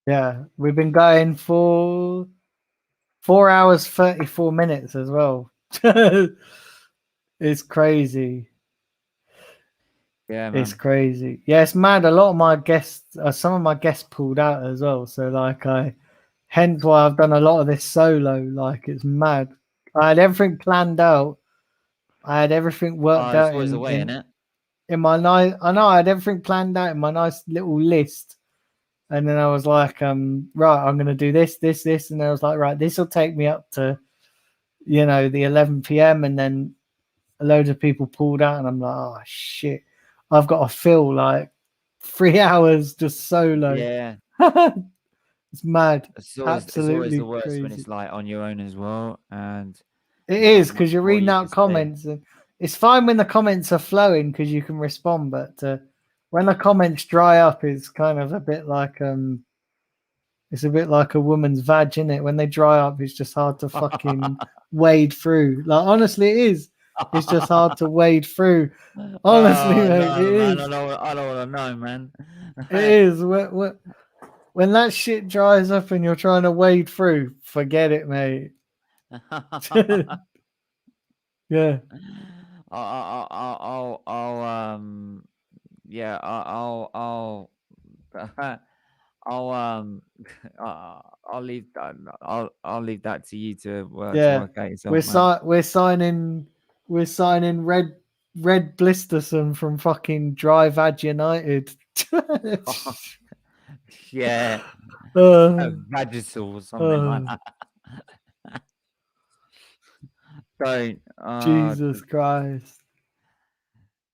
Speaker 2: Yeah, we've been going for 4 hours 34 minutes as well. It's crazy.
Speaker 3: Yeah, man.
Speaker 2: It's crazy. Yeah, it's mad. A lot of my guests, some of my guests pulled out as well. So like hence why I've done a lot of this solo. Like it's mad. I had everything planned out. I had everything worked
Speaker 3: It's
Speaker 2: out
Speaker 3: always a way, isn't it?
Speaker 2: in my nice. I know I had everything planned out in my nice little list. And then I was like, right, I'm gonna do this, this, this, and I was like, right, this will take me up to, the 11 p.m. And then a load of people pulled out, and I'm like, oh shit, I've got to fill like 3 hours just solo.
Speaker 3: Yeah.
Speaker 2: It's mad.
Speaker 3: It's always
Speaker 2: Absolutely
Speaker 3: the worst when
Speaker 2: crazy.
Speaker 3: it's like on your own as well. And
Speaker 2: It
Speaker 3: there's not
Speaker 2: is, because
Speaker 3: much
Speaker 2: you're
Speaker 3: more
Speaker 2: reading
Speaker 3: you
Speaker 2: out
Speaker 3: can say.
Speaker 2: comments, and it's fine when the comments are flowing because you can respond, but when the comments dry up, it's kind of a bit like it's a bit like a woman's vag, isn't it? When they dry up, it's just hard to fucking wade through. Like honestly, it is. It's just hard to wade through. Honestly,
Speaker 3: Oh,
Speaker 2: mate,
Speaker 3: no,
Speaker 2: it
Speaker 3: man.
Speaker 2: is.
Speaker 3: I don't want to know, man.
Speaker 2: It is. When that shit dries up and you're trying to wade through, forget it, mate. Yeah.
Speaker 3: Yeah, I'll leave that. I'll leave that to you to work out yourself, man.
Speaker 2: We're signing Red Blisterson from fucking Dry Vag United.
Speaker 3: Yeah,
Speaker 2: Uh,
Speaker 3: Vagisil or something like
Speaker 2: uh,
Speaker 3: that. Don't.
Speaker 2: Jesus Christ.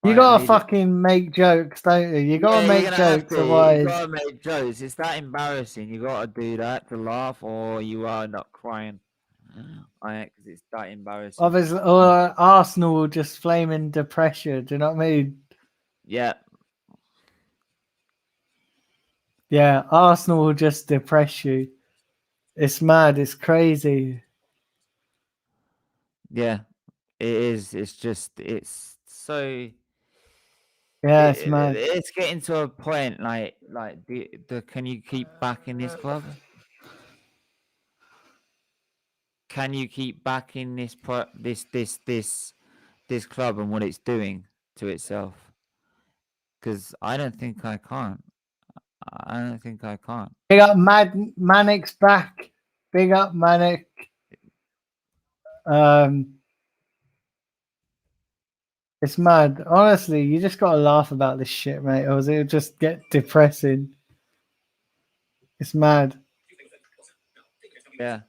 Speaker 2: You
Speaker 3: Right,
Speaker 2: gotta
Speaker 3: leave it.
Speaker 2: fucking make jokes, don't you? You gotta
Speaker 3: Yeah,
Speaker 2: make
Speaker 3: you're gonna have
Speaker 2: jokes,
Speaker 3: to. You
Speaker 2: otherwise.
Speaker 3: gotta make jokes. It's that embarrassing. You gotta do that to laugh, or you are not crying. Because it's that embarrassing.
Speaker 2: Obviously, or Arsenal will just flame in depression. Do you know what I mean?
Speaker 3: Yeah.
Speaker 2: Yeah, Arsenal will just depress you. It's mad. It's crazy.
Speaker 3: Yeah, it is. It's just. It's so.
Speaker 2: Yeah, it's mad.
Speaker 3: It's getting to a point like the can you keep backing this club? Can you keep backing this this club and what it's doing to itself? Because I don't think I can't. I don't think I can't.
Speaker 2: Big up Manic's back. Big up Manic. It's mad. Honestly, you just gotta laugh about this shit, mate, or it'll just get depressing. It's mad.
Speaker 3: Yeah.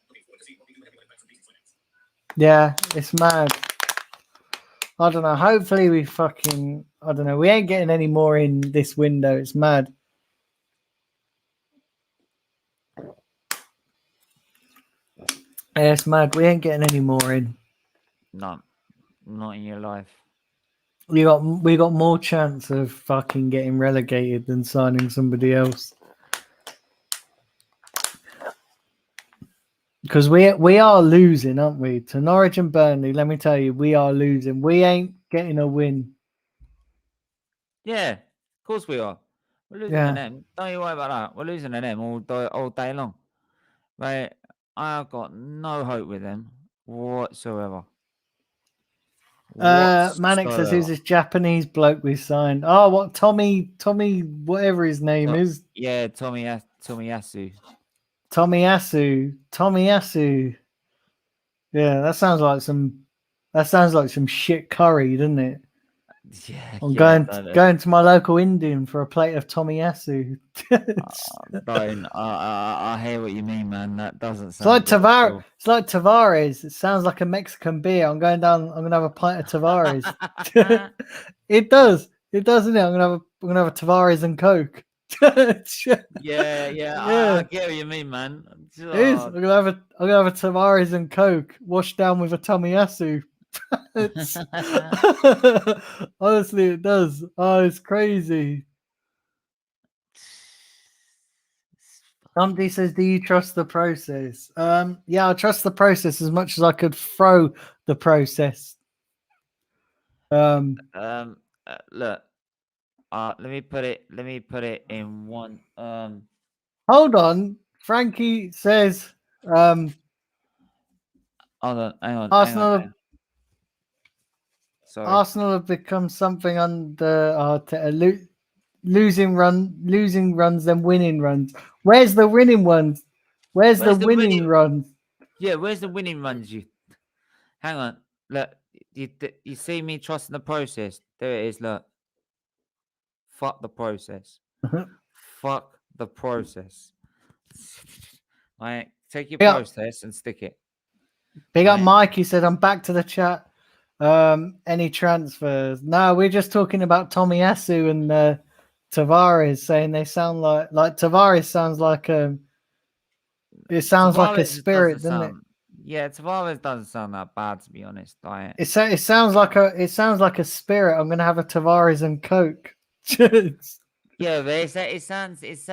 Speaker 2: Yeah, it's mad. I don't know. Hopefully we I don't know. We ain't getting any more in this window. It's mad. Yeah, it's mad. We ain't getting any more in.
Speaker 3: No, not in your life.
Speaker 2: We got more chance of fucking getting relegated than signing somebody else. Because we are losing, aren't we? To Norwich and Burnley, let me tell you, we are losing. We ain't getting a win.
Speaker 3: Yeah, of course we are. We're losing to them. Don't you worry about that. We're losing to them all day long. Right? I've got no hope with them whatsoever.
Speaker 2: Manic says, who's this Japanese bloke we signed? Oh, what Tommy, whatever his name is.
Speaker 3: Yeah, Tomiyasu.
Speaker 2: Tomiyasu. Yeah, that sounds like some shit curry, doesn't it?
Speaker 3: Yeah,
Speaker 2: I'm going to my local Indian for a plate of Tomiyasu.
Speaker 3: Don't. I hear what you mean, man. That doesn't sound.
Speaker 2: It's like
Speaker 3: good at all.
Speaker 2: It's like Tavares. It sounds like a Mexican beer. I'm going down. I'm gonna have a pint of Tavares. It does. It does, isn't it? I'm gonna have a Tavares and Coke.
Speaker 3: Yeah. I get what you mean, man.
Speaker 2: It is. I'm gonna have a Tavares and Coke washed down with a Tomiyasu. Honestly, it does. Oh, it's crazy. Somebody says, "Do you trust the process?" Yeah, I trust the process as much as I could throw the process.
Speaker 3: look. Let me put it. Let me put it in one.
Speaker 2: Hold on. Frankie says
Speaker 3: Hold on. Hang on.
Speaker 2: Arsenal
Speaker 3: Sorry.
Speaker 2: Arsenal have become something under Arteta. Losing runs, then winning runs. Where's the winning ones? Where's the winning runs?
Speaker 3: Yeah, where's the winning runs? You hang on. Look, you see me trusting the process. There it is. Look, fuck the process. Fuck the process. Right, take your
Speaker 2: Big up.
Speaker 3: process and stick it.
Speaker 2: Big up
Speaker 3: Right.
Speaker 2: Mike. He said, I'm back to the chat. Any transfers? No, we're just talking about Tomiyasu and Tavares, saying they sound like Tavares sounds like it sounds like a
Speaker 3: Tavares
Speaker 2: spirit,
Speaker 3: doesn't
Speaker 2: doesn't it?
Speaker 3: sound. Yeah, Tavares doesn't sound that bad, to be honest. Like,
Speaker 2: It sounds like a spirit. I'm gonna have a Tavares and Coke. Is
Speaker 3: yeah, but it sounds
Speaker 2: this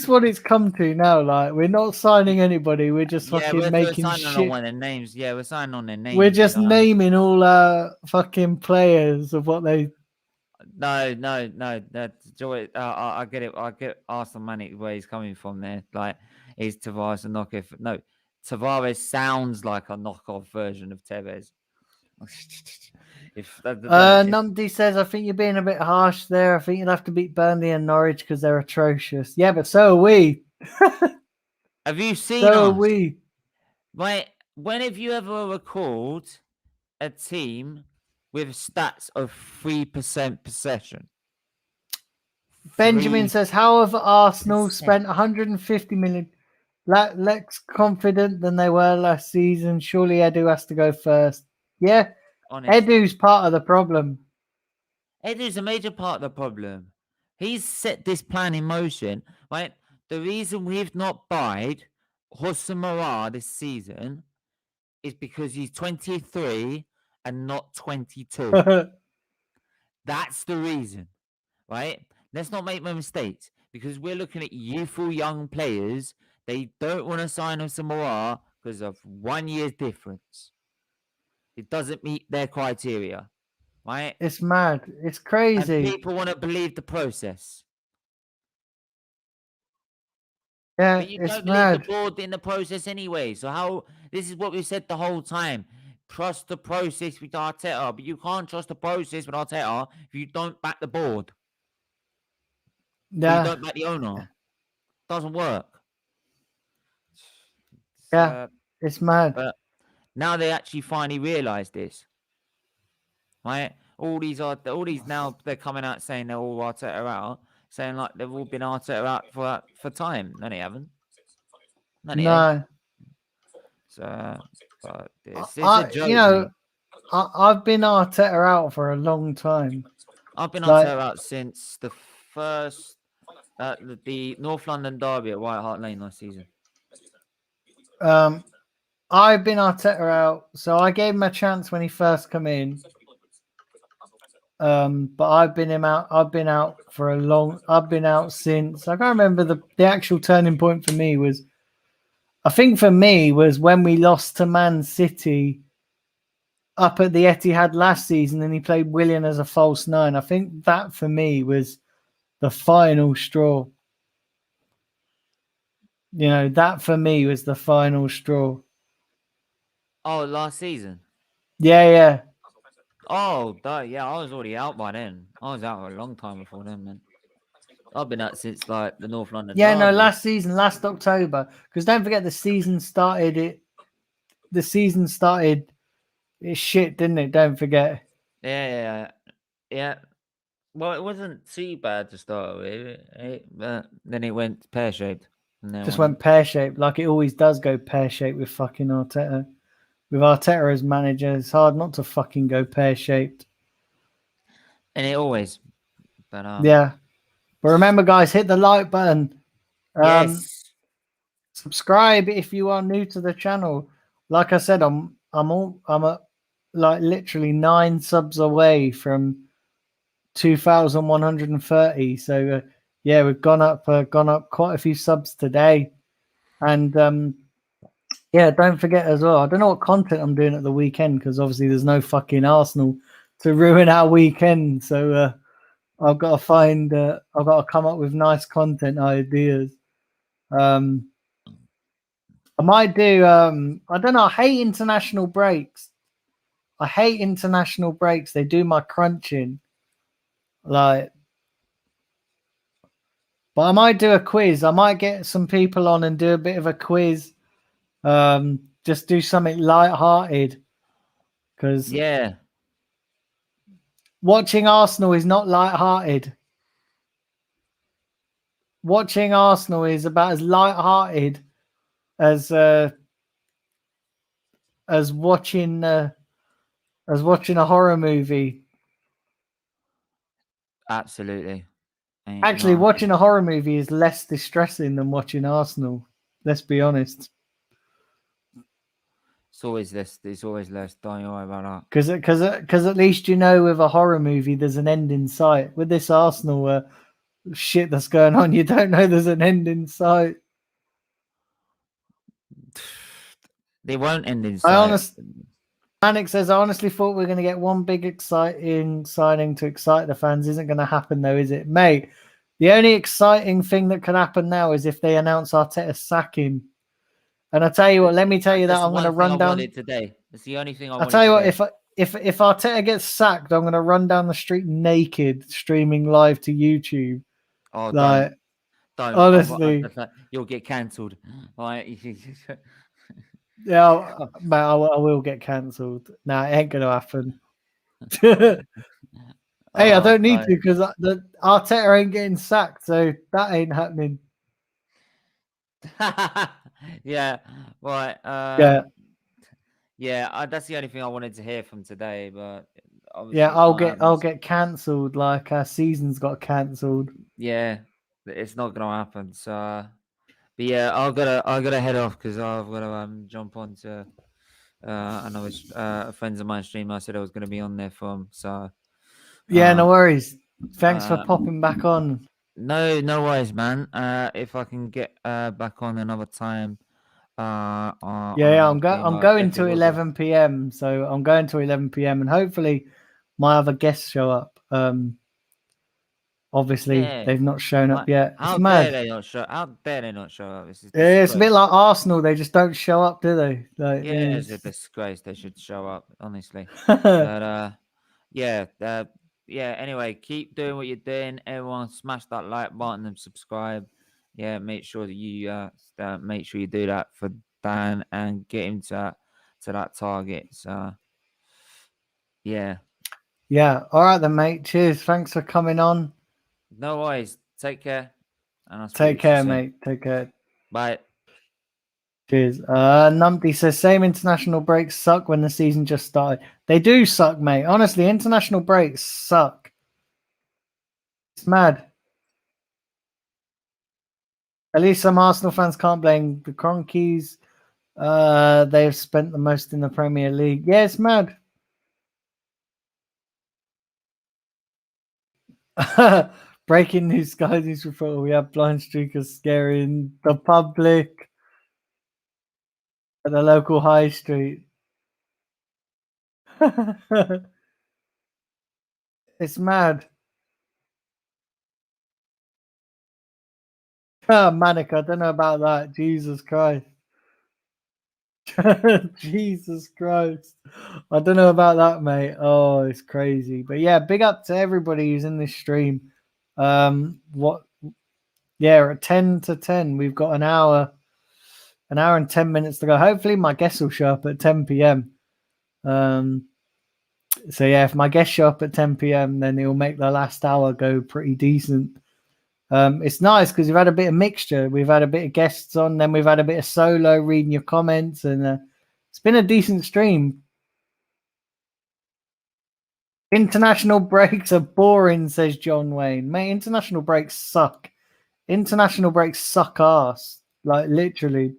Speaker 2: what it's come to now? Like, we're not signing anybody. We're just
Speaker 3: yeah,
Speaker 2: fucking
Speaker 3: we're
Speaker 2: making
Speaker 3: signing on
Speaker 2: shit.
Speaker 3: one of their names. Yeah, we're signing on their names.
Speaker 2: We're
Speaker 3: you
Speaker 2: just
Speaker 3: know?
Speaker 2: naming all our fucking players of what they.
Speaker 3: No. That's joy. I get it. I get Arsenal Manic where he's coming from there. Like, is Tavares a knockoff? No, Tavares sounds like a knockoff version of Tevez. If
Speaker 2: Numdy says, I think you're being a bit harsh there. I think you'll have to beat Burnley and Norwich because they're atrocious. Yeah, but so are we.
Speaker 3: have you seen
Speaker 2: So are
Speaker 3: us?
Speaker 2: we.
Speaker 3: Right? When have you ever recalled a team with stats of 3% possession?
Speaker 2: Benjamin says, how have Arsenal
Speaker 3: 3%.
Speaker 2: spent 150 million less confident than they were last season? Surely Edu has to go first. Yeah,
Speaker 3: Honest.
Speaker 2: Edu's part of the problem.
Speaker 3: Edu's a major part of the problem. He's set this plan in motion, right? The reason we've not buyed Hossein Mara this season is because he's 23 and not 22. That's the reason, right? Let's not make no mistakes because we're looking at youthful young players. They don't want to sign Hossein Mara because of 1 year's difference. It doesn't meet their criteria, right?
Speaker 2: It's mad. It's
Speaker 3: And
Speaker 2: crazy.
Speaker 3: people want to believe the process.
Speaker 2: Yeah,
Speaker 3: But you
Speaker 2: it's
Speaker 3: don't believe
Speaker 2: mad.
Speaker 3: the board in the process anyway. So how this is what we said the whole time. Trust the process with Arteta, but you can't trust the process with Arteta if you don't back the board. Or you
Speaker 2: Yeah,
Speaker 3: don't back the owner. Doesn't work.
Speaker 2: yeah, it's mad.
Speaker 3: But now they actually finally realise this. Right? All these now they're coming out saying they're all Arteta out, saying like they've all been Arteta out for time. No, they haven't. No, they ain't.
Speaker 2: No,
Speaker 3: So, but it's a joke.
Speaker 2: you know,
Speaker 3: mate.
Speaker 2: I've been Arteta out for a long time.
Speaker 3: I've been
Speaker 2: like-
Speaker 3: Arteta out since the first the North London derby at White Hart Lane last season.
Speaker 2: I've been Arteta out, so I gave him a chance when he first come in. But I've been out. I've been out for a long. I've been out since. I can't remember the actual turning point for me was. I think for me was when we lost to Man City up at the Etihad last season, and he played Willian as a false nine. I think that for me was the final straw. You know, that for me was the final straw.
Speaker 3: Oh, last season.
Speaker 2: Yeah.
Speaker 3: Oh, yeah, I was already out by then. I was out for a long time before then, man. I've been out since like the North London.
Speaker 2: Yeah, no,
Speaker 3: derby.
Speaker 2: last season, last October. Because don't forget the season started it's shit, didn't it? Don't forget.
Speaker 3: Yeah. Well, it wasn't too bad to start with, but then it went pear shaped.
Speaker 2: Just went pear-shaped, like it always does go pear-shaped with fucking Arteta. With Arteta as manager, it's hard not to fucking go pear-shaped.
Speaker 3: And it always. But
Speaker 2: Yeah. But remember, guys, hit the like button.
Speaker 3: yes.
Speaker 2: Subscribe if you are new to the channel. Like I said, I'm like literally 9 subs away from 2,130. So yeah, we've gone up quite a few subs today. And yeah, don't forget as well. I don't know what content I'm doing at the weekend because obviously there's no fucking Arsenal to ruin our weekend. So I've got to come up with nice content ideas. I might do. I don't know. I hate international breaks. They do my crunching. Like, but I might do a quiz. I might get some people on and do a bit of a quiz. Just do something light-hearted. Because
Speaker 3: Yeah,
Speaker 2: watching Arsenal is not light-hearted. Watching Arsenal is about as light-hearted as watching a horror movie.
Speaker 3: absolutely. Ain't
Speaker 2: Actually,
Speaker 3: gonna
Speaker 2: watching
Speaker 3: happen.
Speaker 2: a horror movie is less distressing than watching Arsenal. Let's be honest.
Speaker 3: It's always less. It's always less. Don't you worry about
Speaker 2: Because at least you know with a horror movie there's an end in sight. With this Arsenal shit that's going on, you don't know there's an end in sight.
Speaker 3: that. They won't end in
Speaker 2: I
Speaker 3: sight.
Speaker 2: Manic says, I honestly thought we were going to get one big exciting signing to excite the fans. Isn't going to happen though, is it? Mate, the only exciting thing that can happen now is if they announce Arteta's sacking. And I tell you what, let me tell you that
Speaker 3: That's the
Speaker 2: I'm going to
Speaker 3: one thing I
Speaker 2: run down.
Speaker 3: wanted today. That's the only thing I
Speaker 2: I'll
Speaker 3: wanted
Speaker 2: tell you what,
Speaker 3: today.
Speaker 2: if Arteta gets sacked, I'm going to run down the street naked, streaming live to YouTube.
Speaker 3: Oh,
Speaker 2: Like,
Speaker 3: don't.
Speaker 2: honestly.
Speaker 3: You'll get cancelled. Right?
Speaker 2: Yeah, mate, I will get cancelled. Nah, it ain't going to happen. Hey, I don't need to because the Arteta ain't getting sacked, so that ain't happening.
Speaker 3: Yeah. Right.
Speaker 2: Yeah.
Speaker 3: Yeah. That's the only thing I wanted to hear from today. But obviously,
Speaker 2: Yeah,
Speaker 3: it's
Speaker 2: I'll
Speaker 3: not
Speaker 2: get cancelled. Like our season's got cancelled.
Speaker 3: Yeah, it's not gonna happen. So, but yeah, I gotta head off because I've got to jump on to another friends of mine stream. I said I was gonna be on there from. So
Speaker 2: Yeah, no
Speaker 3: um,
Speaker 2: worries. Thanks for
Speaker 3: uh,
Speaker 2: popping back on.
Speaker 3: no worries, man. If I can get back on another time on
Speaker 2: Yeah,
Speaker 3: another stream,
Speaker 2: I'm
Speaker 3: I
Speaker 2: going to
Speaker 3: definitely will do.
Speaker 2: 11 p.m. So I'm going to 11 p.m. and hopefully my other guests show up. Obviously
Speaker 3: Yeah,
Speaker 2: they've not shown up
Speaker 3: like
Speaker 2: yet. It's
Speaker 3: how dare
Speaker 2: mad.
Speaker 3: they not show? How dare they not show up? This is
Speaker 2: It's a bit
Speaker 3: disgrace.
Speaker 2: like Arsenal. They just don't show up, do they? Like,
Speaker 3: Yeah, it's a disgrace. They should show up, honestly.
Speaker 2: yeah,
Speaker 3: But yeah, yeah. Anyway, keep doing what you're doing. Everyone, smash that like button and subscribe. Yeah, make sure that you make sure you do that for Dan and get him to that target. So yeah,
Speaker 2: All right then, mate. Cheers. Thanks for coming on.
Speaker 3: no worries. Take care, and I'll
Speaker 2: Take
Speaker 3: speak to you
Speaker 2: care,
Speaker 3: soon.
Speaker 2: mate. Take care.
Speaker 3: Bye.
Speaker 2: Cheers. Numpty says same international breaks suck when the season just started. They do suck, mate. Honestly, international breaks suck. It's mad. At least some Arsenal fans can't blame the Cronkies. They've spent the most in the Premier League. Yeah, it's mad. Breaking news, Sky News report. We have blind streakers scaring the public at the local high street. It's mad. Manic, I don't know about that. Jesus Christ. Jesus Christ. I don't know about that, mate. Oh, it's crazy. But yeah, big up to everybody who's in this stream. At 10 to 10, we've got an hour and 10 minutes to go. Hopefully my guests will show up at 10 p.m. So yeah, if my guests show up at 10 p.m., then it'll make the last hour go pretty decent. It's nice because we've had a bit of mixture. We've had a bit of guests on, then we've had a bit of solo reading your comments, and it's been a decent stream. International breaks are boring, says John Wayne. Mate, international breaks suck. International breaks suck ass. Like literally.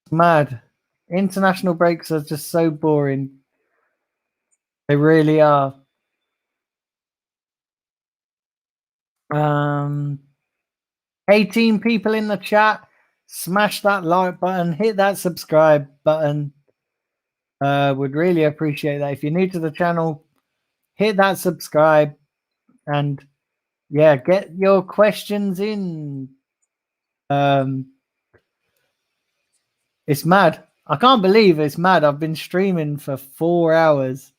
Speaker 2: It's mad. International breaks are just so boring. They really are. 18 people in the chat. Smash that like button, hit that subscribe button. Would really appreciate that. If you're new to the channel, hit that subscribe and yeah, get your questions in. It's mad. I can't believe it's mad. I've been streaming for 4 hours.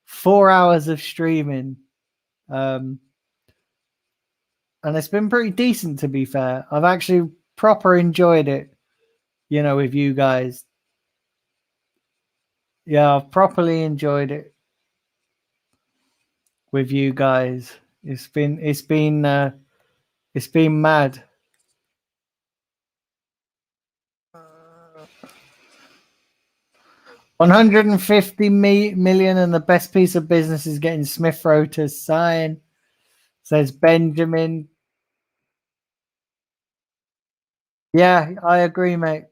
Speaker 2: 4 hours of streaming. And it's been pretty decent, to be fair. I've actually proper enjoyed it, you know, with you guys. Yeah, I've properly enjoyed it with you guys. It's been mad. $150 million, and the best piece of business is getting Smith Rowe to sign, says Benjamin. Yeah, I agree, mate.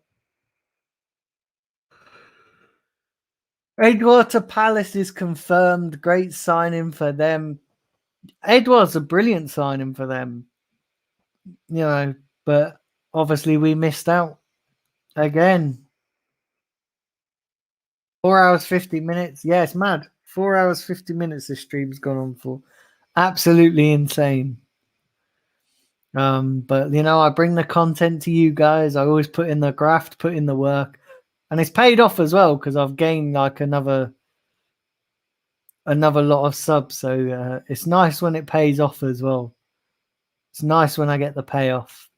Speaker 2: Edgewater Palace is confirmed. Great signing for them. Edward's a brilliant signing for them, you know, but obviously we missed out again. 4 hours, 50 minutes. Yeah, it's mad. 4 hours, 50 minutes the stream's gone on for. Absolutely insane. But you know, I bring the content to you guys. I always put in the graft, put in the work, and it's paid off as well because I've gained like another lot of subs. So it's nice when it pays off as well. It's nice when I get the payoff.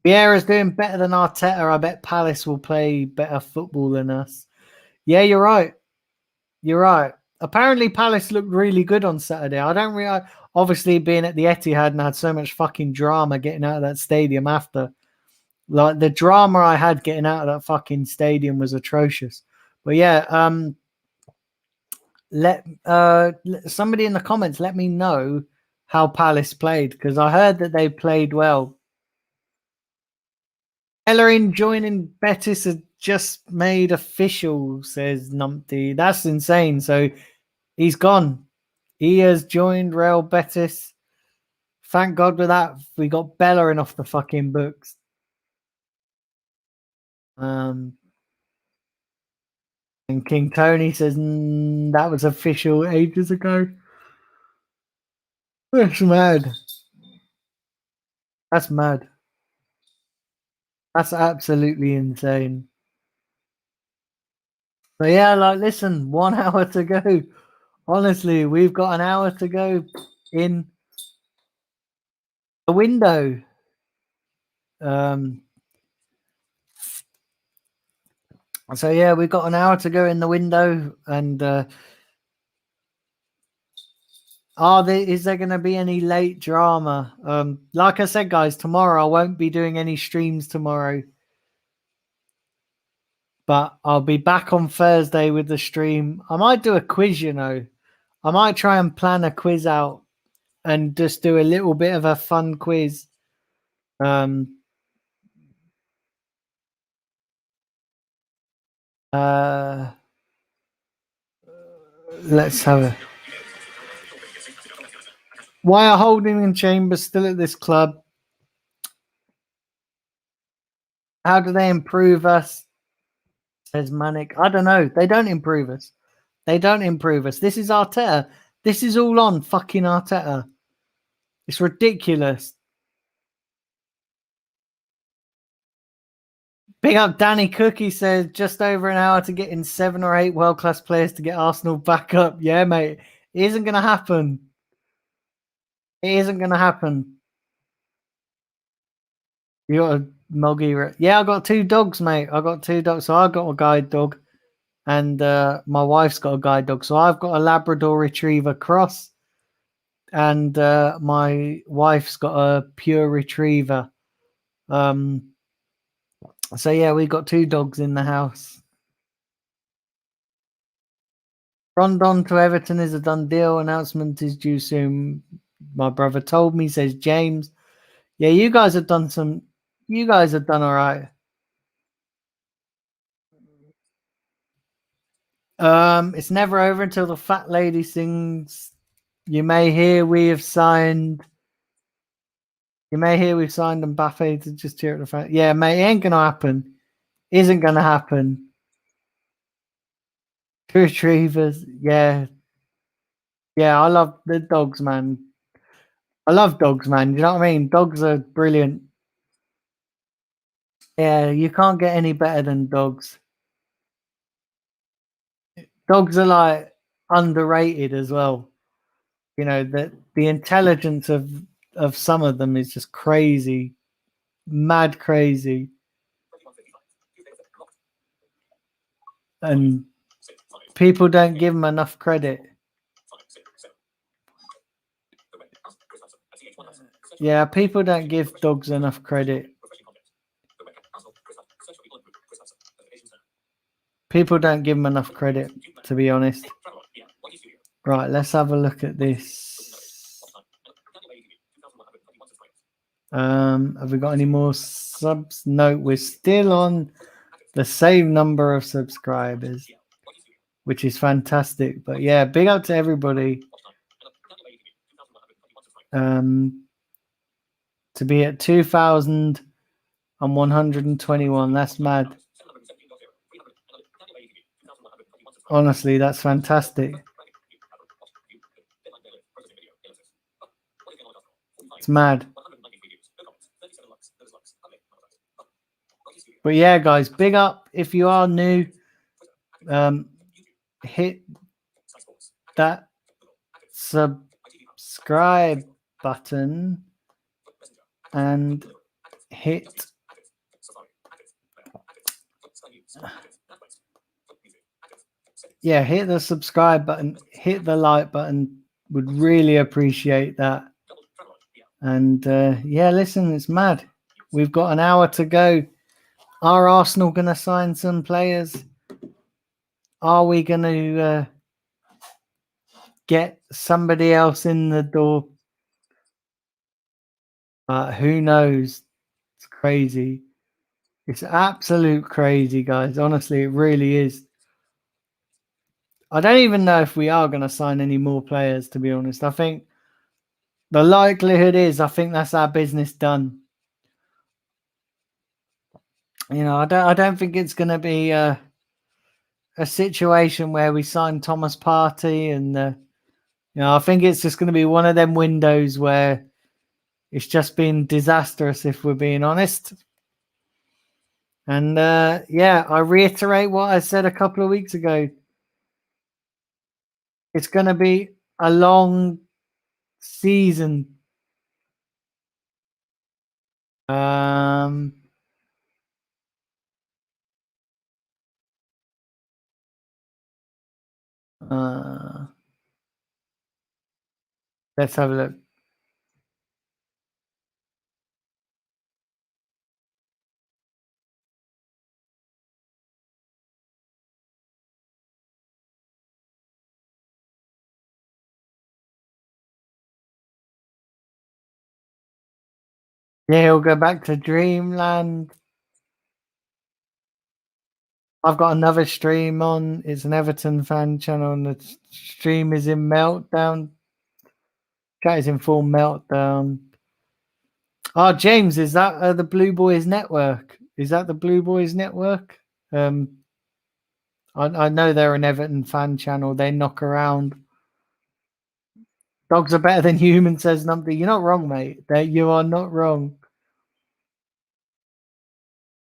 Speaker 2: Vieira's doing better than Arteta. I bet Palace will play better football than us. Yeah, you're right. You're right. Apparently, Palace looked really good on Saturday. I don't really. Obviously, being at the Etihad and had so much fucking drama getting out of that stadium after. Like, the drama I had getting out of that fucking stadium was atrocious. But yeah, let somebody in the comments let me know how Palace played, because I heard that they played well. Bellerin joining Betis has just made official, says Numpty. That's insane. So he's gone. He has joined Real Betis. Thank God for that. We got Bellerin off the fucking books. And King Tony says that was official ages ago. That's mad. That's mad. That's absolutely insane. So yeah, like, listen, 1 hour to go. Honestly, we've got an hour to go in the window. So yeah, we've got an hour to go in the window, and is there going to be any late drama? Like I said, guys, tomorrow I won't be doing any streams tomorrow, but I'll be back on Thursday with the stream. I might do a quiz, you know. I might try and plan a quiz out and just do a little bit of a fun quiz. Let's have a. Why are Holding and Chambers still at this club? How do they improve us? Says Manic. I don't know. They don't improve us. They don't improve us. This is Arteta. This is all on fucking Arteta. It's ridiculous. Big up Danny Cook. He says just over an hour to get in 7 or 8 world-class players to get Arsenal back up. Yeah, mate. It isn't going to happen. It isn't going to happen. You got a Moggy. Yeah, I got 2 dogs, mate. I got 2 dogs. So I got a guide dog, and my wife's got a guide dog. So I've got a Labrador Retriever cross, and my wife's got a pure Retriever. So yeah, we got 2 dogs in the house. Rondon to Everton is a done deal. Announcement is due soon. My brother told me, says James. Yeah, you guys have done all right. It's never over until the fat lady sings. You may hear we have signed You may hear we've signed Mbappe to just cheer at the fan. Yeah, mate, it ain't gonna happen. Isn't gonna happen. Two retrievers, yeah. Yeah, I love the dogs, man. I love dogs, man. You know what I mean? Dogs are brilliant. Yeah, you can't get any better than dogs. Dogs are like underrated as well. You know, the intelligence of some of them is just crazy. Mad crazy. And people don't give them enough credit. Yeah, people don't give dogs enough credit. People don't give them enough credit, to be honest. Right, let's have a look at this. Have we got any more subs? No, we're still on the same number of subscribers, which is fantastic. But yeah, big up to everybody. To be at 2,121, that's mad. Honestly, that's fantastic. It's mad. But yeah, guys, big up. If you are new, hit that subscribe button and hit the subscribe button, hit the like button. Would really appreciate that. And yeah, listen, it's mad. We've got an hour to go. Are Arsenal going to sign some players? Are we going to get somebody else in the door? Who knows? It's crazy. It's absolute crazy, guys. Honestly, it really is. I don't even know if we are going to sign any more players, to be honest. I think the likelihood is, I think that's our business done. You know, I don't think it's going to be a situation where we sign Thomas Partey and you know, I think it's just going to be one of them windows where it's just been disastrous, if we're being honest. And yeah, I reiterate what I said a couple of weeks ago. It's going to be a long season. Let's have a look. Yeah, he'll go back to Dreamland. I've got another stream on. It's an Everton fan channel, and the stream is in meltdown. Chat is in full meltdown. Oh, James, is that the Blue Boys Network? Is that the Blue Boys Network? I know they're an Everton fan channel. They knock around. Dogs are better than humans, says Numpty. You're not wrong, mate. You are not wrong.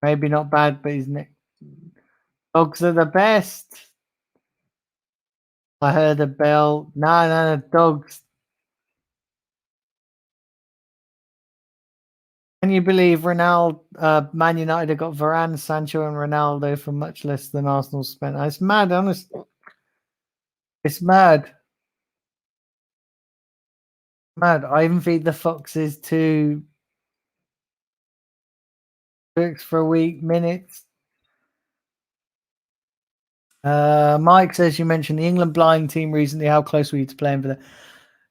Speaker 2: Maybe not bad, but his neck. Dogs are the best. I heard a bell. No, dogs. Can you believe Ronaldo, Man United have got Varane, Sancho, and Ronaldo for much less than Arsenal spent? It's mad, honestly. It's mad. Mad. I even feed the foxes to books for a week, minutes. Mike says you mentioned the England blind team recently. How close were you to playing for them?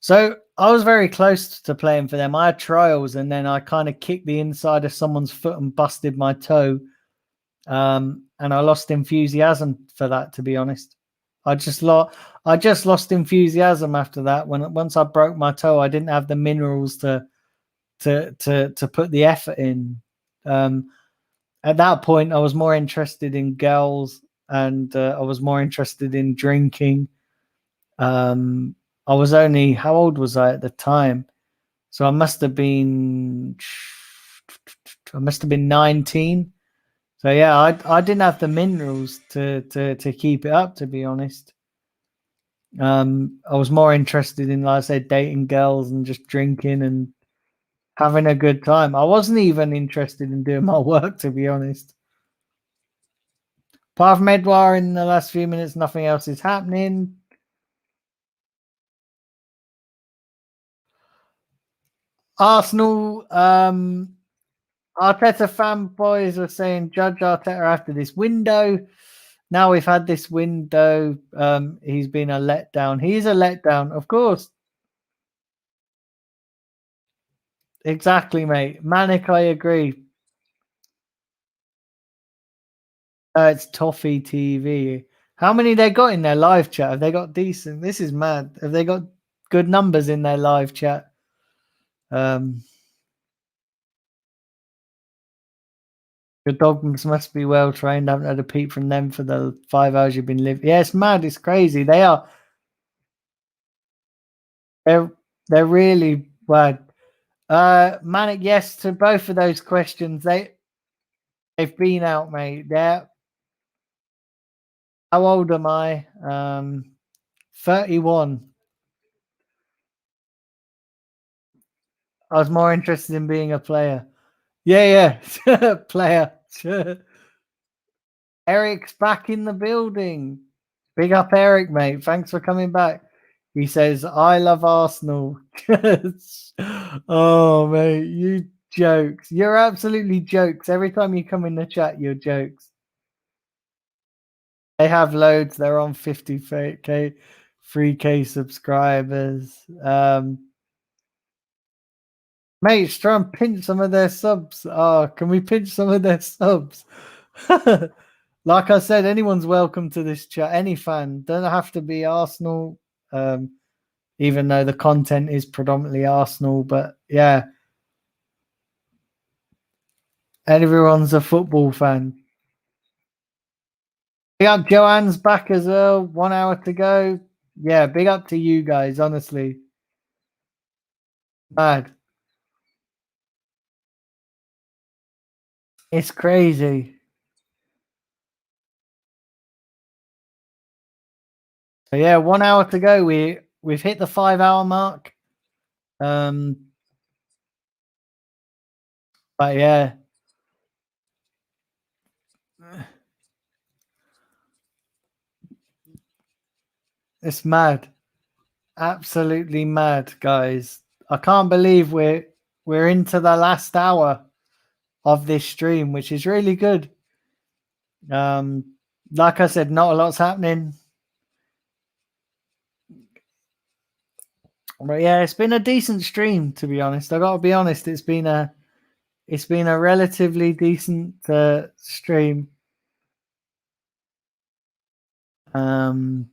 Speaker 2: So I was very close to playing for them. I had trials, and then I kind of kicked the inside of someone's foot and busted my toe. And I lost enthusiasm for that, to be honest. I just lost enthusiasm after that. Once I broke my toe, I didn't have the minerals to to put the effort in. At that point, I was more interested in girls, and I was more interested in drinking. I was only, how old was I at the time? So I must have been 19. So yeah, I didn't have the minerals to keep it up, to be honest. I was more interested in, like I said, dating girls and just drinking and having a good time. I wasn't even interested in doing my work, to be honest. Apart from Edouard in the last few minutes, nothing else is happening. Arsenal, Arteta fanboys are saying judge Arteta after this window. Now we've had this window. He's been a letdown. He's a letdown, of course. Exactly, mate. Manic, I agree. It's Toffee TV. How many they got in their live chat? Have they got decent? This is mad. Have they got good numbers in their live chat? Your dogs must be well trained. I haven't had a peep from them for the 5 hours you've been living. Yeah, it's mad. It's crazy. They are. They're really bad. Manic, yes to both of those questions. They've been out, mate. They're, how old am I? 31. I was more interested in being a player. Yeah, player. Eric's back in the building. Big up, Eric, mate. Thanks for coming back. He says, I love Arsenal. Oh, mate, you jokes. You're absolutely jokes. Every time you come in the chat, you're jokes. They have loads. They're on 50k, 3k subscribers. Mate, try and pinch some of their subs. Oh, can we pinch some of their subs? Like I said, anyone's welcome to this chat. Any fan. Doesn't have to be Arsenal. Even though the content is predominantly Arsenal, but yeah, everyone's a football fan. Big up, Joanne's back as well. 1 hour to go. Yeah, big up to you guys, honestly. Mad. It's crazy. So yeah, 1 hour to go. We've hit the 5 hour mark. But yeah. It's mad. Absolutely mad, guys. I can't believe we're into the last hour of this stream, which is really good. Like I said, not a lot's happening. But yeah, it's been a decent stream, to be honest. I gotta be honest, it's been a relatively decent stream. Dan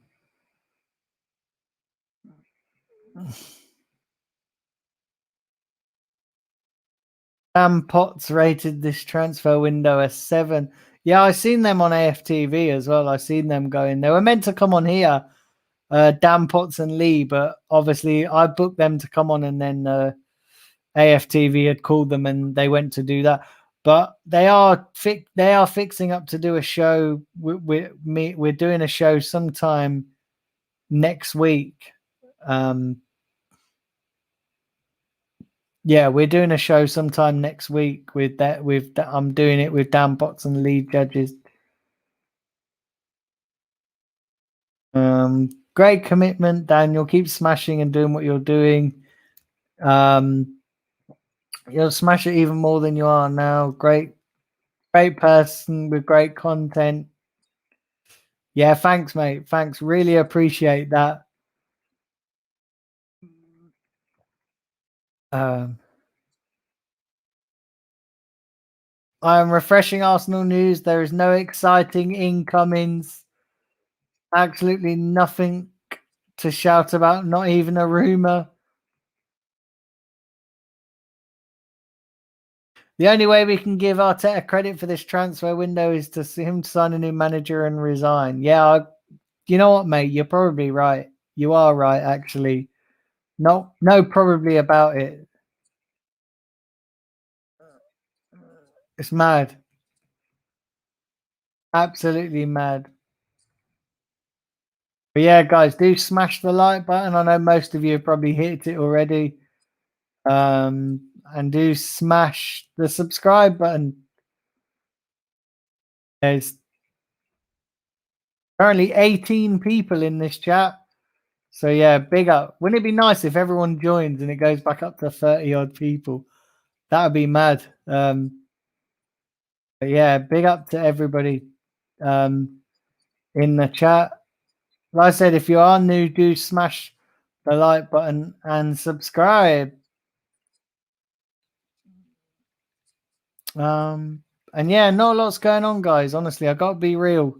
Speaker 2: Potts rated this transfer window a 7. Yeah, I seen them on AFTV as well. I seen them going. They were meant to come on here, Dan Potts and Lee, but obviously I booked them to come on, and then AFTV had called them and they went to do that. But they are fixing up to do a show. We're doing a show sometime next week. Yeah, we're doing a show sometime next week with that. I'm doing it with Dan Potts and lead judges. Great commitment, Daniel. Keep smashing and doing what you're doing. You'll smash it even more than you are now. Great person with great content. Yeah, thanks, mate. Thanks. Really appreciate that. I am refreshing Arsenal news. There is no exciting incomings. Absolutely nothing to shout about. Not even a rumor. The only way we can give Arteta credit for this transfer window is to see him sign a new manager and resign. Yeah, you know what, mate? You're probably right. You are right, actually. No, probably about it. It's mad. Absolutely mad. But yeah, guys, do smash the like button. I know most of you have probably hit it already. And do smash the subscribe button. There's currently 18 people in this chat. So yeah, big up. Wouldn't it be nice if everyone joins and it goes back up to 30 odd people? That would be mad. But yeah, big up to everybody in the chat. Like I said, if you are new, do smash the like button and subscribe. And yeah, not a lot's going on, guys. Honestly, I gotta be real.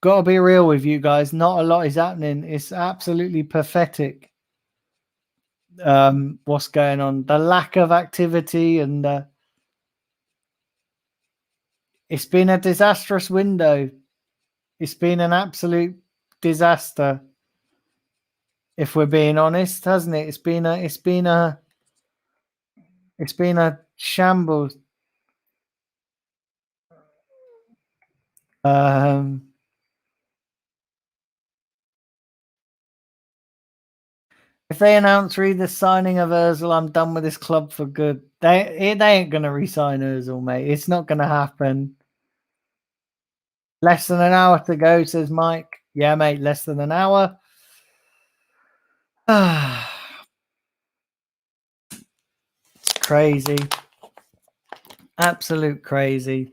Speaker 2: Gotta be real with you guys. Not a lot is happening. It's absolutely pathetic. What's going on? The lack of activity, and it's been a disastrous window. It's been an absolute disaster, if we're being honest, hasn't it? It's been a shambles. If they announce the signing of Ozil, I'm done with this club for good. They ain't gonna re-sign Ozil, mate. It's not gonna happen. Less than an hour to go, says Mike. Yeah, mate, less than an hour. Crazy. Absolute crazy.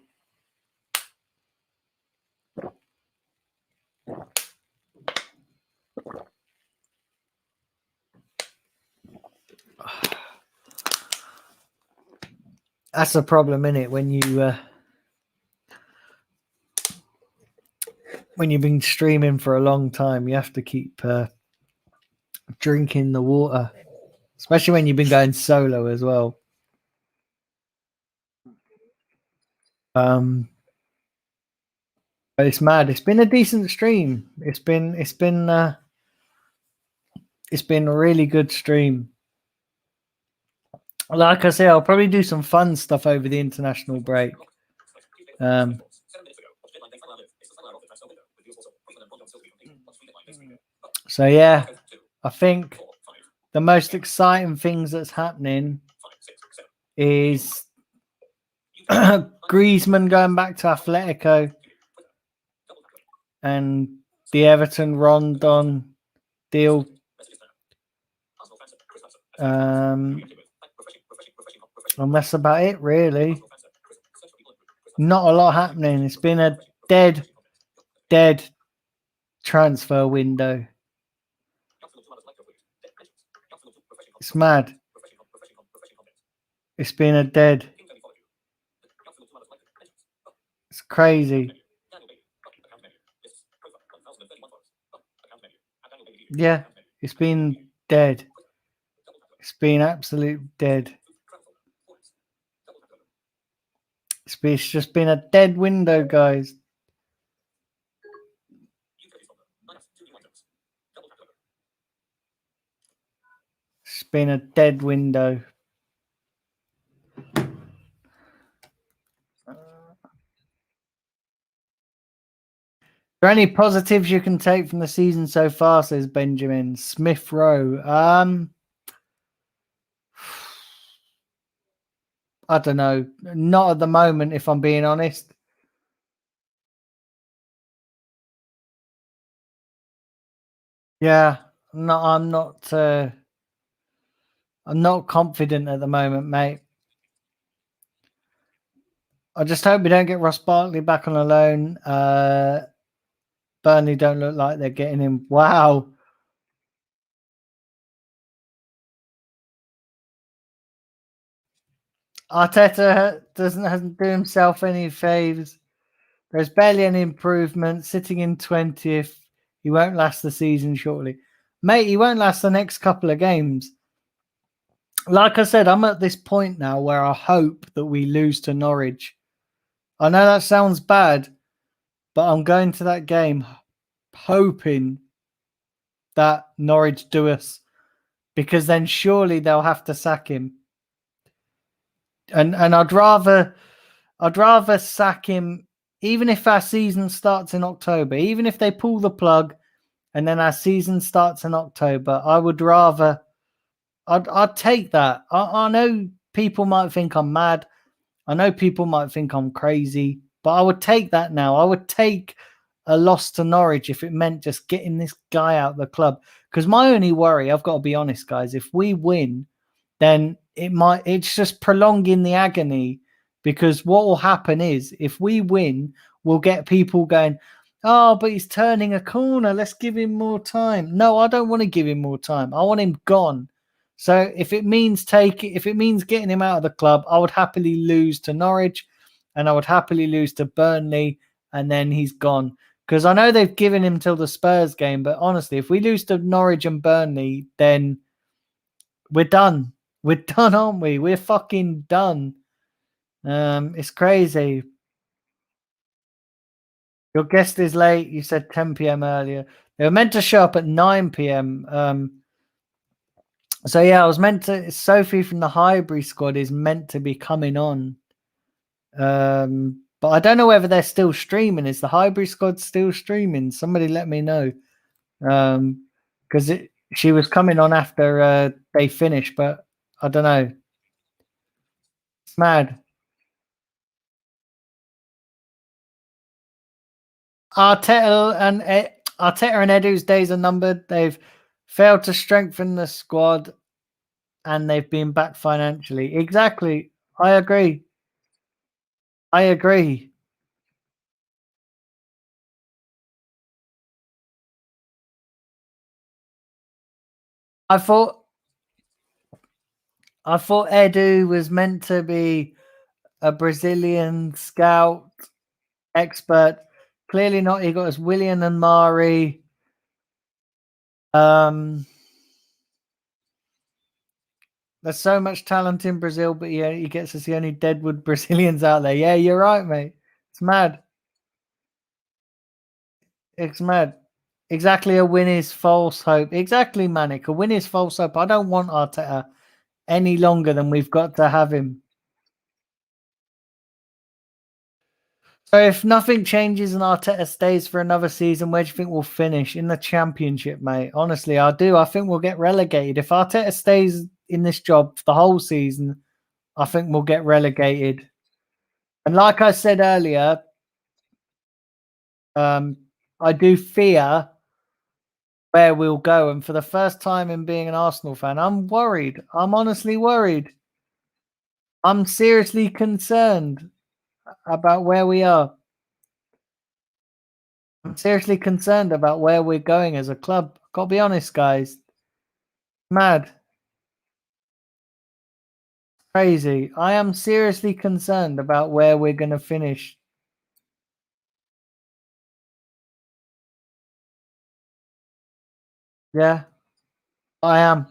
Speaker 2: That's a problem, innit? When you've been streaming for a long time, you have to keep drinking the water, especially when you've been going solo as well. But it's mad. It's been a decent stream. It's been a really good stream. Like I say, I'll probably do some fun stuff over the international break. So yeah, I think the most exciting things that's happening is Griezmann going back to Atletico and the Everton Rondon deal. And that's about it, really. Not a lot happening. It's been a dead transfer window. It's mad. It's been a dead. It's crazy. Yeah, it's been dead. It's been absolute dead. It's just been a dead window, guys. It's been a dead window. Are there any positives you can take from the season so far, says Benjamin Smith Rowe? I don't know. Not at the moment, if I'm being honest. Yeah, no, I'm not confident at the moment, mate. I just hope we don't get Ross Barkley back on a loan. Burnley don't look like they're getting him. Wow. Arteta hasn't do himself any favours. There's barely any improvement. Sitting in 20th. He won't last the season shortly. Mate, he won't last the next couple of games. like I said, I'm at this point now where I hope that we lose to Norwich. I know that sounds bad, but I'm going to that game hoping that Norwich do us, because then surely they'll have to sack him. And I'd rather sack him even if our season starts in October, even if they pull the plug and then our season starts in October. I would rather. I'd take that. I know people might think I'm mad. I know people might think I'm crazy, but I would take that now. I would take a loss to Norwich if it meant just getting this guy out of the club. Because my only worry, I've got to be honest, guys, if we win, then it's just prolonging the agony. Because what will happen is if we win, we'll get people going, oh, but he's turning a corner. Let's give him more time. No, I don't want to give him more time. I want him gone. So if it means getting him out of the club, I would happily lose to Norwich and I would happily lose to Burnley and then he's gone. Because I know they've given him till the Spurs game, but honestly, if we lose to Norwich and Burnley, then we're done. We're done, aren't we? We're fucking done. It's crazy. Your guest is late. You said 10 p.m. earlier. They were meant to show up at 9 p.m. So yeah, I was meant to. Sophie from the Highbury squad is meant to be coming on, but I don't know whether they're still streaming. Is the Highbury squad still streaming? Somebody let me know, because she was coming on after they finished, but I don't know. It's mad. Arteta and Edu's days are numbered. They've failed to strengthen the squad, and they've been back financially. Exactly, I agree. I agree. I thought Edu was meant to be a Brazilian scout expert. Clearly not. He got us William and Mari. There's so much talent in Brazil, but yeah, he gets us the only Deadwood Brazilians out there. Yeah, you're right, mate. It's mad. It's mad. Exactly, a win is false hope. Exactly, Manic. A win is false hope. I don't want Arteta any longer than we've got to have him. So if nothing changes and Arteta stays for another season, where do you think we'll finish? In the Championship, mate. Honestly, I do. I think we'll get relegated. If Arteta stays in this job for the whole season, I think we'll get relegated. And like I said earlier, I do fear where we'll go. And for the first time in being an Arsenal fan, I'm worried. I'm honestly worried. I'm seriously concerned about where we are. I'm seriously concerned about where we're going as a club. Gotta be honest, guys. Mad. Crazy. I am seriously concerned about where we're going to finish. Yeah, I am.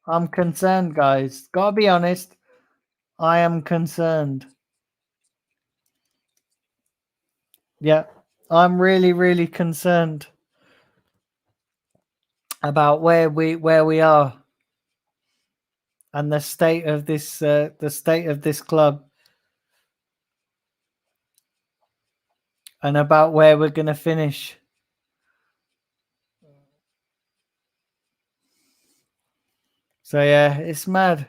Speaker 2: I'm concerned, guys. Gotta be honest. I am concerned. Yeah, I'm really, really concerned about where we are and the state of this club and about where we're going to finish. So yeah, it's mad.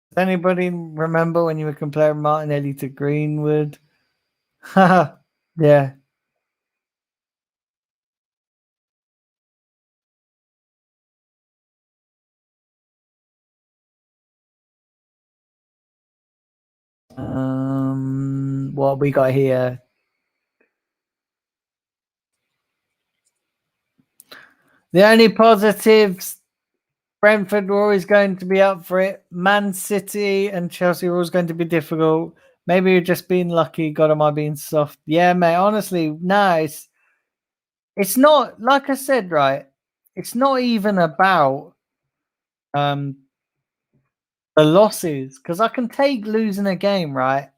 Speaker 2: Does anybody remember when you were comparing Martinelli to Greenwood? Yeah. What we got here? The only positives, Brentford were always going to be up for it. Man City and Chelsea were always going to be difficult. Maybe you're just being lucky. God, am I being soft? Yeah, mate. Honestly, nice. it's not, like I said, right? It's not even about the losses, because I can take losing a game, right?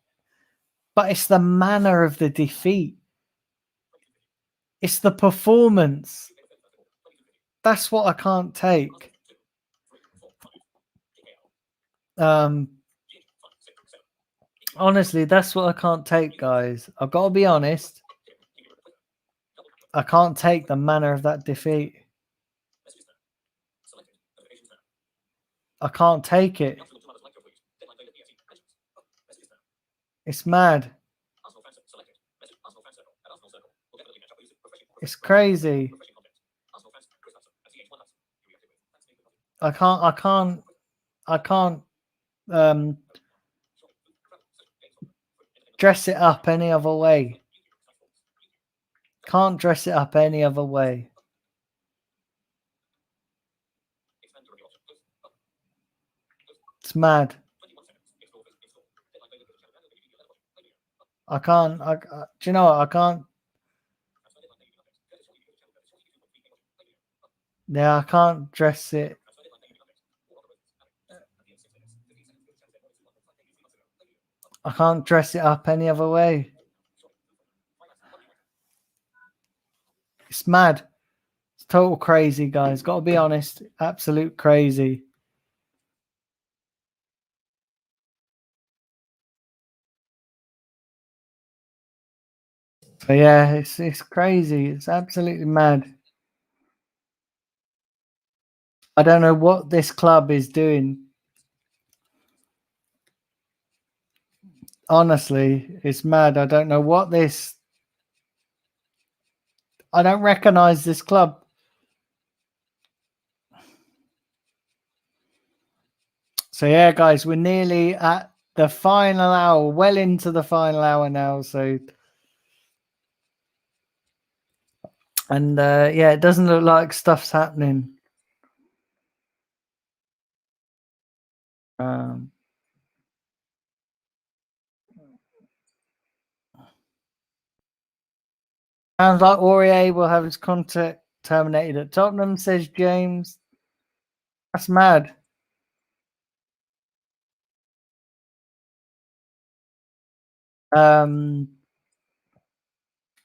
Speaker 2: But it's the manner of the defeat. It's the performance. That's what I can't take. Honestly, that's what I can't take, guys. I've got to be honest. I can't take the manner of that defeat. I can't take it. It's mad. It's crazy. I can't dress it up any other way. Can't dress it up any other way. It's mad. I can't. Do you know what? I can't. Yeah, I can't dress it. I can't dress it up any other way. It's mad. It's total crazy, guys. Got to be honest. Absolute crazy. But yeah, it's crazy. It's absolutely mad. I don't know what this club is doing. Honestly, it's mad. I don't know what this. I don't recognize this club. So yeah, guys, we're nearly at the final hour, well into the final hour now. So, and yeah, it doesn't look like stuff's happening. Sounds like Aurier will have his contract terminated at Tottenham, says James. That's mad. How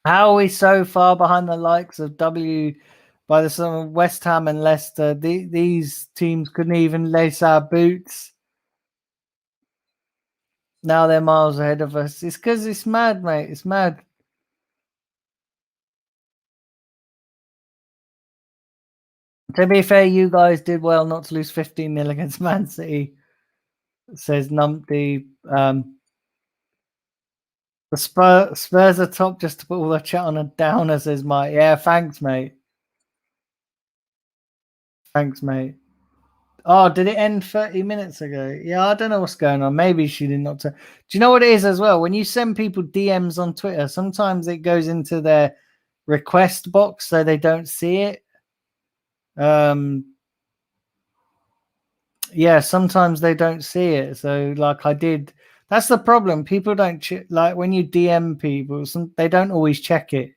Speaker 2: are we so far behind the likes of by the sum of West Ham and Leicester? These teams couldn't even lace our boots. Now they're miles ahead of us. It's because it's mad, mate. It's mad. To be fair, you guys did well not to lose 15-0 against Man City, says Numpty. The Spurs are top just to put all the chat on a downer, says Mike. Yeah, thanks, mate. Thanks, mate. Oh, did it end 30 minutes ago? Yeah, I don't know what's going on. Maybe she did not. Do you know what it is as well? When you send people DMs on Twitter, sometimes it goes into their request box so they don't see it. Yeah, sometimes they don't see it. So, like I did. That's the problem. People don't like when you DM people. They don't always check it.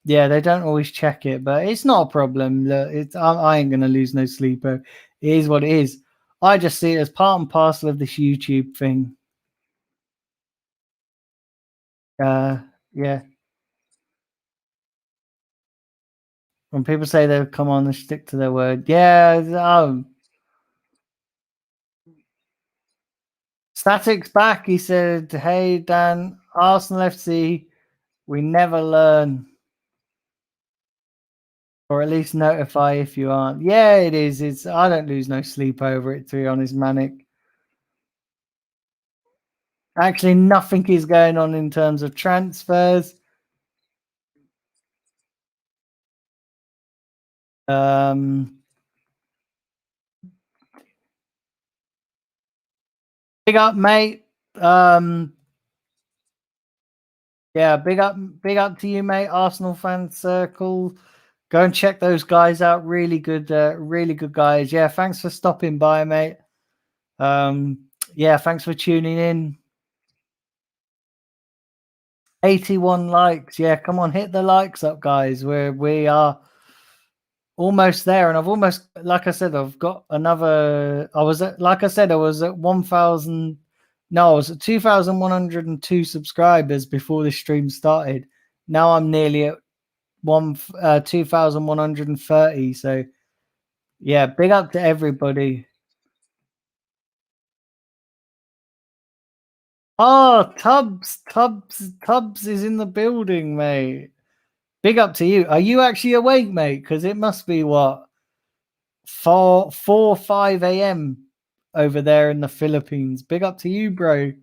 Speaker 2: Yeah, they don't always check it, but it's not a problem. Look, I ain't gonna lose no sleeper. It is what it is. I just see it as part and parcel of this YouTube thing. Yeah. When people say they'll come on and stick to their word, yeah. Static's back. He said, "Hey Dan, Arsenal FC, we never learn." Or at least notify if you aren't. Yeah, it is. I don't lose no sleep over it, to be honest, Manic. Actually, nothing is going on in terms of transfers. Big up, mate. Yeah, big up to you, mate. Arsenal fan circle. Go and check those guys out. Really good guys. Yeah, thanks for stopping by, mate. Yeah, thanks for tuning in. 81 likes. Yeah, come on, hit the likes up, guys. We are almost there, and I've almost, like I said, I've got another. I was at 1,000. No, I was at 2,102 subscribers before the stream started. Now I'm nearly at 2,130. So yeah, big up to everybody. Oh, Tubbs is in the building, mate. Big up to you. Are you actually awake, mate? Because it must be what 5 a.m. over there in the Philippines. Big up to you, bro.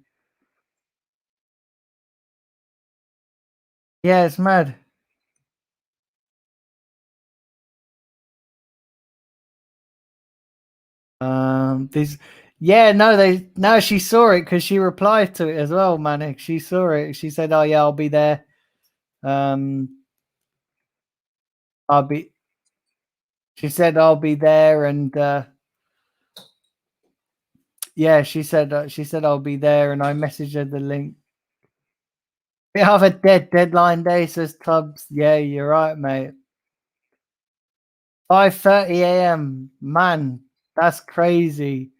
Speaker 2: Yeah, it's mad. This, yeah, no, she saw it because she replied to it as well, Manic. She saw it. She said, "Oh yeah, I'll be there." I'll be. She said, "I'll be there," and yeah, she said, "I'll be there," and I messaged her the link. We have a deadline day, says Tubbs. Yeah, you're right, mate. 5:30 a.m. Man, that's crazy.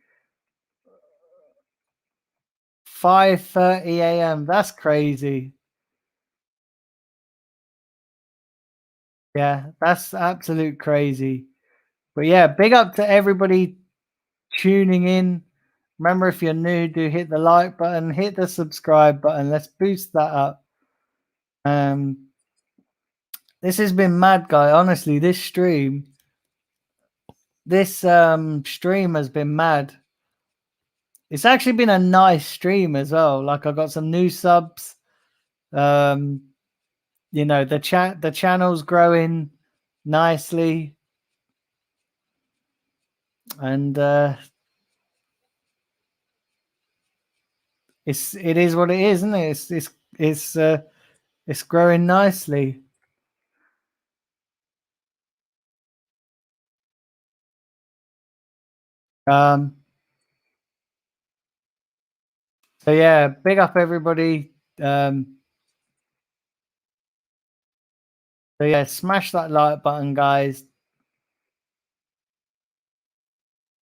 Speaker 2: 5:30 a.m. That's crazy. Yeah, that's absolute crazy. But yeah, big up to everybody tuning in. Remember, if you're new, do hit the like button, hit the subscribe button. Let's boost that up. This has been mad, guy. Honestly, this stream has been mad. It's actually been a nice stream as well. Like, I got some new subs. You know, the channel's growing nicely, and it is what it is, isn't it? It's growing nicely. So yeah, big up everybody. So yeah, smash that like button, guys.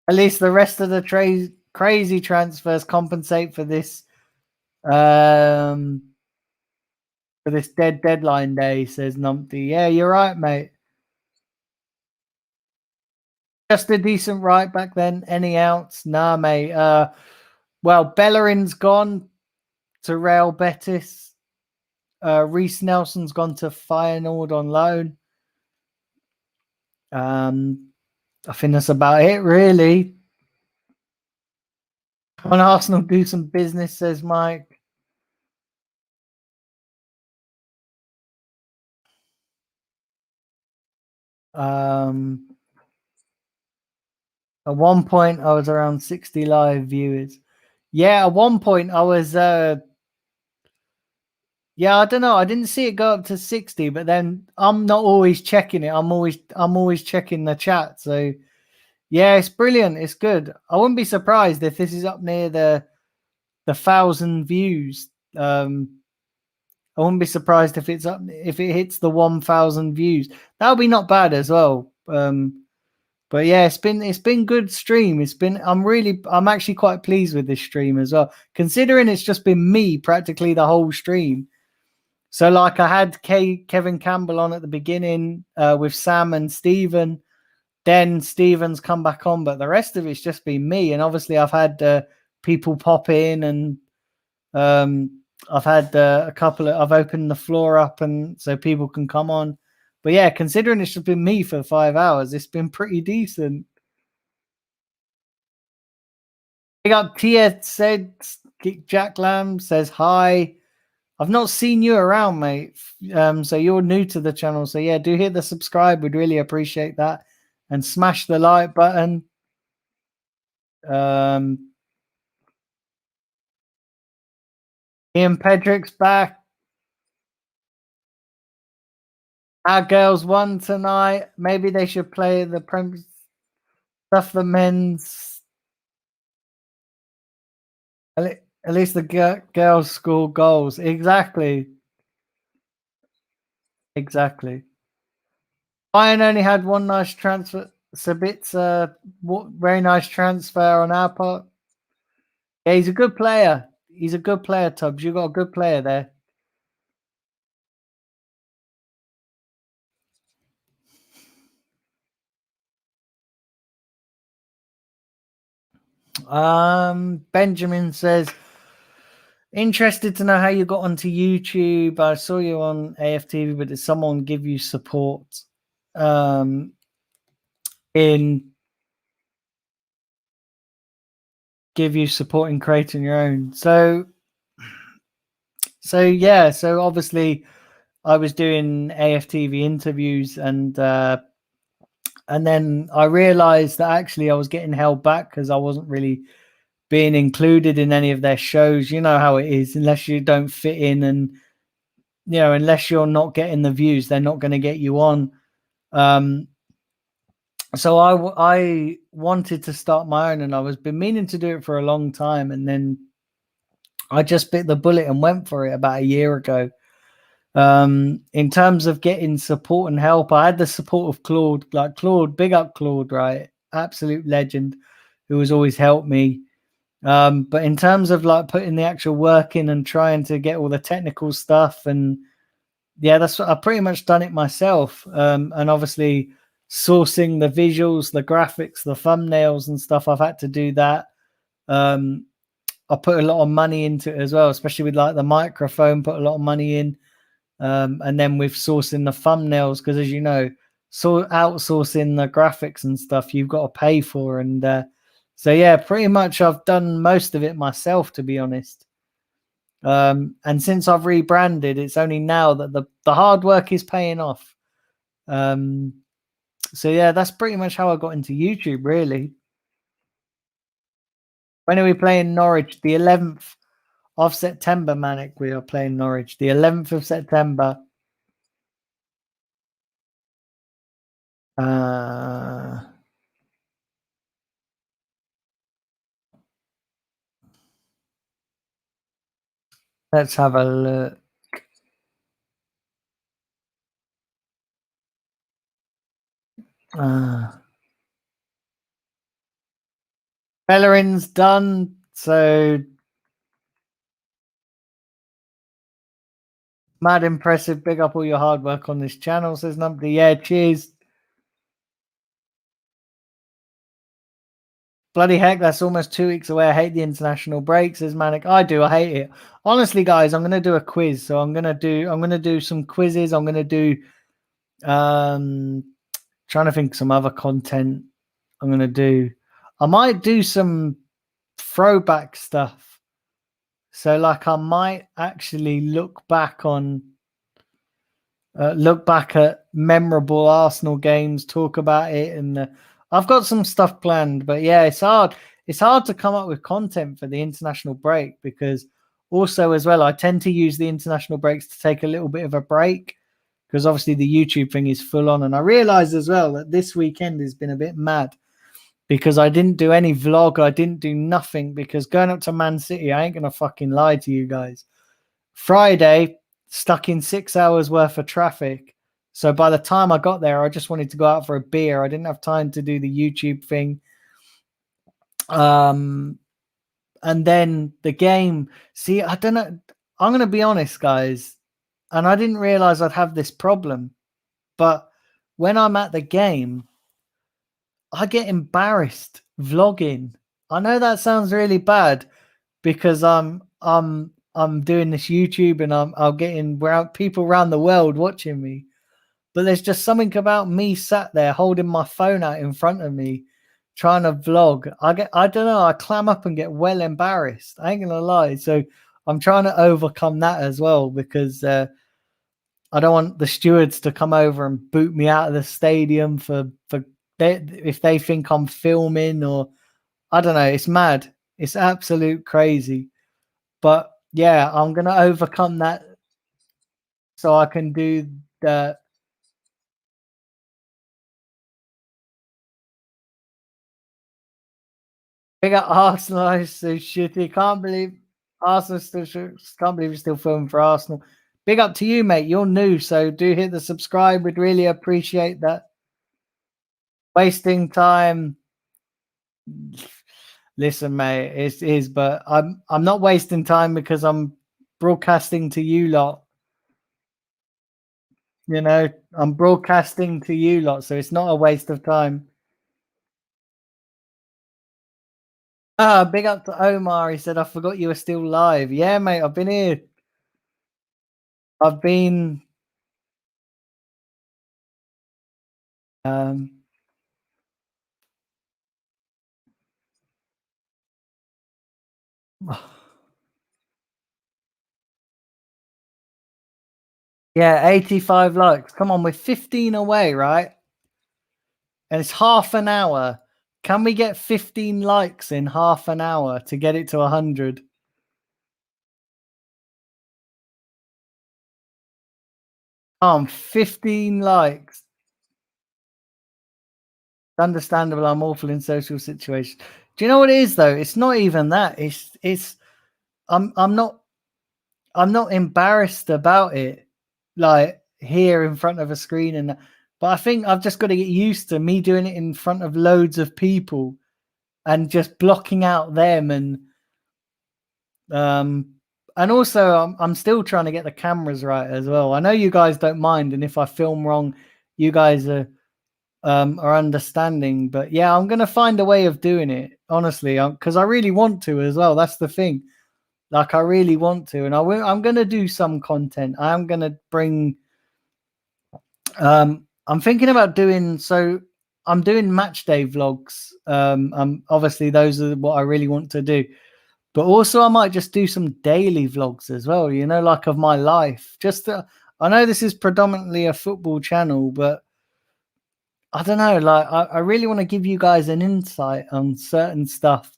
Speaker 2: At least the rest of the crazy transfers compensate for this deadline day, says Numpty. Yeah, you're right, mate. Just a decent right back then. Any outs? Nah, mate. Well, Bellerin's gone to Real Betis. Reece Nelson's gone to Feyenoord on loan. I think that's about it, really. On Arsenal, do some business, says Mike. At one point, I was around 60 live viewers. Yeah, at one point, I was. Yeah, I don't know. I didn't see it go up to 60, but then I'm not always checking it. I'm always checking the chat. So yeah, it's brilliant. It's good. I wouldn't be surprised if this is up near the 1,000 views. I wouldn't be surprised if it hits the 1,000 views. That would be not bad as well. But yeah, it's been good stream. I'm actually quite pleased with this stream as well, considering it's just been me practically the whole stream. So like, I had Kevin Campbell on at the beginning with Sam and Stephen. Then Stephen's come back on, but the rest of it's just been me. And obviously, I've had people pop in, and I've had I've opened the floor up, and so people can come on. But yeah, considering it's just been me for 5 hours, it's been pretty decent. Big up Tia said, Jack Lamb says hi. I've not seen you around, mate. So you're new to the channel. So yeah, do hit the subscribe. We'd really appreciate that. And smash the like button. Ian Pedrick's back. Our girls won tonight. Maybe they should play the Premier stuff, the men's. At least the girls score goals. Exactly. Exactly. Bayern only had one nice transfer. Sabitzer, very nice transfer on our part. Yeah, he's a good player. He's a good player, Tubbs. You got a good player there. Benjamin says, interested to know how you got onto YouTube. I saw you on AFTV, but did someone give you support in creating your own? So yeah, so obviously I was doing AFTV interviews and then I realized that actually I was getting held back because I wasn't really being included in any of their shows. You know how it is, unless you don't fit in and, you know, unless you're not getting the views, they're not going to get you on. So I wanted to start my own, and I was been meaning to do it for a long time. And then I just bit the bullet and went for it about a year ago. In terms of getting support and help, I had the support of Claude. Like Claude, big up Claude, right? Absolute legend, who has always helped me. But in terms of like putting the actual work in and trying to get all the technical stuff, and yeah, that's what I pretty much done it myself. And obviously sourcing the visuals, the graphics, the thumbnails and stuff, I've had to do that. I put a lot of money into it as well, especially with like the microphone, put a lot of money in. And then with sourcing the thumbnails, because as you know, so outsourcing the graphics and stuff, you've got to pay for. And so yeah, pretty much I've done most of it myself, to be honest. And since I've rebranded, it's only now that the hard work is paying off. So yeah, that's pretty much how I got into YouTube, really. When are we playing Norwich? The 11th of September, Manic. We are playing Norwich. The 11th of September. Let's have a look. Bellerin's done. So mad impressive. Big up all your hard work on this channel, says Numpty. Yeah, cheers. Bloody heck, that's almost 2 weeks away. I hate the international break, says Manic. I do, I hate it. Honestly, guys, I'm gonna do a quiz. So I'm gonna do some quizzes. I'm gonna do trying to think some other content I'm gonna do. I might do some throwback stuff. So like I might actually look back at memorable Arsenal games, talk about it, and I've got some stuff planned. But yeah, it's hard. It's hard to come up with content for the international break because also as well, I tend to use the international breaks to take a little bit of a break because obviously the YouTube thing is full on. And I realized as well that this weekend has been a bit mad because I didn't do any vlog. I didn't do nothing because going up to Man City, I ain't going to fucking lie to you guys. Friday, stuck in 6 hours worth of traffic. So by the time I got there, I just wanted to go out for a beer. I didn't have time to do the YouTube thing. And then the game. See, I don't know. I'm going to be honest, guys. And I didn't realize I'd have this problem. But when I'm at the game, I get embarrassed vlogging. I know that sounds really bad because I'm doing this YouTube and I'm getting people around the world watching me. But there's just something about me sat there holding my phone out in front of me, trying to vlog. I don't know, I clam up and get well embarrassed. I ain't gonna lie. So I'm trying to overcome that as well because I don't want the stewards to come over and boot me out of the stadium if they think I'm filming or I don't know. It's mad. It's absolute crazy. But yeah, I'm gonna overcome that so I can do the big up Arsenal. So shitty. Can't believe Arsenal can't believe it's still filming for Arsenal. big up to you, mate. You're new, so do hit the subscribe. We'd really appreciate that. Wasting time. Listen, mate, it is, but I'm not wasting time because I'm broadcasting to you lot. You know, I'm broadcasting to you lot, so it's not a waste of time. Big up to Omar. He said, I forgot you were still live. Yeah, mate, I've been here. I've been yeah, 85 likes. Come on, we're 15 away, right? And it's half an hour. Can we get 15 likes in half an hour to get it to 100? Oh, 15 likes. Understandable. I'm awful in social situations. Do you know what it is though? It's not even that. It's I'm not embarrassed about it, like here in front of a screen and that. But I think I've just got to get used to me doing it in front of loads of people and just blocking out them and also I'm still trying to get the cameras right as well. I know you guys don't mind, and if I film wrong, you guys are understanding. But yeah, I'm gonna find a way of doing it, honestly, because I really want to as well. That's the thing. Like I really want to, and I'm gonna do some content. I'm gonna bring. I'm thinking about doing so. I'm doing match day vlogs. Obviously those are what I really want to do. But also, I might just do some daily vlogs as well, you know, like of my life. I know this is predominantly a football channel, but I don't know. Like, I really want to give you guys an insight on certain stuff.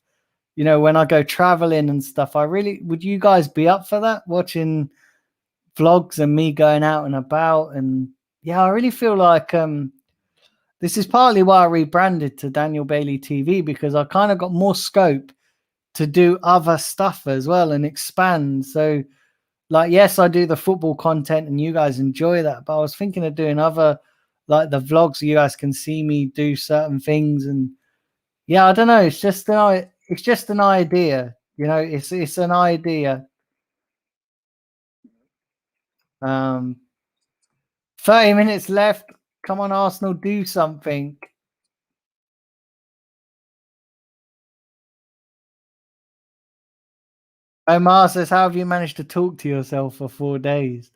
Speaker 2: You know, when I go traveling and stuff, would you guys be up for that? Watching vlogs and me going out and about. And yeah, I really feel like this is partly why I rebranded to Daniel Bailey TV, because I kind of got more scope to do other stuff as well and expand. So like, yes, I do the football content and you guys enjoy that, but I was thinking of doing other, like the vlogs so you guys can see me do certain things. And yeah, I don't know, it's just an idea, you know. It's an idea. 30 minutes left. Come on, Arsenal, do something. Omar says, how have you managed to talk to yourself for 4 days?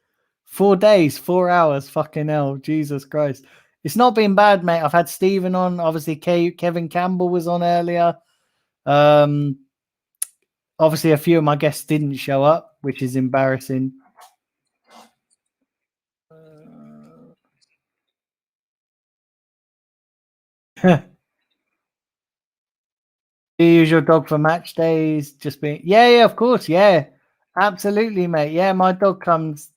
Speaker 2: 4 days, 4 hours, fucking hell, Jesus Christ. It's not been bad, mate. I've had Stephen on. Obviously, Kevin Campbell was on earlier. Obviously, a few of my guests didn't show up, which is embarrassing. Do you use your dog for match days? Just being, yeah, of course, yeah, absolutely, mate. Yeah, my dog comes.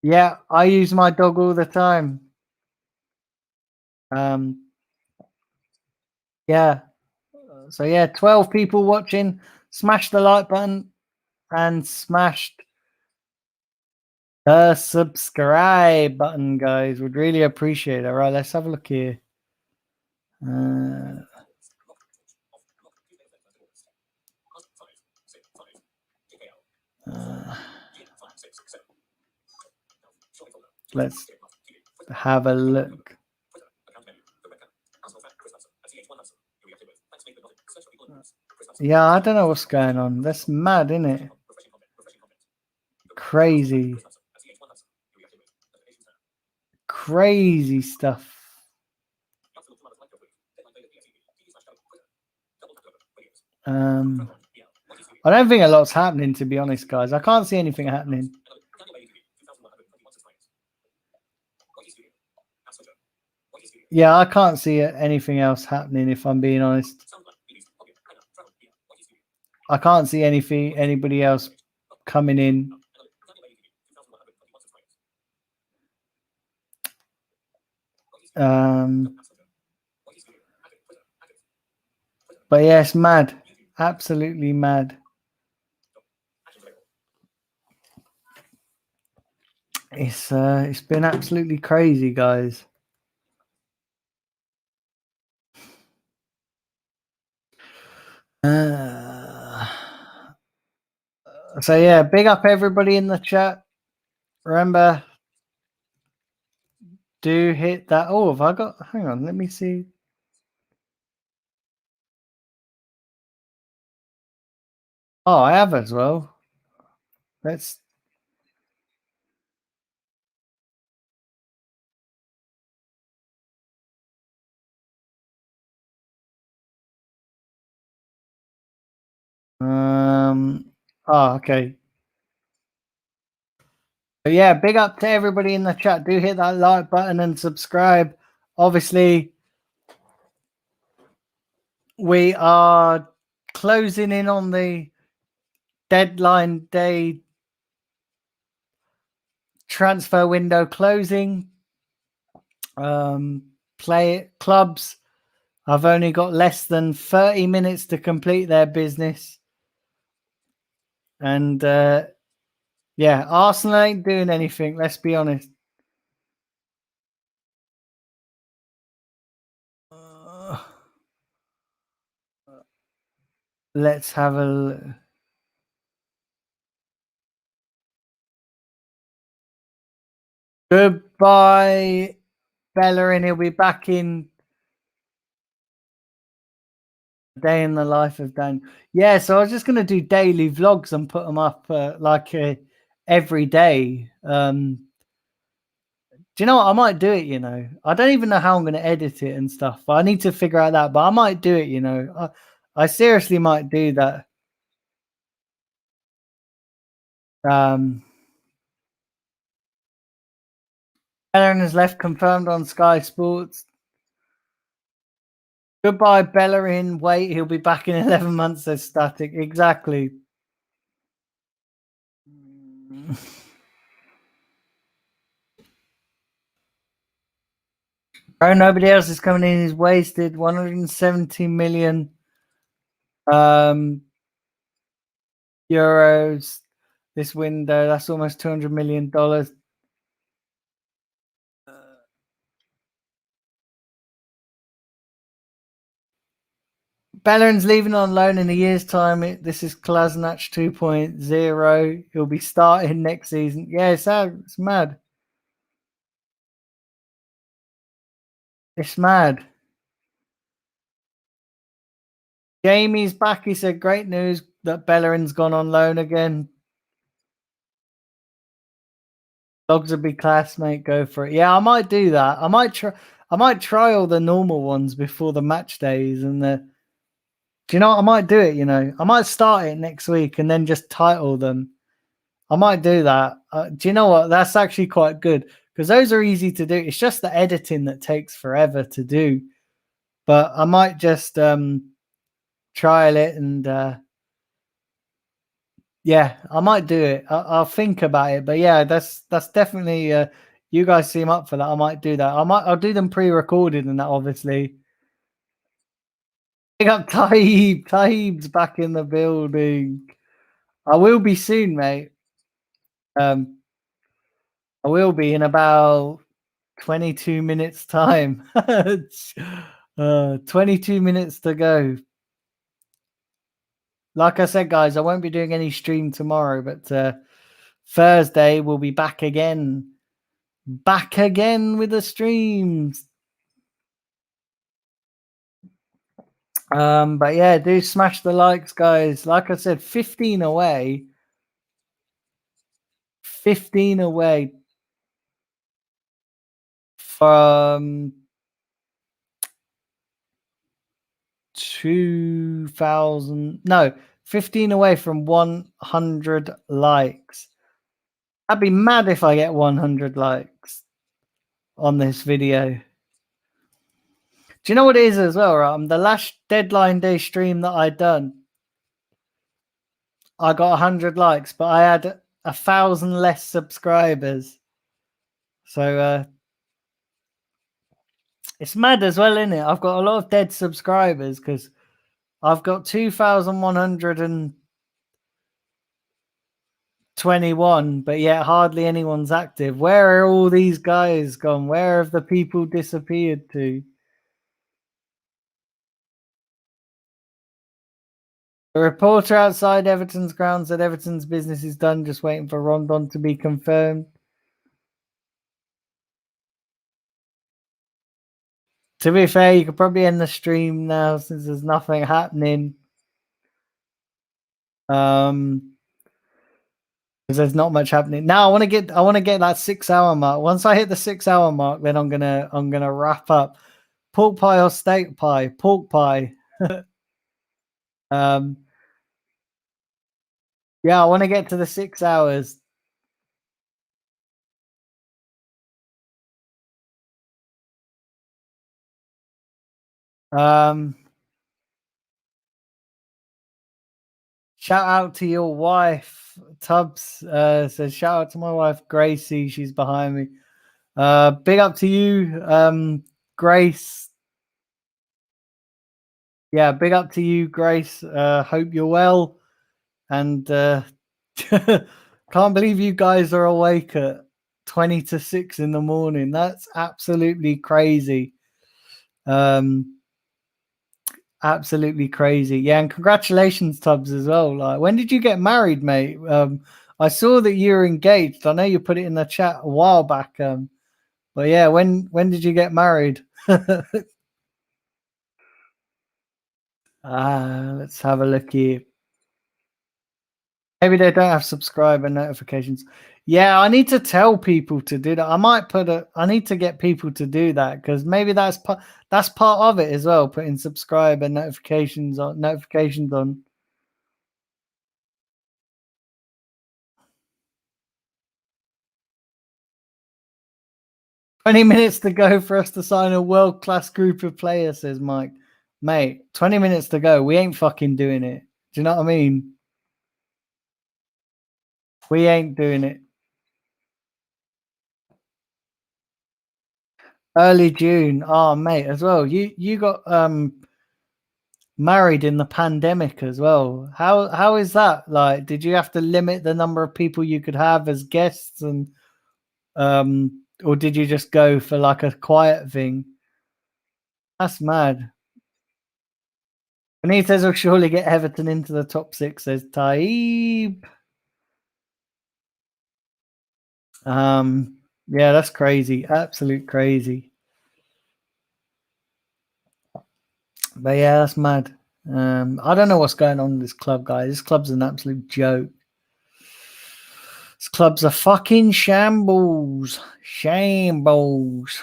Speaker 2: Yeah, I use my dog all the time. Yeah. So yeah, 12 people watching. Smash the like button and smash the subscribe button, guys. Would really appreciate it. All right, let's have a look here. Let's have a look. Yeah, I don't know what's going on. That's mad, isn't it? Crazy. Crazy stuff. I don't think a lot's happening, to be honest, guys. I can't see anything happening. Yeah, I can't see anything else happening, if I'm being honest. I can't see anybody else coming in. But yeah, it's mad. Absolutely mad. It's been absolutely crazy, guys. So yeah, big up everybody in the chat. Remember, do hit that. Oh, have I got? Hang on, let me see. Oh, I have as well. Let's. Oh, okay. But yeah, big up to everybody in the chat. Do hit that like button and subscribe. Obviously, we are closing in on the deadline day transfer window closing. Play clubs have only got less than 30 minutes to complete their business. And yeah, Arsenal ain't doing anything, let's be honest. Let's have a look. Goodbye, Bellerin. He'll be back in Day in the Life of Dan. Yeah, so I was just going to do daily vlogs and put them up every day. Do you know what? I might do it, you know. I don't even know how I'm going to edit it and stuff. But I need to figure out that. But I might do it, you know. I seriously might do that. Bellerin has left, confirmed on Sky Sports. Goodbye, Bellerin. Wait, he'll be back in 11 months, says Static. Exactly. Oh, nobody else is coming in. He's wasted 170 million euros this window. That's almost $200 million. Bellerin's leaving on loan in a year's time. This is Kolasinac 2.0. He'll be starting next season. Yeah, it's mad. It's mad. Jamie's back. He said, great news that Bellerin's gone on loan again. Dogs would be class, mate. Go for it. Yeah, I might do that. I might try all the normal ones before the match days and the. Do you know what? I might do it, you know. I might start it next week and then just title them. I might do that. Do you know what? That's actually quite good because those are easy to do. It's just the editing that takes forever to do. But I might just trial it and yeah, I might do it. I'll think about it. But yeah, that's definitely you guys seem up for that. I might do that. I'll do them pre-recorded and that obviously. Pick up Taib. Taib's back in the building. I will be soon, mate. I will be in about 22 minutes time. 22 minutes to go. Like I said, guys, I won't be doing any stream tomorrow, but Thursday we'll be back again. Back again with the streams. But yeah, do smash the likes, guys. Like I said, 15 away. 15 away from 2,000. No, 15 away from 100 likes. I'd be mad if I get 100 likes on this video. Do you know what it is as well, right? The last deadline day stream that I done, I got 100 likes, but I had 1,000 less subscribers. So it's mad as well, isn't it? I've got a lot of dead subscribers because I've got 2,100 and 21, but yet hardly anyone's active. Where are all these guys gone? Where have the people disappeared to? A reporter outside Everton's grounds said Everton's business is done, just waiting for Rondon to be confirmed. To be fair, you could probably end the stream now since there's nothing happening. Because there's not much happening. Now I want to get that 6 hour mark. Once I hit the 6 hour mark, then I'm gonna wrap up. Pork pie or steak pie? Pork pie. Yeah, I want to get to the 6 hours. Shout out to your wife, Tubbs. Says shout out to my wife, Gracie. She's behind me. Big up to you, Grace. Yeah, big up to you, Grace. Hope you're well. And can't believe you guys are awake at 20 to 6 in the morning. That's absolutely crazy. Absolutely crazy. Yeah, and congratulations, Tubbs, as well. Like, when did you get married, mate? I saw that you were engaged. I know you put it in the chat a while back. But yeah, when did you get married? Let's have a look here. Maybe they don't have subscriber notifications. Yeah, I need to tell people to do that. I need to get people to do that because maybe that's part of it as well. Putting subscriber notifications on. 20 minutes to go for us to sign a world-class group of players, says Mike. Mate, 20 minutes to go. We ain't fucking doing it. Do you know what I mean? We ain't doing it. Early June. Oh, mate, as well. You got married in the pandemic as well. How is that? Like, did you have to limit the number of people you could have as guests and or did you just go for like a quiet thing? That's mad. Benitez will surely get Everton into the top 6, says Taib. Yeah, that's crazy. Absolute crazy. But yeah, that's mad. I don't know what's going on in this club, guys. This club's an absolute joke. This club's a fucking shambles. Shambles.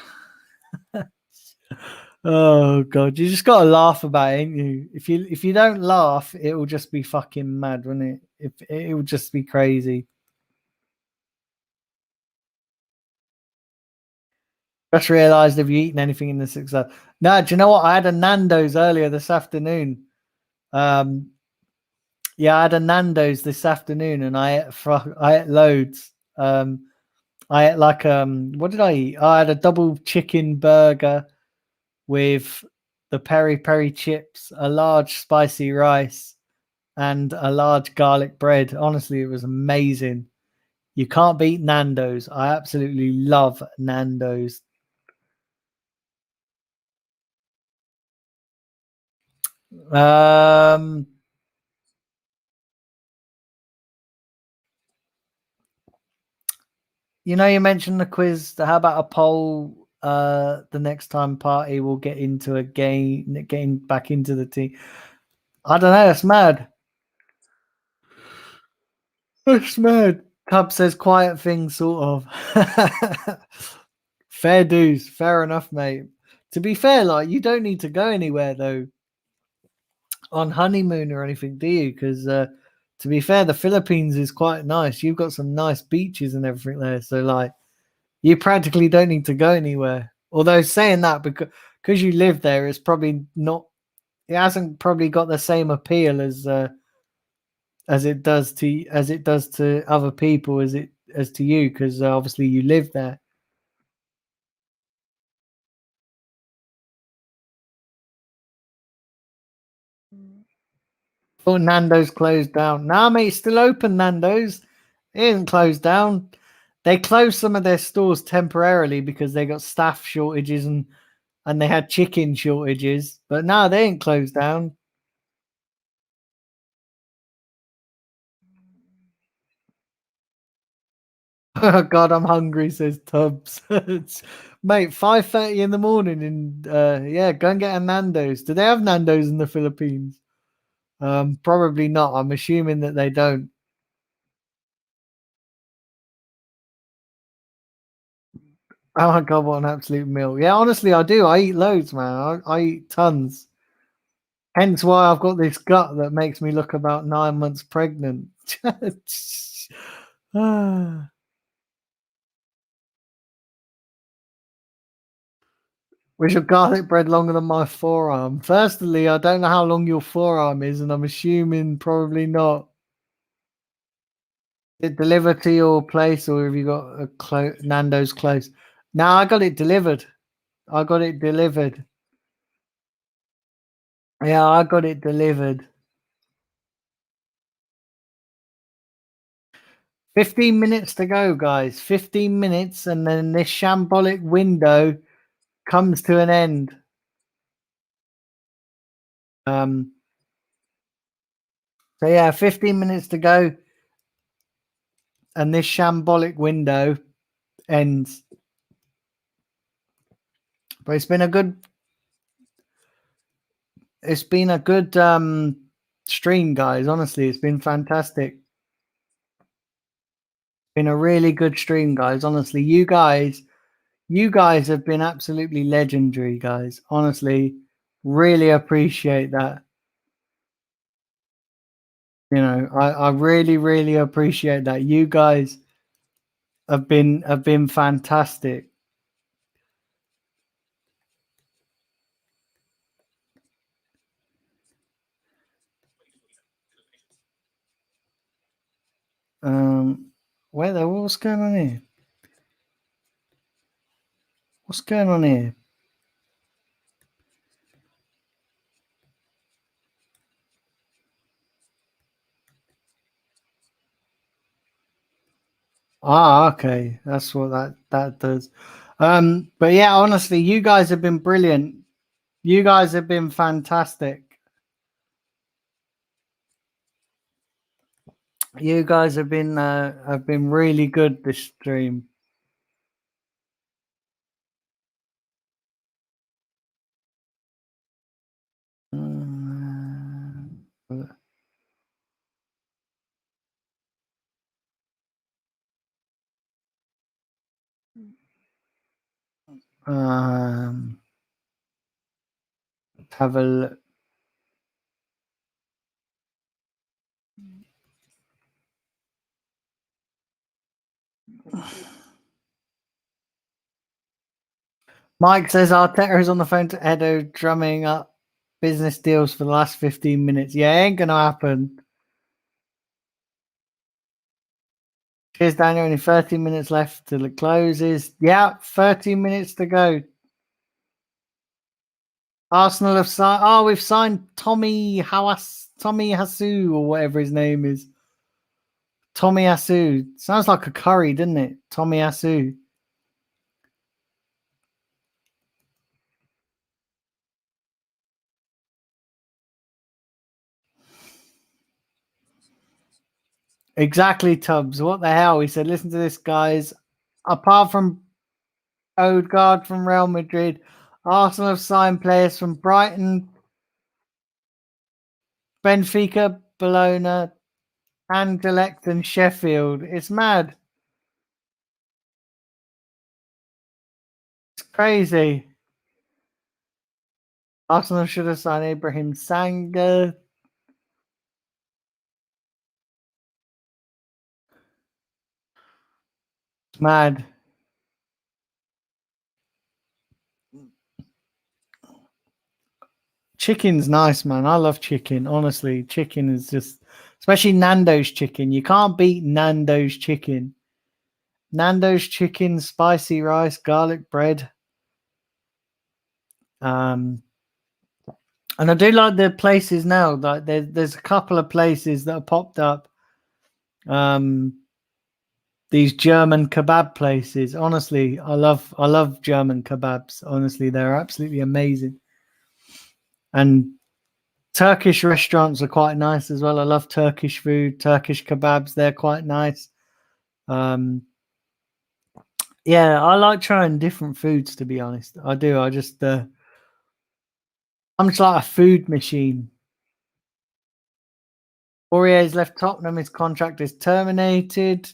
Speaker 2: Oh god, you just gotta laugh about it, ain't you? If you don't laugh, it will just be fucking mad, won't it? It will just be crazy. Just realised, have you eaten anything in the 6 hours? No, do you know what? I had a Nando's earlier this afternoon. Yeah, I had a Nando's this afternoon, and I ate loads. I ate like what did I eat? I had a double chicken burger with the peri peri chips, a large spicy rice, and a large garlic bread. Honestly, it was amazing. You can't beat Nando's. I absolutely love Nando's. You know, you mentioned the quiz. How about a poll? The next time Party will get into a game, getting back into the team. I don't know. That's mad. That's mad. Cub says quiet things, sort of. Fair dues. Fair enough, mate. To be fair, like, you don't need to go anywhere though on honeymoon or anything, do you? Because to be fair, the Philippines is quite nice. You've got some nice beaches and everything there. So like, you practically don't need to go anywhere. Although saying that, because you live there, it's probably not. It hasn't probably got the same appeal as it does to other people as to you, because obviously you live there. Oh, Nando's closed down. Nah, mate, it's still open, Nando's. It isn't closed down. They closed some of their stores temporarily because they got staff shortages and they had chicken shortages. But no, they ain't closed down. Oh God, I'm hungry, says Tubbs. Mate, 5:30 in the morning and yeah, go and get a Nando's. Do they have Nando's in the Philippines? Probably not. I'm assuming that they don't. Oh my God, what an absolute meal. Yeah, honestly, I do. I eat loads, man. I eat tons. Hence why I've got this gut that makes me look about 9 months pregnant. Ah. Was your garlic bread longer than my forearm? Firstly, I don't know how long your forearm is, and I'm assuming probably not. Did it deliver to your place, or have you got a Nando's close? Now I got it delivered. I got it delivered. Yeah, I got it delivered. 15 minutes to go, guys. 15 minutes, and then this shambolic window comes to an end. So yeah, 15 minutes to go, and this shambolic window ends. But it's been a good stream, guys. Honestly, it's been fantastic. Been a really good stream, guys. Honestly, you guys have been absolutely legendary, guys. Honestly, really appreciate that. You know, I really, really appreciate that. You guys have been fantastic. What's going on here? What's going on here? Ah, okay. That's what that does. But yeah, honestly, you guys have been brilliant. You guys have been fantastic. You guys have been really good this stream. Have a look. Mike says Arteta is on the phone to Edo drumming up business deals for the last 15 minutes. Yeah, ain't gonna happen. Cheers, Daniel. Only 30 minutes left till it closes. Yeah, 30 minutes to go. Arsenal have signed. Oh, we've signed Tommy Hasu, or whatever his name is. Tommy Hasu. Sounds like a curry, doesn't it? Tommy Hasu. Exactly, Tubbs. What the hell? He said, listen to this, guys. Apart from Odegaard from Real Madrid, Arsenal have signed players from Brighton, Benfica, Bologna, Anderlecht, and Sheffield. It's mad. It's crazy. Arsenal should have signed Ibrahim Sanga. It's mad. Chicken's nice, man. I love chicken. Honestly, chicken is just, especially Nando's chicken. You can't beat Nando's chicken. Nando's chicken, spicy rice, garlic bread. And I do like the places now. Like there's a couple of places that have popped up. these German kebab places. Honestly, I love German kebabs. Honestly, they're absolutely amazing. And Turkish restaurants are quite nice as well. I love Turkish food, Turkish kebabs. They're quite nice. Yeah, I like trying different foods, to be honest. I do. I'm just like a food machine. Aurier's left Tottenham. His contract is terminated.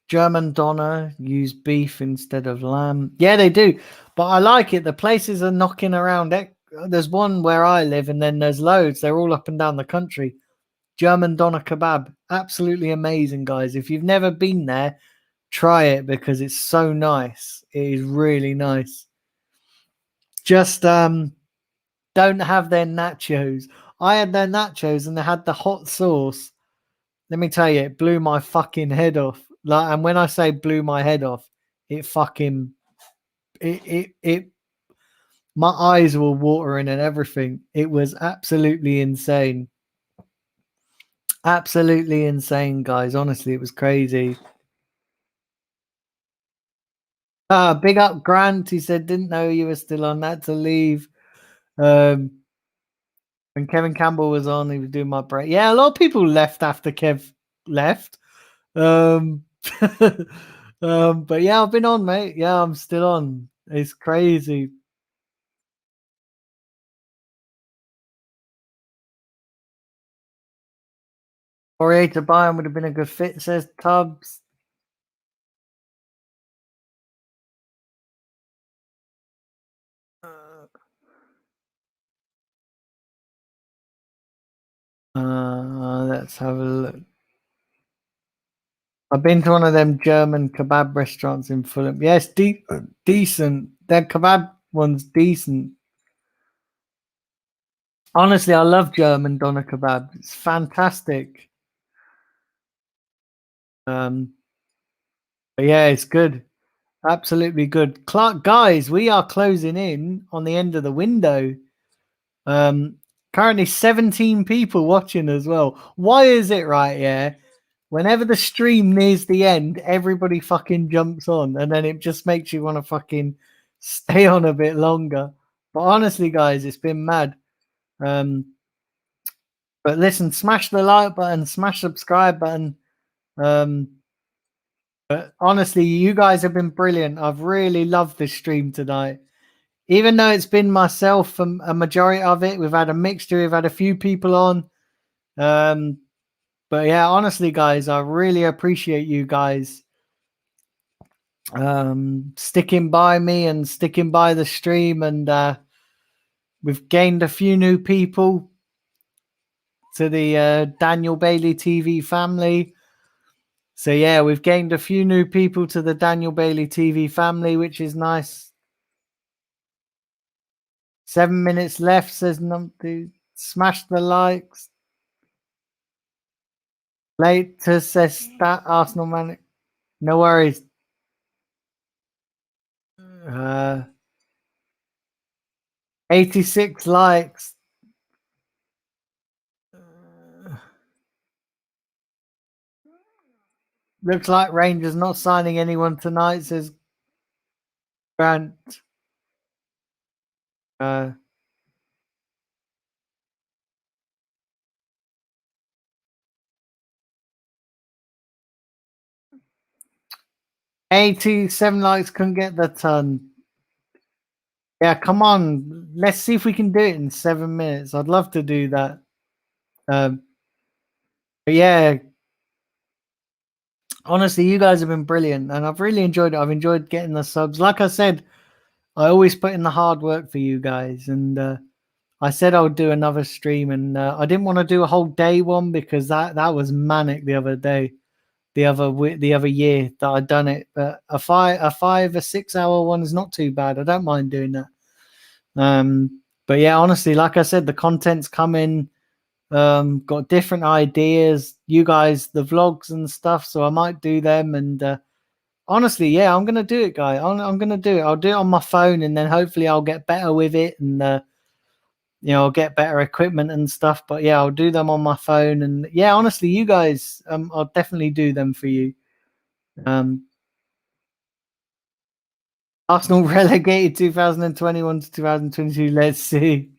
Speaker 2: German doner use beef instead of lamb. Yeah, they do. But I like it. The places are knocking around. There's one where I live, and then there's loads. They're all up and down the country. German doner kebab. Absolutely amazing, guys. If you've never been there, try it because it's so nice. It is really nice. Just don't have their nachos. I had their nachos and they had the hot sauce. Let me tell you, it blew my fucking head off. Like, and when I say blew my head off, it fucking it my eyes were watering and everything. It was absolutely insane. Absolutely insane, guys. Honestly, it was crazy. Big up Grant. He said, didn't know you were still on that to leave. When Kevin Campbell was on, he was doing my break. Yeah, a lot of people left after Kev left. But yeah, I've been on, mate. Yeah, I'm still on. It's crazy. Aurier to Bayern would have been a good fit, says Tubbs. Let's have a look. I've been to one of them German kebab restaurants in Fulham. Yes, decent. Their kebab one's decent. Honestly, I love German doner kebab. It's fantastic. But yeah, it's good. Absolutely good. Clark, guys, we are closing in on the end of the window. Currently 17 people watching as well. Why is it right? Yeah. Whenever the stream nears the end, everybody fucking jumps on, and then it just makes you want to fucking stay on a bit longer. But honestly, guys, it's been mad. But listen, smash the like button, smash subscribe button. But honestly, you guys have been brilliant. I've really loved this stream tonight. Even though it's been myself a majority of it, we've had a mixture, we've had a few people on. But yeah, honestly, guys, I really appreciate you guys sticking by me and sticking by the stream. And we've gained a few new people to the Daniel Bailey TV family. So yeah, we've gained a few new people to the Daniel Bailey TV family, which is nice. 7 minutes left, says Numpty. Smash the likes. Later says stat Arsenal man. No worries. 86 likes. Looks like Rangers not signing anyone tonight, says Grant. 87 likes, couldn't get the ton. Yeah, come on. Let's see if we can do it in 7 minutes. I'd love to do that. But yeah, honestly, you guys have been brilliant, and I've really enjoyed it. I've enjoyed getting the subs. Like I said, I always put in the hard work for you guys, and I said I would do another stream, and I didn't want to do a whole day one because that was manic the other day, the other year that I'd done it. But a 5 or 6 hour one is not too bad. I don't mind doing that. But yeah, honestly, like I said, the content's coming. Got different ideas. You guys, the vlogs and stuff, so I might do them, and honestly, yeah, I'm gonna do it, guy. I'm gonna do it. I'll do it on my phone, and then hopefully I'll get better with it, and I'll get better equipment and stuff. But yeah, I'll do them on my phone, and yeah, honestly, you guys, I'll definitely do them for you. Arsenal relegated 2021 to 2022. Let's see.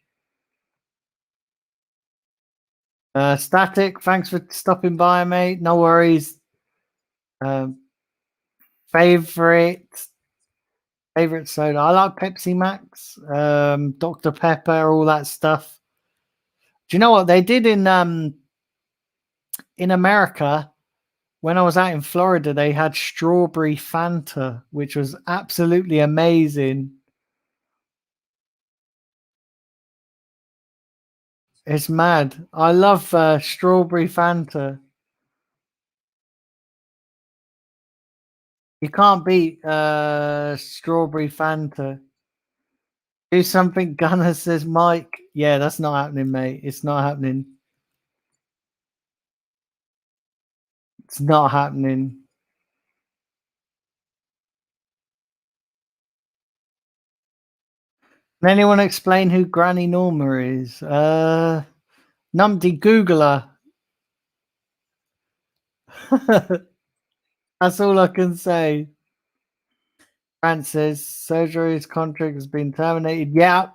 Speaker 2: Static, thanks for stopping by, mate. No worries. Favorite soda. I like Pepsi Max, Dr. Pepper, all that stuff. Do you know what they did in America? When I was out in Florida, they had strawberry Fanta, which was absolutely amazing. It's mad. I love strawberry Fanta. You can't beat strawberry Fanta. Do something, Gunner, says Mike. Yeah, that's not happening, mate. It's not happening. It's not happening. Can anyone explain who Granny Norma is? Numpty Googler. That's all I can say. Grant says surgery's contract has been terminated. Yeah.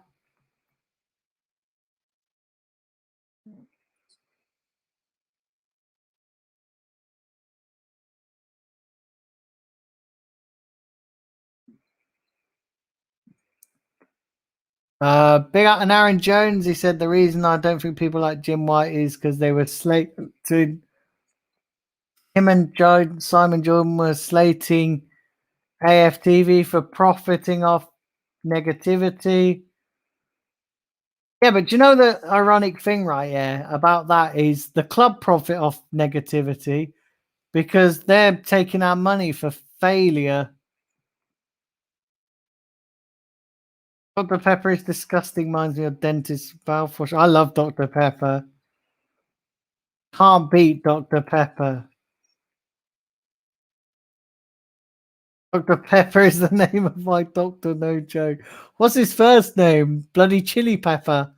Speaker 2: Big up and Aaron Jones. He said the reason I don't think people like Jim White is because they were slated. Him and Simon Jordan were slating AFTV for profiting off negativity. Yeah, but do you know the ironic thing, right? Yeah, about that is the club profit off negativity because they're taking our money for failure. Dr. Pepper is disgusting. Reminds me of dentist mouthwash. I love Dr. Pepper. Can't beat Dr. Pepper. Dr. Pepper is the name of my doctor, no joke. What's his first name? Bloody Chili Pepper.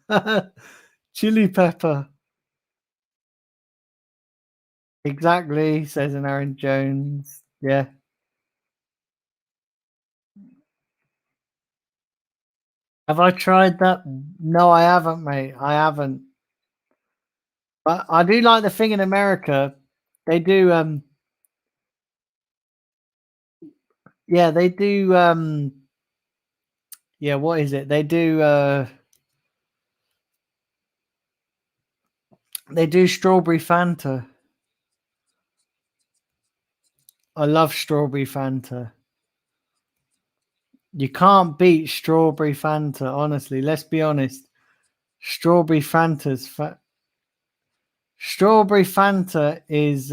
Speaker 2: Chili Pepper. Exactly, says an Aaron Jones. Yeah. Have I tried that? No, I haven't, mate. I haven't. But I do like the thing in America. They do yeah, they do yeah, what is it? They do strawberry Fanta. I love strawberry Fanta. You can't beat strawberry Fanta, honestly. Let's be honest. Strawberry Fanta is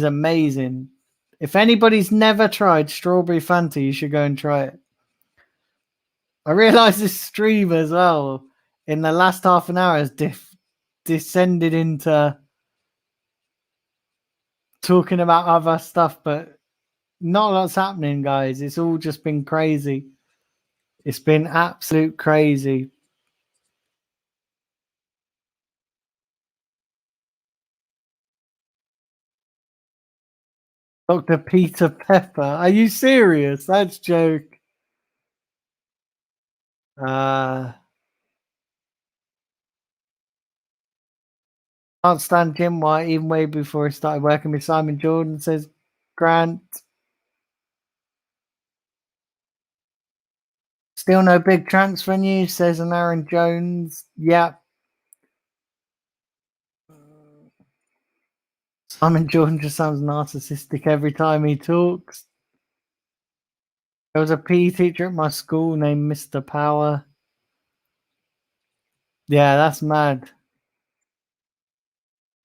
Speaker 2: amazing. If anybody's never tried strawberry Fanta, you should go and try it. I realize this stream as well in the last half an hour has descended into talking about other stuff, but not a lot's happening, guys. It's all just been crazy. It's been absolute crazy. Dr. Peter Pepper. Are you serious? That's joke. Can't stand Jim White even way before he started working with Simon Jordan, says Grant. Still no big transfer news, says an Aaron Jones. Yep. Simon Jordan just sounds narcissistic every time he talks. There was a PE teacher at my school named Mr. Power. Yeah, that's mad.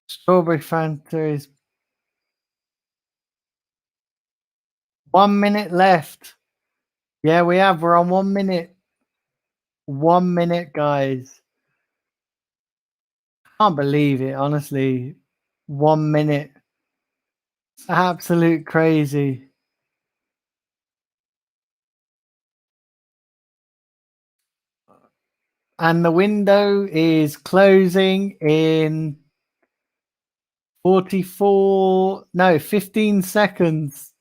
Speaker 2: Strawberry Fanta is 1 minute left. Yeah, we have. We're on 1 minute. 1 minute, guys. Can't believe it, honestly. 1 minute. It's absolute crazy. And the window is closing in 15 seconds.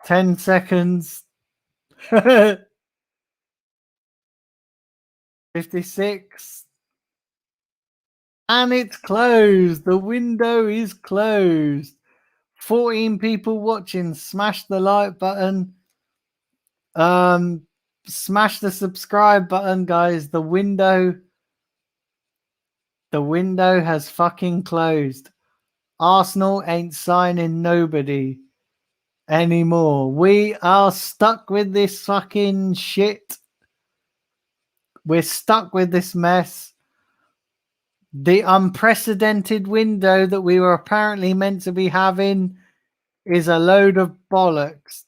Speaker 2: 10 seconds. 56. And it's closed. The window is closed. 14 people watching. Smash the like button. Smash the subscribe button, guys. The window has fucking closed. Arsenal ain't signing nobody anymore. We are stuck with this fucking shit. We're stuck with this mess. The unprecedented window that we were apparently meant to be having is a load of bollocks.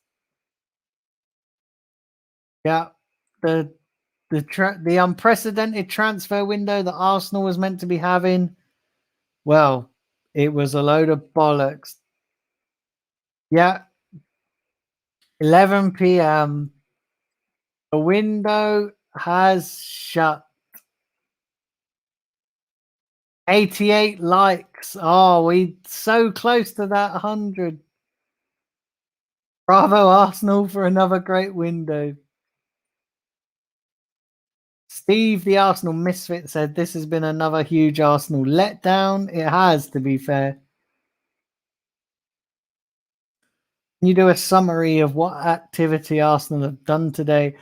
Speaker 2: Yeah, the unprecedented transfer window that Arsenal was meant to be having, well, it was a load of bollocks. Yeah, 11 p.m. The window has shut. 88 likes. Oh, we so close to that 100. Bravo, Arsenal, for another great window. Steve, the Arsenal misfit, said this has been another huge Arsenal letdown. It has, to be fair. Can you do a summary of what activity Arsenal have done today?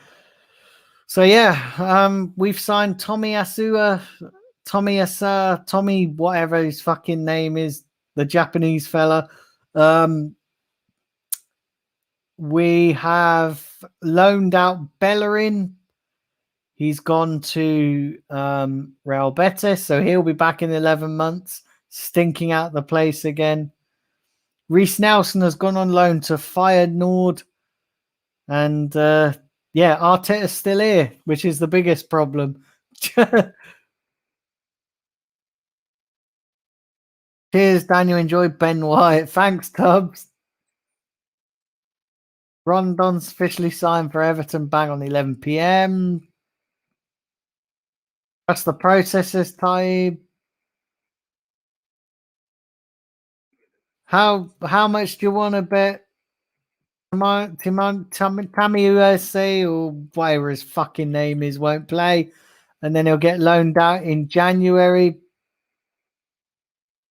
Speaker 2: So, yeah, we've signed Tommy Asua, Tommy, whatever his fucking name is, the Japanese fella. We have loaned out Bellerin. He's gone to Real Betis, so he'll be back in 11 months, stinking out the place again. Reece Nelson has gone on loan to Feyenoord. And, yeah, Arteta's still here, which is the biggest problem. Cheers, Daniel. Enjoy Ben White. Thanks, Tubbs. Rondon's officially signed for Everton, bang on 11 p.m. That's the processes type. How much do you want to bet Tammy USA or whatever his fucking name is won't play, and then he'll get loaned out in January?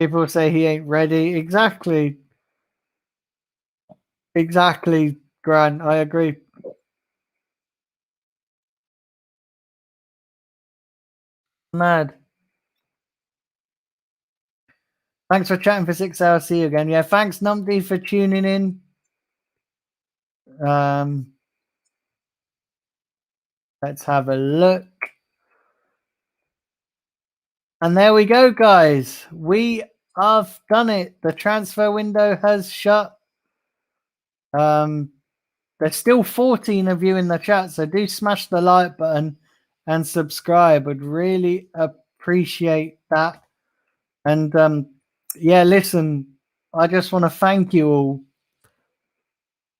Speaker 2: People say he ain't ready. Exactly, Grant. I agree. Mad. Thanks for chatting for 6 hours. See you again. Yeah, thanks, Numpty, for tuning in. Let's have a look. And there we go, guys. We have done it. The transfer window has shut. There's still 14 of you in the chat, so do smash the like button and subscribe. I'd really appreciate that. And yeah, listen, I just want to thank you all.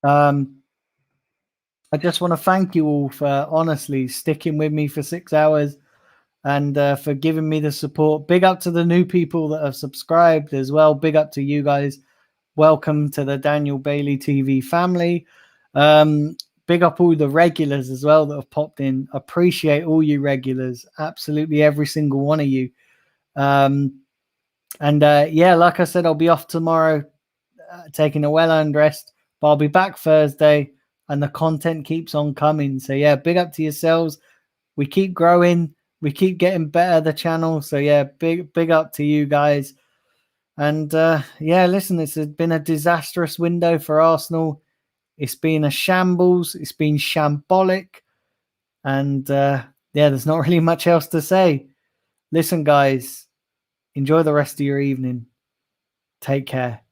Speaker 2: I just want to thank you all for honestly sticking with me for 6 hours and for giving me the support. Big up to the new people that have subscribed as well. Big up to you guys. Welcome to the Daniel Bailey TV family. Big up all the regulars as well that have popped in. Appreciate all you regulars. Absolutely every single one of you. And yeah, like I said, I'll be off tomorrow taking a well-earned rest. But I'll be back Thursday and the content keeps on coming. So yeah, big up to yourselves. We keep growing. We keep getting better, the channel. So yeah, big up to you guys. And yeah, listen, it's been a disastrous window for Arsenal. It's been a shambles. It's been shambolic. And yeah, there's not really much else to say. Listen, guys, enjoy the rest of your evening. Take care.